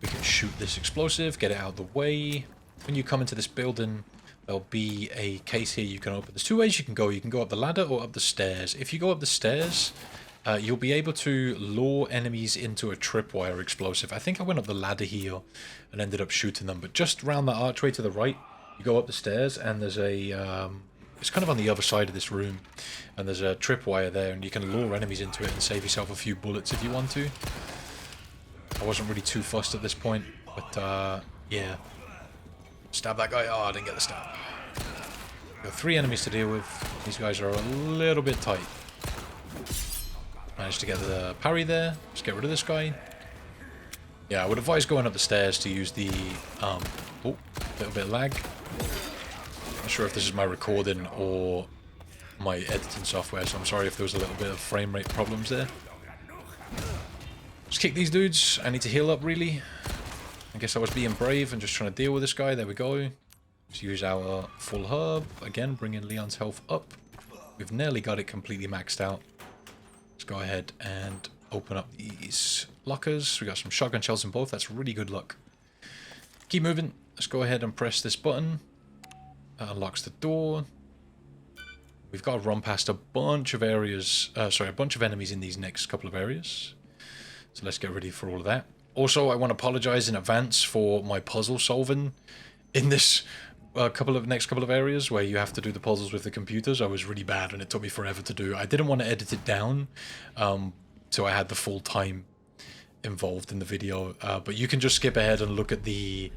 We can shoot this explosive, get it out of the way. When you come into this building, there'll be a case here you can open. There's two ways you can go. You can go up the ladder or up the stairs. If you go up the stairs, you'll be able to lure enemies into a tripwire explosive. I think I went up the ladder here and ended up shooting them. But just round that archway to the right, you go up the stairs and there's a... it's kind of on the other side of this room. And there's a tripwire there and you can lure enemies into it and save yourself a few bullets if you want to. I wasn't really too fussed at this point, but yeah. Stab that guy. Oh, I didn't get the stab. Got 3 enemies to deal with. These guys are a little bit tight. Managed to get the parry there. Let's get rid of this guy. Yeah, I would advise going up the stairs to use the... oh, little bit of lag. Not sure if this is my recording or my editing software, so I'm sorry if there was a little bit of frame rate problems there. Let's kick these dudes. I need to heal up, really. I guess I was being brave and just trying to deal with this guy. There we go. Let's use our full herb. Again, bringing Leon's health up. We've nearly got it completely maxed out. Let's go ahead and open up these lockers. We got some shotgun shells in both. That's really good luck. Keep moving. Let's go ahead and press this button. That unlocks the door. We've got to run past a bunch of areas. Sorry, a bunch of enemies in these next couple of areas. So let's get ready for all of that. Also, I want to apologize in advance for my puzzle solving in this next couple of areas where you have to do the puzzles with the computers. I was really bad and it took me forever to do. I didn't want to edit it down, so I had the full time involved in the video. But you can just skip ahead and look at the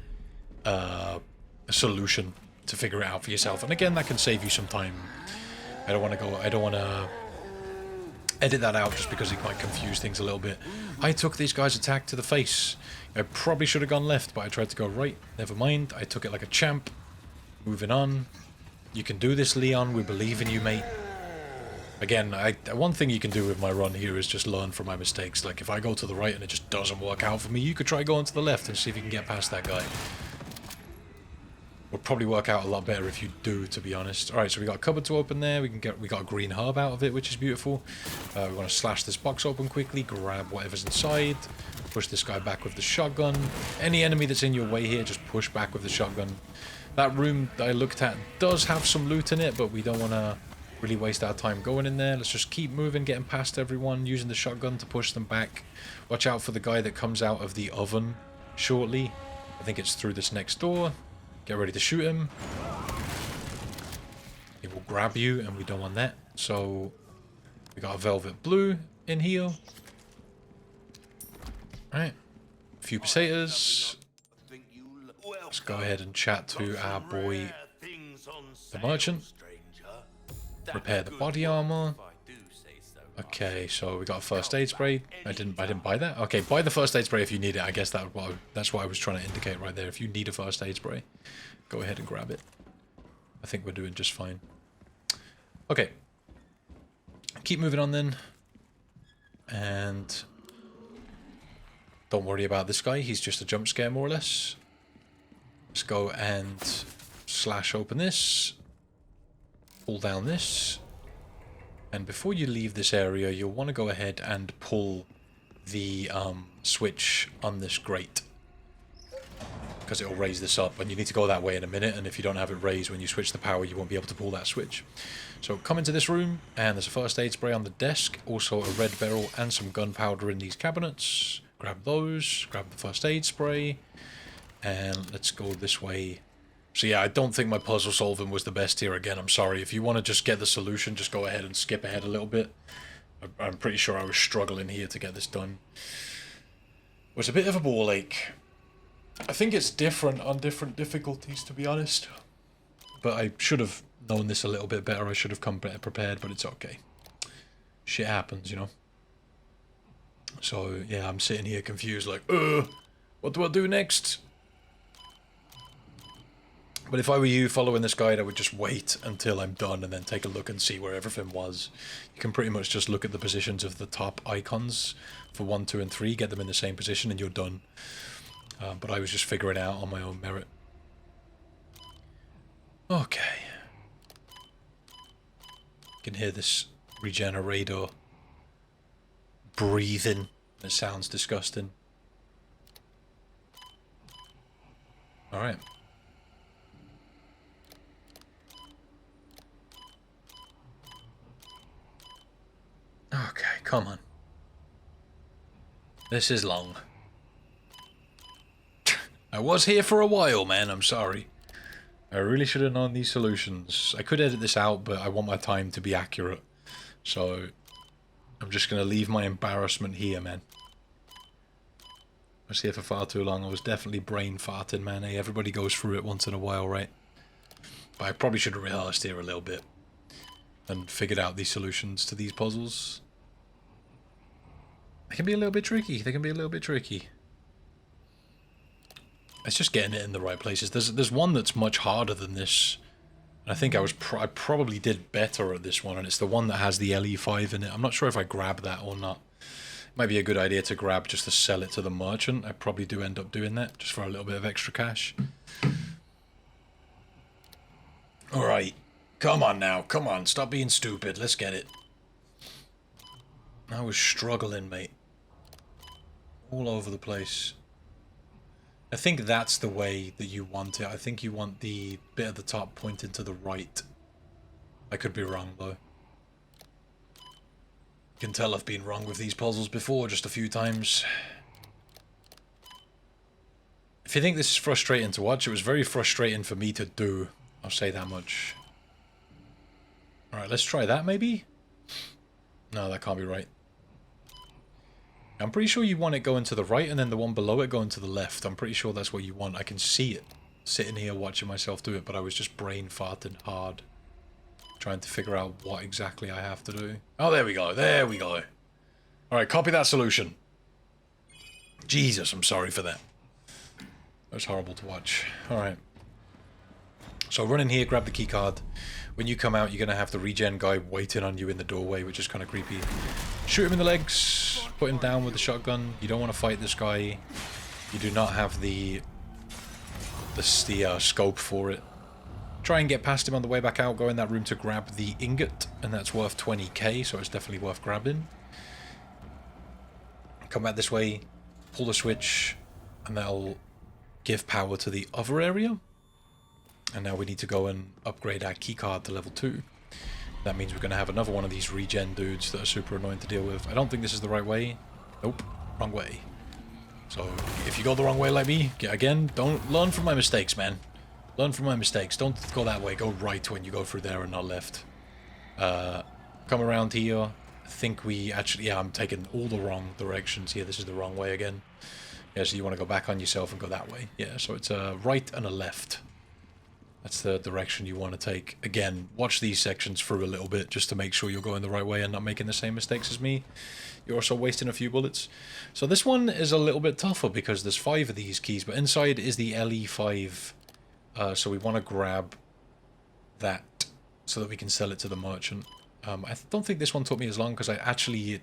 solution to figure it out for yourself. And again, that can save you some time. I don't want to edit that out just because it might confuse things a little bit. I took these guys' attack to the face. I probably should have gone left, but I tried to go right. Never mind. I took it like a champ. Moving on. You can do this, Leon. We believe in you, mate. Again, one thing you can do with my run here is just learn from my mistakes. Like, if I go to the right and it just doesn't work out for me, you could try going to the left and see if you can get past that guy. Would probably work out a lot better if you do, to be honest. Alright, so we got a cupboard to open there. We got a green herb out of it, which is beautiful. We want to slash this box open quickly, grab whatever's inside, push this guy back with the shotgun. Any enemy that's in your way here, just push back with the shotgun. That room that I looked at does have some loot in it, but we don't want to really waste our time going in there. Let's just keep moving, getting past everyone, using the shotgun to push them back. Watch out for the guy that comes out of the oven shortly. I think it's through this next door. Get ready to shoot him. He will grab you, and we don't want that. So, we got a velvet blue in here. Alright. A few potatoes. Let's go ahead and chat to our boy, the merchant. Repair the body armor. Okay, so we got a first aid spray. I didn't buy that. Okay, buy the first aid spray if you need it. I guess that's what I was trying to indicate right there. If you need a first aid spray, go ahead and grab it. I think we're doing just fine. Okay. Keep moving on then. And don't worry about this guy. He's just a jump scare more or less. Let's go and slash open this. Pull down this. And before you leave this area, you'll want to go ahead and pull the switch on this grate. Because it'll raise this up, and you need to go that way in a minute, and if you don't have it raised when you switch the power, you won't be able to pull that switch. So come into this room, and there's a first aid spray on the desk, also a red barrel and some gunpowder in these cabinets. Grab those, grab the first aid spray, and let's go this way. So yeah, I don't think my puzzle solving was the best here again. I'm sorry. If you want to just get the solution, just go ahead and skip ahead a little bit. I'm pretty sure I was struggling here to get this done. It was a bit of a ball ache. I think it's different on different difficulties, to be honest. But I should have known this a little bit better. I should have come better prepared, but it's okay. Shit happens, you know. So yeah, I'm sitting here confused like, what do I do next? But if I were you following this guide, I would just wait until I'm done and then take a look and see where everything was. You can pretty much just look at the positions of the top icons for 1, 2, and 3, get them in the same position, and you're done. But I was just figuring it out on my own merit. Okay. You can hear this regenerator breathing. It sounds disgusting. Alright. Okay, come on. This is long. I was here for a while, man, I'm sorry. I really should have known these solutions. I could edit this out, but I want my time to be accurate. So, I'm just going to leave my embarrassment here, man. I was here for far too long. I was definitely brain farting, man. Hey, everybody goes through it once in a while, right? But I probably should have rehearsed here a little bit. And figured out these solutions to these puzzles. They can be a little bit tricky. They can be a little bit tricky. It's just getting it in the right places. There's one that's much harder than this. And I think I probably did better at this one, and it's the one that has the LE5 in it. I'm not sure if I grab that or not. It might be a good idea to grab just to sell it to the merchant. I probably do end up doing that, just for a little bit of extra cash. Alright. Come on now, come on, stop being stupid, let's get it. I was struggling, mate. All over the place. I think that's the way that you want it. I think you want the bit at the top pointing to the right. I could be wrong, though. You can tell I've been wrong with these puzzles before, just a few times. If you think this is frustrating to watch, it was very frustrating for me to do. I'll say that much. Alright, let's try that, maybe? No, that can't be right. I'm pretty sure you want it going to the right and then the one below it going to the left. I'm pretty sure that's what you want. I can see it sitting here watching myself do it, but I was just brain farting hard. Trying to figure out what exactly I have to do. Oh, there we go. There we go. Alright, copy that solution. Jesus, I'm sorry for that. That was horrible to watch. Alright. So run in here, grab the keycard. When you come out, you're going to have the regen guy waiting on you in the doorway, which is kind of creepy. Shoot him in the legs. Put him down with the shotgun. You don't want to fight this guy. You do not have the the scope for it. Try and get past him on the way back out. Go in that room to grab the ingot, and that's worth 20k, so it's definitely worth grabbing. Come back this way, pull the switch, and that'll give power to the other area. And now we need to go and upgrade our keycard to level 2. That means we're going to have another one of these regen dudes that are super annoying to deal with. I don't think this is the right way. Nope, wrong way. So if you go the wrong way like me, again, don't learn from my mistakes, man. Learn from my mistakes. Don't go that way. Go right when you go through there and not left. Come around here. I think we actually... Yeah, I'm taking all the wrong directions here. This is the wrong way again. Yeah, so you want to go back on yourself and go that way. Yeah, so it's a right and a left. That's the direction you want to take. Again, watch these sections through a little bit just to make sure you're going the right way and not making the same mistakes as me. You're also wasting a few bullets. So this one is a little bit tougher because there's 5 of these keys, but inside is the LE5. So we want to grab that so that we can sell it to the merchant. I don't think this one took me as long because I actually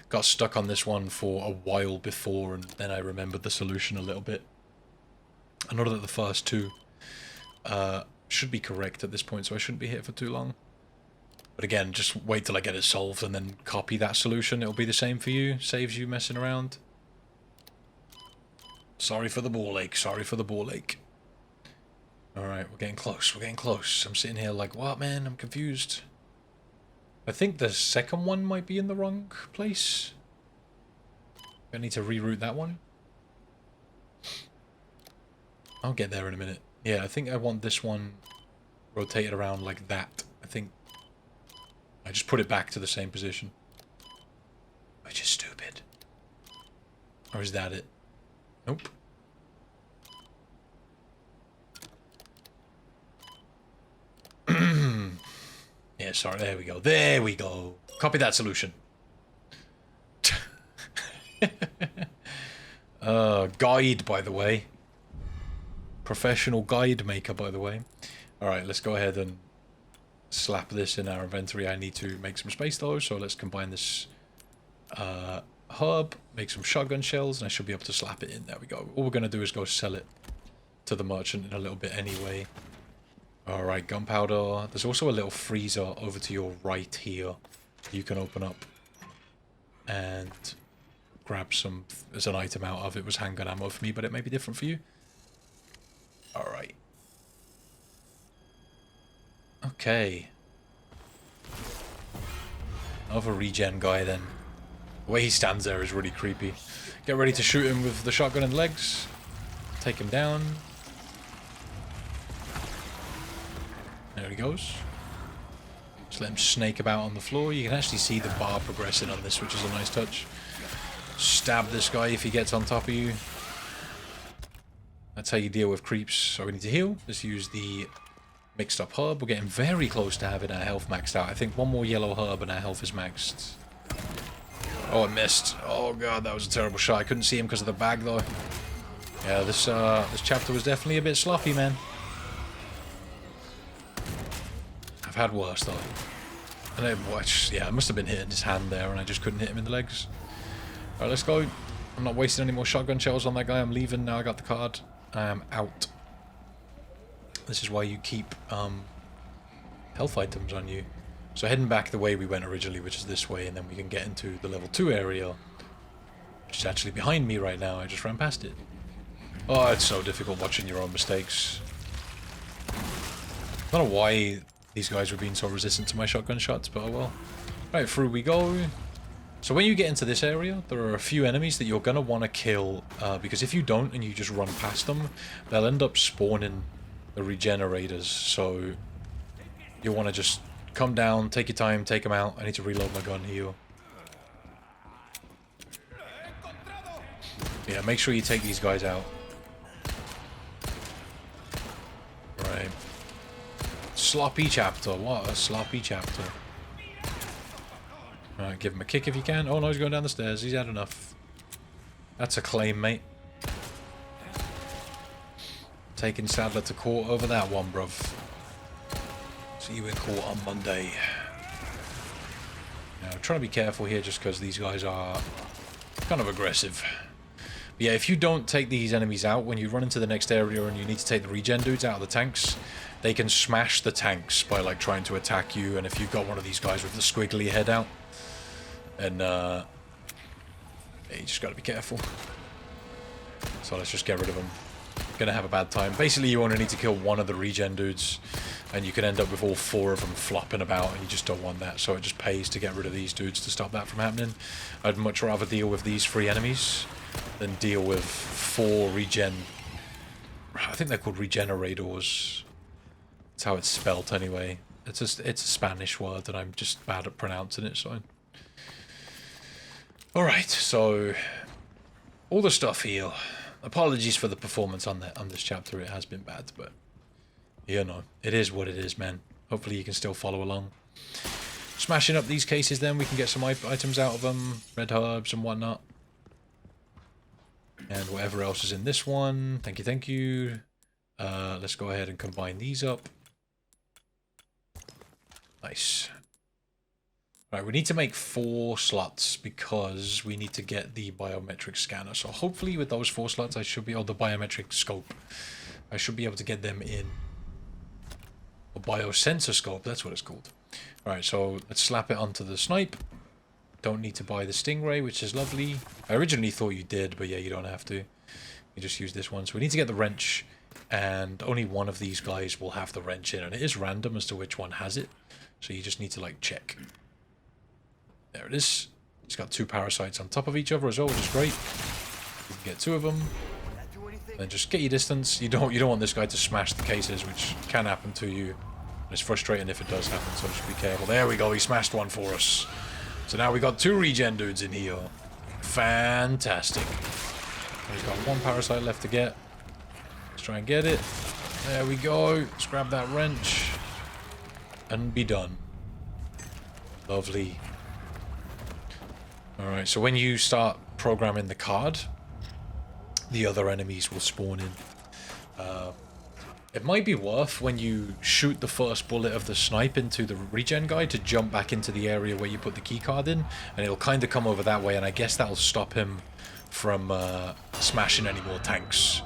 got stuck on this one for a while before, and then I remembered the solution a little bit. I know that the first 2 should be correct at this point, so I shouldn't be here for too long. But again, just wait till I get it solved and then copy that solution. It'll be the same for you. Saves you messing around. Sorry for the ball ache. Sorry for the ball ache. Alright, we're getting close. We're getting close. I'm sitting here like, what, man? I'm confused. I think the second one might be in the wrong place. I need to reroute that one. I'll get there in a minute. Yeah, I think I want this one rotated around like that. I think I just put it back to the same position. Which is stupid. Or is that it? Nope. Yeah, sorry, there we go. There we go. Copy that solution. Guide, by the way. Professional guide maker, by the way. Alright, let's go ahead and slap this in our inventory. I need to make some space though, so let's combine this herb, make some shotgun shells, and I should be able to slap it in. There we go. All we're going to do is go sell it to the merchant in a little bit anyway. Alright, gunpowder. There's also a little freezer over to your right here you can open up and grab some as an item out of. It was handgun ammo for me, but it may be different for you. Alright. Okay. Another regen guy then. The way he stands there is really creepy. Get ready to shoot him with the shotgun and legs. Take him down. There he goes. Just let him snake about on the floor. You can actually see the bar progressing on this, which is a nice touch. Stab this guy if he gets on top of you. That's how you deal with creeps. So we need to heal. Let's use the mixed up herb. We're getting very close to having our health maxed out. I think one more yellow herb and our health is maxed. Oh, I missed. Oh god, that was a terrible shot. I couldn't see him because of the bag though. Yeah, this chapter was definitely a bit sloppy, man. I've had worse though. And I watched, yeah, I must have been hitting his hand there and I just couldn't hit him in the legs. Alright, let's go. I'm not wasting any more shotgun shells on that guy. I'm leaving now. I got the card. I am out. This is why you keep health items on you. So heading back the way we went originally, which is this way, and then we can get into the level 2 area, which is actually behind me right now. I just ran past it. Oh, it's so difficult watching your own mistakes. I don't know why these guys were being so resistant to my shotgun shots, but oh well. Right, through we go. So when you get into this area, there are a few enemies that you're going to want to kill, because if you don't and you just run past them, they'll end up spawning the regenerators. So you'll want to just come down, take your time, take them out. I need to reload my gun here. Yeah, make sure you take these guys out. Right. Sloppy chapter. What a sloppy chapter. Alright, give him a kick if you can. Oh no, he's going down the stairs. He's had enough. That's a claim, mate. Taking Sadler to court over that one, bruv. See you in court on Monday. Now, I'm trying to be careful here just because these guys are kind of aggressive. But yeah, if you don't take these enemies out, when you run into the next area and you need to take the regen dudes out of the tanks, they can smash the tanks by like trying to attack you. And if you've got one of these guys with the squiggly head out, and yeah, you just gotta be careful. So let's just get rid of them. Gonna have a bad time. Basically, you only need to kill one of the regen dudes, and you can end up with all 4 of them flopping about, and you just don't want that. So it just pays to get rid of these dudes to stop that from happening. I'd much rather deal with these 3 enemies than deal with 4 regen. I think they're called regenerators. That's how it's spelt anyway. It's a Spanish word, and I'm just bad at pronouncing it. So, all right. So all the stuff here. Apologies for the performance on this chapter. It has been bad, but you know, it is what it is, man. Hopefully you can still follow along. Smashing up these cases, then we can get some items out of them, red herbs and whatnot, and whatever else is in this one. Thank you, thank you. Let's go ahead and combine these up. Nice. Right, we need to make 4 slots because we need to get the biometric scanner. So hopefully with those 4 slots, I should be able to biometric scope. I should be able to get them in. A biosensor scope, that's what it's called. Alright, so let's slap it onto the snipe. Don't need to buy the stingray, which is lovely. I originally thought you did, but yeah, you don't have to. You just use this one. So we need to get the wrench, and only one of these guys will have the wrench in, and it is random as to which one has it. So you just need to like check. There it is. It's got 2 parasites on top of each other as well, which is great. You can get 2 of them. Then just get your distance. You don't want this guy to smash the cases, which can happen to you. It's frustrating if it does happen, so just be careful. There we go, he smashed one for us. So now we got 2 regen dudes in here. Fantastic. He's got 1 parasite left to get. Let's try and get it. There we go. Let's grab that wrench. And be done. Lovely. Alright, so when you start programming the card, the other enemies will spawn in. It might be worth, when you shoot the first bullet of the snipe into the regen guy, to jump back into the area where you put the key card in, and it'll kind of come over that way, and I guess that'll stop him from smashing any more tanks,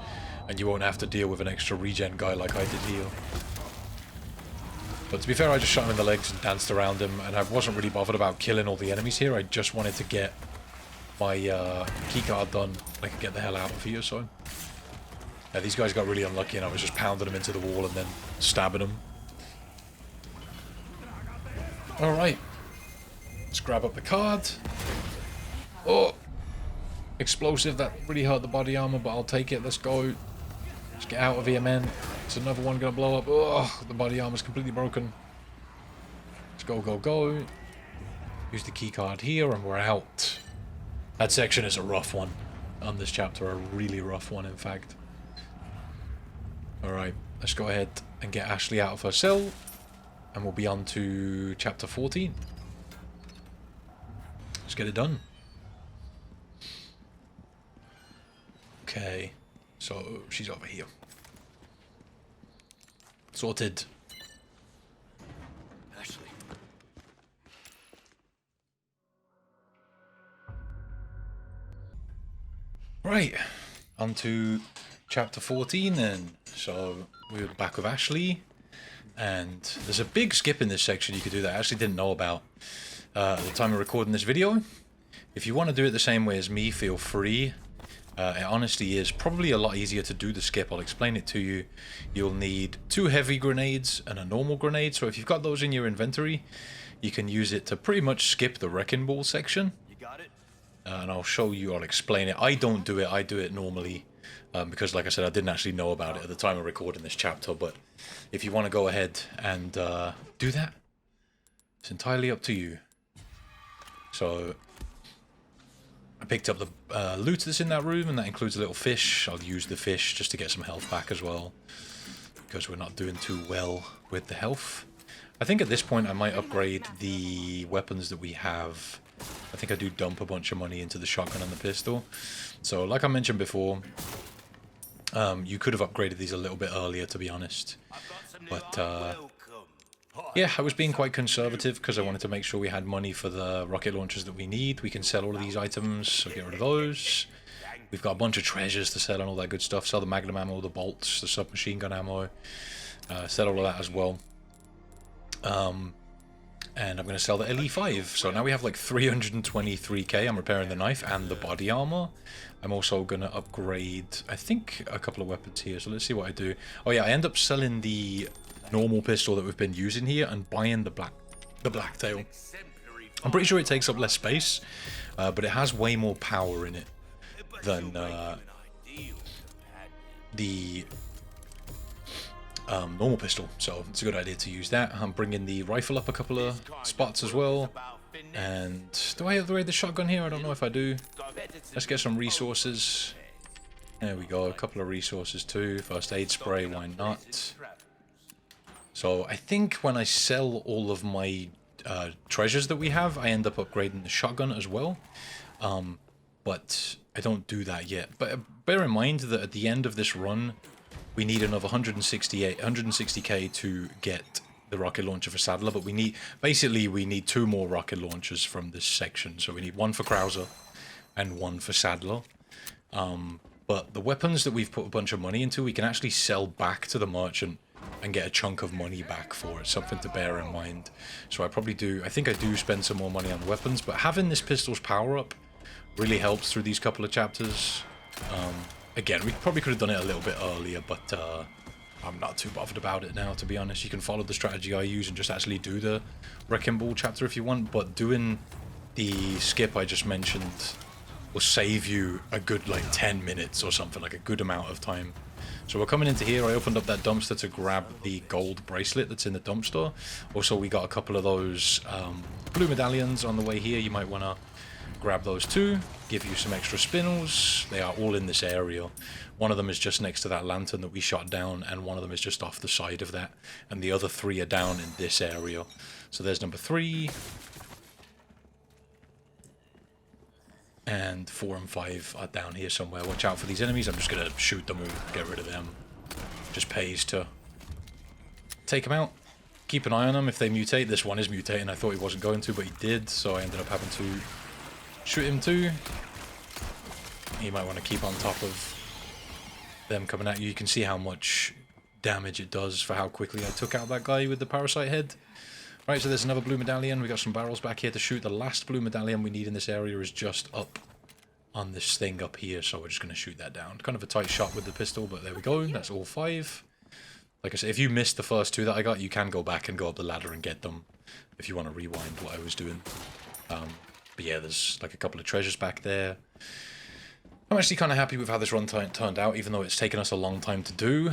and you won't have to deal with an extra regen guy like I did here. But to be fair, I just shot him in the legs and danced around him, and I wasn't really bothered about killing all the enemies here. I just wanted to get my keycard done. I could get the hell out of here, so... Yeah, these guys got really unlucky, and I was just pounding them into the wall and then stabbing them. Alright. Let's grab up the card. Oh! Explosive, that really hurt the body armor, but I'll take it. Let's go. Let's get out of here, man. There's another one gonna blow up. Oh, the body armor's completely broken. Let's go, go, go. Use the key card here and we're out. That section is a rough one on this chapter. A really rough one, in fact. Alright, let's go ahead and get Ashley out of her cell. And we'll be on to chapter 14. Let's get it done. Okay, so she's over here. Sorted. Ashley. Right, on to chapter 14 then. So we're back with Ashley, and there's a big skip in this section you could do that I actually didn't know about at the time of recording this video. If you want to do it the same way as me, feel free. It honestly is probably a lot easier to do the skip. I'll explain it to you. You'll need 2 heavy grenades and a normal grenade. So if you've got those in your inventory, you can use it to pretty much skip the wrecking ball section. You got it? And I'll show you, I'll explain it. I don't do it, I do it normally. Because like I said, I didn't actually know about it at the time of recording this chapter. But if you want to go ahead and do that, it's entirely up to you. So... I picked up the loot that's in that room, and that includes a little fish. I'll use the fish just to get some health back as well, because we're not doing too well with the health. I think at this point I might upgrade the weapons that we have. I think I do dump a bunch of money into the shotgun and the pistol. So like I mentioned before, you could have upgraded these a little bit earlier, to be honest. But yeah, I was being quite conservative because I wanted to make sure we had money for the rocket launchers that we need. We can sell all of these items, so get rid of those. We've got a bunch of treasures to sell and all that good stuff. Sell the magnum ammo, the bolts, the submachine gun ammo. Sell all of that as well. And I'm going to sell the LE5. So now we have like 323k. I'm repairing the knife and the body armor. I'm also going to upgrade, I think, a couple of weapons here. So let's see what I do. Oh yeah, I end up selling the normal pistol that we've been using here and buying the blacktail. I'm pretty sure it takes up less space, but it has way more power in it than the normal pistol, so it's a good idea to use that. I'm bringing the rifle up a couple of spots as well. And do I upgrade the shotgun here? I don't know if I do. Let's get some resources. There we go, a couple of resources too. First aid spray, why not? So I think when I sell all of my treasures that we have, I end up upgrading the shotgun as well. But I don't do that yet. But bear in mind that at the end of this run, we need another 160k to get the rocket launcher for Saddler, but we need 2 more rocket launchers from this section. So we need 1 for Krauser and 1 for Saddler. But the weapons that we've put a bunch of money into, we can actually sell back to the merchant and get a chunk of money back for it. Something to bear in mind. So I think I do spend some more money on the weapons, but having this pistol's power up really helps through these couple of chapters. Again, we probably could have done it a little bit earlier, but I'm not too bothered about it now, to be honest. You can follow the strategy I use and just actually do the Wrecking Ball chapter if you want, but doing the skip I just mentioned will save you a good, like, 10 minutes or something, like a good amount of time. So we're coming into here. I opened up that dumpster to grab the gold bracelet that's in the dumpster. Also, we got a couple of those blue medallions on the way here. You might want to grab those too, give you some extra spinels. They are all in this area. One of them is just next to that lantern that we shot down, and one of them is just off the side of that, and the other 3 are down in this area. So there's number 3, and 4 and 5 are down here somewhere. Watch out for these enemies. I'm just gonna shoot them all, get rid of them. Just pays to take them out. Keep an eye on them if they mutate. This one is mutating. I thought he wasn't going to, but he did, so I ended up having to shoot him too. You might want to keep on top of them coming at you. You can see how much damage it does for how quickly I took out that guy with the parasite head. Right, so there's another blue medallion. We got some barrels back here to shoot. The last blue medallion we need in this area is just up on this thing up here, so we're just going to shoot that down. Kind of a tight shot with the pistol, but there we go. That's all 5. Like I said, if you missed the first 2 that I got, you can go back and go up the ladder and get them if you want to rewind what I was doing. But yeah, there's like a couple of treasures back there. I'm actually kind of happy with how this run turned out, even though it's taken us a long time to do.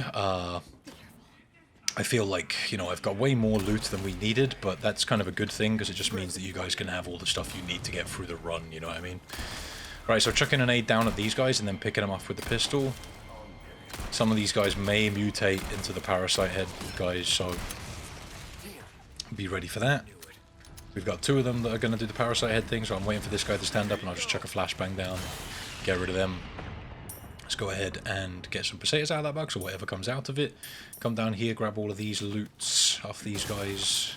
I feel like, you know, I've got way more loot than we needed, but that's kind of a good thing, because it just means that you guys can have all the stuff you need to get through the run, you know what I mean? Right, so chucking an aid down at these guys and then picking them off with the pistol. Some of these guys may mutate into the parasite head guys, so be ready for that. We've got 2 of them that are going to do the parasite head thing, so I'm waiting for this guy to stand up and I'll just chuck a flashbang down, get rid of them. Let's go ahead and get some pesetas out of that box, or whatever comes out of it. Come down here, grab all of these loots off these guys.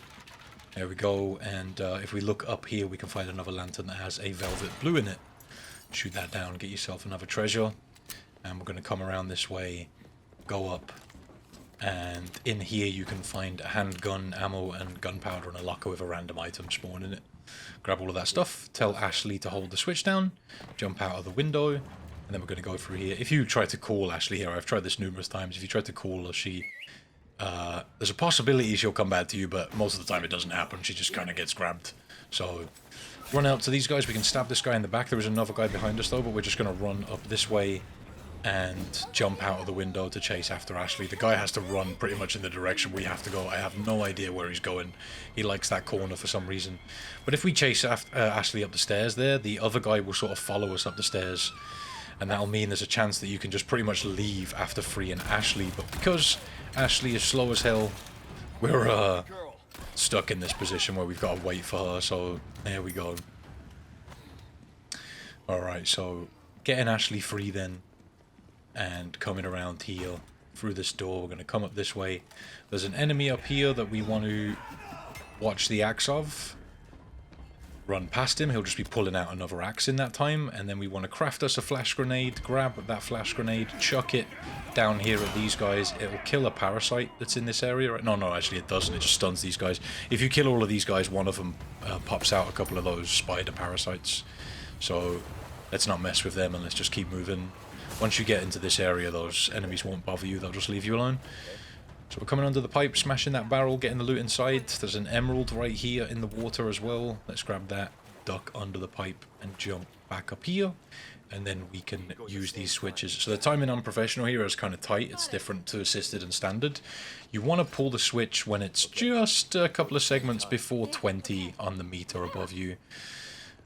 There we go, and if we look up here, we can find another lantern that has a velvet blue in it. Shoot that down, get yourself another treasure. And we're going to come around this way, go up, and in here you can find a handgun, ammo, and gunpowder, and a locker with a random item spawn in it. Grab all of that stuff, tell Ashley to hold the switch down, jump out of the window, and then we're going to go through here. If you try to call Ashley here, I've tried this numerous times, if you try to call her, there's a possibility she'll come back to you, but most of the time it doesn't happen. She just kind of gets grabbed. So, running up to these guys, we can stab this guy in the back. There is another guy behind us though, but we're just going to run up this way and jump out of the window to chase after Ashley. The guy has to run pretty much in the direction we have to go. I have no idea where he's going. He likes that corner for some reason. But if we chase Ashley up the stairs there, the other guy will sort of follow us up the stairs. And that'll mean there's a chance that you can just pretty much leave after freeing Ashley. But because Ashley is slow as hell, we're stuck in this position where we've got to wait for her. So there we go. Alright, so getting Ashley free then. And coming around here through this door, we're going to come up this way. There's an enemy up here that we want to watch the axe of. run past him, he'll just be pulling out another axe in that time, and then we want to craft us a flash grenade, grab that flash grenade, chuck it down here at these guys. It will kill a parasite that's in this area. No, actually it doesn't, it just stuns these guys. If you kill all of these guys, one of them pops out a couple of those spider parasites. So let's not mess with them and let's just keep moving. Once you get into this area, those enemies won't bother you, they'll just leave you alone. So we're coming under the pipe, smashing that barrel, getting the loot inside. There's an emerald right here in the water as well. Let's grab that, duck under the pipe, and jump back up here. And then we can use these switches. So the timing on professional here is kind of tight. It's different to assisted and standard. You want to pull the switch when it's just a couple of segments before 20 on the meter above you.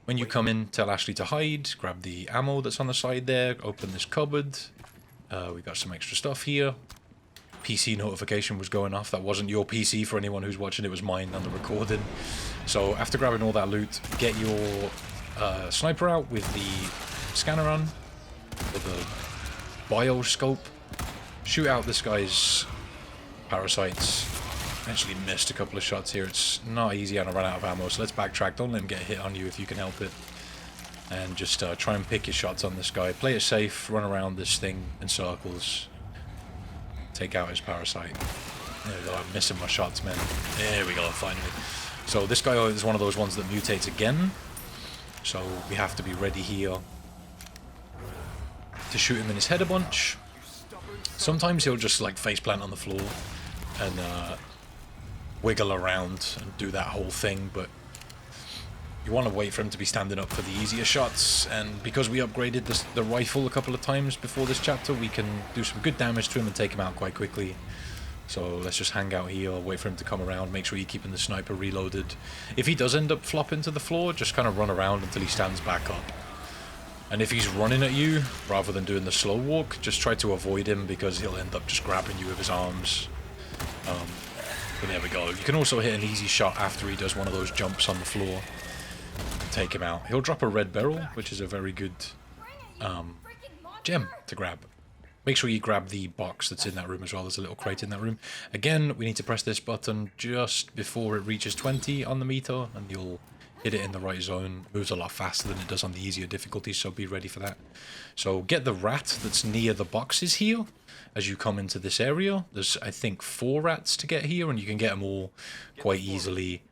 When you come in, tell Ashley to hide. Grab the ammo that's on the side there. Open this cupboard. We got some extra stuff here. PC notification was going off. That wasn't your PC for anyone who's watching, it was mine on the recording. So after grabbing all that loot, get your sniper out with the scanner on, with the bioscope. Shoot out this guy's parasites. Actually missed a couple of shots here. It's not easy and I ran out of ammo, so let's backtrack. Don't let him get a hit on you if you can help it. And just try and pick your shots on this guy. Play it safe, run around this thing in circles. Take out his parasite. There we go, I'm missing my shots, man. There we go, finally. So this guy is one of those ones that mutates again. So we have to be ready here to shoot him in his head a bunch. Sometimes he'll just like faceplant on the floor and wiggle around and do that whole thing, but you want to wait for him to be standing up for the easier shots, and because we upgraded the rifle a couple of times before this chapter, we can do some good damage to him and take him out quite quickly. So let's just hang out here, wait for him to come around, make sure you're keeping the sniper reloaded. If he does end up flopping to the floor, just kind of run around until he stands back up. And if he's running at you, rather than doing the slow walk, just try to avoid him because he'll end up just grabbing you with his arms. But there we go. You can also hit an easy shot after he does one of those jumps on the floor. Take him out. He'll drop a red beryl, which is a very good gem to grab. Make sure you grab the box that's in that room as well. There's a little crate in that room. Again, we need to press this button just before it reaches 20 on the meter, and you'll hit it in the right zone. Moves a lot faster than it does on the easier difficulties, so be ready for that. So get the rat that's near the boxes here as you come into this area. There's, I think, 4 rats to get here, and you can get them all quite easily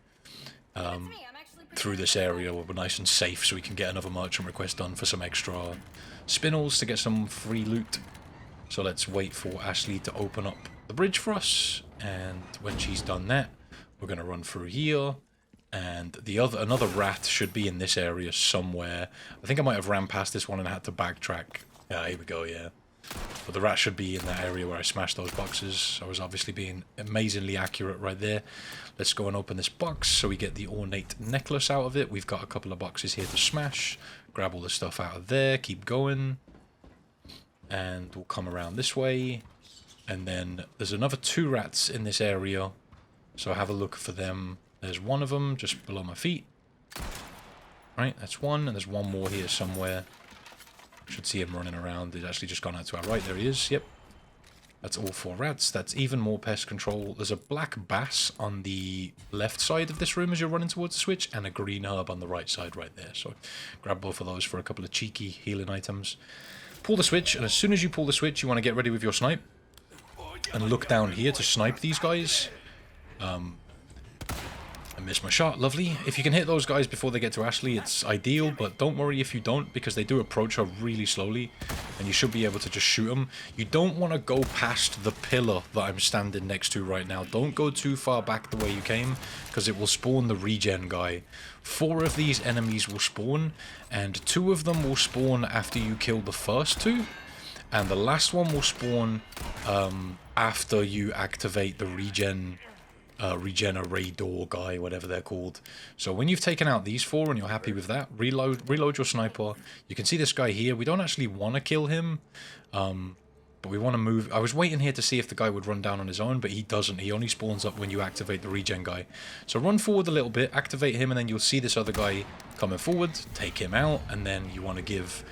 through this area. We're nice and safe, so we can get another merchant request done for some extra spinels to get some free loot. So let's wait for Ashley to open up the bridge for us, and when she's done that, we're going to run through here, and another rat should be in this area somewhere. I think I might have ran past this one and I had to backtrack. Yeah, here we go, yeah. But the rat should be in that area where I smashed those boxes. I was obviously being amazingly accurate right there. Let's go and open this box so we get the ornate necklace out of it. We've got a couple of boxes here to smash. Grab all the stuff out of there, keep going. And we'll come around this way. And then there's another 2 rats in this area. So have a look for them. There's one of them just below my feet. Right, that's one. And there's one more here somewhere. Should see him running around. He's actually just gone out to our right. There he is. Yep. That's all 4 rats. That's even more pest control. There's a black bass on the left side of this room as you're running towards the switch, and a green herb on the right side right there. So grab both of those for a couple of cheeky healing items. Pull the switch, and as soon as you pull the switch, you want to get ready with your snipe. And look down here to snipe these guys. I missed my shot, lovely. If you can hit those guys before they get to Ashley, it's ideal, but don't worry if you don't, because they do approach her really slowly, and you should be able to just shoot them. You don't want to go past the pillar that I'm standing next to right now. Don't go too far back the way you came, because it will spawn the regen guy. 4 of these enemies will spawn, and 2 of them will spawn after you kill the first 2, and the last one will spawn after you activate the regenerator guy, whatever they're called. So when you've taken out these 4 and you're happy with that, reload your sniper. You can see this guy here. We don't actually want to kill him, but we want to move. I was waiting here to see if the guy would run down on his own, but he doesn't. He only spawns up when you activate the regen guy. So run forward a little bit, activate him, and then you'll see this other guy coming forward. Take him out, and then you want to give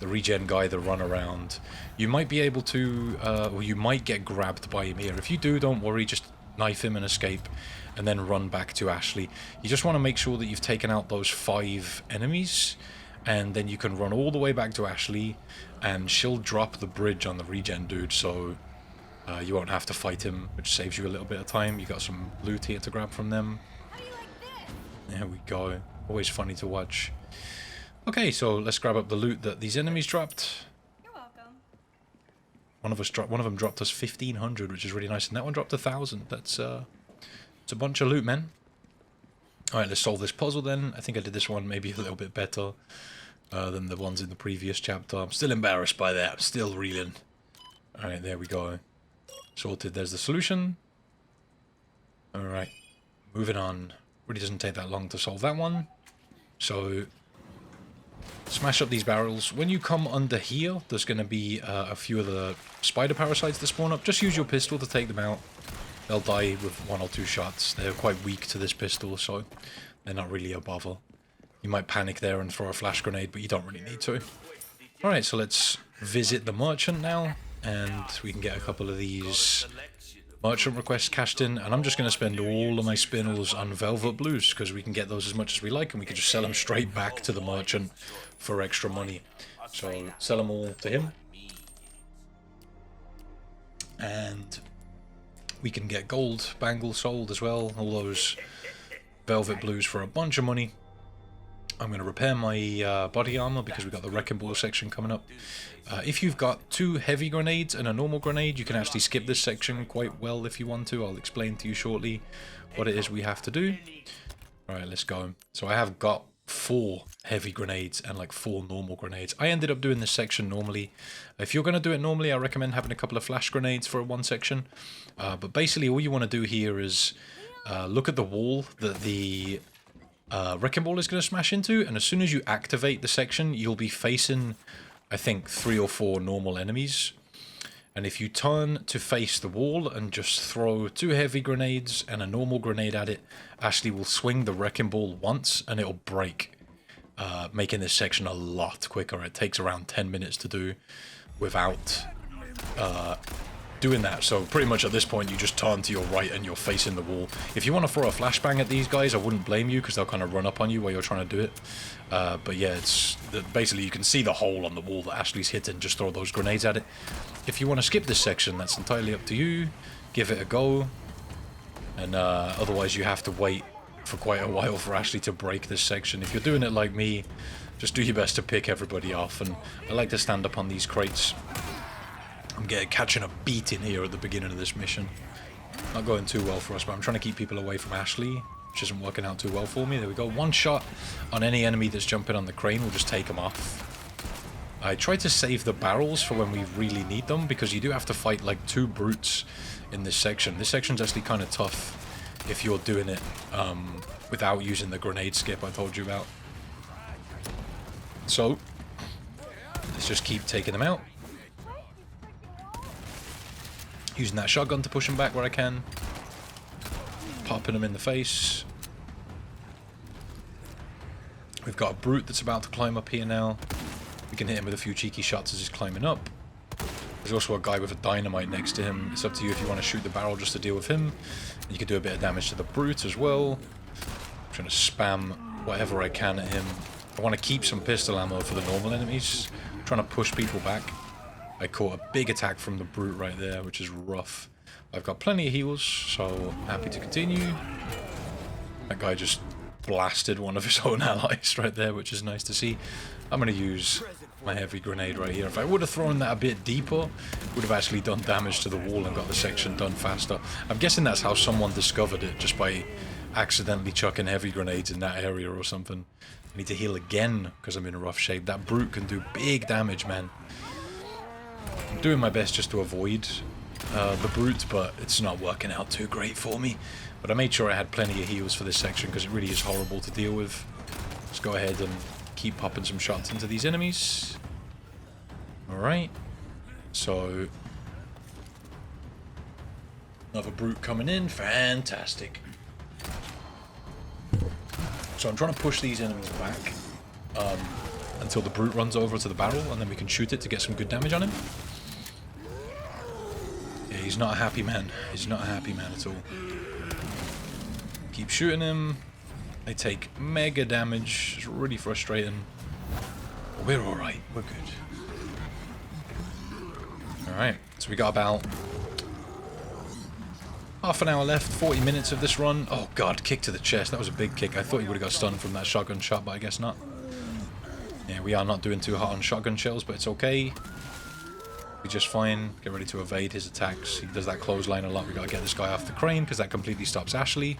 the regen guy the run around. You might be able to, or you might get grabbed by him here. If you do, don't worry, just knife him and escape. and then run back to Ashley. You just want to make sure that you've taken out those 5 enemies, and then you can run all the way back to Ashley, and she'll drop the bridge on the regen dude, so you won't have to fight him, which saves you a little bit of time. You got some loot here to grab from them. How do you like this? There we go. Always funny to watch. Okay, so let's grab up the loot that these enemies dropped. You're welcome. One of them dropped us 1,500, which is really nice, and that one dropped 1,000. That's it's a bunch of loot, man. All right, let's solve this puzzle then. I think I did this one maybe a little bit better than the ones in the previous chapter. I'm still embarrassed by that. I'm still reeling. All right, there we go. Sorted. There's the solution. All right, moving on. Really doesn't take that long to solve that one. So smash up these barrels. When you come under here, there's going to be a few of the spider parasites that spawn up. Just use your pistol to take them out. They'll die with 1 or 2 shots. They're quite weak to this pistol, so they're not really a bother. You might panic there and throw a flash grenade, but you don't really need to. Alright, so let's visit the merchant now, and we can get a couple of these merchant requests cashed in, and I'm just going to spend all of my spinels on velvet blues, because we can get those as much as we like, and we can just sell them straight back to the merchant for extra money. So sell them all to him, and we can get gold bangles sold as well, all those velvet blues for a bunch of money. I'm going to repair my body armor because we've got the wrecking ball section coming up. If you've got 2 heavy grenades and a normal grenade, you can actually skip this section quite well if you want to. I'll explain to you shortly what it is we have to do. Alright, let's go. So I have got 4 heavy grenades and like 4 normal grenades. I ended up doing this section normally. If you're going to do it normally, I recommend having a couple of flash grenades for one section. But basically all you want to do here is look at the wall that the wrecking ball is going to smash into, and as soon as you activate the section, you'll be facing, I think, 3 or 4 normal enemies. And if you turn to face the wall and just throw 2 heavy grenades and a normal grenade at it, Ashley will swing the wrecking ball once and it'll break, making this section a lot quicker. It takes around 10 minutes to do without doing that. So pretty much at this point you just turn to your right and you're facing the wall. If you want to throw a flashbang at these guys, I wouldn't blame you because they'll kind of run up on you while you're trying to do it. But yeah, it's basically you can see the hole on the wall that Ashley's hitting. Just throw those grenades at it. If you want to skip this section, that's entirely up to you. Give it a go, and otherwise you have to wait for quite a while for Ashley to break this section. If you're doing it like me, just do your best to pick everybody off. And I like to stand up on these crates. I'm catching a beating here at the beginning of this mission. Not going too well for us, but I'm trying to keep people away from Ashley, which isn't working out too well for me. There we go. 1 shot on any enemy that's jumping on the crane will just take them off. I try to save the barrels for when we really need them, because you do have to fight like 2 brutes in this section. This section's actually kind of tough if you're doing it without using the grenade skip I told you about. So let's just keep taking them out. Using that shotgun to push them back where I can. Popping them in the face. We've got a brute that's about to climb up here now. We can hit him with a few cheeky shots as he's climbing up. There's also a guy with a dynamite next to him. It's up to you if you want to shoot the barrel just to deal with him. You can do a bit of damage to the brute as well. I'm trying to spam whatever I can at him. I want to keep some pistol ammo for the normal enemies. I'm trying to push people back. I caught a big attack from the brute right there, which is rough. I've got plenty of heals, so happy to continue. That guy just blasted one of his own allies right there, which is nice to see. I'm going to use my heavy grenade right here. If I would have thrown that a bit deeper, it would have actually done damage to the wall and got the section done faster. I'm guessing that's how someone discovered it, just by accidentally chucking heavy grenades in that area or something. I need to heal again because I'm in rough shape. That brute can do big damage, man. I'm doing my best just to avoid the brute, but it's not working out too great for me. But I made sure I had plenty of heals for this section because it really is horrible to deal with. Let's go ahead and keep popping some shots into these enemies. Alright. So another brute coming in. Fantastic. So I'm trying to push these enemies back until the brute runs over to the barrel, and then we can shoot it to get some good damage on him. Yeah, he's not a happy man. He's not a happy man at all. Keep shooting him. They take mega damage. It's really frustrating. We're alright. We're good. Alright. So we got about half an hour left. 40 minutes of this run. Oh god, kick to the chest. That was a big kick. I thought he would have got stunned from that shotgun shot, but I guess not. Yeah, we are not doing too hot on shotgun shells, but it's okay. Be just fine. Get ready to evade his attacks. He does that clothesline a lot. We gotta get this guy off the crane because that completely stops Ashley.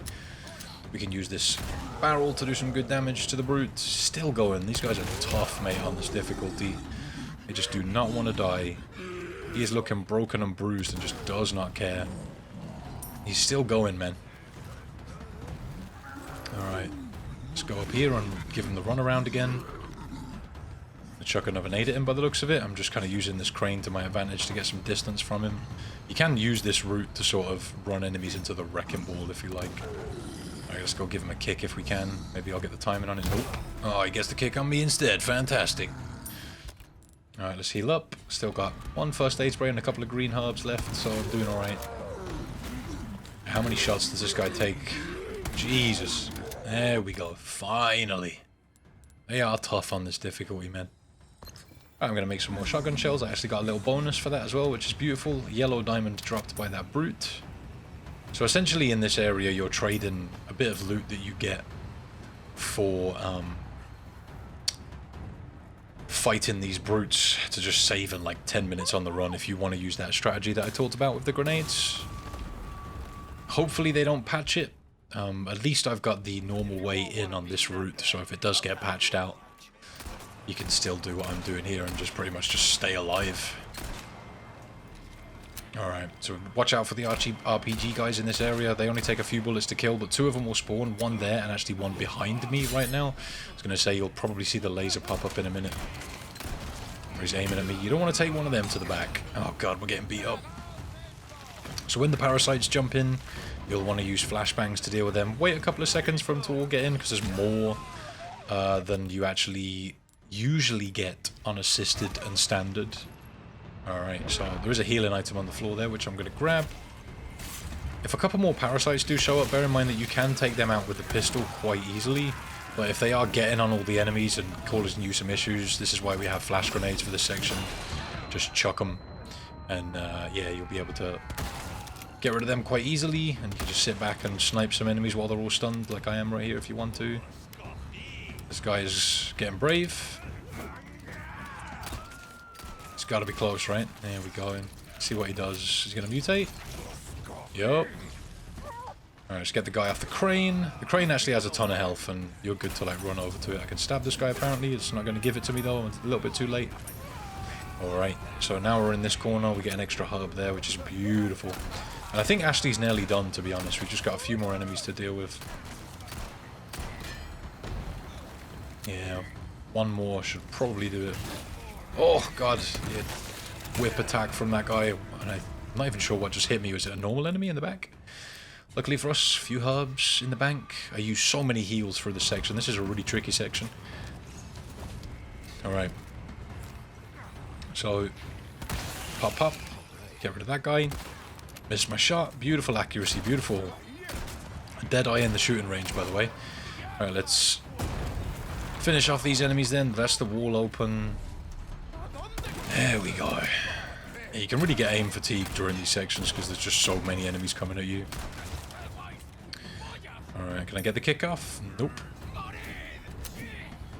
We can use this barrel to do some good damage to the brute. Still going. These guys are tough, mate, on this difficulty. They just do not want to die. He is looking broken and bruised and just does not care. He's still going, man. Alright. Let's go up here and give him the runaround again. Chuck another nade at him by the looks of it. I'm just kind of using this crane to my advantage to get some distance from him. You can use this route to sort of run enemies into the wrecking ball if you like. Alright, let's go give him a kick if we can. Maybe I'll get the timing on it. Nope. Oh, he gets the kick on me instead. Fantastic. Alright, let's heal up. Still got one first aid spray and a couple of green herbs left, so I'm doing alright. How many shots does this guy take? Jesus. There we go. Finally. They are tough on this difficulty, man. I'm going to make some more shotgun shells. I actually got a little bonus for that as well, which is beautiful. Yellow diamond dropped by that brute. So essentially in this area you're trading a bit of loot that you get for fighting these brutes to just save in like 10 minutes on the run if you want to use that strategy that I talked about with the grenades. Hopefully they don't patch it. At least I've got the normal way in on this route, so if it does get patched out, you can still do what I'm doing here and just pretty much just stay alive. Alright, so watch out for the RPG guys in this area. They only take a few bullets to kill, but 2 of them will spawn, 1 there and actually 1 behind me right now. I was going to say you'll probably see the laser pop up in a minute. He's aiming at me. You don't want to take one of them to the back. Oh god, we're getting beat up. So when the parasites jump in, you'll want to use flashbangs to deal with them. Wait a couple of seconds for them to all get in, because there's more than you actually usually get unassisted and standard. Alright, so there is a healing item on the floor there, which I'm going to grab. If a couple more parasites do show up, bear in mind that you can take them out with the pistol quite easily. But if they are getting on all the enemies and causing you some issues, this is why we have flash grenades for this section. Just chuck them. And yeah, you'll be able to get rid of them quite easily. And you can just sit back and snipe some enemies while they're all stunned, like I am right here if you want to. This guy is getting brave. It's got to be close, right? There we go. See what he does. He's going to mutate. Yup. Alright, let's get the guy off the crane. The crane actually has a ton of health, and you're good to like run over to it. I can stab this guy apparently. It's not going to give it to me though. It's a little bit too late. Alright, so now we're in this corner. We get an extra herb there, which is beautiful. And I think Ashley's nearly done, to be honest. We've just got a few more enemies to deal with. Yeah, one more should probably do it. Oh god, yeah. Whip attack from that guy, and I'm not even sure what just hit me. Was it a normal enemy in the back? Luckily for us, a few herbs in the bank. I use so many heals for this section. This is a really tricky section. Alright. So, pop pop. Get rid of that guy. Missed my shot. Beautiful accuracy, beautiful. Dead eye in the shooting range, by the way. Alright, let's finish off these enemies then. That's the wall open. There we go. Yeah, you can really get aim fatigue during these sections because there's just so many enemies coming at you. Alright, can I get the kick off? Nope.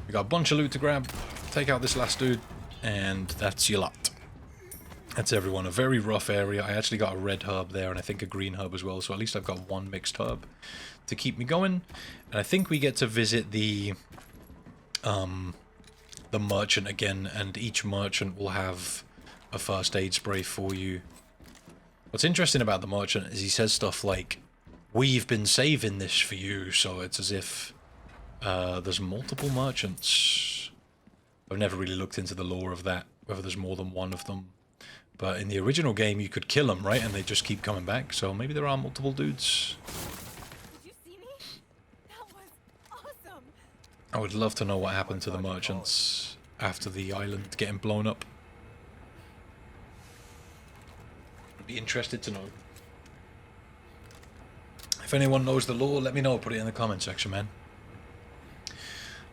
We got a bunch of loot to grab. Take out this last dude, and that's your lot. That's everyone. A very rough area. I actually got a red herb there, and I think a green herb as well, so at least I've got one mixed herb to keep me going. And I think we get to visit the merchant again, and each merchant will have a first aid spray for you. What's interesting about the merchant is he says stuff like, "We've been saving this for you," so it's as if there's multiple merchants. I've never really looked into the lore of that, whether there's more than one of them. But in the original game you could kill them, right, and they just keep coming back, so maybe there are multiple dudes. Did you see me? That was awesome. I would love to know what happened to the merchants after the island getting blown up. I'd be interested to know. If anyone knows the lore, let me know. Put it in the comment section, man.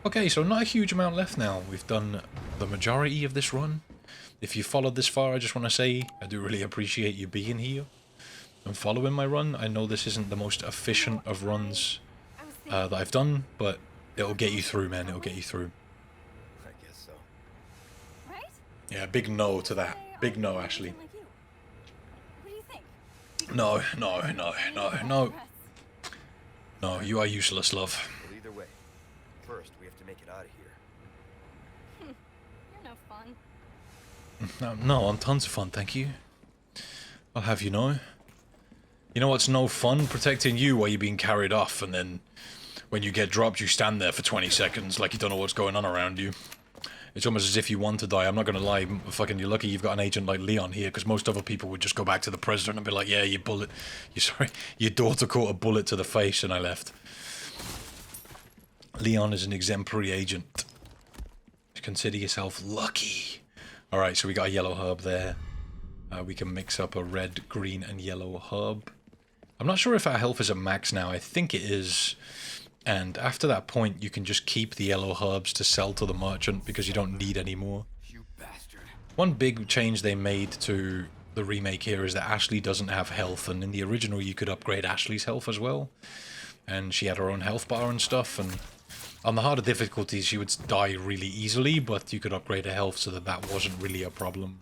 Okay, so not a huge amount left now. We've done the majority of this run. If you followed this far, I just want to say I do really appreciate you being here and following my run. I know this isn't the most efficient of runs that I've done, but it'll get you through, man. It'll get you through. I guess so. Right? Yeah, big no to that. Big no, Ashley. Like you. What do you think? No, no, no, no, no. No, you are useless, love. Well, either way, first we have to make it out of here. You're no fun. No, I'm tons of fun, thank you. I'll have you know. You know what's no fun? Protecting you while you're being carried off, and then when you get dropped, you stand there for 20 seconds like you don't know what's going on around you. It's almost as if you want to die. I'm not gonna lie, fucking you're lucky you've got an agent like Leon here, because most other people would just go back to the president and be like, yeah, your daughter caught a bullet to the face and I left. Leon is an exemplary agent. Consider yourself lucky. Alright, so we got a yellow herb there. We can mix up a red, green, and yellow herb. I'm not sure if our health is at max now. I think it is. And after that point, you can just keep the yellow herbs to sell to the merchant because you don't need any more. You bastard. One big change they made to the remake here is that Ashley doesn't have health, and in the original you could upgrade Ashley's health as well. And she had her own health bar and stuff, and on the harder difficulties she would die really easily, but you could upgrade her health so that that wasn't really a problem.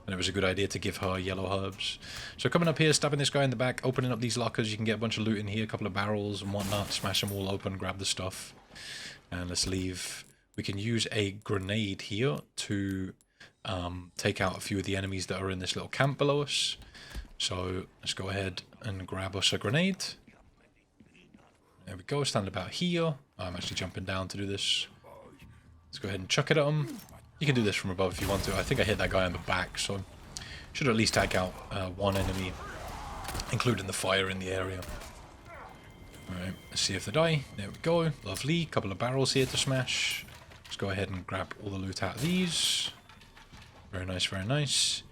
And it was a good idea to give her yellow herbs. So coming up here, stabbing this guy in the back, opening up these lockers, you can get a bunch of loot in here, a couple of barrels and whatnot, smash them all open, grab the stuff. And let's leave. We can use a grenade here to take out a few of the enemies that are in this little camp below us. So let's go ahead and grab us a grenade. There we go, stand about here. I'm actually jumping down to do this. Let's go ahead and chuck it at them. You can do this from above if you want to. I think I hit that guy on the back, so should at least take out one enemy, including the fire in the area. Alright, let's see if they die. There we go. Lovely. Couple of barrels here to smash. Let's go ahead and grab all the loot out of these. Very nice, very nice.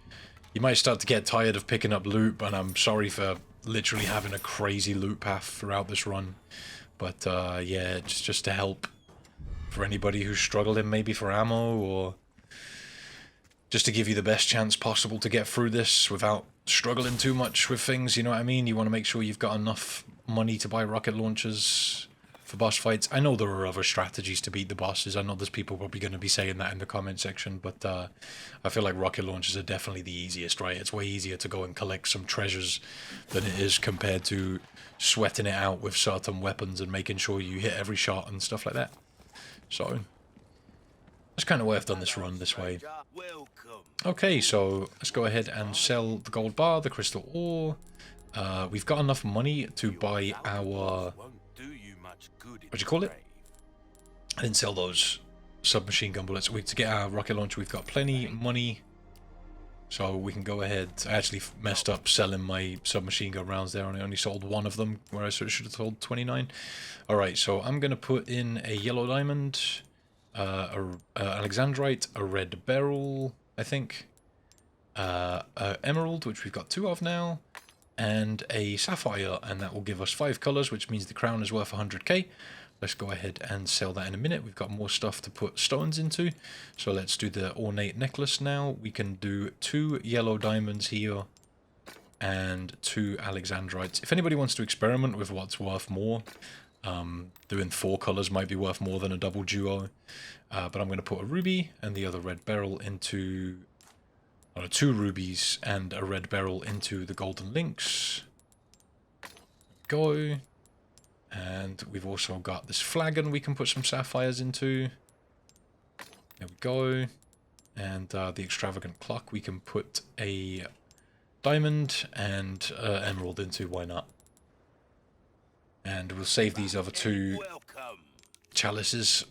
You might start to get tired of picking up loot, but I'm sorry for literally having a crazy loot path throughout this run. But yeah, it's just to help for anybody who's struggling maybe for ammo, or just to give you the best chance possible to get through this without struggling too much with things, you know what I mean? You want to make sure you've got enough money to buy rocket launchers for boss fights. I know there are other strategies to beat the bosses. I know there's people probably going to be saying that in the comment section, but I feel like rocket launchers are definitely the easiest, right? It's way easier to go and collect some treasures than it is compared to sweating it out with certain weapons and making sure you hit every shot and stuff like that. So that's kind of why I've done this run this way. Okay, so let's go ahead and sell the gold bar, the crystal ore. We've got enough money to buy our... what do you call it? I didn't sell those submachine gun bullets. To get our rocket launcher, we've got plenty of money. So we can go ahead. I actually messed up selling my submachine gun rounds there, and I only sold one of them, where I should have sold 29. Alright, so I'm going to put in a yellow diamond, Alexandrite, a red beryl, I think, emerald, which we've got 2 of now, and a sapphire, and that will give us 5 colours, which means the crown is worth 100k. Let's go ahead and sell that in a minute. We've got more stuff to put stones into. So let's do the ornate necklace now. We can do 2 yellow diamonds here and 2 alexandrites. If anybody wants to experiment with what's worth more, doing 4 colours might be worth more than a double duo. But I'm going to put a ruby and the other red beryl into... 2 rubies and a red beryl into the golden links. Go. And we've also got this flagon we can put some sapphires into. There we go. And the extravagant clock we can put a diamond and emerald into, why not? And we'll save these other 2 chalices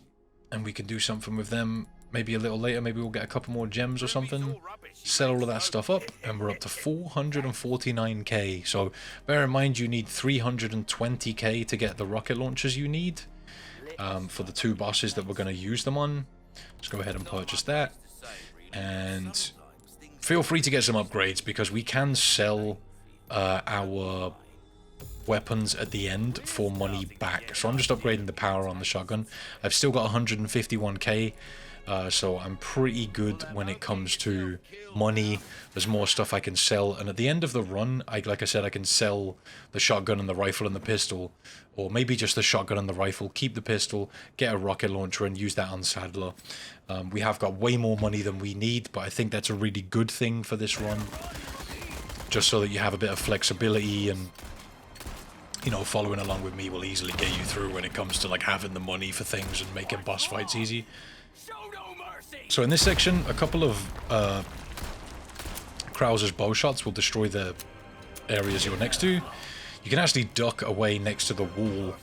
and we can do something with them maybe a little later. Maybe we'll get a couple more gems or something, sell all of that stuff up, and we're up to 449k. So bear in mind you need 320k to get the rocket launchers you need for the 2 bosses that we're going to use them on. Let's go ahead and purchase that, and feel free to get some upgrades because we can sell our weapons at the end for money back. So I'm just upgrading the power on the shotgun. I've still got 151k, so I'm pretty good when it comes to money. There's more stuff I can sell, and at the end of the run, like I said, I can sell the shotgun and the rifle and the pistol, or maybe just the shotgun and the rifle, keep the pistol, get a rocket launcher and use that on Saddler. We have got way more money than we need, but I think that's a really good thing for this run, just so that you have a bit of flexibility, and you know, following along with me will easily get you through when it comes to like having the money for things and making boss fights easy. So in this section, a couple of Krauser's bow shots will destroy the areas you're next to. You can actually duck away next to the wall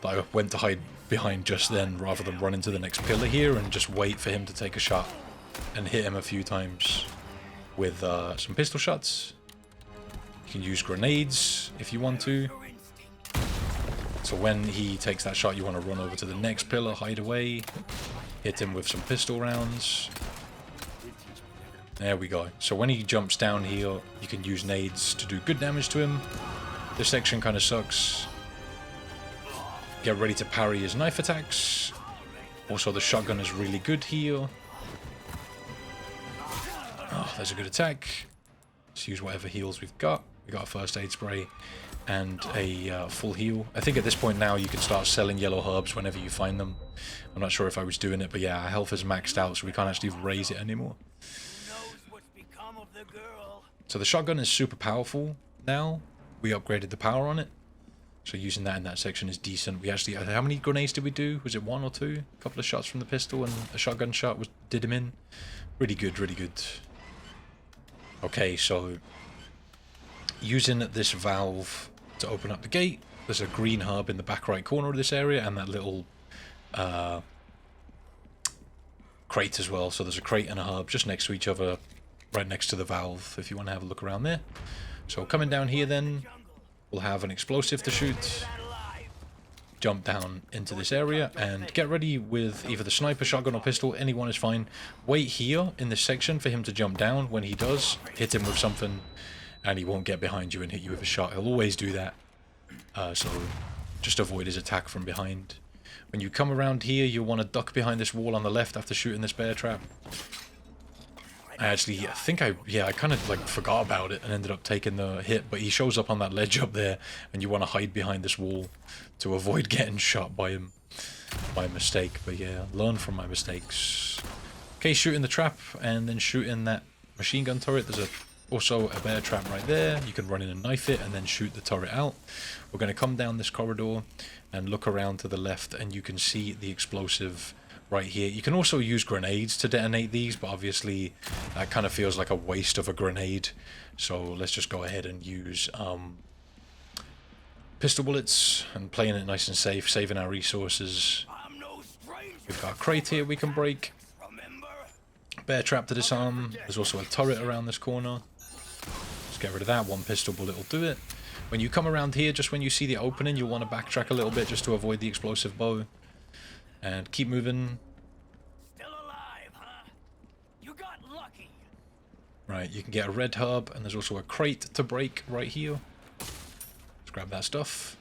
that I went to hide behind just then, rather than run into the next pillar here and just wait for him to take a shot and hit him a few times with some pistol shots. You can use grenades if you want to. So when he takes that shot, you want to run over to the next pillar, hide away, hit him with some pistol rounds. There we go. So when he jumps down here, you can use nades to do good damage to him. This section kind of sucks. Get ready to parry his knife attacks. Also, the shotgun is really good here. Oh, there's a good attack. Let's use whatever heals we've got. We got a first aid spray and a full heal. I think at this point now you can start selling yellow herbs whenever you find them. I'm not sure if I was doing it, but yeah, our health is maxed out, so we can't actually raise it anymore. So the shotgun is super powerful now. We upgraded the power on it, so using that in that section is decent. We actually, how many grenades did we do? Was it 1 or 2? A couple of shots from the pistol and a shotgun shot did him in. Really good, really good. Okay, so using this valve to open up the gate, there's a green herb in the back right corner of this area, and that little crate as well. So there's a crate and a herb just next to each other, right next to the valve, if you want to have a look around there. So coming down here then, we'll have an explosive to shoot. Jump down into this area and get ready with either the sniper, shotgun or pistol. Anyone is fine. Wait here in this section for him to jump down. When he does, hit him with something and he won't get behind you and hit you with a shot. He'll always do that. So just avoid his attack from behind. When you come around here, you'll want to duck behind this wall on the left after shooting this bear trap. I think I kind of like forgot about it and ended up taking the hit, but he shows up on that ledge up there and you want to hide behind this wall to avoid getting shot by him by mistake. But yeah, learn from my mistakes. Okay, shooting the trap and then shooting that machine gun turret. There's also a bear trap right there. You can run in and knife it and then shoot the turret out. We're going to come down this corridor and look around to the left, and you can see the explosive right here. You can also use grenades to detonate these, but obviously that kind of feels like a waste of a grenade. So let's just go ahead and use pistol bullets and playing it nice and safe, saving our resources. We've got a crate here we can break. Bear trap to disarm. There's also a turret around this corner. Let's get rid of that. One pistol bullet will do it. When you come around here, just when you see the opening, you'll want to backtrack a little bit just to avoid the explosive bow. And keep moving. Still alive, huh? You got lucky. Right, you can get a red herb, and there's also a crate to break right here. Let's grab that stuff.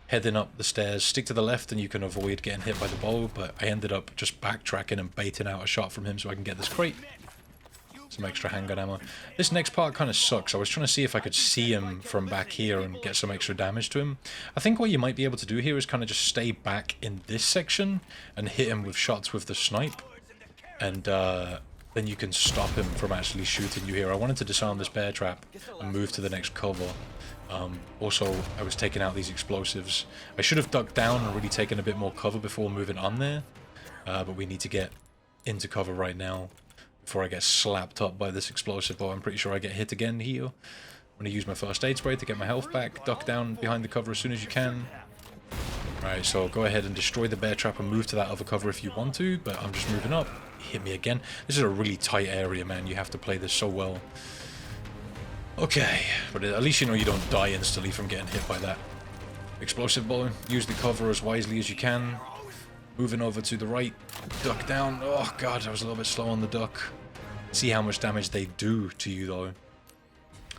Heading up the stairs, stick to the left and you can avoid getting hit by the bow, but I ended up just backtracking and baiting out a shot from him so I can get this crate. Some extra handgun ammo. This next part kind of sucks. I was trying to see if I could see him from back here and get some extra damage to him. I think what you might be able to do here is kind of just stay back in this section and hit him with shots with the snipe. And then you can stop him from actually shooting you here. I wanted to disarm this bear trap and move to the next cover. Also, I was taking out these explosives. I should have ducked down and really taken a bit more cover before moving on there. But we need to get into cover right now before I get slapped up by this explosive bow. I'm pretty sure I get hit again here. I'm going to use my first aid spray to get my health back. Duck down behind the cover as soon as you can. Alright, so go ahead and destroy the bear trap and move to that other cover if you want to, but I'm just moving up. Hit me again. This is a really tight area, man. You have to play this so well. Okay, but at least you know you don't die instantly from getting hit by that explosive bow. Use the cover as wisely as you can. Moving over to the right. Duck down. Oh god, I was a little bit slow on the duck. See how much damage they do to you though.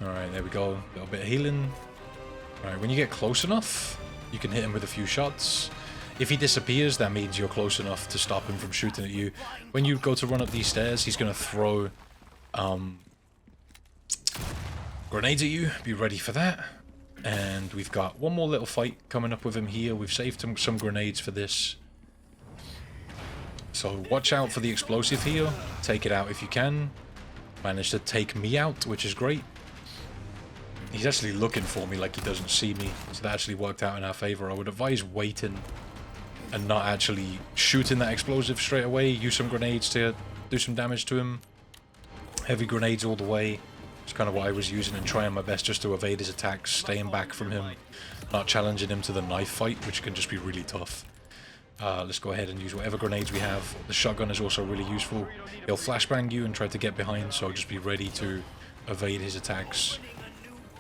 Alright, there we go. A little bit of healing. Right, when you get close enough, you can hit him with a few shots. If he disappears, that means you're close enough to stop him from shooting at you. When you go to run up these stairs, he's going to throw grenades at you. Be ready for that. And we've got one more little fight coming up with him here. We've saved him some grenades for this. So watch out for the explosive here. Take it out if you can. Managed to take me out, which is great. He's actually looking for me like he doesn't see me. So that actually worked out in our favor. I would advise waiting and not actually shooting that explosive straight away. Use some grenades to do some damage to him. Heavy grenades all the way. It's kind of what I was using and trying my best just to evade his attacks, staying back from him, not challenging him to the knife fight, which can just be really tough. Let's go ahead and use whatever grenades we have. The shotgun is also really useful. He'll flashbang you and try to get behind, so just be ready to evade his attacks.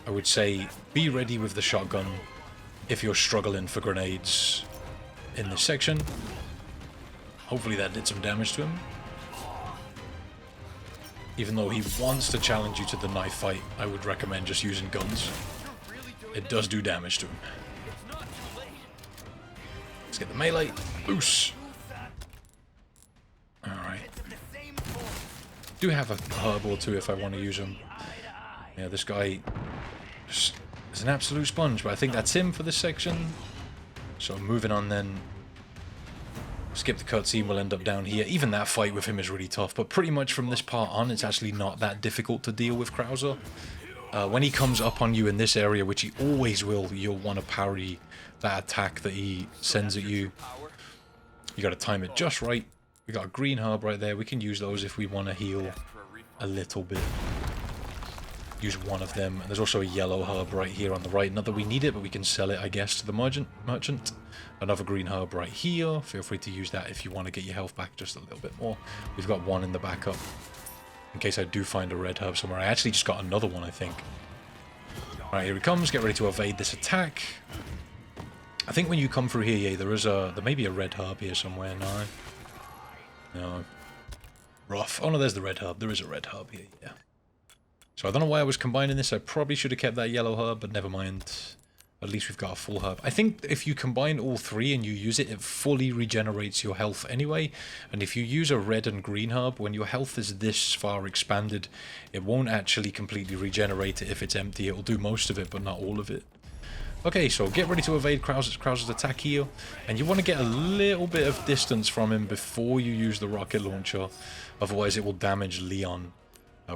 I would say be ready with the shotgun if you're struggling for grenades in this section. Hopefully that did some damage to him. Even though he wants to challenge you to the knife fight, I would recommend just using guns. It does do damage to him. Let's get the melee. Loose. Alright. Do have a herb or two if I want to use them. Yeah, this guy is an absolute sponge, but I think that's him for this section. So moving on then. Skip the cutscene, we'll end up down here. Even that fight with him is really tough, but pretty much from this part on, it's actually not that difficult to deal with Krauser. When he comes up on you in this area, which he always will, you'll want to parry that attack that he sends at you. You got to time it just right. We got a green herb right there. We can use those if we want to heal a little bit. Use one of them. And there's also a yellow herb right here on the right. Not that we need it, but we can sell it, I guess, to the merchant. Another green herb right here. Feel free to use that if you want to get your health back just a little bit more. We've got one in the backup. In case I do find a red herb somewhere. I actually just got another one, I think. Alright, here he comes. Get ready to evade this attack. I think when you come through here, yeah, there may be a red herb here somewhere. No. No. Rough. Oh no, there's the red herb. There is a red herb here, yeah. So I don't know why I was combining this. I probably should have kept that yellow herb, but never mind. At least we've got a full herb. I think if you combine all three and you use it, it fully regenerates your health anyway. And if you use a red and green herb, when your health is this far expanded, it won't actually completely regenerate it if it's empty. It'll do most of it, but not all of it. Okay, so get ready to evade Krauser's attack here. And you want to get a little bit of distance from him before you use the rocket launcher. Otherwise it will damage Leon.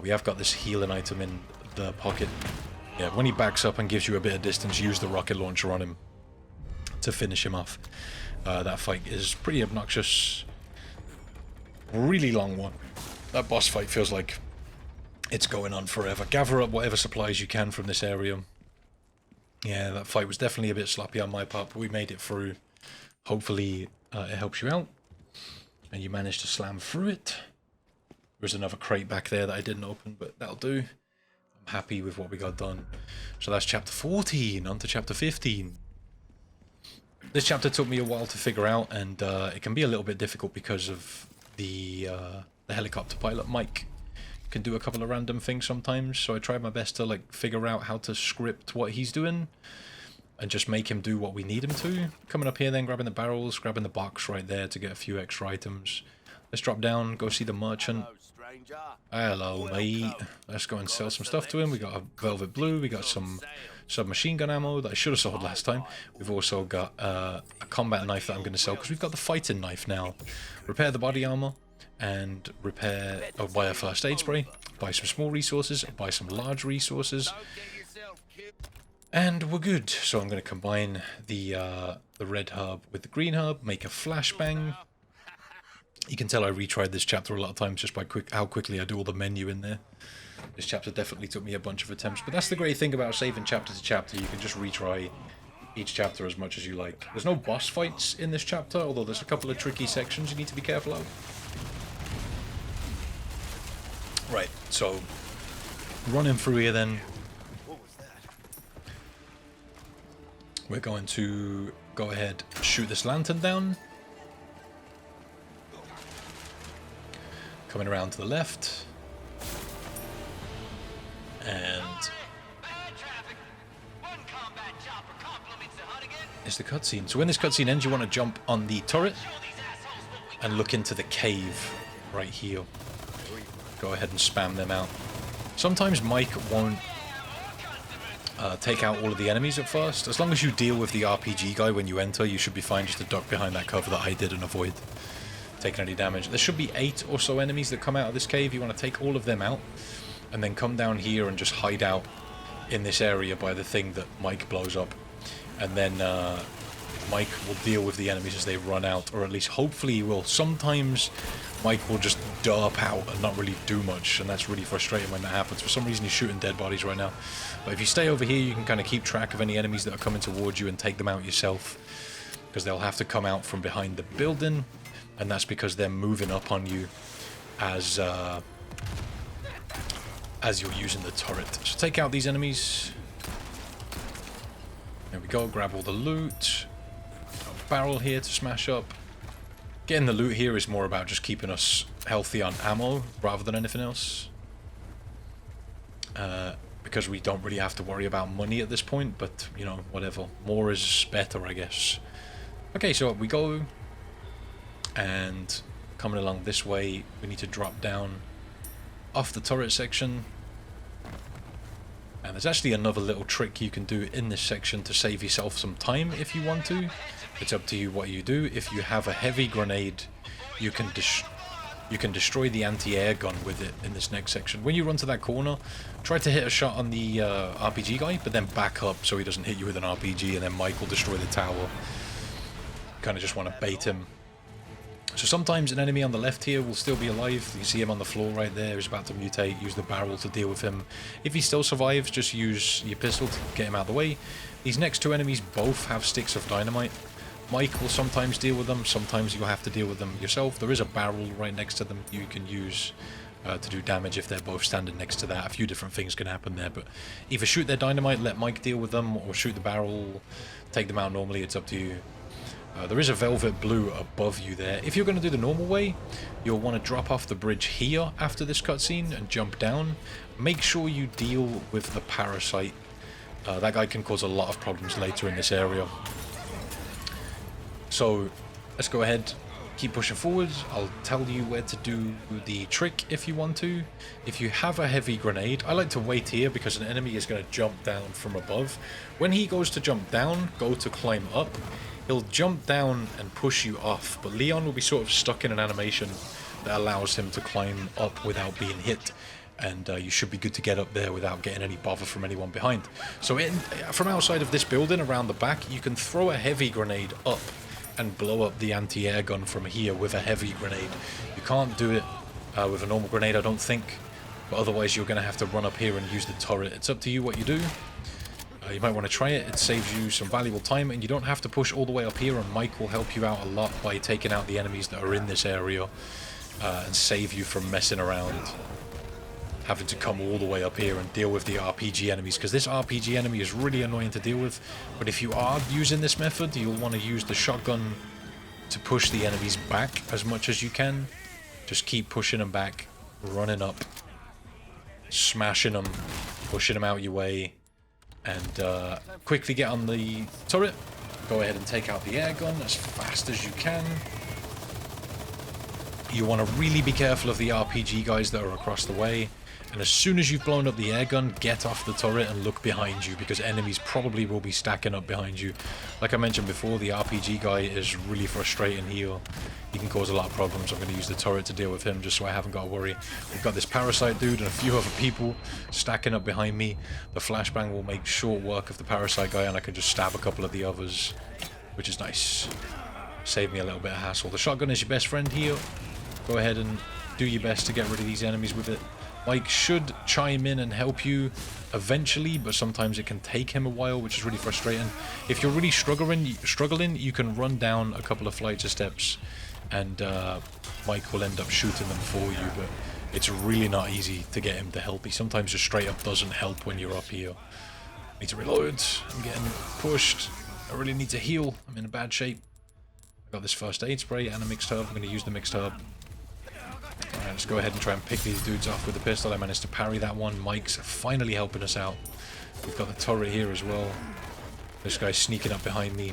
We have got this healing item in the pocket. Yeah, when he backs up and gives you a bit of distance, use the rocket launcher on him to finish him off. That fight is pretty obnoxious. Really long one. That boss fight feels like it's going on forever. Gather up whatever supplies you can from this area. Yeah, that fight was definitely a bit sloppy on my part, but we made it through. Hopefully it helps you out. And you managed to slam through it. There's another crate back there that I didn't open, but that'll do. I'm happy with what we got done. So that's chapter 14, on to chapter 15. This chapter took me a while to figure out, and it can be a little bit difficult because of the helicopter pilot, Mike. Can do a couple of random things sometimes, so I tried my best to like figure out how to script what he's doing and just make him do what we need him to. Coming up here then, grabbing the barrels, grabbing the box right there to get a few extra items. Let's drop down, go see the merchant. Hello, mate. Let's go and sell some stuff to him. We got a velvet blue, we got some submachine gun ammo that I should have sold last time. We've also got a combat knife that I'm going to sell because we've got the fighting knife now. Repair the body armor and repair, buy a first aid spray, buy some small resources, buy some large resources, and we're good. So I'm going to combine the red herb with the green herb, make a flashbang. You can tell I retried this chapter a lot of times just by how quickly I do all the menu in there. This chapter definitely took me a bunch of attempts, but that's the great thing about saving chapter to chapter. You can just retry each chapter as much as you like. There's no boss fights in this chapter, although there's a couple of tricky sections you need to be careful of. Right, so running through here then. We're going to go ahead and shoot this lantern down. Coming around to the left. And is the cutscene. So when this cutscene ends, you want to jump on the turret and look into the cave right here. Go ahead and spam them out. Sometimes Mike won't take out all of the enemies at first. As long as you deal with the RPG guy when you enter, you should be fine just to duck behind that cover that I did and avoid taking any damage. There should be 8 or so enemies that come out of this cave. You want to take all of them out and then come down here and just hide out in this area by the thing that Mike blows up. And then Mike will deal with the enemies as they run out, or at least hopefully he will. Sometimes Mike will just derp out and not really do much, and that's really frustrating when that happens. For some reason he's shooting dead bodies right now. But if you stay over here, you can kind of keep track of any enemies that are coming towards you and take them out yourself, because they'll have to come out from behind the building, and that's because they're moving up on you as you're using the turret. So take out these enemies. There we go, grab all the loot. Got a barrel here to smash up. Getting the loot here is more about just keeping us healthy on ammo rather than anything else. Because we don't really have to worry about money at this point, but, you know, whatever. More is better, I guess. Okay, so we go, and coming along this way, we need to drop down off the turret section. And there's actually another little trick you can do in this section to save yourself some time if you want to. It's up to you what you do. If you have a heavy grenade, you can destroy the anti-air gun with it in this next section. When you run to that corner, try to hit a shot on the RPG guy, but then back up so he doesn't hit you with an RPG, and then Mike will destroy the tower. Kind of just want to bait him. So sometimes an enemy on the left here will still be alive. You can see him on the floor right there. He's about to mutate. Use the barrel to deal with him. If he still survives, just use your pistol to get him out of the way. These next 2 enemies both have sticks of dynamite. Mike will sometimes deal with them. Sometimes you'll have to deal with them yourself. There is a barrel right next to them you can use to do damage if they're both standing next to that. A few different things can happen there, but either shoot their dynamite, let Mike deal with them, or shoot the barrel, take them out normally. It's up to you. There is a velvet blue above you there. If you're going to do the normal way, you'll want to drop off the bridge here after this cutscene and jump down. Make sure you deal with the parasite. That guy can cause a lot of problems later in this area. So let's go ahead, keep pushing forward. I'll tell you where to do the trick if you want to. If you have a heavy grenade, I like to wait here because an enemy is going to jump down from above. When he goes to jump down, go to climb up. He'll jump down and push you off, but Leon will be sort of stuck in an animation that allows him to climb up without being hit, and you should be good to get up there without getting any bother from anyone behind. So from outside of this building, around the back, you can throw a heavy grenade up and blow up the anti-air gun from here with a heavy grenade. You can't do it with a normal grenade, I don't think, but otherwise you're going to have to run up here and use the turret. It's up to you what you do. You might want to try it. It saves you some valuable time, and you don't have to push all the way up here, and Mike will help you out a lot by taking out the enemies that are in this area and save you from messing around having to come all the way up here and deal with the RPG enemies, because this RPG enemy is really annoying to deal with. But if you are using this method, you'll want to use the shotgun to push the enemies back as much as you can. Just keep pushing them back, running up, smashing them, pushing them out your way, and quickly get on the turret. Go ahead and take out the air gun as fast as you can. You want to really be careful of the RPG guys that are across the way. And as soon as you've blown up the air gun, get off the turret and look behind you, because enemies probably will be stacking up behind you. Like I mentioned before, the RPG guy is really frustrating here. He can cause a lot of problems. I'm going to use the turret to deal with him just so I haven't got to worry. We've got this parasite dude and a few other people stacking up behind me. The flashbang will make short work of the parasite guy, and I can just stab a couple of the others, which is nice. Save me a little bit of hassle. The shotgun is your best friend here. Go ahead and do your best to get rid of these enemies with it. Mike should chime in and help you eventually, but sometimes it can take him a while, which is really frustrating. If you're really struggling, you can run down a couple of flights of steps, and Mike will end up shooting them for you, but it's really not easy to get him to help. He sometimes just straight up doesn't help when you're up here. Need to reload. I'm getting pushed. I really need to heal. I'm in a bad shape. I got this first aid spray and a mixed herb. I'm going to use the mixed herb. Alright, let's go ahead and try and pick these dudes off with the pistol. I managed to parry that one. Mike's finally helping us out. We've got the turret here as well. This guy's sneaking up behind me.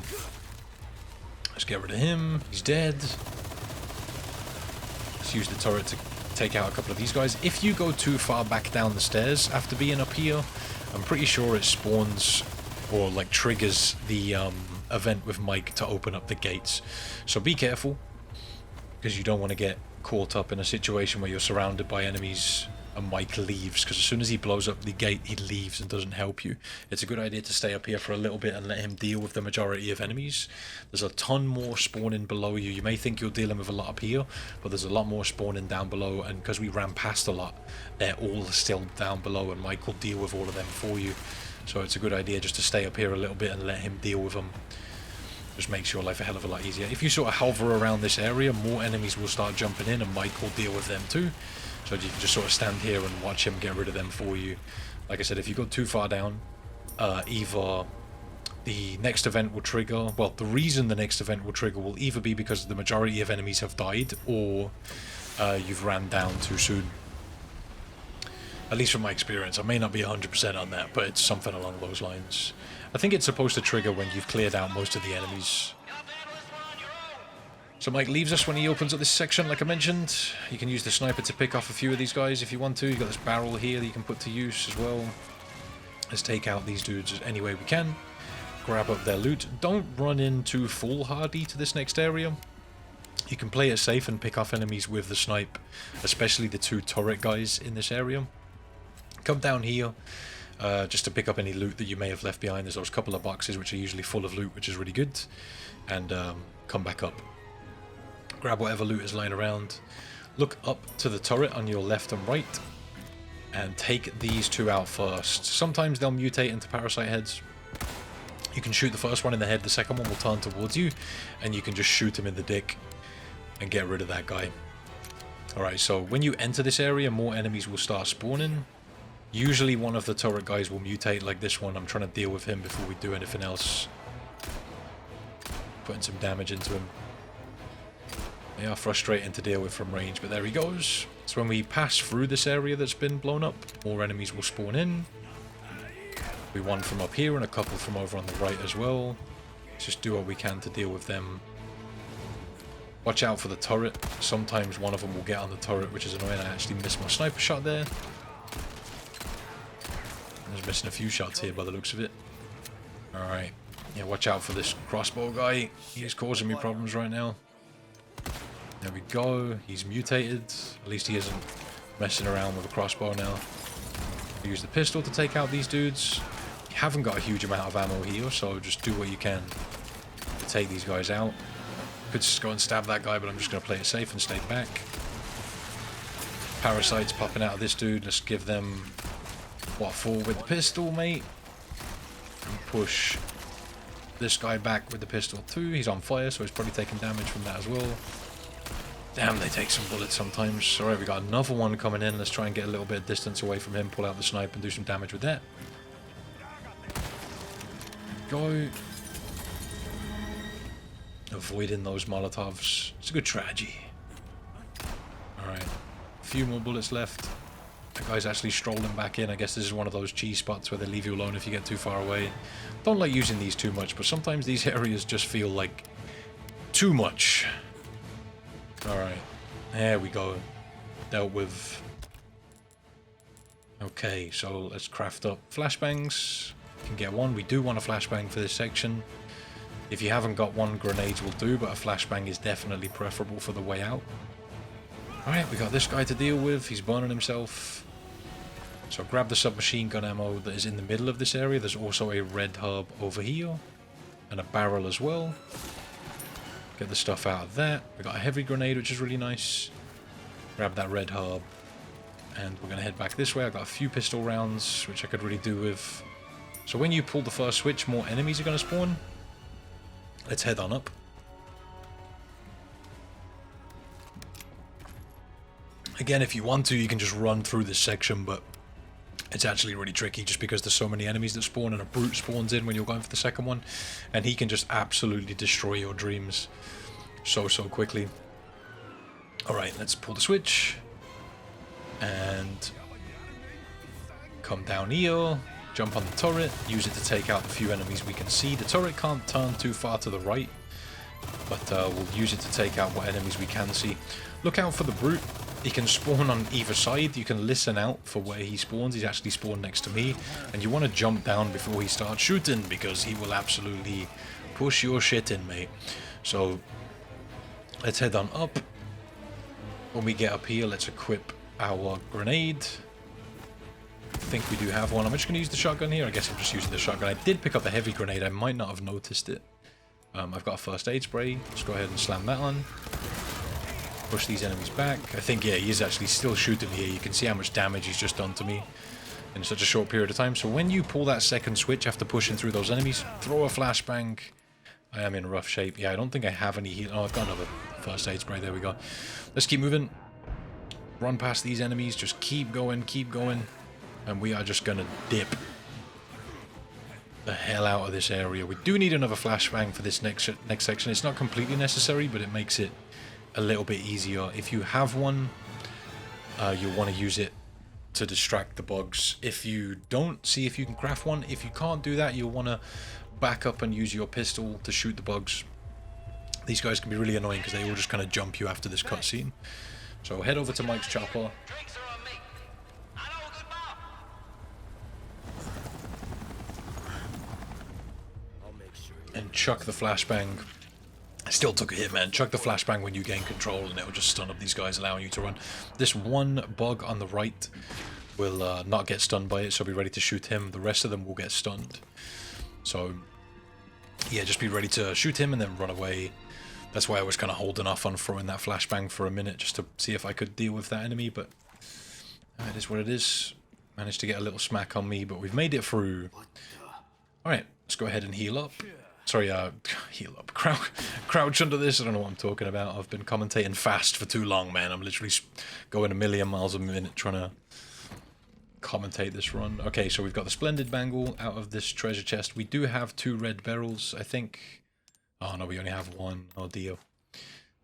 Let's get rid of him. He's dead. Let's use the turret to take out a couple of these guys. If you go too far back down the stairs after being up here, I'm pretty sure it spawns or like triggers the event with Mike to open up the gates. So be careful, because you don't want to get caught up in a situation where you're surrounded by enemies and Mike leaves, because as soon as he blows up the gate he leaves and doesn't help you. It's a good idea to stay up here for a little bit and let him deal with the majority of enemies. There's a ton more spawning below you. You may think you're dealing with a lot up here, but there's a lot more spawning down below, and because we ran past a lot, they're all still down below and Mike will deal with all of them for you. So it's a good idea just to stay up here a little bit and let him deal with them. Just makes your life a hell of a lot easier. If you sort of hover around this area, more enemies will start jumping in and Mike will deal with them too. So you can just sort of stand here and watch him get rid of them for you. Like I said, if you go too far down, either the next event will trigger, well, the reason the next event will trigger will either be because the majority of enemies have died, or you've ran down too soon. At least from my experience. I may not be 100% on that, but it's something along those lines. I think it's supposed to trigger when you've cleared out most of the enemies. So Mike leaves us when he opens up this section, like I mentioned. You can use the sniper to pick off a few of these guys if you want to. You've got this barrel here that you can put to use as well. Let's take out these dudes any way we can. Grab up their loot. Don't run in too foolhardy to this next area. You can play it safe and pick off enemies with the snipe, especially the two turret guys in this area. Come down here just to pick up any loot that you may have left behind. There's those couple of boxes which are usually full of loot, which is really good. And come back up. Grab whatever loot is lying around. Look up to the turret on your left and right. And take these two out first. Sometimes they'll mutate into parasite heads. You can shoot the first one in the head, the second one will turn towards you, and you can just shoot him in the dick and get rid of that guy. Alright, so when you enter this area, more enemies will start spawning. Usually one of the turret guys will mutate like this one. I'm trying to deal with him before we do anything else. Putting some damage into him. They are frustrating to deal with from range, but there he goes. So when we pass through this area that's been blown up, more enemies will spawn in. We one from up here and a couple from over on the right as well. Let's just do what we can to deal with them. Watch out for the turret. Sometimes one of them will get on the turret, which is annoying. I actually missed my sniper shot there. I was missing a few shots here by the looks of it. Alright. Yeah, watch out for this crossbow guy. He's causing me problems right now. There we go. He's mutated. At least he isn't messing around with a crossbow now. Use the pistol to take out these dudes. You haven't got a huge amount of ammo here, so just do what you can to take these guys out. Could just go and stab that guy, but I'm just going to play it safe and stay back. Parasites popping out of this dude. Let's give them what for with the pistol, mate. And push this guy back with the pistol too. He's on fire, so he's probably taking damage from that as well. Damn, they take some bullets sometimes. Alright, we got another one coming in. Let's try and get a little bit of distance away from him, pull out the snipe and do some damage with that. Go. Avoiding those Molotovs. It's a good strategy. Alright. A few more bullets left. The guy's actually strolling back in. I guess this is one of those cheese spots where they leave you alone if you get too far away. Don't like using these too much, but sometimes these areas just feel like too much. Alright, there we go. Dealt with. Okay, so let's craft up flashbangs. Can get one. We do want a flashbang for this section. If you haven't got one, grenades will do, but a flashbang is definitely preferable for the way out. Alright, we got this guy to deal with. He's burning himself. So grab the submachine gun ammo that is in the middle of this area. There's also a red herb over here. And a barrel as well. Get the stuff out of that. We got a heavy grenade, which is really nice. Grab that red herb. And we're going to head back this way. I've got a few pistol rounds, which I could really do with. So when you pull the first switch, more enemies are going to spawn. Let's head on up. Again, if you want to, you can just run through this section, but it's actually really tricky just because there's so many enemies that spawn and a brute spawns in when you're going for the second one. And he can just absolutely destroy your dreams so quickly. Alright, let's pull the switch. And come down here. jump on the turret, use it to take out the few enemies we can see. The turret can't turn too far to the right, but we'll use it to take out what enemies we can see. Look out for the brute. He can spawn on either side. You can listen out for where he spawns. He's actually spawned next to me, and you want to jump down before he starts shooting, because he will absolutely push your shit in, mate. So let's head on up. When we get up here, let's equip our grenade. I think we do have one. I'm just going to use the shotgun here. I guess I'm just using the shotgun. I did pick up a heavy grenade. I might not have noticed it. I've got a first aid spray. Let's go ahead and slam that on. Push these enemies back. I think, yeah, he is actually still shooting here. You can see how much damage he's just done to me in such a short period of time. So when you pull that second switch after pushing through those enemies, throw a flashbang. I am in rough shape. Yeah, I don't think I have any heal. Oh, I've got another first aid spray. There we go. Let's keep moving. Run past these enemies. Just keep going, keep going. And we are just going to dip the hell out of this area. We do need another flashbang for this next section. It's not completely necessary, but it makes it a little bit easier. If you have one, you'll want to use it to distract the bugs. If you don't, see if you can craft one. If you can't do that, you'll want to back up and use your pistol to shoot the bugs. These guys can be really annoying because they all just kind of jump you after this cutscene. So head over to Mike's chopper. And chuck the flashbang. I still took a hit, man. Chuck the flashbang when you gain control, and it'll just stun up these guys, allowing you to run. This one bug on the right will not get stunned by it, so be ready to shoot him. The rest of them will get stunned. So, yeah, just be ready to shoot him and then run away. That's why I was kind of holding off on throwing that flashbang for a minute, just to see if I could deal with that enemy, but it is what it is. Managed to get a little smack on me, but we've made it through. Alright, let's go ahead and heal up. Sorry, heal up. Crouch under this. I don't know what I'm talking about. I've been commentating fast for too long, man. I'm literally going a million miles a minute trying to commentate this run. Okay, so we've got the Splendid Bangle out of this treasure chest. We do have 2 red barrels, I think. Oh, no, we only have 1. Oh, dear.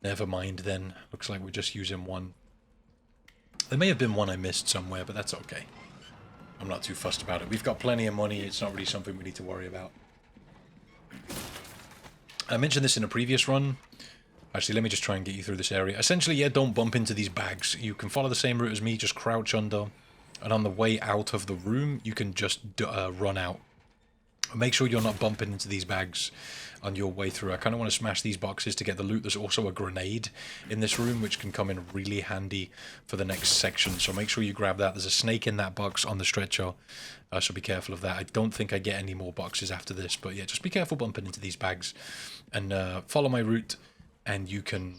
Never mind, then. Looks like we're just using 1. There may have been 1 I missed somewhere, but that's okay. I'm not too fussed about it. We've got plenty of money. It's not really something we need to worry about. I mentioned this in a previous run. Actually, let me just try and get you through this area. Essentially, yeah, don't bump into these bags. You can follow the same route as me, just crouch under. And on the way out of the room, you can just run out. Make sure you're not bumping into these bags on your way through. I kind of want to smash these boxes to get the loot. There's also a grenade in this room, which can come in really handy for the next section. So make sure you grab that. There's a snake in that box on the stretcher, so be careful of that. I don't think I get any more boxes after this, but yeah, just be careful bumping into these bags. And follow my route, and you can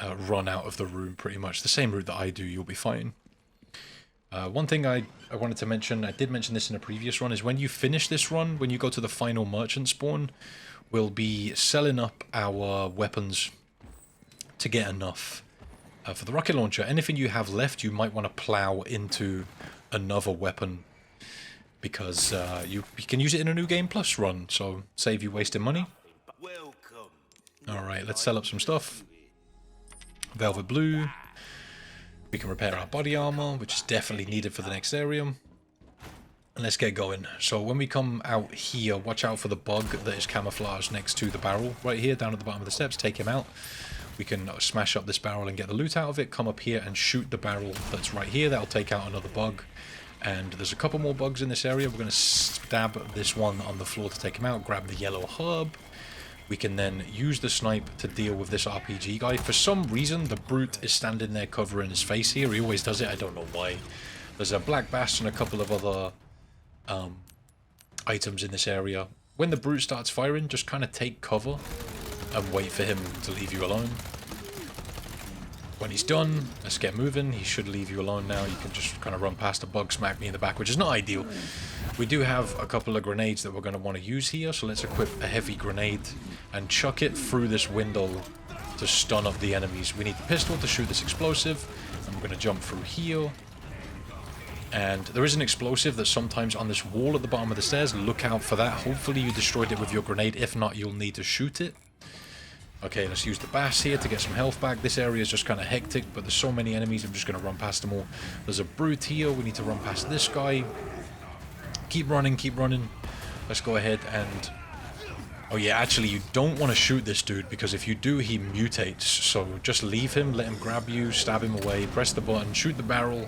run out of the room pretty much. The same route that I do, you'll be fine. One thing I wanted to mention, I did mention this in a previous run, is when you finish this run, when you go to the final merchant spawn, we'll be selling up our weapons to get enough for the rocket launcher. Anything you have left, you might want to plow into another weapon, because you can use it in a New Game Plus run, so save you wasting money. Alright, let's sell up some stuff. Velvet Blue. We can repair our body armor, which is definitely needed for the next area. And let's get going. So when we come out here, watch out for the bug that is camouflaged next to the barrel. Right here, down at the bottom of the steps, take him out. We can smash up this barrel and get the loot out of it. Come up here and shoot the barrel that's right here. That'll take out another bug. And there's a couple more bugs in this area. We're going to stab this one on the floor to take him out. Grab the yellow herb. We can then use the snipe to deal with this RPG guy. For some reason, the brute is standing there covering his face here. He always does it. I don't know why. There's a black bass and a couple of other items in this area. When the brute starts firing, just kind of take cover and wait for him to leave you alone. When he's done, let's get moving. He should leave you alone now. You can just kind of run past a bug, smack me in the back, which is not ideal. We do have a couple of grenades that we're going to want to use here, so let's equip a heavy grenade and chuck it through this window to stun up the enemies. We need the pistol to shoot this explosive, and we're going to jump through here. And there is an explosive that's sometimes on this wall at the bottom of the stairs. Look out for that. Hopefully you destroyed it with your grenade. If not, you'll need to shoot it. Okay, let's use the bass here to get some health back. This area is just kind of hectic, but there's so many enemies, I'm just going to run past them all. There's a brute here. We need to run past this guy. Keep running, keep running. Let's go ahead and... Oh yeah, actually you don't want to shoot this dude, because if you do, he mutates. So just leave him, let him grab you, stab him away, press the button, shoot the barrel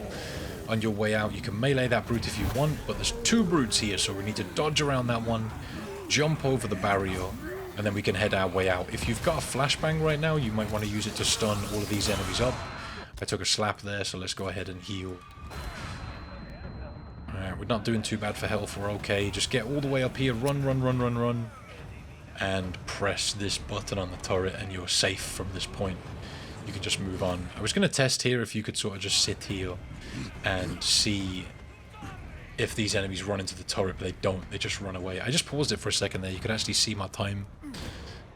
on your way out. You can melee that brute if you want, but there's 2 brutes here, so we need to dodge around that one, jump over the barrier, and then we can head our way out. If you've got a flashbang right now, you might want to use it to stun all of these enemies up. I took a slap there, so let's go ahead and heal. Alright, we're not doing too bad for health, we're okay. Just get all the way up here, run, run, run, run, run. And press this button on the turret and you're safe from this point. You can just move on. I was going to test here if you could sort of just sit here and see if these enemies run into the turret, but they don't. They just run away. I just paused it for a second there. You could actually see my time.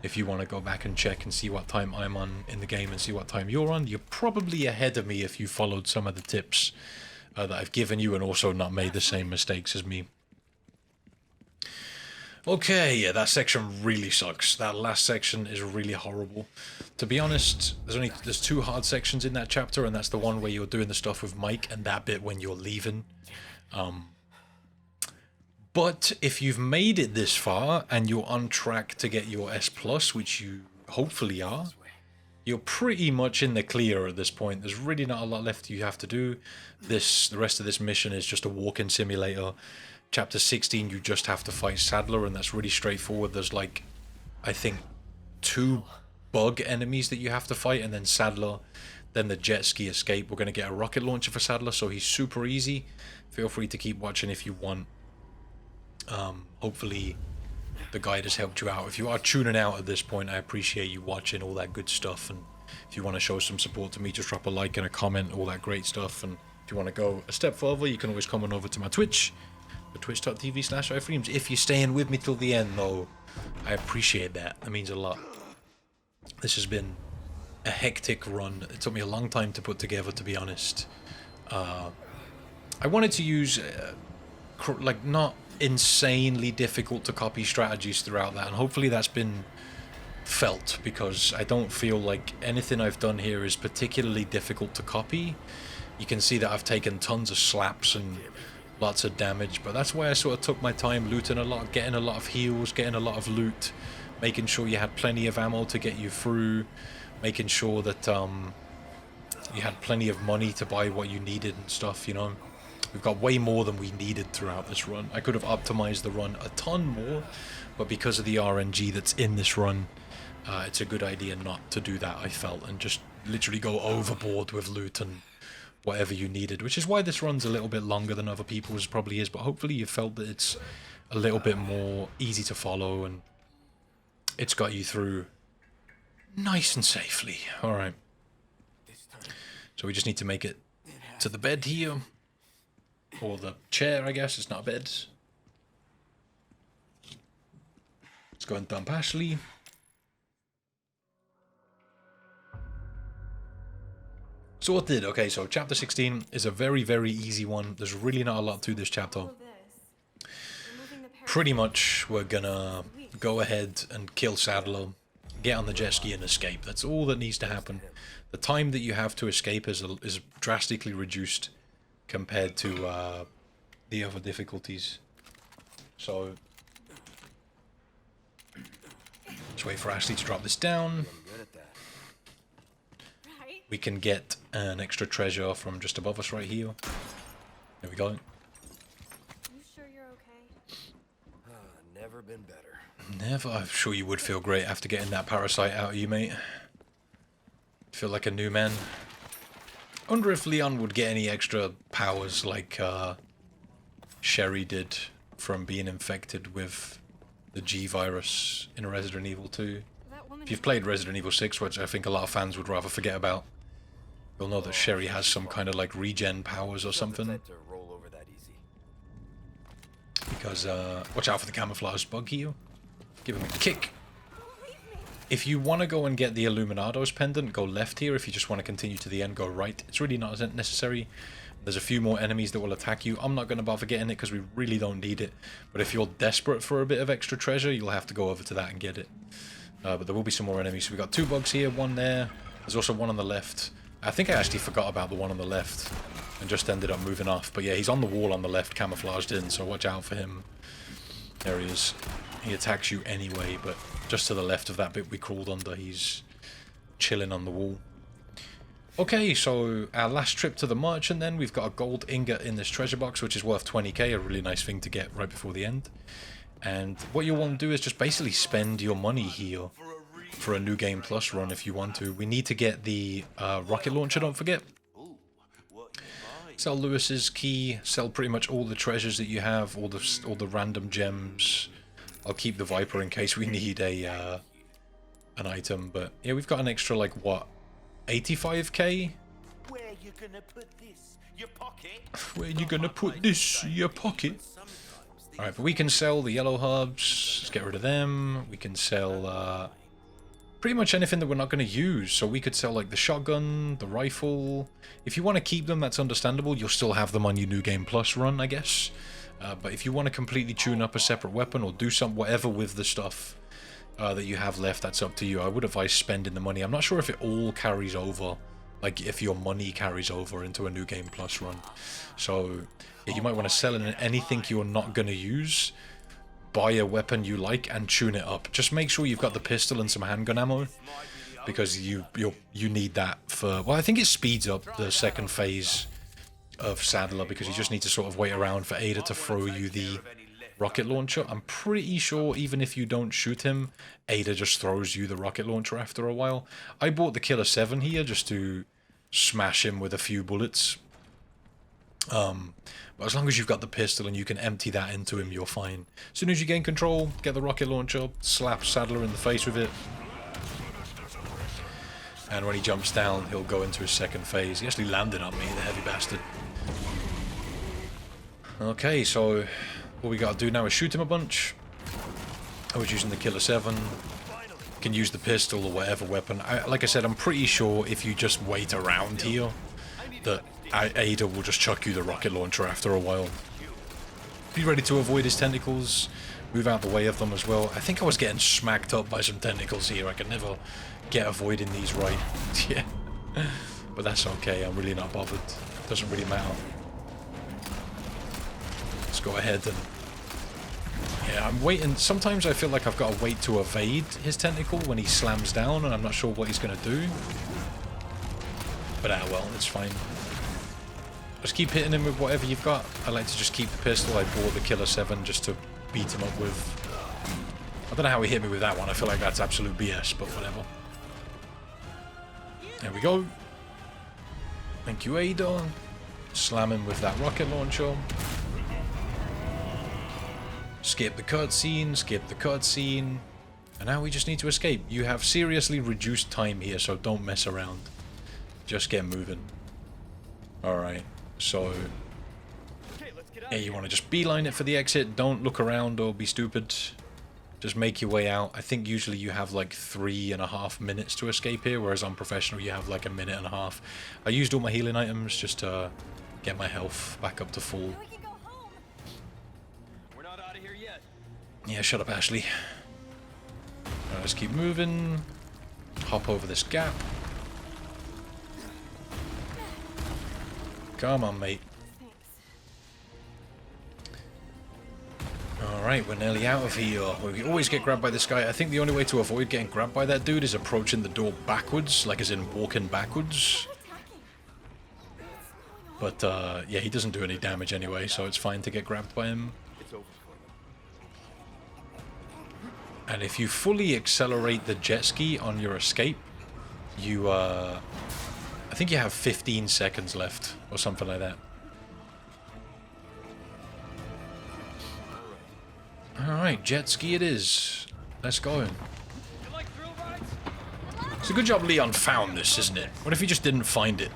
If you want to go back and check and see what time I'm on in the game and see what time you're on, you're probably ahead of me if you followed some of the tips that I've given you and also not made the same mistakes as me. Okay, yeah, that section really sucks. That last section is really horrible. To be honest, there's 2 hard sections in that chapter, and that's the one where you're doing the stuff with Mike and that bit when you're leaving. But if you've made it this far and you're on track to get your S+, which you hopefully are, you're pretty much in the clear at this point. There's really not a lot left you have to do. The rest of this mission is just a walking simulator. Chapter 16, you just have to fight Sadler, and that's really straightforward. There's like, I think, 2 bug enemies that you have to fight, and then Sadler, then the jet ski escape. We're going to get a rocket launcher for Sadler, so he's super easy. Feel free to keep watching if you want. Hopefully the guide has helped you out. If you are tuning out at this point, I appreciate you watching, all that good stuff, and if you want to show some support to me, just drop a like and a comment, all that great stuff. And if you want to go a step further, you can always come on over to my Twitch, twitch.tv/ifreams. If you're staying with me till the end, though, I appreciate that. That means a lot. This has been a hectic run. It took me a long time to put together, to be honest. I wanted to use like not insanely difficult to copy strategies throughout that, and hopefully that's been felt, because I don't feel like anything I've done here is particularly difficult to copy. You can see that I've taken tons of slaps and lots of damage, but that's why I sort of took my time looting a lot, getting a lot of heals, getting a lot of loot, making sure you had plenty of ammo to get you through, making sure that you had plenty of money to buy what you needed and stuff, you know. We've got way more than we needed throughout this run. I could have optimized the run a ton more, but because of the RNG that's in this run, it's a good idea not to do that, I felt, and just literally go overboard with loot and whatever you needed, which is why this run's a little bit longer than other people's probably is, but hopefully you felt that it's a little bit more easy to follow and it's got you through nice and safely. Alright. So we just need to make it to the bed here. Or the chair, I guess. It's not a bed. Let's go and dump Ashley. Sorted. Okay, so chapter 16 is a very, very easy one. There's really not a lot to this chapter. Pretty much we're gonna go ahead and kill Sadler, get on the jet ski and escape. That's all that needs to happen. The time that you have to escape is drastically reduced compared to the other difficulties. So let's wait for Ashley to drop this down. We can get an extra treasure from just above us right here. There we go. You sure you're okay? Never been better. Never. I'm sure you would feel great after getting that parasite out of you, mate. Feel like a new man. I wonder if Leon would get any extra powers like Sherry did from being infected with the G virus in Resident Evil 2. If you've played Resident Evil 6, which I think a lot of fans would rather forget about, you'll know that Sherry has some kind of like regen powers or something. Because, watch out for the camouflage bug here. Give him a kick. If you want to go and get the Illuminado's pendant, go left here. If you just want to continue to the end, go right. It's really not necessary. There's a few more enemies that will attack you. I'm not going to bother getting it because we really don't need it. But if you're desperate for a bit of extra treasure, you'll have to go over to that and get it. But there will be some more enemies. So we've got 2 bugs here, 1 there. There's also one on the left. I think I actually forgot about the one on the left. and just ended up moving off. But yeah, he's on the wall on the left, camouflaged in, so watch out for him. There he is. He attacks you anyway, but just to the left of that bit we crawled under, he's chilling on the wall. Okay, so our last trip to the merchant then, we've got a gold ingot in this treasure box, which is worth 20k, a really nice thing to get right before the end. And what you want to do is just basically spend your money here for a New Game Plus run if you want to. We need to get the rocket launcher, don't forget. Sell Lewis's key, sell pretty much all the treasures that you have, all the random gems. I'll keep the Viper in case we need a an item, but yeah, we've got an extra, like, what, 85k? Where you gonna put this? Your pocket? Where you gonna put this? Your pocket? Alright, but we can sell the yellow herbs. Let's get rid of them. We can sell pretty much anything that we're not going to use. So we could sell, like, the shotgun, the rifle. If you want to keep them, that's understandable. You'll still have them on your New Game Plus run, I guess. But if you want to completely tune up a separate weapon or do whatever with the stuff that you have left, that's up to you. I would advise spending the money. I'm not sure if it all carries over, like if your money carries over into a New Game Plus run. So yeah, you might want to sell anything you're not going to use, buy a weapon you like, and tune it up. Just make sure you've got the pistol and some handgun ammo, because you need that for... Well, I think it speeds up the second phase of Saddler, because you just need to sort of wait around for Ada to throw you the rocket launcher. I'm pretty sure even if you don't shoot him, Ada just throws you the rocket launcher after a while. I bought the Killer 7 here just to smash him with a few bullets. But as long as you've got the pistol and you can empty that into him, you're fine. As soon as you gain control, get the rocket launcher, slap Saddler in the face with it. And when he jumps down, he'll go into his second phase. He actually landed on me, the heavy bastard. Okay, so what we gotta do now is shoot him a bunch. I was using the Killer 7. You can use the pistol or whatever weapon. Like I said, I'm pretty sure if you just wait around here, that Ada will just chuck you the rocket launcher after a while. Be ready to avoid his tentacles. Move out the way of them as well. I think I was getting smacked up by some tentacles here. I could never get avoiding these right. Yeah. But that's okay. I'm really not bothered. Doesn't really matter. Let's go ahead and... Yeah, I'm waiting. Sometimes I feel like I've got to wait to evade his tentacle when he slams down, and I'm not sure what he's going to do. But well, it's fine. Just keep hitting him with whatever you've got. I like to just keep the pistol. I bought the Killer 7 just to beat him up with. I don't know how he hit me with that one. I feel like that's absolute BS, but whatever. There we go. Thank you, Ada. Slam him with that rocket launcher. Skip the cutscene, skip the cutscene. And now we just need to escape. You have seriously reduced time here, so don't mess around. Just get moving. Alright, so... Yeah, you want to just beeline it for the exit. Don't look around or be stupid. Just make your way out. I think usually you have like 3.5 minutes to escape here, whereas on Professional you have like 1.5 minutes. I used all my healing items just to get my health back up to full. We can go home. We're not out of here yet. Yeah, shut up, Ashley. Alright, let's keep moving. Hop over this gap. Come on, mate. Alright, we're nearly out of here. We always get grabbed by this guy. I think the only way to avoid getting grabbed by that dude is approaching the door backwards, like as in walking backwards. But, yeah, he doesn't do any damage anyway, so it's fine to get grabbed by him. And if you fully accelerate the jet ski on your escape, you, I think you have 15 seconds left, or something like that. Alright, jet ski it is. Let's go. It's a good job Leon found this, isn't it? What if he just didn't find it?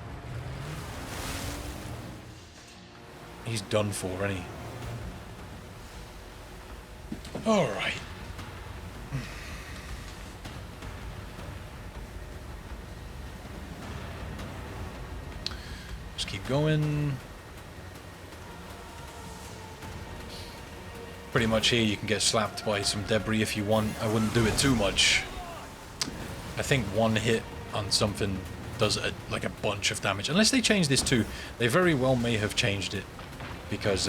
He's done for, isn't he? Alright. Let's keep going. Pretty much here you can get slapped by some debris if you want. I wouldn't do it too much. I think one hit on something does like a bunch of damage. Unless they change this too. They very well may have changed it. Because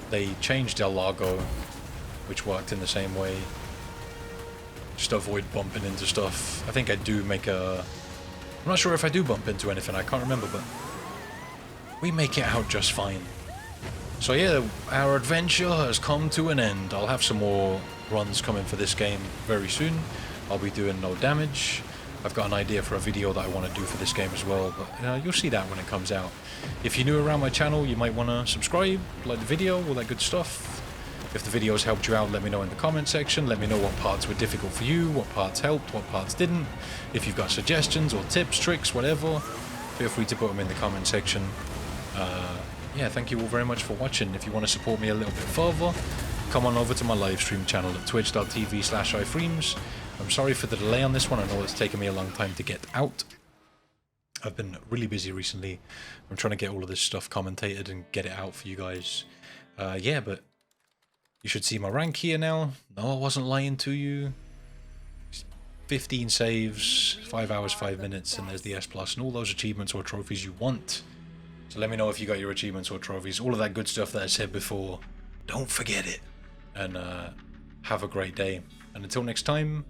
they changed El Lago, which worked in the same way. Just avoid bumping into stuff. I think I do make a... I'm not sure if I do bump into anything, I can't remember, but... we make it out just fine. So yeah, our adventure has come to an end. I'll have some more runs coming for this game very soon. I'll be doing no damage. I've got an idea for a video that I want to do for this game as well, but you'll see that when it comes out. If you're new around my channel, you might want to subscribe, like the video, all that good stuff. If the videos helped you out, let me know in the comment section. Let me know what parts were difficult for you, what parts helped, what parts didn't. If you've got suggestions or tips, tricks, whatever, feel free to put them in the comment section. Yeah, thank you all very much for watching. If you want to support me a little bit further, come on over to my live stream channel at twitch.tv/ifreams. I'm sorry for the delay on this one. I know it's taken me a long time to get out. I've been really busy recently. I'm trying to get all of this stuff commentated and get it out for you guys. Yeah, but you should see my rank here now. No, I wasn't lying to you. 15 saves, 5 hours, 5 minutes, and there's the S+, and all those achievements or trophies you want. So let me know if you got your achievements or trophies. All of that good stuff that I said before. Don't forget it. And have a great day. And until next time,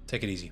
take it easy.